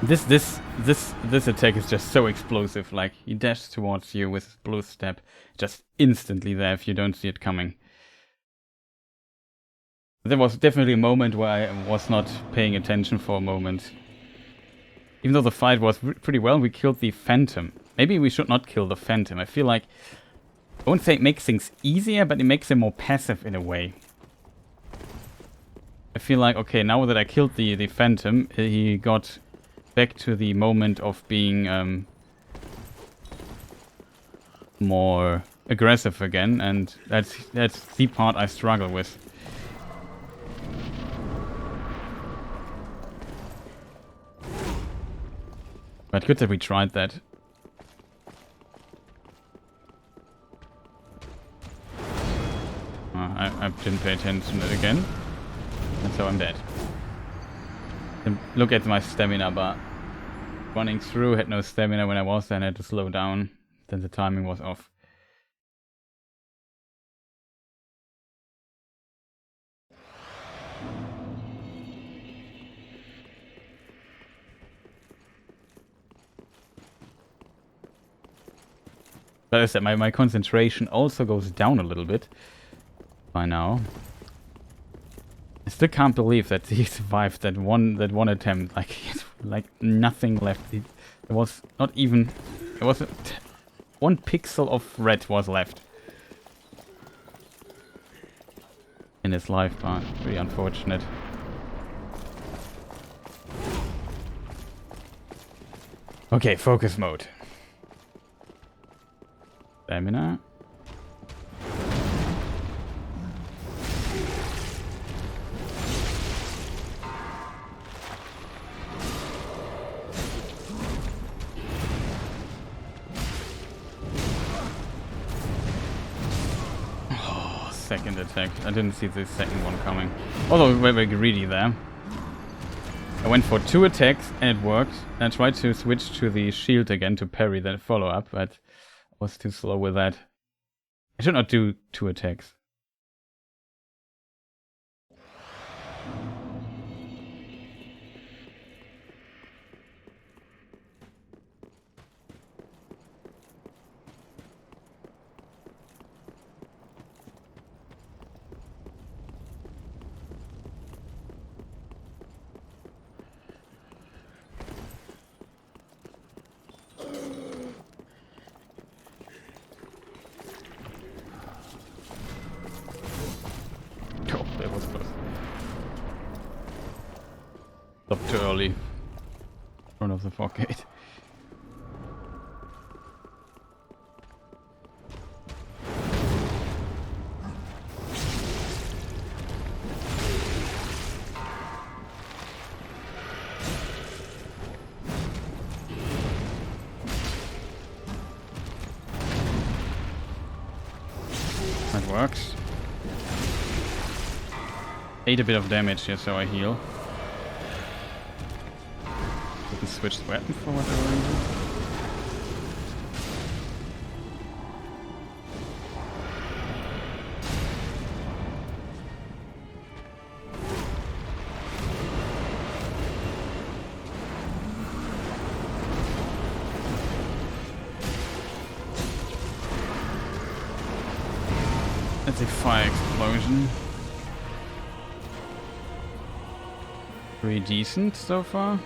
This attack is just so explosive. Like, he dashes towards you with his blue step, just instantly there if you don't see it coming. There was definitely a moment where I was not paying attention for a moment. Even though the fight was pretty well, we killed the Phantom. Maybe we should not kill the Phantom. I feel like, I won't say it makes things easier, but it makes them more passive in a way. I feel like, okay, now that I killed the Phantom, he got back to the moment of being more aggressive again, and that's the part I struggle with. But good that we tried that. I didn't pay attention to it again, and so I'm dead. And look at my stamina bar. Running through, had no stamina when I was there, and I had to slow down. Then the timing was off. But as I said, my concentration also goes down a little bit by now. I still can't believe that he survived that one attempt. Like, he had, like, nothing left. There was not even... There was one pixel of red was left in his life bar. Pretty unfortunate. Okay, focus mode. Stamina. Oh, second attack. I didn't see the second one coming. Although we were very greedy there. I went for 2 attacks and it worked. I tried to switch to the shield again to parry that follow-up, but I was too slow with that. I should not do 2 attacks. Stopped too early. In front of the fog gate. That works. Ate a bit of damage here, so I heal. Switch the weapon for whatever reason. That's a fire explosion. Pretty decent so far.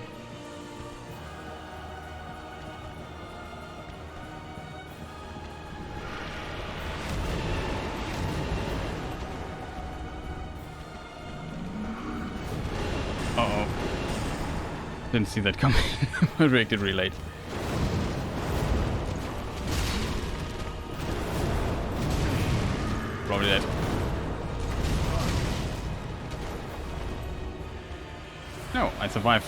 Didn't see that coming. I reacted really late. Probably dead. No, I survived.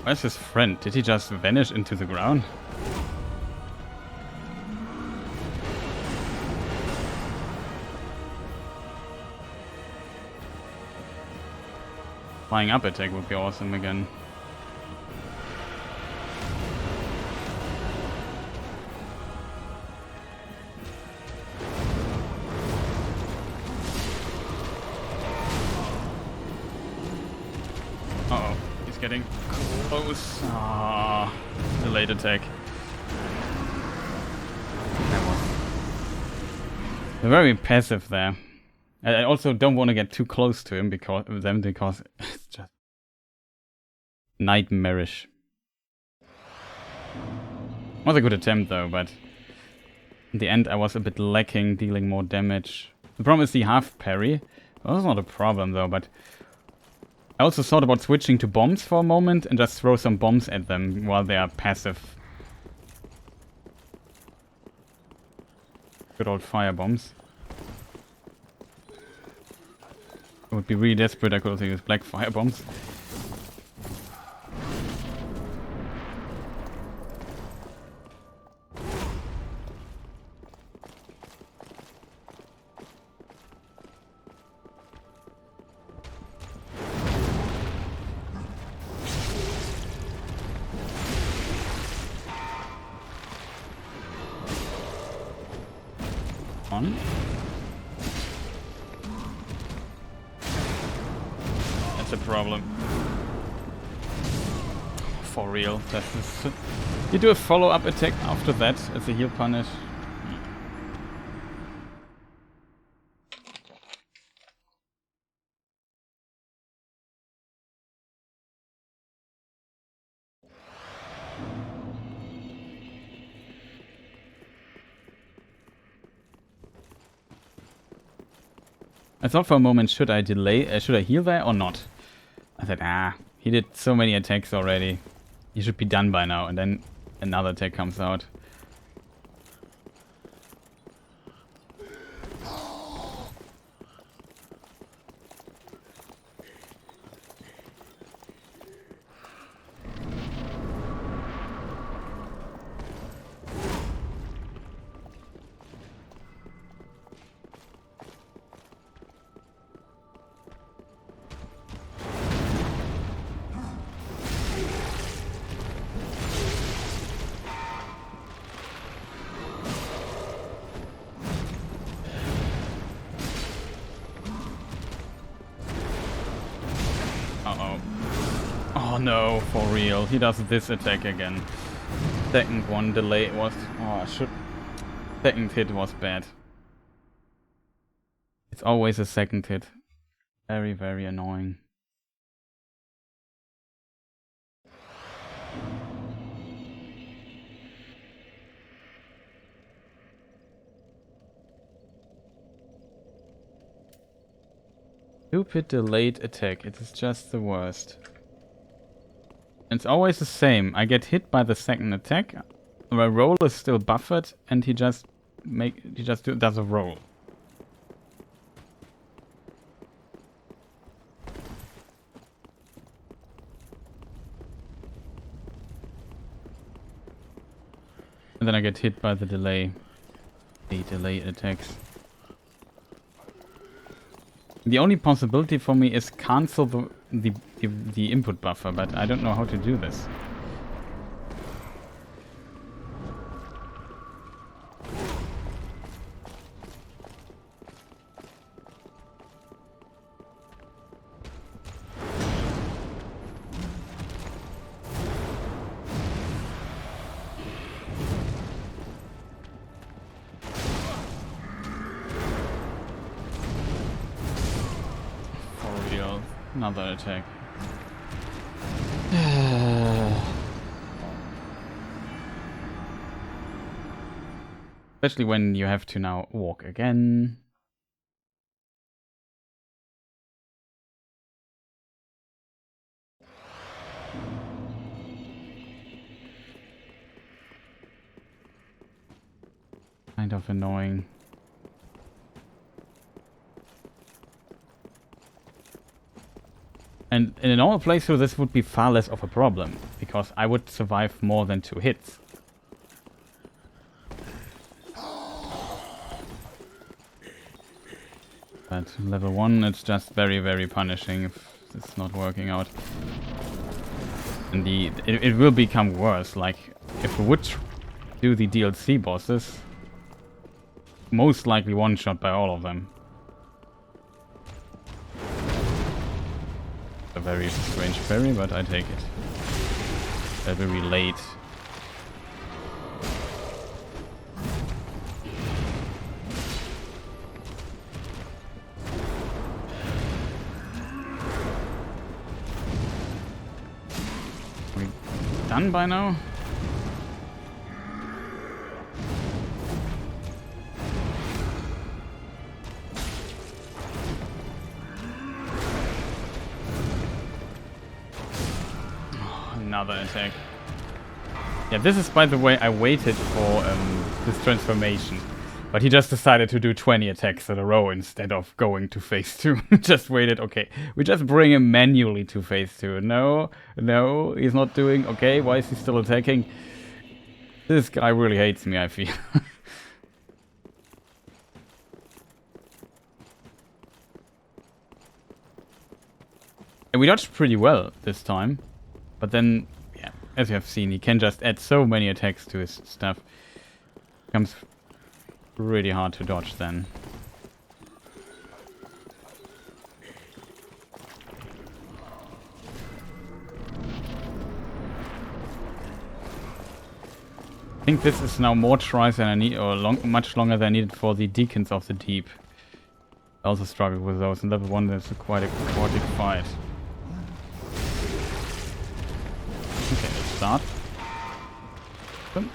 Where's his friend? Did he just vanish into the ground? Flying up attack would be awesome again. getting close. Ah, delayed attack. That was very passive there. I also don't want to get too close to him because it's just nightmarish. Was a good attempt though, but in the end I was a bit lacking, dealing more damage. The problem is the half parry. Well, that's not a problem though, but I also thought about switching to bombs for a moment and just throw some bombs at them while they are passive. Good old fire bombs. I would be really desperate, I could also use black fire bombs. On. That's a problem. For real. You do a follow-up attack after that as a heal punish. I thought for a moment, should I heal there or not? I said, he did so many attacks already. He should be done by now, and then another attack comes out. Oh no, for real. He does this attack again. Second one delay was... Second hit was bad. It's always a second hit. Very, very annoying. Stupid delayed attack. It is just the worst. It's always the same. I get hit by the second attack. My roll is still buffered, and he just does a roll. And then I get hit by the delay. The delay attacks. The only possibility for me is cancel the input buffer, but I don't know how to do this. Another attack. Especially when you have to now walk again. Kind of annoying. And in a normal playthrough this would be far less of a problem, because I would survive more than 2 hits. But level 1 it's just very, very punishing if it's not working out. And it will become worse, like if we would do the DLC bosses, most likely one-shot by all of them. a very strange parry, but I take it. Very late. Are we done by now? Another attack. Yeah, this is, by the way, I waited for this transformation. But he just decided to do 20 attacks in a row instead of going to phase 2. Just waited, okay. We just bring him manually to phase 2. No, no, he's not doing... Okay, why is he still attacking? This guy really hates me, I feel. And we dodged pretty well this time. But then, yeah, as you have seen, he can just add so many attacks to his stuff. Becomes really hard to dodge then. I think this is now more tries than I need, or much longer than I needed for the Deacons of the Deep. I also struggled with those. In level 1 there's quite a chaotic fight. Okay, let's start. Boom.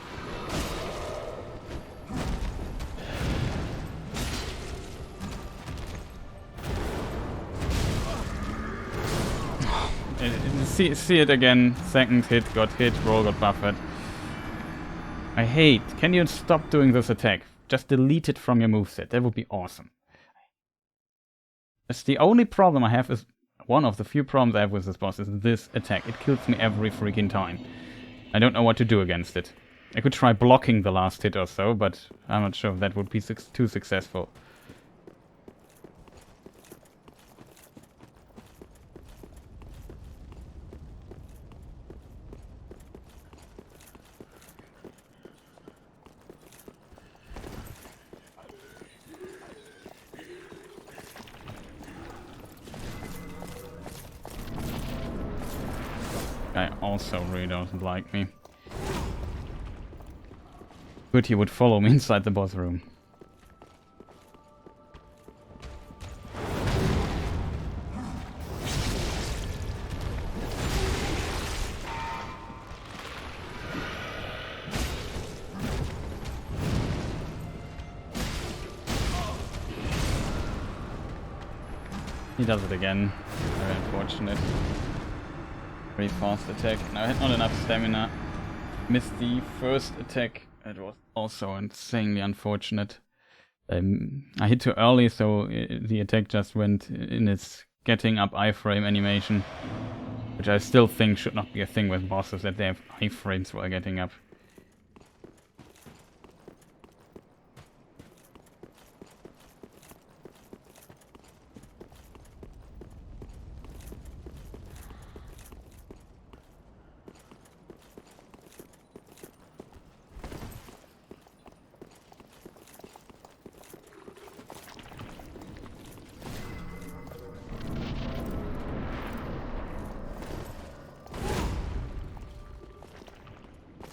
See it again. Second hit, got hit, roll got buffered. I hate. Can you stop doing this attack? Just delete it from your moveset. That would be awesome. That's the only problem I have is... One of the few problems I have with this boss is this attack. It kills me every freaking time. I don't know what to do against it. I could try blocking the last hit or so, but I'm not sure if that would be too successful. Guy also really doesn't like me. Good, he would follow me inside the boss room. He does it again. Very unfortunate. Very fast attack. Now I had not enough stamina. Missed the first attack. It was also insanely unfortunate. I hit too early, so the attack just went in its getting up iframe animation. Which I still think should not be a thing with bosses, that they have iframes while getting up.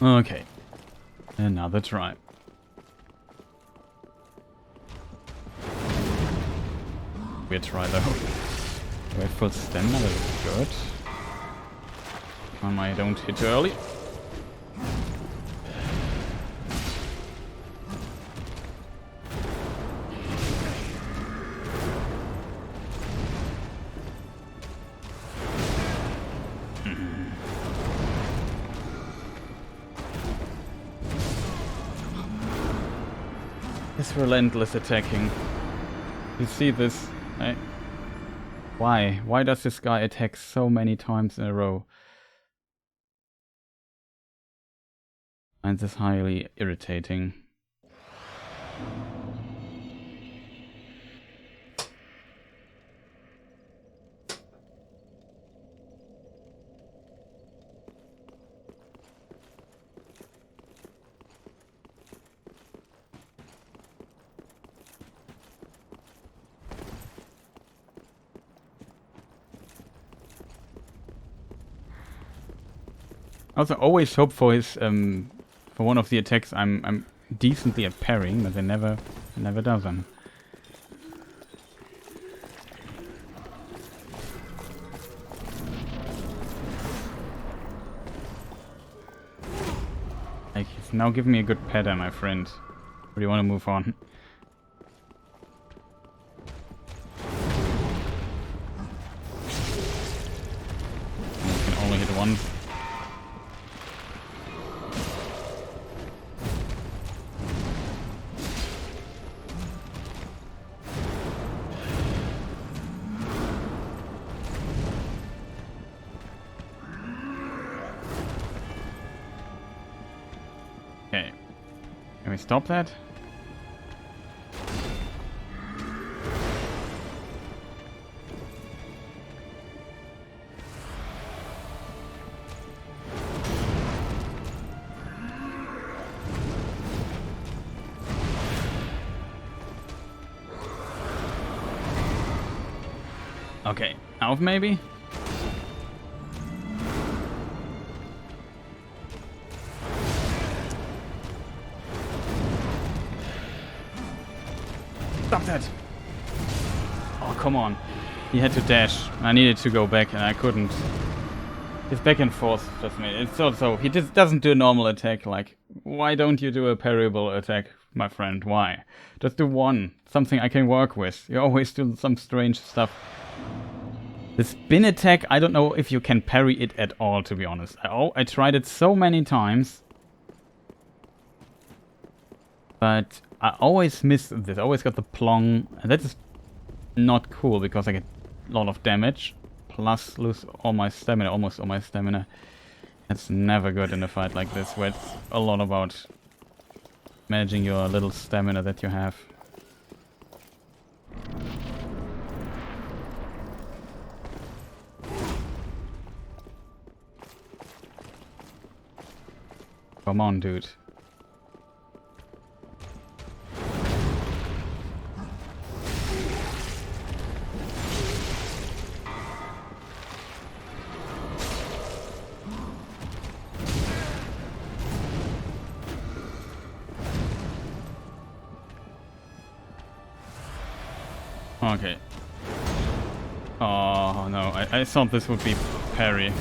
Okay, another try. Weird try though. Wait for stamina, that is good. I don't hit too early. This relentless attacking. You see this? Why? Why does this guy attack so many times in a row? I find this highly irritating. Also, always hope for his for one of the attacks I'm decently at parrying, but it never does them. Like, he's now giving me a good pattern, my friend. Or do you want to move on? You can only hit once. Okay. Can we stop that? Okay, out maybe? Stop that! Oh, come on. He had to dash. I needed to go back and I couldn't. His back and forth just made it. It's also, he just doesn't do a normal attack. Like, why don't you do a parryable attack, my friend? Why? Just do one. Something I can work with. You always do some strange stuff. The spin attack, I don't know if you can parry it at all, to be honest. I tried it so many times. But I always miss this. I always got the plong. And that is not cool because I get a lot of damage. Plus lose all my stamina, almost all my stamina. That's never good in a fight like this, where it's a lot about managing your little stamina that you have. Come on, dude. Okay. Oh no, I thought this would be parry.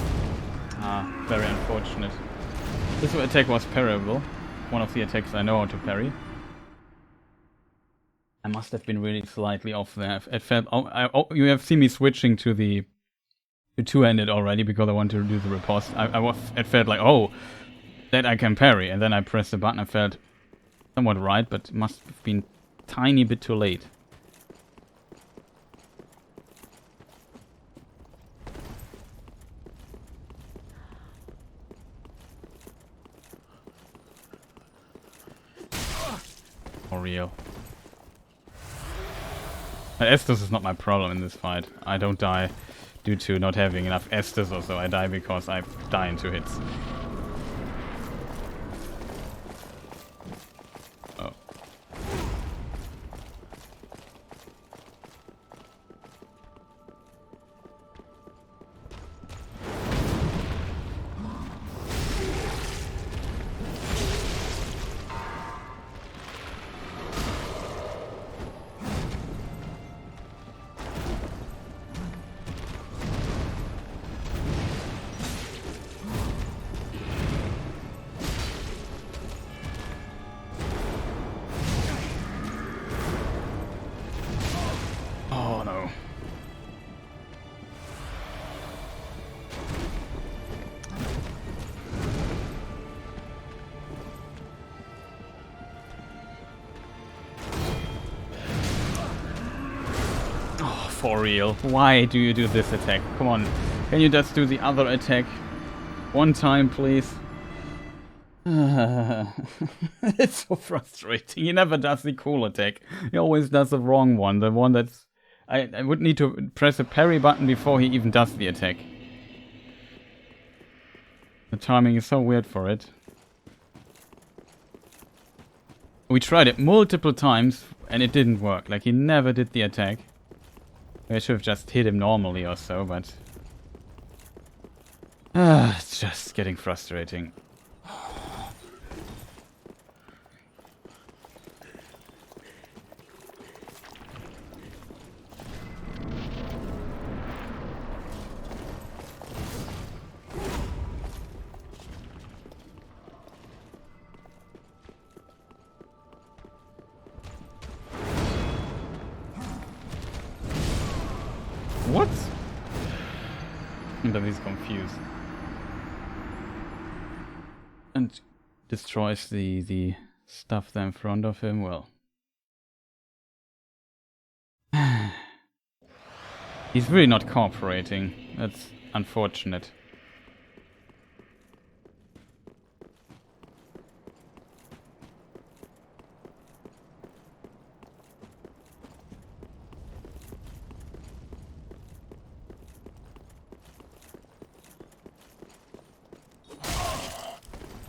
Ah, very unfortunate. This attack was parryable. One of the attacks I know how to parry. I must have been really slightly off there. It felt. You have seen me switching to the two-handed already because I wanted to do the riposte. It felt like, oh, that I can parry, and then I pressed the button. I felt somewhat right, but must have been a tiny bit too late. For real. Estus is not my problem in this fight. I don't die due to not having enough Estus or so. I die because I die in 2 hits. Oh. Oh no. Oh, for real. Why do you do this attack? Come on. Can you just do the other attack? One time, please. It's so frustrating. He never does the cool attack. He always does the wrong one. The one that's... I would need to press a parry button before he even does the attack. The timing is so weird for it. We tried it multiple times and it didn't work. Like, he never did the attack. I should have just hit him normally or so, but... It's just getting frustrating. What? And then he's confused. And destroys the stuff there in front of him. Well, he's really not cooperating. That's unfortunate.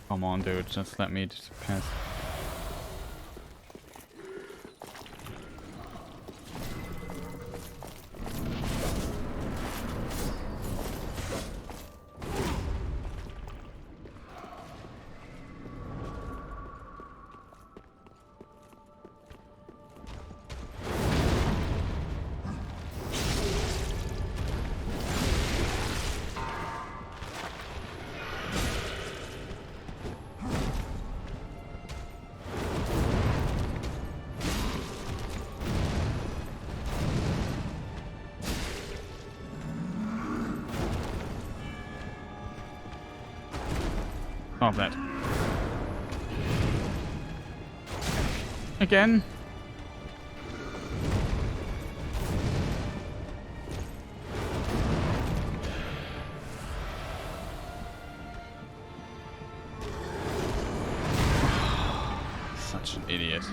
Come on, dude, just let me just pass. Stop that. Again. Such an idiot.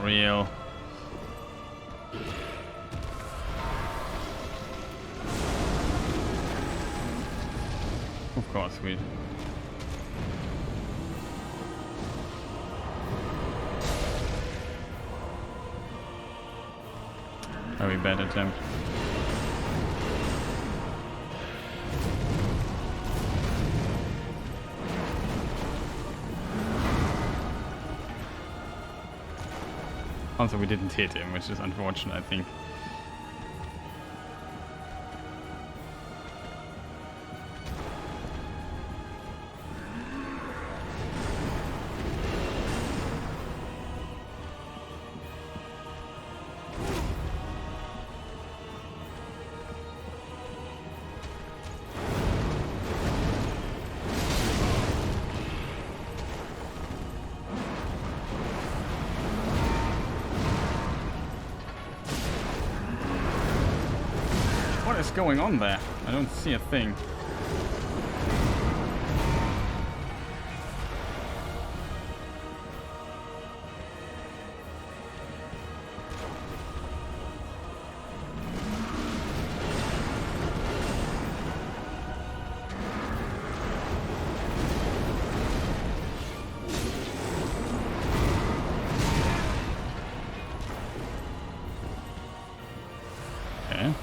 Real. Of course we. Very bad attempt. Also, we didn't hit him, which is unfortunate, I think. What is going on there? I don't see a thing. Okay.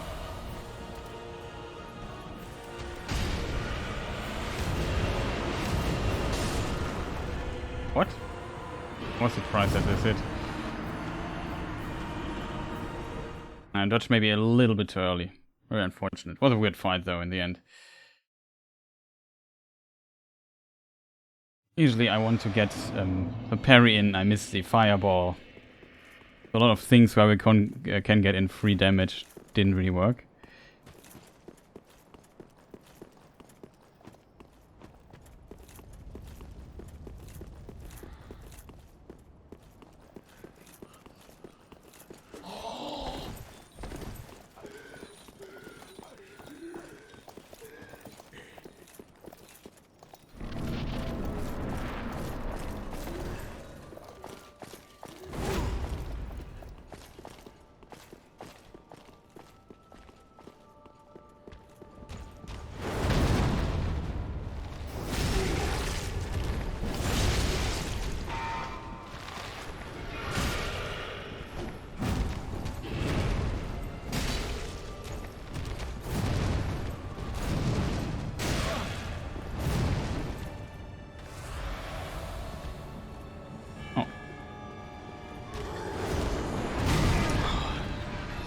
What? I was surprised at this hit. I dodged maybe a little bit too early. Very unfortunate. Was a weird fight though in the end. Usually I want to get a parry in, I miss the fireball. A lot of things where we can get in free damage didn't really work.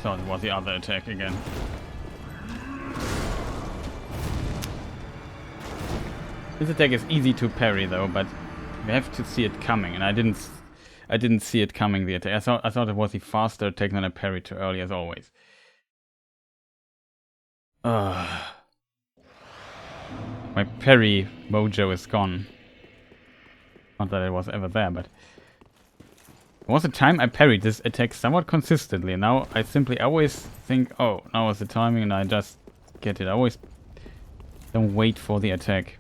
So it was the other attack again. This attack is easy to parry though, but you have to see it coming, and I didn't see it coming, the attack. I thought it was the faster attack than I parried too early, as always. My parry mojo is gone. Not that it was ever there, but there was a time I parried this attack somewhat consistently. Now I simply always think, oh, now is the timing, and I just get it. I always don't wait for the attack.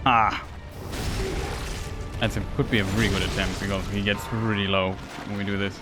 Ah! That could be a really good attempt, because he gets really low when we do this.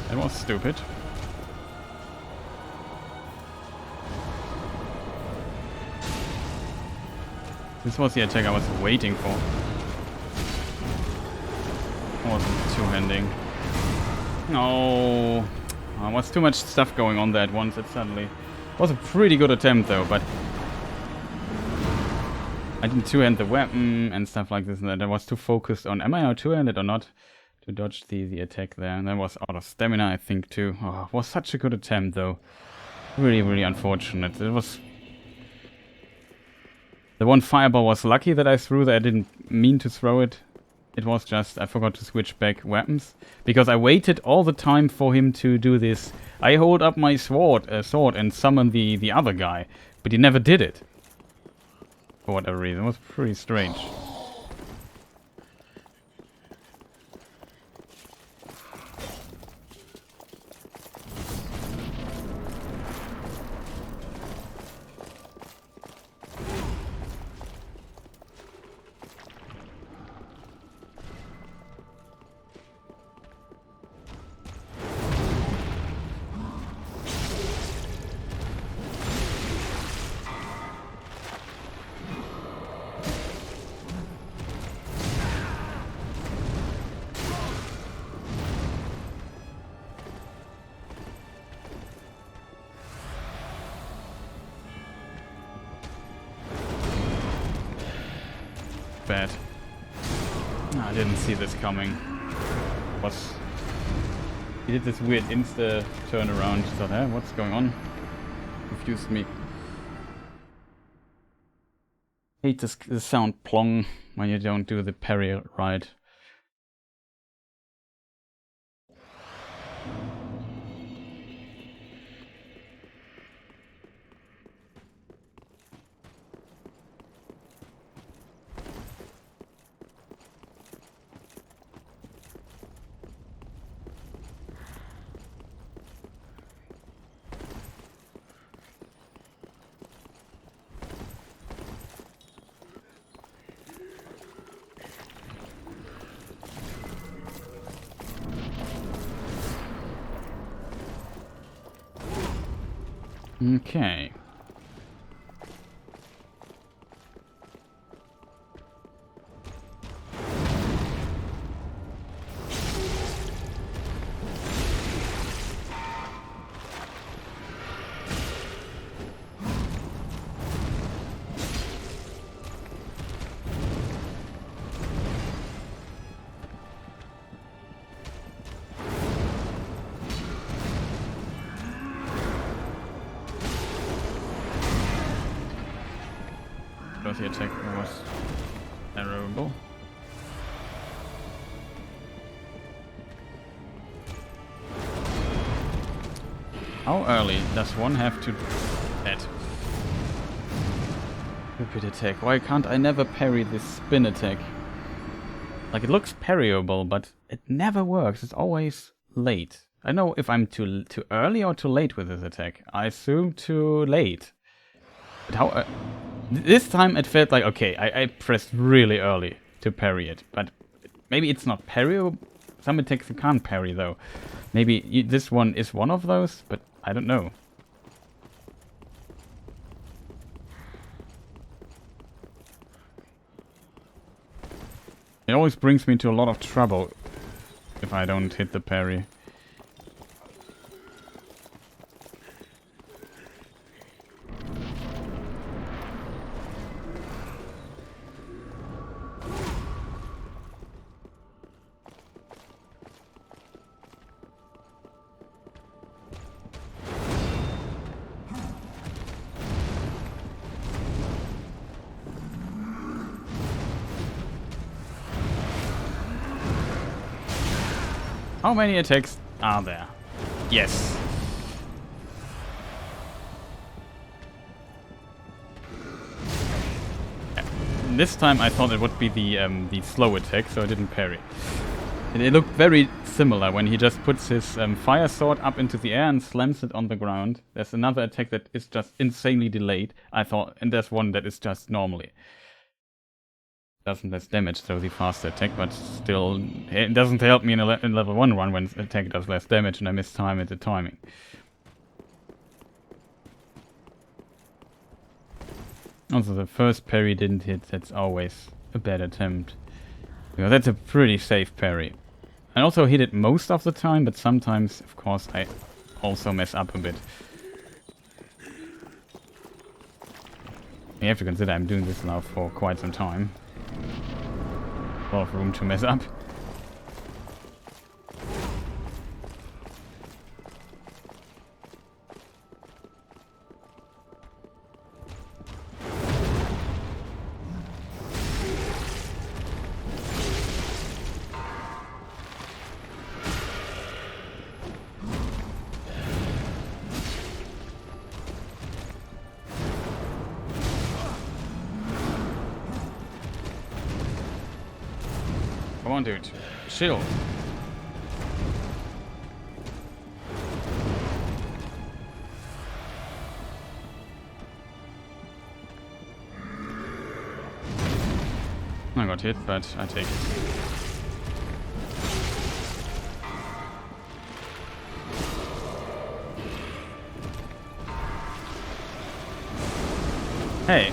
That was stupid. This was the attack I was waiting for. I wasn't two-handing. No. There was too much stuff going on there at once. It suddenly was a pretty good attempt though, but I didn't two-hand the weapon and stuff like this, and that I was too focused on am I now two-handed or not to dodge the attack there. And that was out of stamina, I think, too. Oh, it was such a good attempt though. Really, really unfortunate. It was... The one fireball was lucky that I threw that. I didn't mean to throw it. It was just I forgot to switch back weapons, because I waited all the time for him to do this. I hold up my sword and summon the other guy, but he never did it. For whatever reason. It was pretty strange. Bad. I didn't see this coming. He did this weird insta turnaround. Thought, eh, what's going on? Confused me. Hate the sound plong when you don't do the parry right. Okay. because the attack was terrible. How early does one have to hit? Stupid attack. Why can't I never parry this spin attack? Like, it looks parryable, but it never works. It's always late. I don't know if I'm too early or too late with this attack. I assume too late. But how... this time it felt like, okay, I pressed really early to parry it. But maybe it's not parryable. Some attacks you can't parry, though. Maybe this one is one of those, but I don't know. It always brings me to a lot of trouble if I don't hit the parry. How many attacks are there? Yes. This time I thought it would be the slow attack, so I didn't parry. And it looked very similar when he just puts his fire sword up into the air and slams it on the ground. There's another attack that is just insanely delayed, I thought, and there's one that is just normally. Doesn't less damage, so the faster attack, but still it doesn't help me in level 1 run when attack does less damage and I miss time at the timing. Also, the first parry didn't hit. That's always a bad attempt, because that's a pretty safe parry. I also hit it most of the time, but sometimes, of course, I also mess up a bit. You have to consider I'm doing this now for quite some time. A lot of room to mess up. Come on, dude. Chill. I got hit, but I take it. Hey.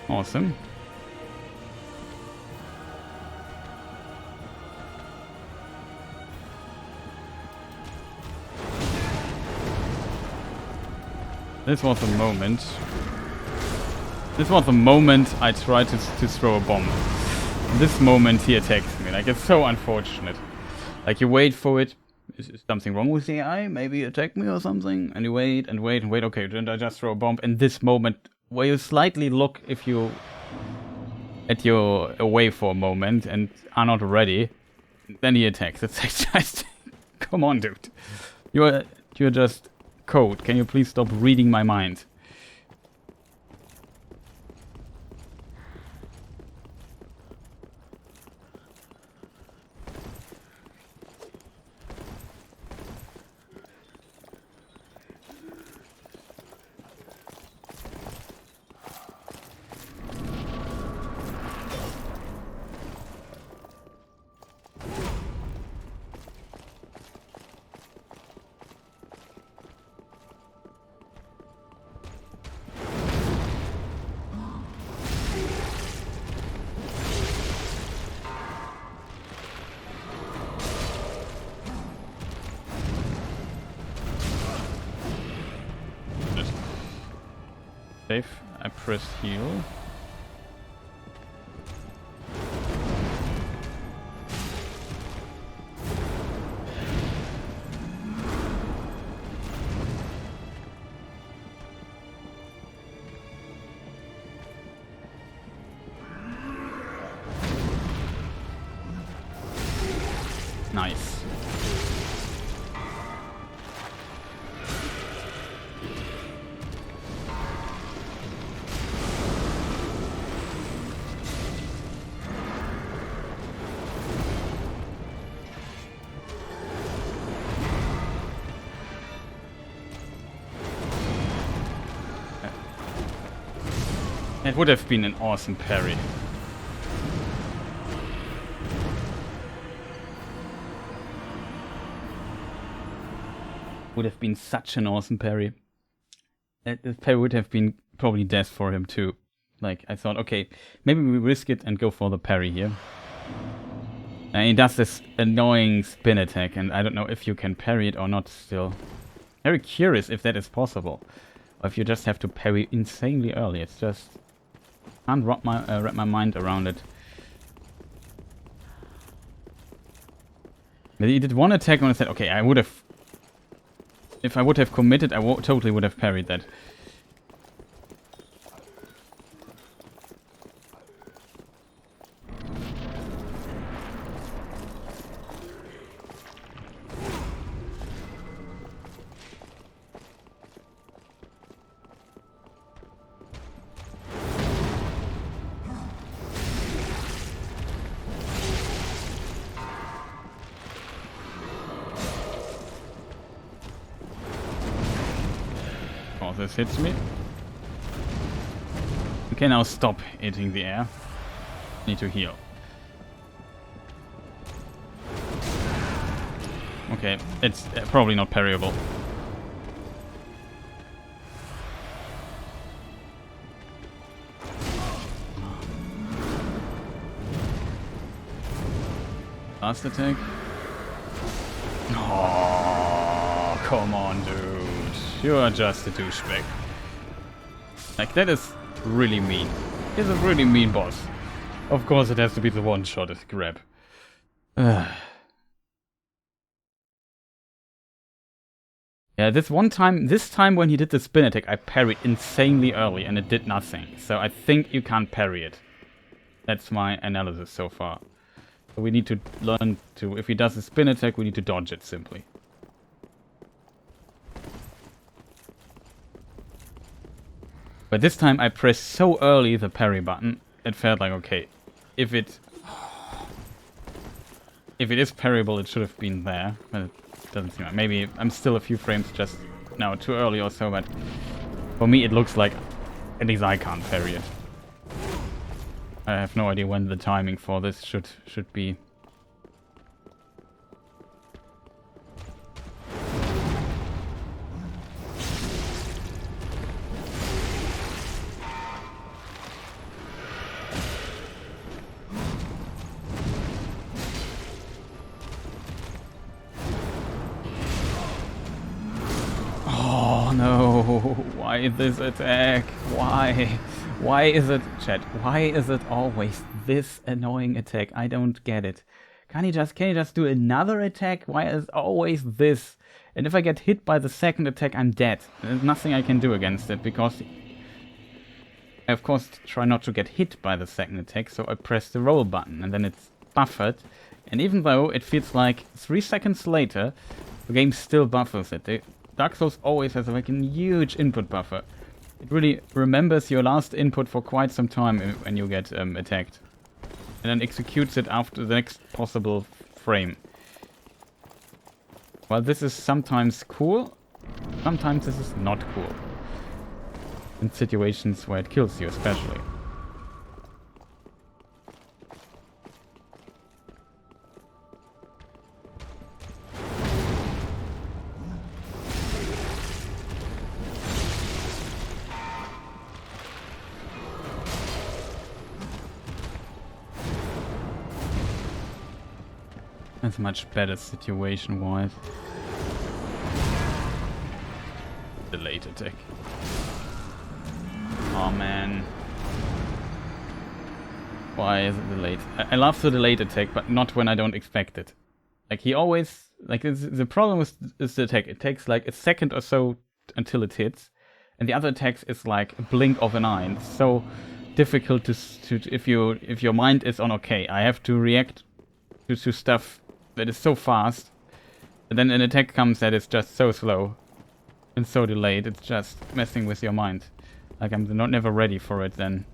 Awesome. This was the moment. This was the moment I tried to throw a bomb. In this moment he attacks me. Like, it's so unfortunate. Like, you wait for it. Is something wrong with the AI? Maybe attack me or something? And you wait and wait and wait. Okay, then I just throw a bomb. In this moment, where you slightly look if you at your away for a moment and are not ready, then he attacks. It's like, just come on, dude. You're just code. Can you please stop reading my mind? Safe. I press heal. Nice. It would have been an awesome parry. Would have been such an awesome parry. The parry would have been probably death for him too. Like, I thought, okay, maybe we risk it and go for the parry here. And he does this annoying spin attack, and I don't know if you can parry it or not still. Very curious if that is possible. Or if you just have to parry insanely early. It's just... can't wrap my mind around it. But he did one attack and I said, okay, I would have... if I would have committed, I totally would have parried that. This hits me. Okay, now stop hitting the air. Need to heal. Okay, it's probably not parryable. Last attack. Oh, come on, dude. You are just a douchebag. Like, that is really mean. He's a really mean boss. Of course it has to be the one-shot grab. Yeah, this time when he did the spin attack, I parried insanely early and it did nothing. So I think you can't parry it. That's my analysis so far. So we need to learn to, if he does a spin attack, we need to dodge it simply. But this time I pressed so early the parry button, it felt like, okay, if it is parryable, it should have been there, but it doesn't seem like. Maybe I'm still a few frames just now too early or so, but for me it looks like at least I can't parry it. I have no idea when the timing for this should be. Why this attack? Why? Why is it, chat? Why is it always this annoying attack? I don't get it. Can you just do another attack? Why is it always this? And if I get hit by the second attack, I'm dead. There's nothing I can do against it because I of course try not to get hit by the second attack, so I press the roll button and then it's buffered. And even though it feels like 3 seconds later, the game still buffers it. Dark Souls always has like a huge input buffer. It really remembers your last input for quite some time when you get attacked. And then executes it after the next possible frame. While this is sometimes cool, sometimes this is not cool. In situations where it kills you especially. That's much better situation-wise. The late attack. Oh man. Why is it delayed? I love the delayed attack, but not when I don't expect it. Like he always... Like the problem is the attack. It takes like a second or so until it hits. And the other attacks is like a blink of an eye. And it's so difficult to if your mind is on okay, I have to react to stuff that is so fast. And then an attack comes that is just so slow and so delayed. It's just messing with your mind. Like I'm never ready for it then.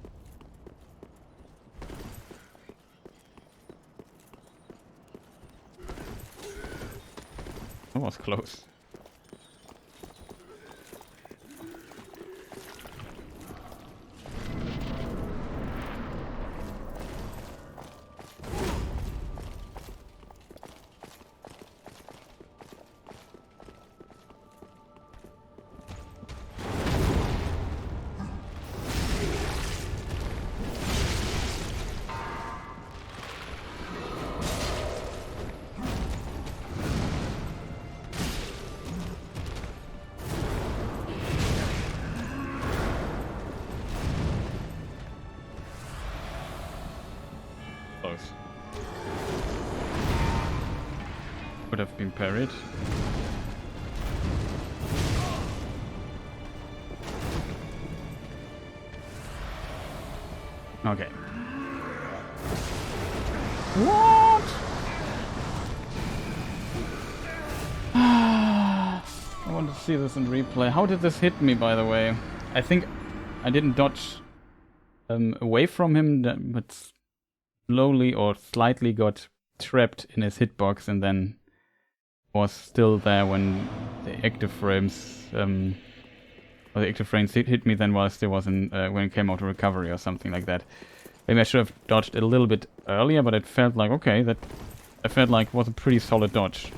That was close. Would have been parried. Okay. What? I want to see this in replay. How did this hit me, by the way? I think I didn't dodge away from him, but slowly or slightly got trapped in his hitbox and then was still there when the active frames hit me then while I still was in when it came out of recovery or something like that. Maybe I should have dodged a little bit earlier, but it felt like okay, that I felt like was a pretty solid dodge.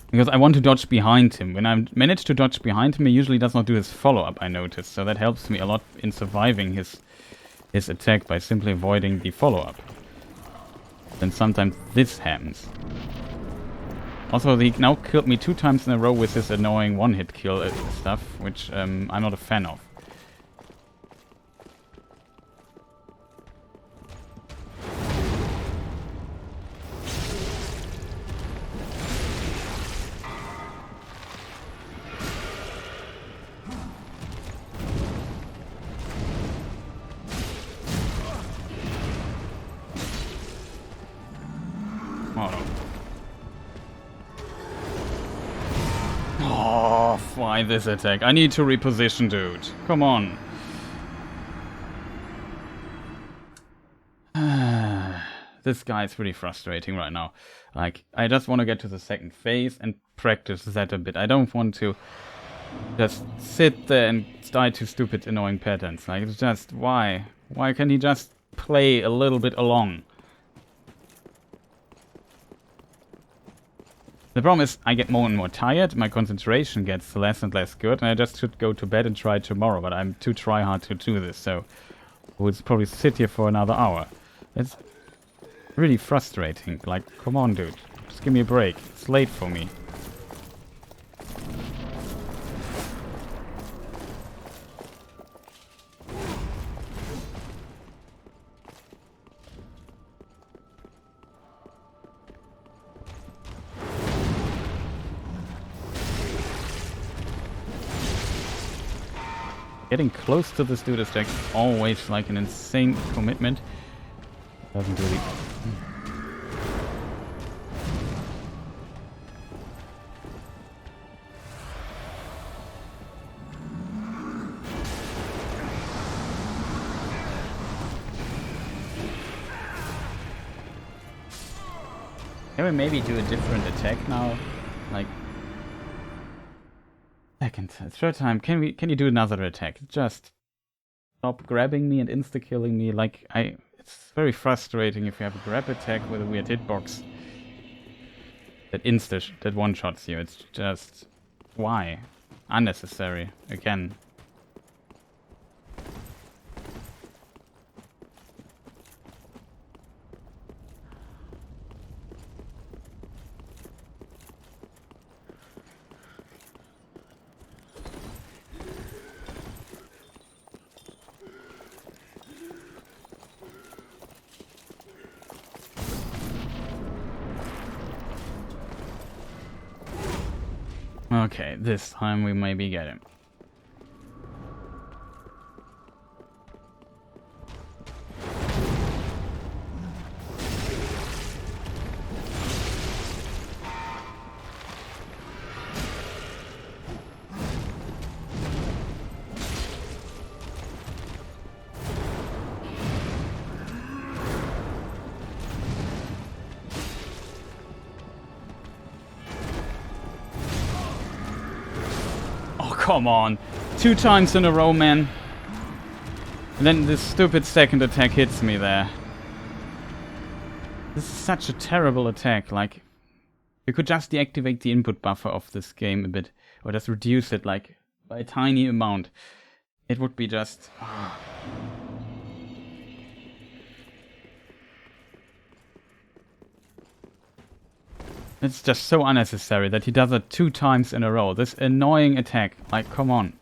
Because I want to dodge behind him. When I manage to dodge behind him, he usually does not do his follow-up, I noticed. So that helps me a lot in surviving his attack by simply avoiding the follow-up. Then sometimes this happens. Also, he now killed me 2 times in a row with his annoying one-hit kill stuff, which I'm not a fan of. Oh, why this attack? I need to reposition, dude. Come on. This guy is pretty frustrating right now. Like, I just want to get to the second phase and practice that a bit. I don't want to just sit there and die to stupid, annoying patterns. Like, it's just, why? Why can't he just play a little bit along? The problem is I get more and more tired, my concentration gets less and less good, and I just should go to bed and try tomorrow, but I'm too try-hard to do this, so I would probably sit here for another hour. It's really frustrating. Like, come on, dude. Just give me a break. It's late for me. Getting close to this dude is like always like an insane commitment. Doesn't really... Can we maybe do a different attack now? Like... Second, third time, can you do another attack? Just stop grabbing me and insta-killing me. Like, it's very frustrating if you have a grab attack with a weird hitbox that one-shots you. It's just, why? Unnecessary, again. Okay, this time we maybe get him. Come on. 2 times in a row, man. And then this stupid second attack hits me there. This is such a terrible attack. Like, you could just deactivate the input buffer of this game a bit. Or just reduce it, like, by a tiny amount. It would be just... It's just so unnecessary that he does it 2 times in a row. This annoying attack. Like, come on.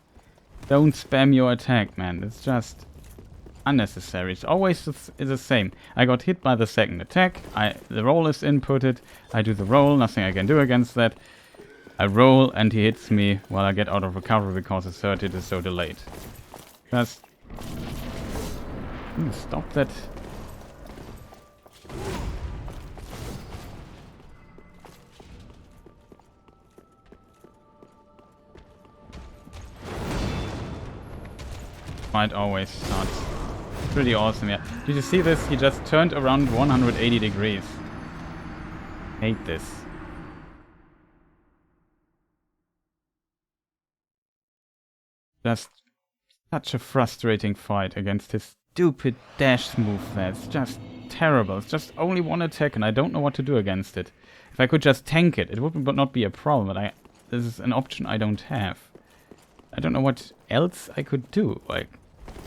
Don't spam your attack, man. It's just unnecessary. It's always the same. I got hit by the second attack. The roll is inputted. I do the roll. Nothing I can do against that. I roll and he hits me while I get out of recovery because the third hit is so delayed. Just... stop that. Might always start. Pretty awesome, yeah. Did you see this? He just turned around 180 degrees. Hate this. Just such a frustrating fight against his stupid dash move there. It's just terrible. It's just only one attack and I don't know what to do against it. If I could just tank it, it would not be a problem, but this is an option I don't have. I don't know what else I could do. Like,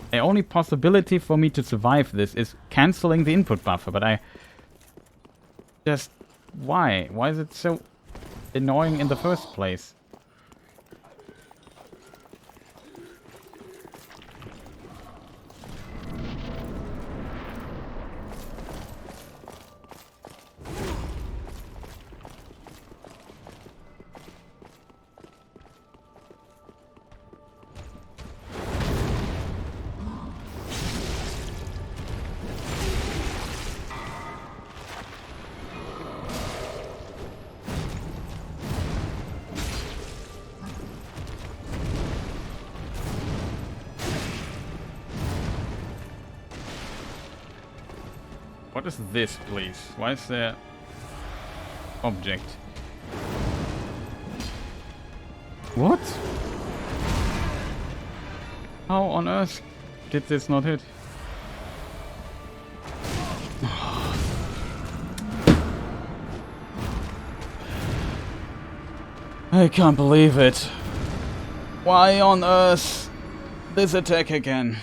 the only possibility for me to survive this is cancelling the input buffer, but I just... Why? Why is it so annoying in the first place? What is this, please? Why is there... object? What? How on earth did this not hit? I can't believe it. Why on earth this attack again?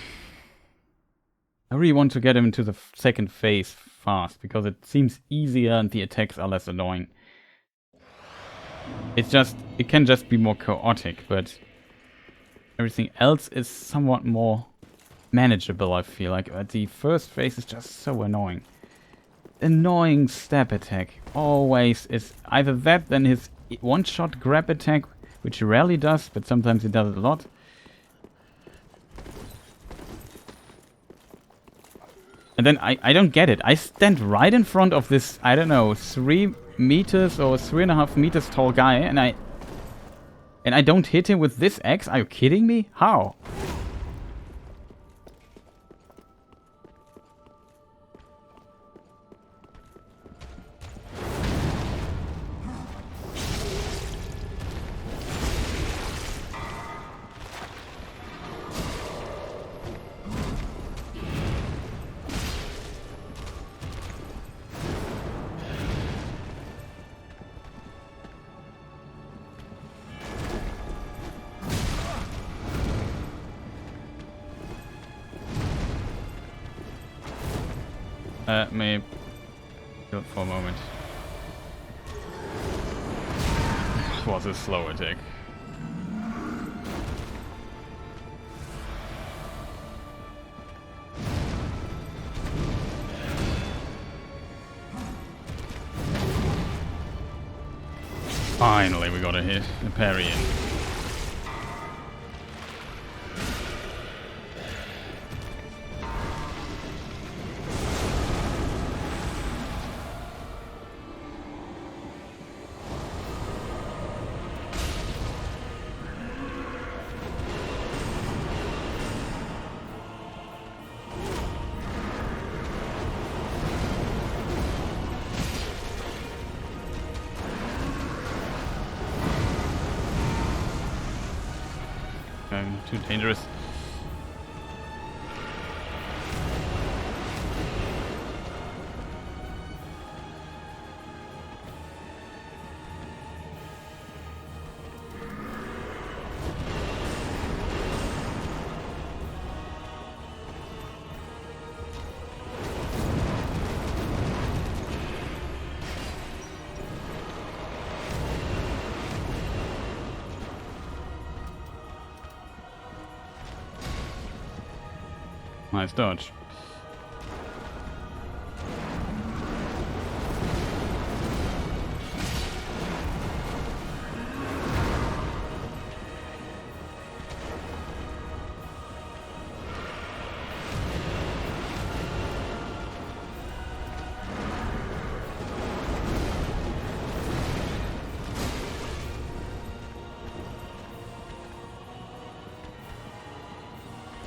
I really want to get him into the second phase fast, because it seems easier and the attacks are less annoying. It can just be more chaotic, but everything else is somewhat more manageable, I feel like. But the first phase is just so annoying. Annoying stab attack always is either that, then his one-shot grab attack, which he rarely does, but sometimes he does it a lot. And then I don't get it. I stand right in front of this, I don't know, 3 meters or 3.5 meters tall guy, and I don't hit him with this axe? Are you kidding me? How? May do it for a moment. It was a slow attack. Finally, we got a hit, a parry in. Too dangerous. Nice dodge.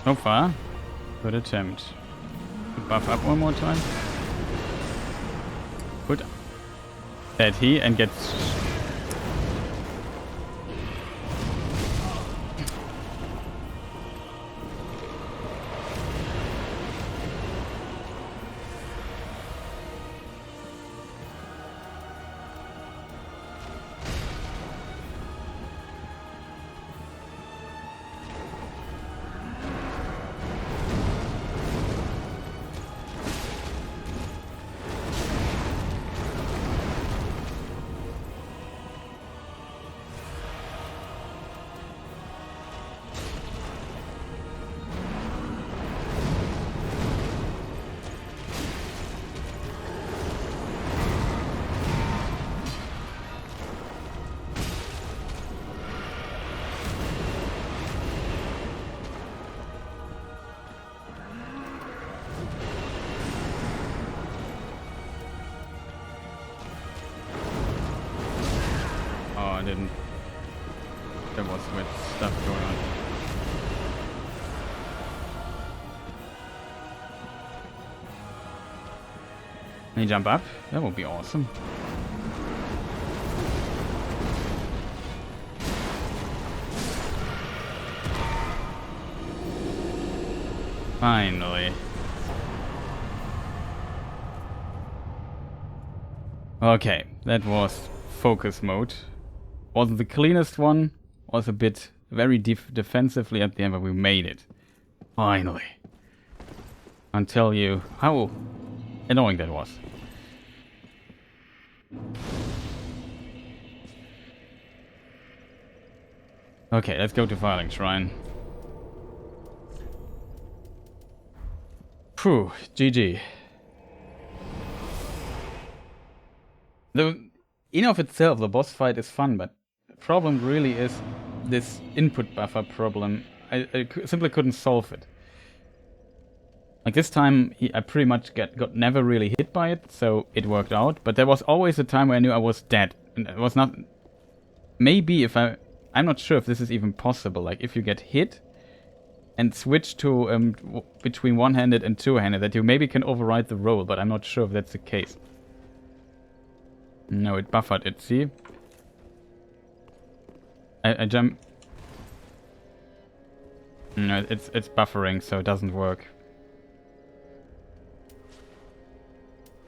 So far, good attempt. Buff up one more time. Put that he and gets. Didn't. There was weird stuff going on. Can you jump up? That would be awesome. Finally. Okay, that was focus mode. Wasn't the cleanest one, was a bit very defensively at the end, but we made it. Finally. I'll tell you how annoying that was. Okay, let's go to Filing Shrine. Phew, GG. In of itself, the boss fight is fun, but the problem really is this input buffer problem. I simply couldn't solve it. Like this time, I pretty much got never really hit by it, so it worked out. But there was always a time where I knew I was dead. And it was not... Maybe if I'm not sure if this is even possible. Like if you get hit and switch to between one-handed and two-handed, that you maybe can override the roll, but I'm not sure if that's the case. No, it buffered it, see? I jump... No, it's buffering, so it doesn't work.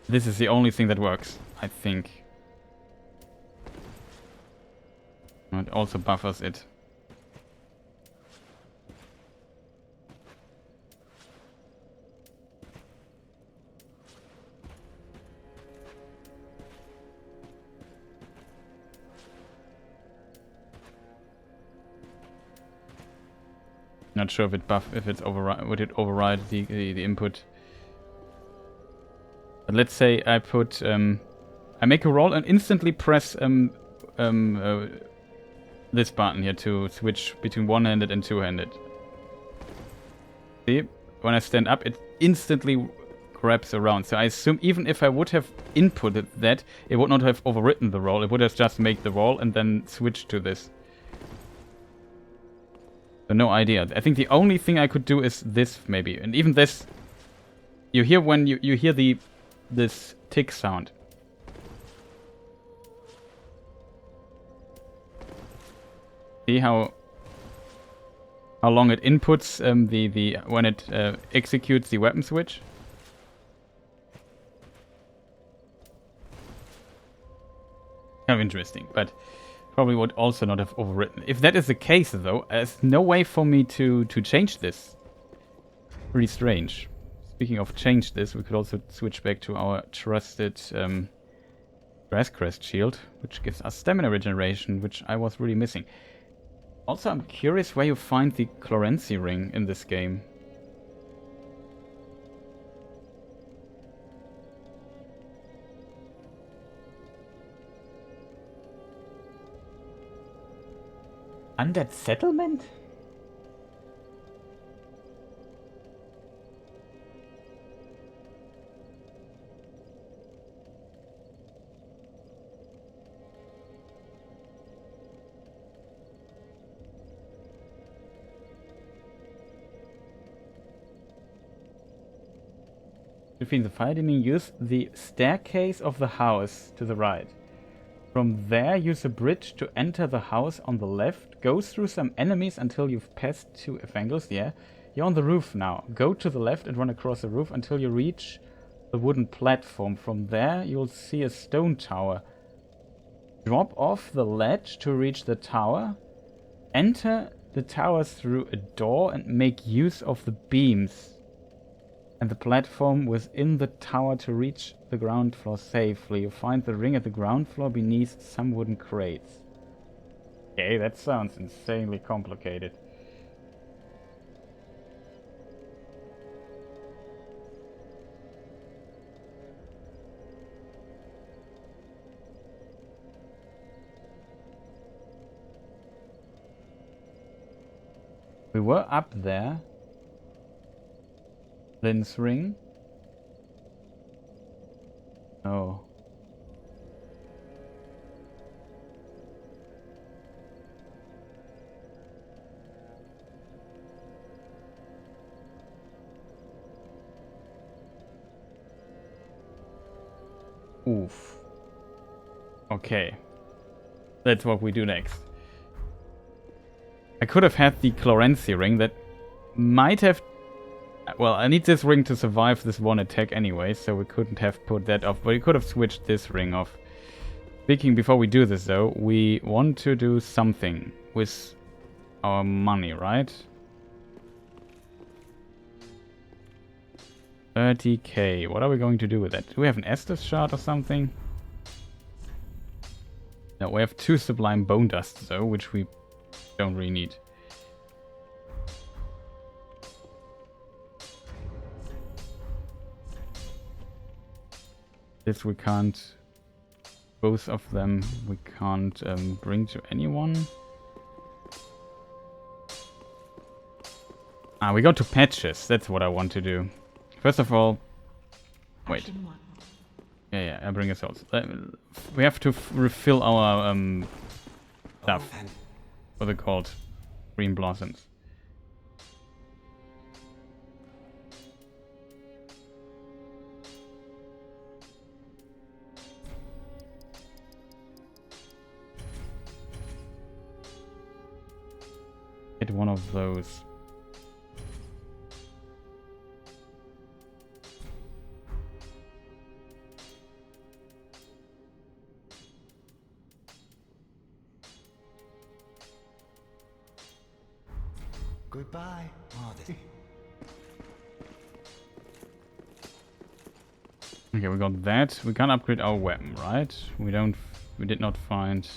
This is the only thing that works, I think. It also buffers it. Not sure if it would it override the input. But let's say I put I make a roll and instantly press this button here to switch between one-handed and two-handed. See? When I stand up, it instantly grabs around. So I assume even if I would have inputted that, it would not have overwritten the roll. It would have just made the roll and then switched to this. So no idea. I think the only thing I could do is this, maybe. And even this, you hear when you hear this tick sound. See how long it inputs when it executes the weapon switch? Kind of interesting, but probably would also not have overwritten. If that is the case, though, there's no way for me to change this. Pretty strange. Speaking of change this, we could also switch back to our trusted Grass Crest shield, which gives us stamina regeneration, which I was really missing. Also, I'm curious where you find the Chlorhensi ring in this game. Undead settlement? Between the fire demon, use the staircase of the house to the right. From there, use a bridge to enter the house on the left. Go through some enemies until you've passed two evangels. Yeah, you're on the roof now. Go to the left and run across the roof until you reach the wooden platform. From there, you'll see a stone tower. Drop off the ledge to reach the tower. Enter the tower through a door and make use of the beams and the platform within the tower to reach the ground floor safely. You find the ring at the ground floor beneath some wooden crates. Okay, that sounds insanely complicated. We were up there. Lynn's ring. Oh. Oof. Okay. That's what we do next. I could have had the Chlorhensi ring that might have... Well, I need this ring to survive this one attack anyway, so we couldn't have put that off. But we could have switched this ring off. Speaking, before we do this though, we want to do something with our money, right? 30k. What are we going to do with that? Do we have an Estus shard or something? No, we have 2 Sublime Bone Dusts though, which we don't really need. This we can't... Both of them we can't bring to anyone. Ah, we go to patches. That's what I want to do. First of all... Wait. Yeah, I bring us out. We have to refill our stuff. What are they called? Green blossoms. Get one of those. Goodbye. Oh, this... Okay, we got that. We can't upgrade our weapon, right? We did not find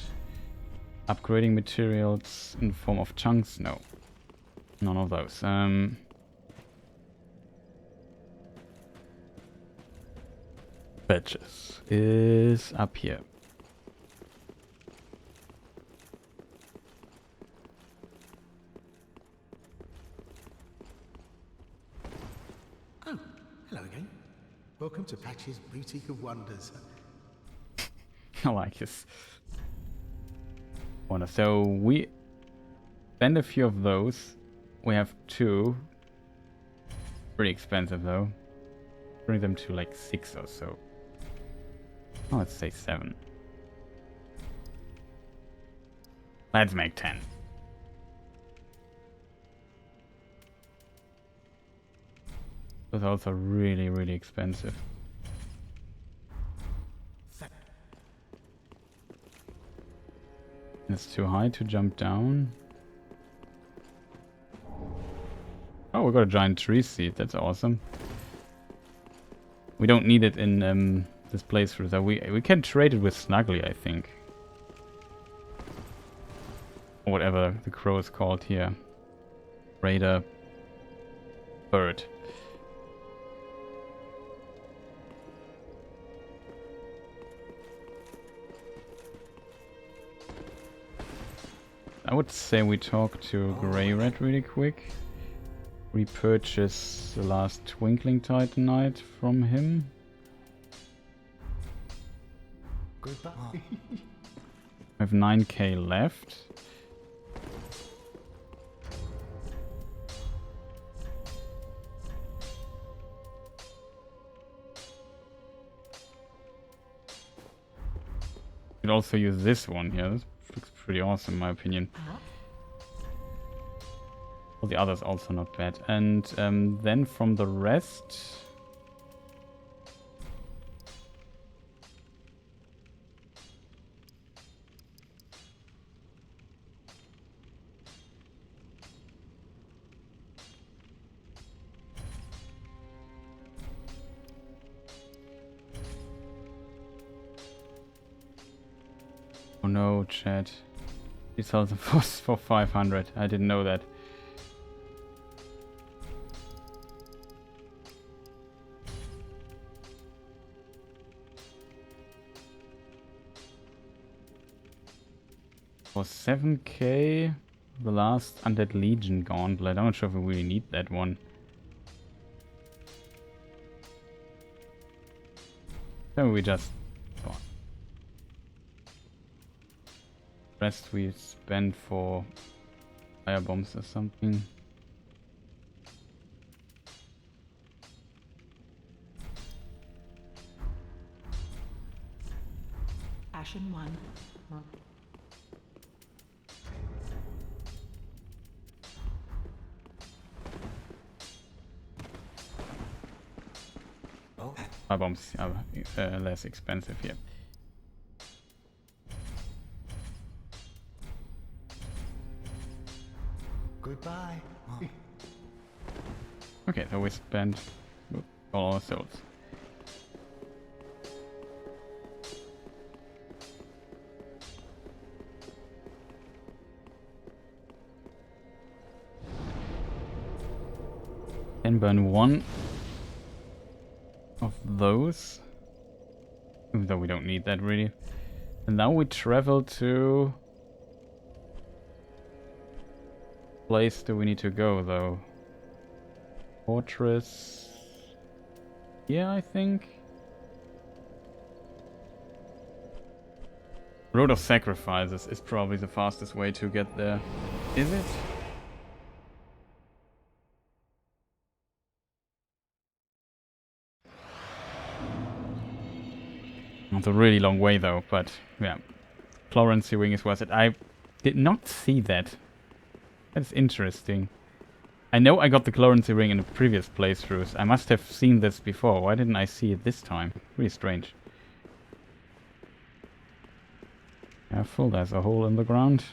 upgrading materials in the form of chunks. No, none of those. Badges is up here. Hello again. Welcome to Patch's Boutique of Wonders. I like this. Wonder. So we spend a few of those. We have 2. Pretty expensive though. Bring them to like 6 or so. Oh, let's say 7. Let's make 10. It's also really, really expensive. It's too high to jump down. Oh, we got a giant tree seed. That's awesome. We don't need it in this playthrough, though. We can trade it with Snuggly, I think. Or whatever the crow is called here. Raider. Bird. I would say we talk to Grey Rat really quick. Repurchase the last Twinkling Titanite from him. Goodbye. I have 9k left. Could also use this one here. This looks pretty awesome in my opinion. All the others also not bad. And then from the rest... Oh no, chat. He sells them for 500. I didn't know that. For 7k, the last Undead Legion Gauntlet. I'm not sure if we really need that one. Then we just... Go on. Rest we spend for fire bombs or something. Ashen 1. Fire bombs are less expensive here. Goodbye. Okay, so we spent all our souls. And burn 1 of those. Even though we don't need that really. And now we travel to... Place do we need to go though? Fortress... Yeah, I think. Road of Sacrifices is probably the fastest way to get there. Is it? It's a really long way though, but yeah. Florency Wing is worth it. I did not see that. That's interesting. I know I got the Florency Ring in the previous playthroughs. I must have seen this before. Why didn't I see it this time? Really strange. Careful, there's a hole in the ground.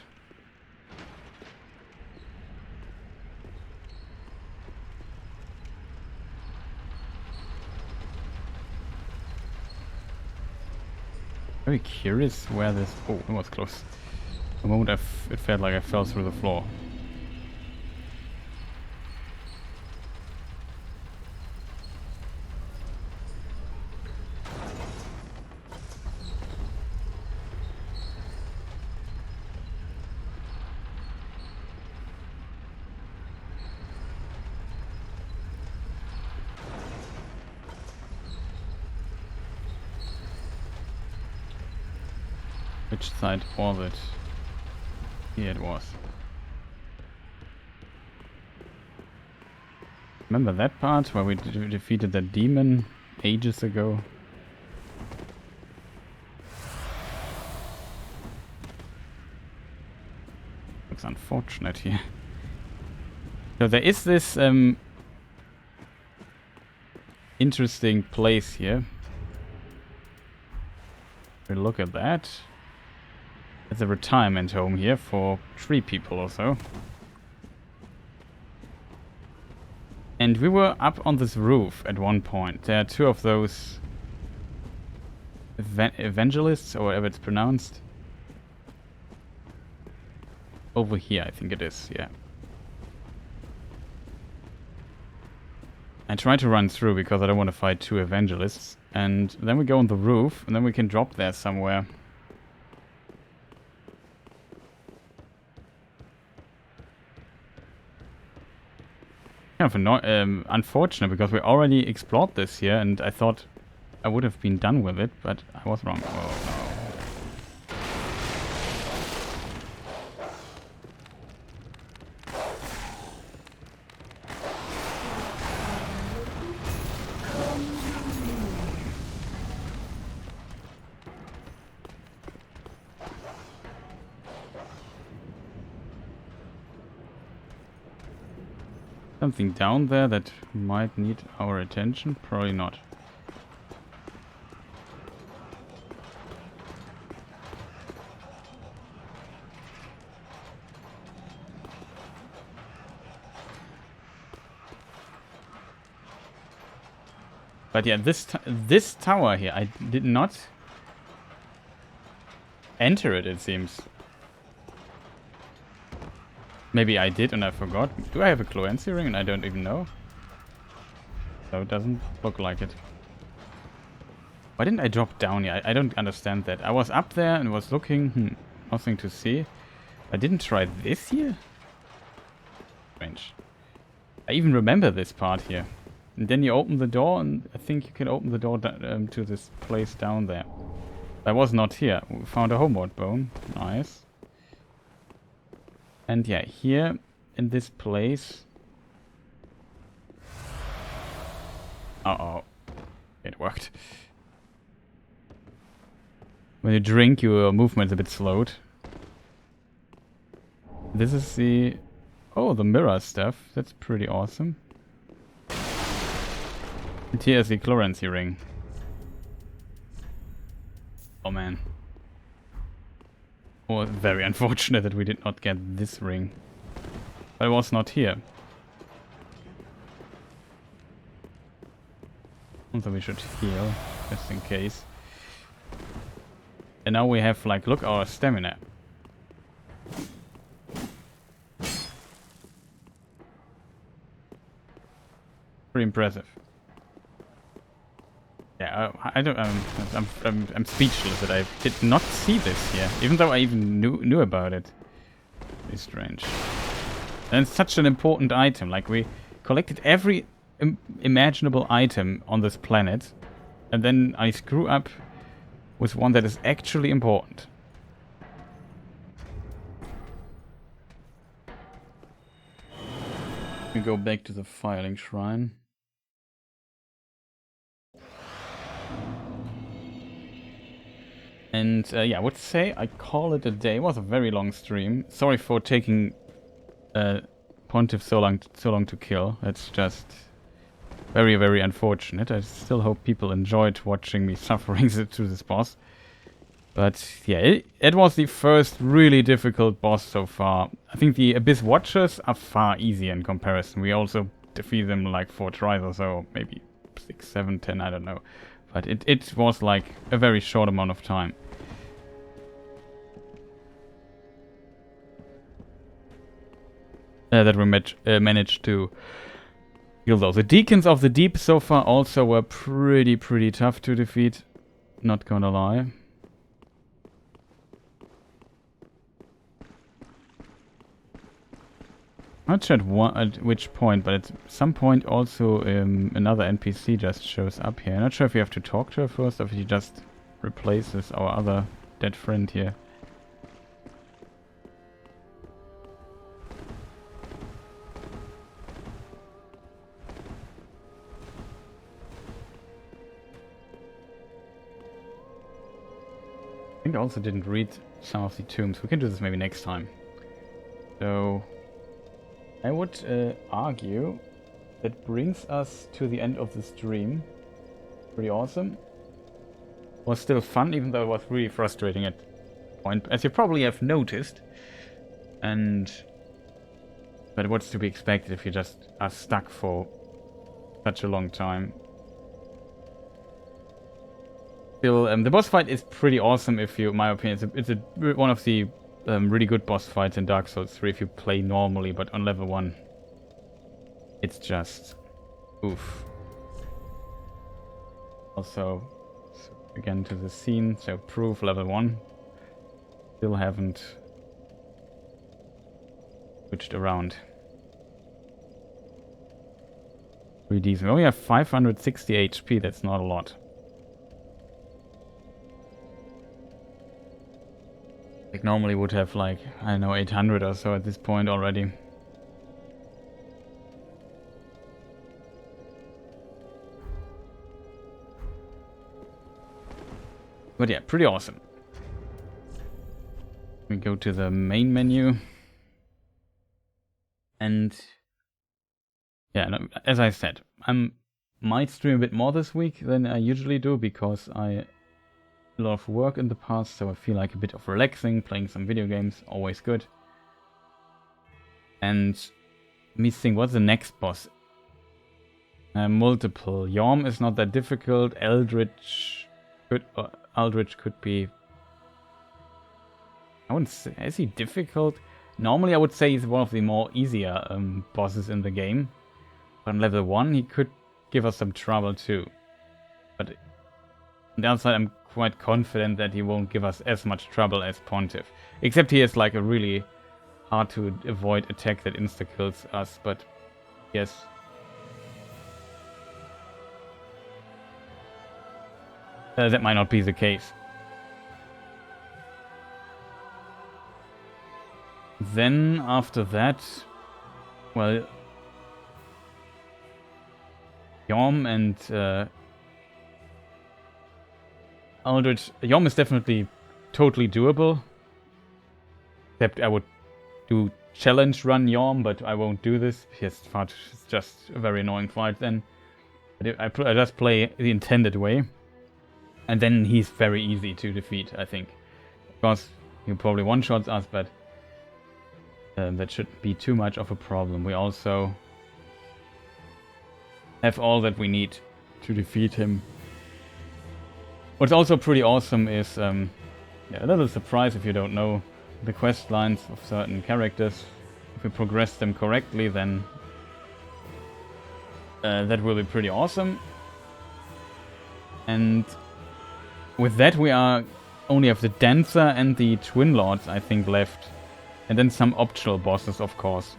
Very curious where this... Oh, it was close. The moment it felt like I fell through the floor. Which side was it? Here it was. Remember that part where we defeated that demon ages ago? Looks unfortunate here. So there is this interesting place here. We look at that. It's a retirement home here for 3 people or so. And we were up on this roof at one point. There are 2 of those evangelists, or whatever it's pronounced. Over here, I think it is, yeah. I try to run through because I don't want to fight 2 evangelists. And then we go on the roof, and then we can drop there somewhere. Kind of unfortunate because we already explored this here, and I thought I would have been done with it, but I was wrong. Oh no. Something down there that might need our attention? Probably not. But yeah, this tower here, I did not enter it, it seems. Maybe I did and I forgot. Do I have a Cloency ring and I don't even know? So it doesn't look like it. Why didn't I drop down here? I don't understand that. I was up there and was looking. Nothing to see. I didn't try this here? Strange. I even remember this part here. And then you open the door and I think you can open the door to this place down there. I was not here. We found a homeward bone. Nice. And yeah, here in this place. Uh-oh. It worked. When you drink, your movement's a bit slowed. This is the... Oh, the mirror stuff. That's pretty awesome. And here's the Cloency ring. Oh man. Oh, very unfortunate that we did not get this ring. But it was not here. So we should heal, just in case. And now we have, like, look, our stamina. Pretty impressive. Yeah, I don't. I'm speechless that I did not see this here, even though I even knew about it. Very strange. And it's such an important item. Like, we collected every imaginable item on this planet, and then I screw up with one that is actually important. We go back to the Firelink Shrine. And yeah, I would say I call it a day. It was a very long stream. Sorry for taking Pontiff so long to kill. That's just very, very unfortunate. I still hope people enjoyed watching me suffering through this boss. But yeah, it was the first really difficult boss so far. I think the Abyss Watchers are far easier in comparison. We also defeated them like 4 tries or so, maybe 6, 7, 10, I don't know. But it was like a very short amount of time. That we managed to kill those. The Deacons of the Deep so far also were pretty tough to defeat. Not gonna lie. Not sure at which point, but at some point also another NPC just shows up here. Not sure if you have to talk to her first or if she just replaces our other dead friend here. I think I also didn't read some of the tombs. We can do this maybe next time. So I would argue that brings us to the end of the stream. Pretty awesome. Was still fun, even though it was really frustrating at point, as you probably have noticed. But what's to be expected if you just are stuck for such a long time? Still, the boss fight is pretty awesome if you, in my opinion, it's one of the really good boss fights in Dark Souls 3 if you play normally, but on level 1, it's just oof. Also, again to the scene, so proof level 1. Still haven't switched around. Pretty decent. We only have 560 HP, that's not a lot. Like normally would have like, I don't know, 800 or so at this point already. But yeah, pretty awesome. We go to the main menu. And yeah, no, as I said, I might stream a bit more this week than I usually do because I a lot of work in the past, so I feel like a bit of relaxing, playing some video games, always good. And me think, what's the next boss? Multiple. Yhorm is not that difficult. Aldrich could be. I wouldn't say, is he difficult? Normally I would say he's one of the more easier bosses in the game. But on level 1 he could give us some trouble too. But on the other side I'm quite confident that he won't give us as much trouble as Pontiff. Except he has like a really hard to avoid attack that insta-kills us, but yes. That might not be the case. Then after that, well, Yhorm and Aldrich. Yhorm is definitely totally doable. Except I would do challenge run Yhorm, but I won't do this. It's just a very annoying fight then. I just play the intended way. And then he's very easy to defeat, I think. Of course, he probably one-shots us, but that shouldn't be too much of a problem. We also have all that we need to defeat him. What's also pretty awesome is, a little surprise if you don't know, the quest lines of certain characters. If we progress them correctly, then that will be pretty awesome. And with that we only have the Dancer and the Twin Lords, I think, left. And then some optional bosses, of course.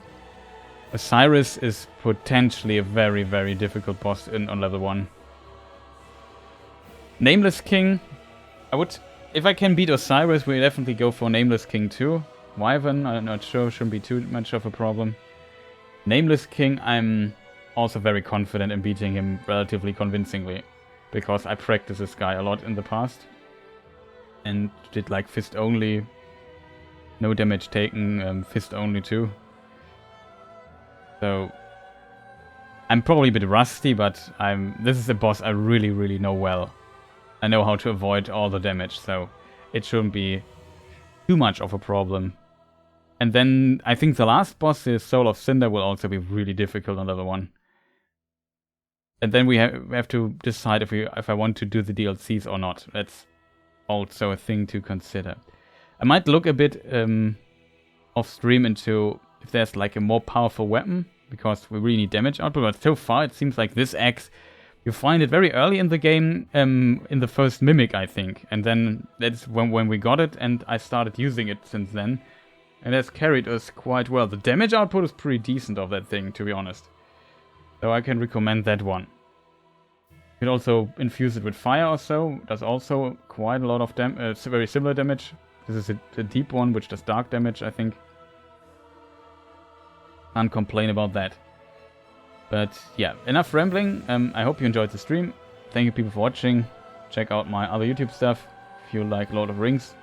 Osiris is potentially a very, very difficult boss on level 1. Nameless King, if I can beat Osiris, we'll definitely go for Nameless King too. Wyvern, I'm not sure, shouldn't be too much of a problem. Nameless King, I'm also very confident in beating him relatively convincingly. Because I practiced this guy a lot in the past. And did like fist only, no damage taken, fist only too. So I'm probably a bit rusty, but this is a boss I really, really know well. I know how to avoid all the damage, so it shouldn't be too much of a problem. And then I think the last boss, the Soul of Cinder, will also be really difficult on level 1. And then we have to decide if I want to do the DLCs or not. That's also a thing to consider. I might look a bit off stream into if there's like a more powerful weapon, because we really need damage output. But so far it seems like this axe, you find it very early in the game, in the first Mimic, I think. And then that's when we got it, and I started using it since then. And that's carried us quite well. The damage output is pretty decent of that thing, to be honest. So I can recommend that one. You could also infuse it with fire or so. Does also quite a lot of damage. It's very similar damage. This is a deep one, which does dark damage, I think. Can't complain about that. But yeah, enough rambling. I hope you enjoyed the stream. Thank you people for watching. Check out my other YouTube stuff if you like Lord of the Rings.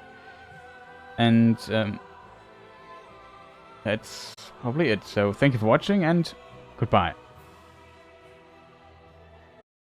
And that's probably it. So thank you for watching and goodbye.